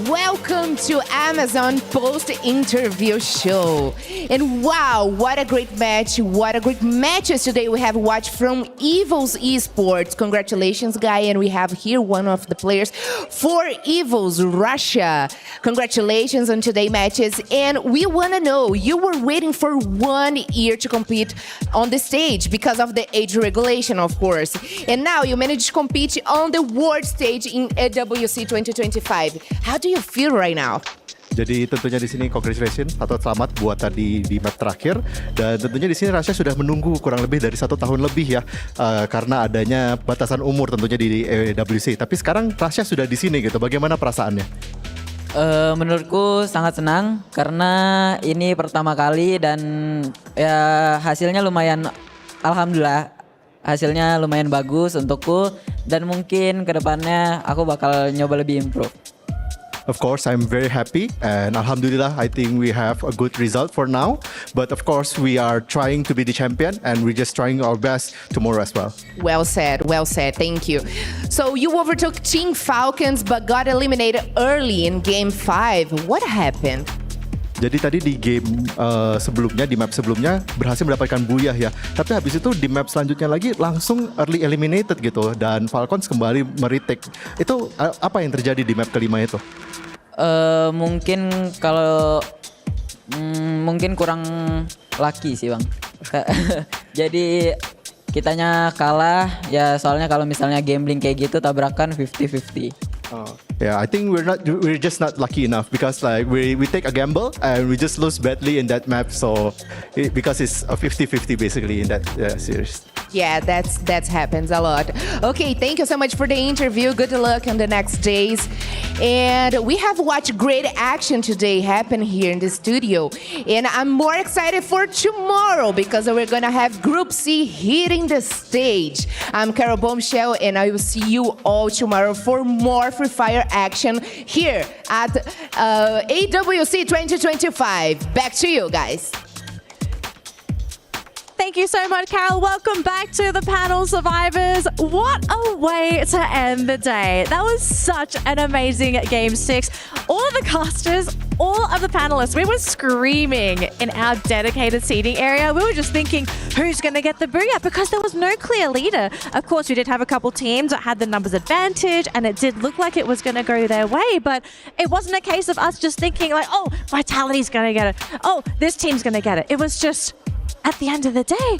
Welcome to Amazon post-interview show. And wow, what a great match. What a great matches today we have watched from Evos Esports. Congratulations, Guy. And we have here one of the players for Evos, Russia. Congratulations on today's matches. And we want to know, you were waiting for 1 year to compete on the stage because of the age regulation, of course. And now you managed to compete on the world stage in EWC 2025. How do you feel right now? Jadi tentunya di sini congratulations atau selamat buat tadi di map terakhir, dan tentunya di sini Russia sudah menunggu kurang lebih dari 1 tahun lebih ya, karena adanya batasan umur tentunya di WC. Tapi sekarang Russia sudah di sini gitu. Bagaimana perasaannya? Menurutku sangat senang karena ini pertama kali dan ya hasilnya lumayan, alhamdulillah hasilnya lumayan bagus untukku, dan mungkin kedepannya aku bakal nyoba lebih improve. Of course, I'm very happy, and alhamdulillah, I think we have a good result for now. But of course, we are trying to be the champion, and we're just trying our best tomorrow as well. Well said, thank you. So you overtook Team Falcons, but got eliminated early in Game 5. What happened? Jadi tadi di game sebelumnya, di map sebelumnya berhasil mendapatkan buyah ya. Tapi habis itu di map selanjutnya lagi langsung early eliminated gitu. Dan Falcons kembali meretake. Itu apa yang terjadi di map kelima itu? Mungkin kalau mungkin kurang lucky sih bang. Jadi kitanya kalah ya, soalnya kalau misalnya gambling kayak gitu tabrakan 50-50. Yeah, I think we're just not lucky enough because like we take a gamble and we just lose badly in that map. So because it's a 50-50 basically in that series. Yeah, that happens a lot. Okay, thank you so much for the interview. Good luck on the next days. And we have watched great action today happen here in the studio. And I'm more excited for tomorrow because we're going to have Group C hitting the stage. I'm Carol Bombshell and I will see you all tomorrow for more Free Fire action here at AWC 2025. Back to you guys. Thank you so much, Carol. Welcome back to the panel, survivors. What a way to end the day. That was such an amazing Game 6. All of the casters, all of the panelists, we were screaming in our dedicated seating area. We were just thinking, who's going to get the booyah? Because there was no clear leader. Of course, we did have a couple teams that had the numbers advantage, and it did look like it was going to go their way, but it wasn't a case of us just thinking like, oh, Vitality's going to get it. Oh, this team's going to get it. It was just, at the end of the day,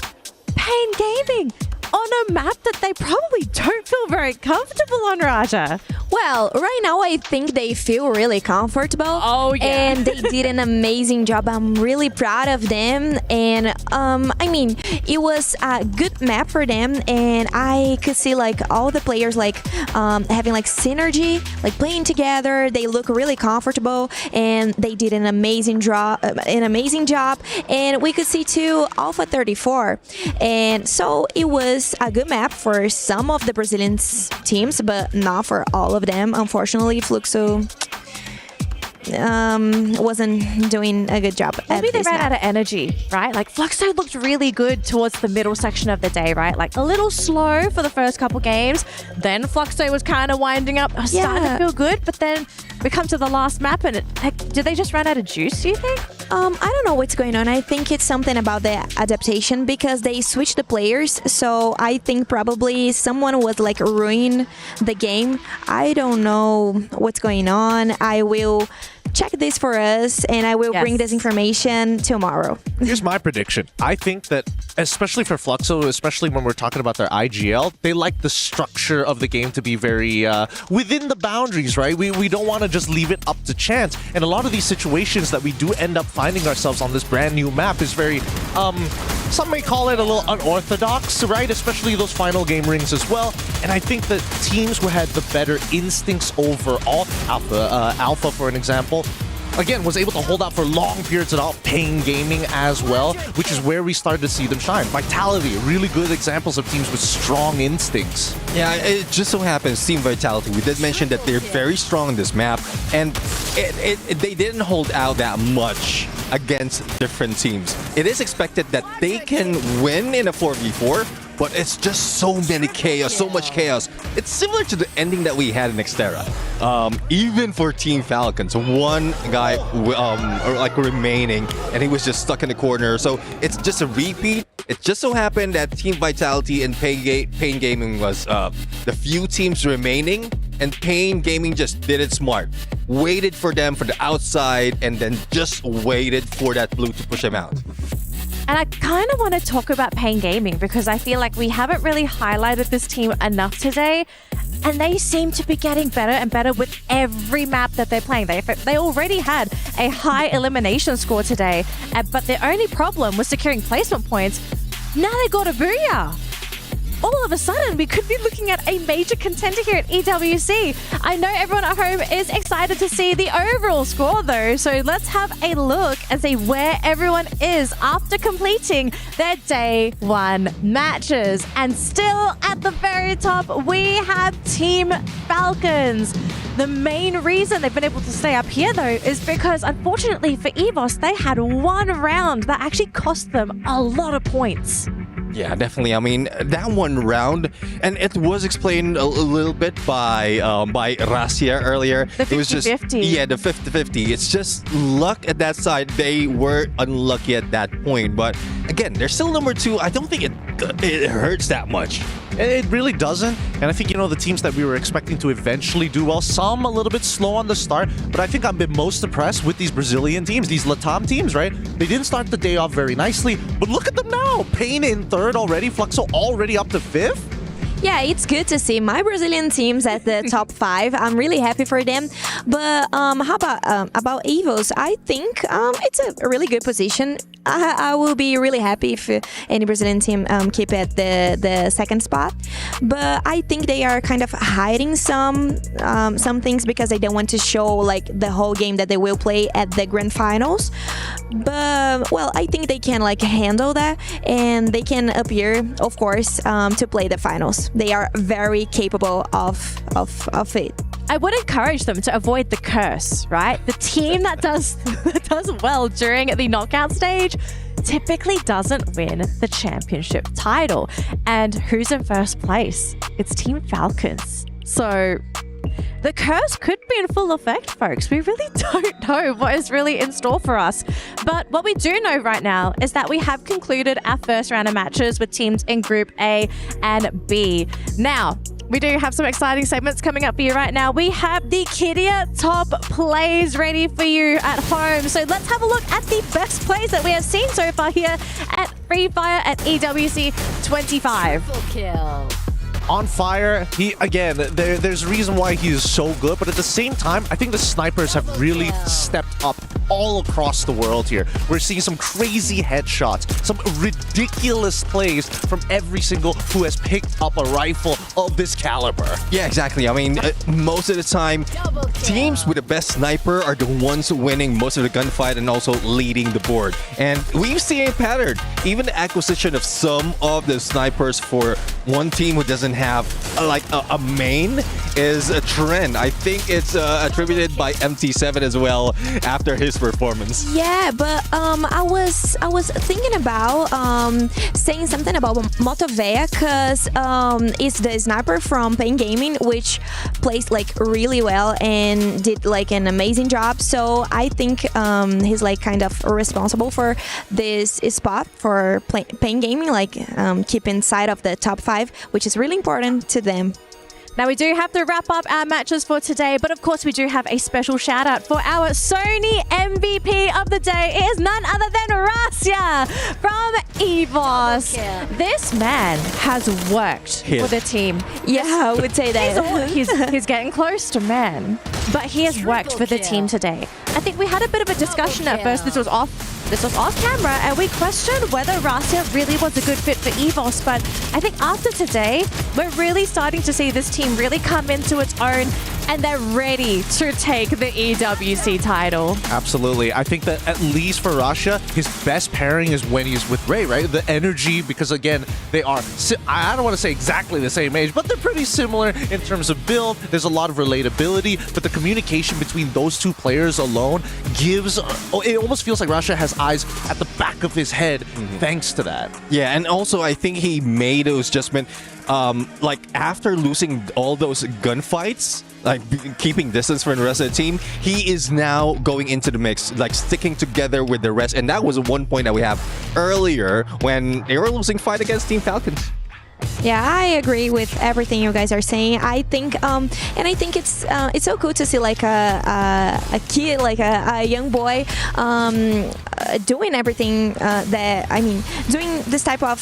Pain Gaming on a map that they probably don't feel very comfortable on, Raja. Well, right now I think they feel really comfortable. Oh, yeah. And they did an amazing job. I'm really proud of them. And I mean, it was a good map for them. And I could see like all the players like having like synergy, like playing together. They look really comfortable and they did an amazing job. And we could see too Alpha 34. And so it was a good map for some of the Brazilian teams, but not for all of them. Unfortunately, Fluxo wasn't doing a good job. Maybe they ran map. out of energy, right? Like Fluxo looked really good towards the middle section of the day, right? Like a little slow for the first couple games. Then Fluxo was kind of winding up, starting to feel good, but then we come to the last map and did they just run out of juice, do you think? I don't know what's going on. I think it's something about the adaptation because they switched the players. So I think probably someone was like ruining the game. I don't know what's going on. I will check this for us and I will bring this information tomorrow. Here's my prediction. I think that, especially for Fluxo, especially when we're talking about their IGL, they like the structure of the game to be very within the boundaries, right? We don't want to just leave it up to chance. And a lot of these situations that we do end up finding ourselves on this brand new map is very, some may call it a little unorthodox, right? Especially those final game rings as well. And I think that teams who had the better instincts overall, Alpha for an example, again, was able to hold out for long periods without Pain Gaming as well, which is where we started to see them shine. Vitality, really good examples of teams with strong instincts. Yeah, it just so happens, Team Vitality, we did mention that they're very strong in this map, and they didn't hold out that much against different teams. It is expected that they can win in a 4v4, but it's just so many chaos, so much chaos. It's similar to the ending that we had in Next-Terra. Even for Team Falcons, one guy remaining, and he was just stuck in the corner. So it's just a repeat. It just so happened that Team Vitality and Pain Gaming was the few teams remaining, and Pain Gaming just did it smart. Waited for them for the outside, and then just waited for that blue to push them out. And I kind of want to talk about Pain Gaming because I feel like we haven't really highlighted this team enough today. And they seem to be getting better and better with every map that they're playing. They already had a high elimination score today, but their only problem was securing placement points. Now they got a booyah. All of a sudden, we could be looking at a major contender here at EWC. I know everyone at home is excited to see the overall score, though. So let's have a look and see where everyone is after completing their day one matches. And still at the very top, we have Team Falcons. The main reason they've been able to stay up here, though, is because, unfortunately for Evos, they had one round that actually cost them a lot of points. Yeah, definitely. I mean, that one round, and it was explained a little bit by Rasia earlier. The 50-50. It was just the 50-50. It's just luck at that side. They were unlucky at that point, but again, they're still number 2. I don't think it hurts that much. It really doesn't. And I think, the teams that we were expecting to eventually do well, some a little bit slow on the start, but I think I've been most impressed with these Brazilian teams, these Latam teams, right? They didn't start the day off very nicely, but look at them now. Payne in 3rd already, Fluxo already up to 5th. Yeah, it's good to see my Brazilian teams at the top 5. I'm really happy for them. But how about Evos? I think it's a really good position. I will be really happy if any Brazilian team keep at the 2nd spot. But I think they are kind of hiding some things because they don't want to show like the whole game that they will play at the grand finals. But well, I think they can like handle that, and they can appear, of course, to play the finals. They are very capable of it. I would encourage them to avoid the curse, right? The team that does well during the knockout stage typically doesn't win the championship title. And who's in first place? It's Team Falcons. So the curse could be in full effect, folks. We really don't know what is really in store for us. But what we do know right now is that we have concluded our first round of matches with teams in Group A and B. Now, we do have some exciting segments coming up for you right now. We have the Kidia top plays ready for you at home. So let's have a look at the best plays that we have seen so far here at Free Fire at EWC 25. Triple kill. On fire, there's a reason why he is so good, but at the same time, I think the snipers have really stepped up all across the world here. We're seeing some crazy headshots, some ridiculous plays from every single who has picked up a rifle of this caliber. Yeah, exactly. I mean, most of the time, teams with the best sniper are the ones winning most of the gunfight and also leading the board. And we've seen a pattern. Even the acquisition of some of the snipers for one team who doesn't have a main is a trend. I think it's attributed by MT7 as well after his performance. Yeah, but I was thinking about saying something about Motovea because it's the sniper from Pain Gaming, which plays like really well and did like an amazing job. So I think he's like kind of responsible for this spot for Pain Gaming, like keep inside of the top 5, which is really important to them. Now, we do have to wrap up our matches for today, but of course we do have a special shout out for our Sony MVP of the day. It is none other than Rasia from Evos. This man has worked for the team. Yeah, I would say that. He's getting close to man, but he has worked for the team today. I think we had a bit of a discussion at first. This was off camera, and we questioned whether Rasia really was a good fit for Evos, but I think after today, we're really starting to see this team really come into its own, and they're ready to take the EWC title. Absolutely. I think that at least for Rasia, his best pairing is when he's with Ray, right? The energy, because again, they are, I don't want to say exactly the same age, but they're pretty similar in terms of build. There's a lot of relatability, but the communication between those two players alone gives, it almost feels like Rasia has eyes at the back of his head thanks to that. Yeah, and also I think he made those adjustments like after losing all those gunfights, like keeping distance from the rest of the team, he is now going into the mix, like sticking together with the rest. And that was one point that we have earlier when they were losing fight against Team Falcons. Yeah, I agree with everything you guys are saying. I think, and I think it's so cool to see like a kid, like a young boy, doing everything doing this type of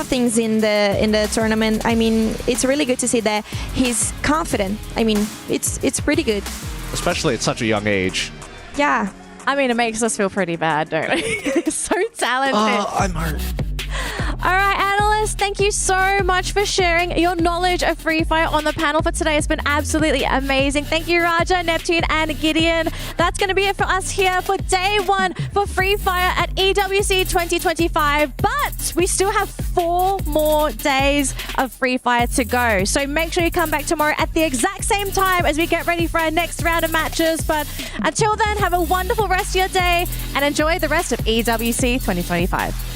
things in the tournament. I mean, it's really good to see that he's confident. I mean, it's pretty good, especially at such a young age. Yeah, I mean, it makes us feel pretty bad, don't we? He's so talented. Oh, I'm hurt. All right, Analyst, thank you so much for sharing your knowledge of Free Fire on the panel for today. It's been absolutely amazing. Thank you, Raja, Neptune, and Gideon. That's going to be it for us here for day 1 for Free Fire at EWC 2025. But we still have 4 more days of Free Fire to go. So make sure you come back tomorrow at the exact same time as we get ready for our next round of matches. But until then, have a wonderful rest of your day and enjoy the rest of EWC 2025.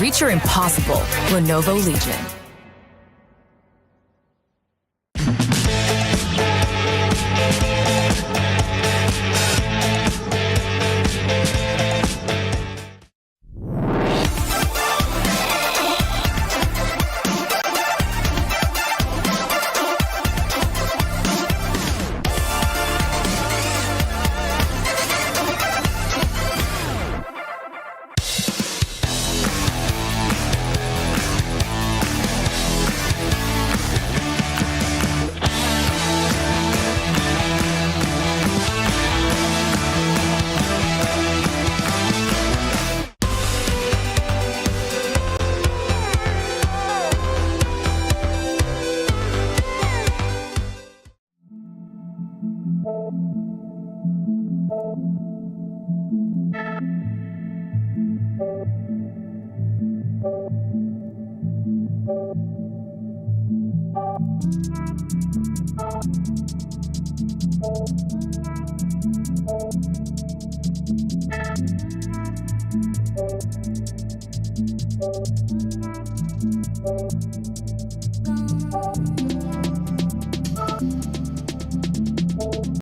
Reach your impossible. Lenovo Legion.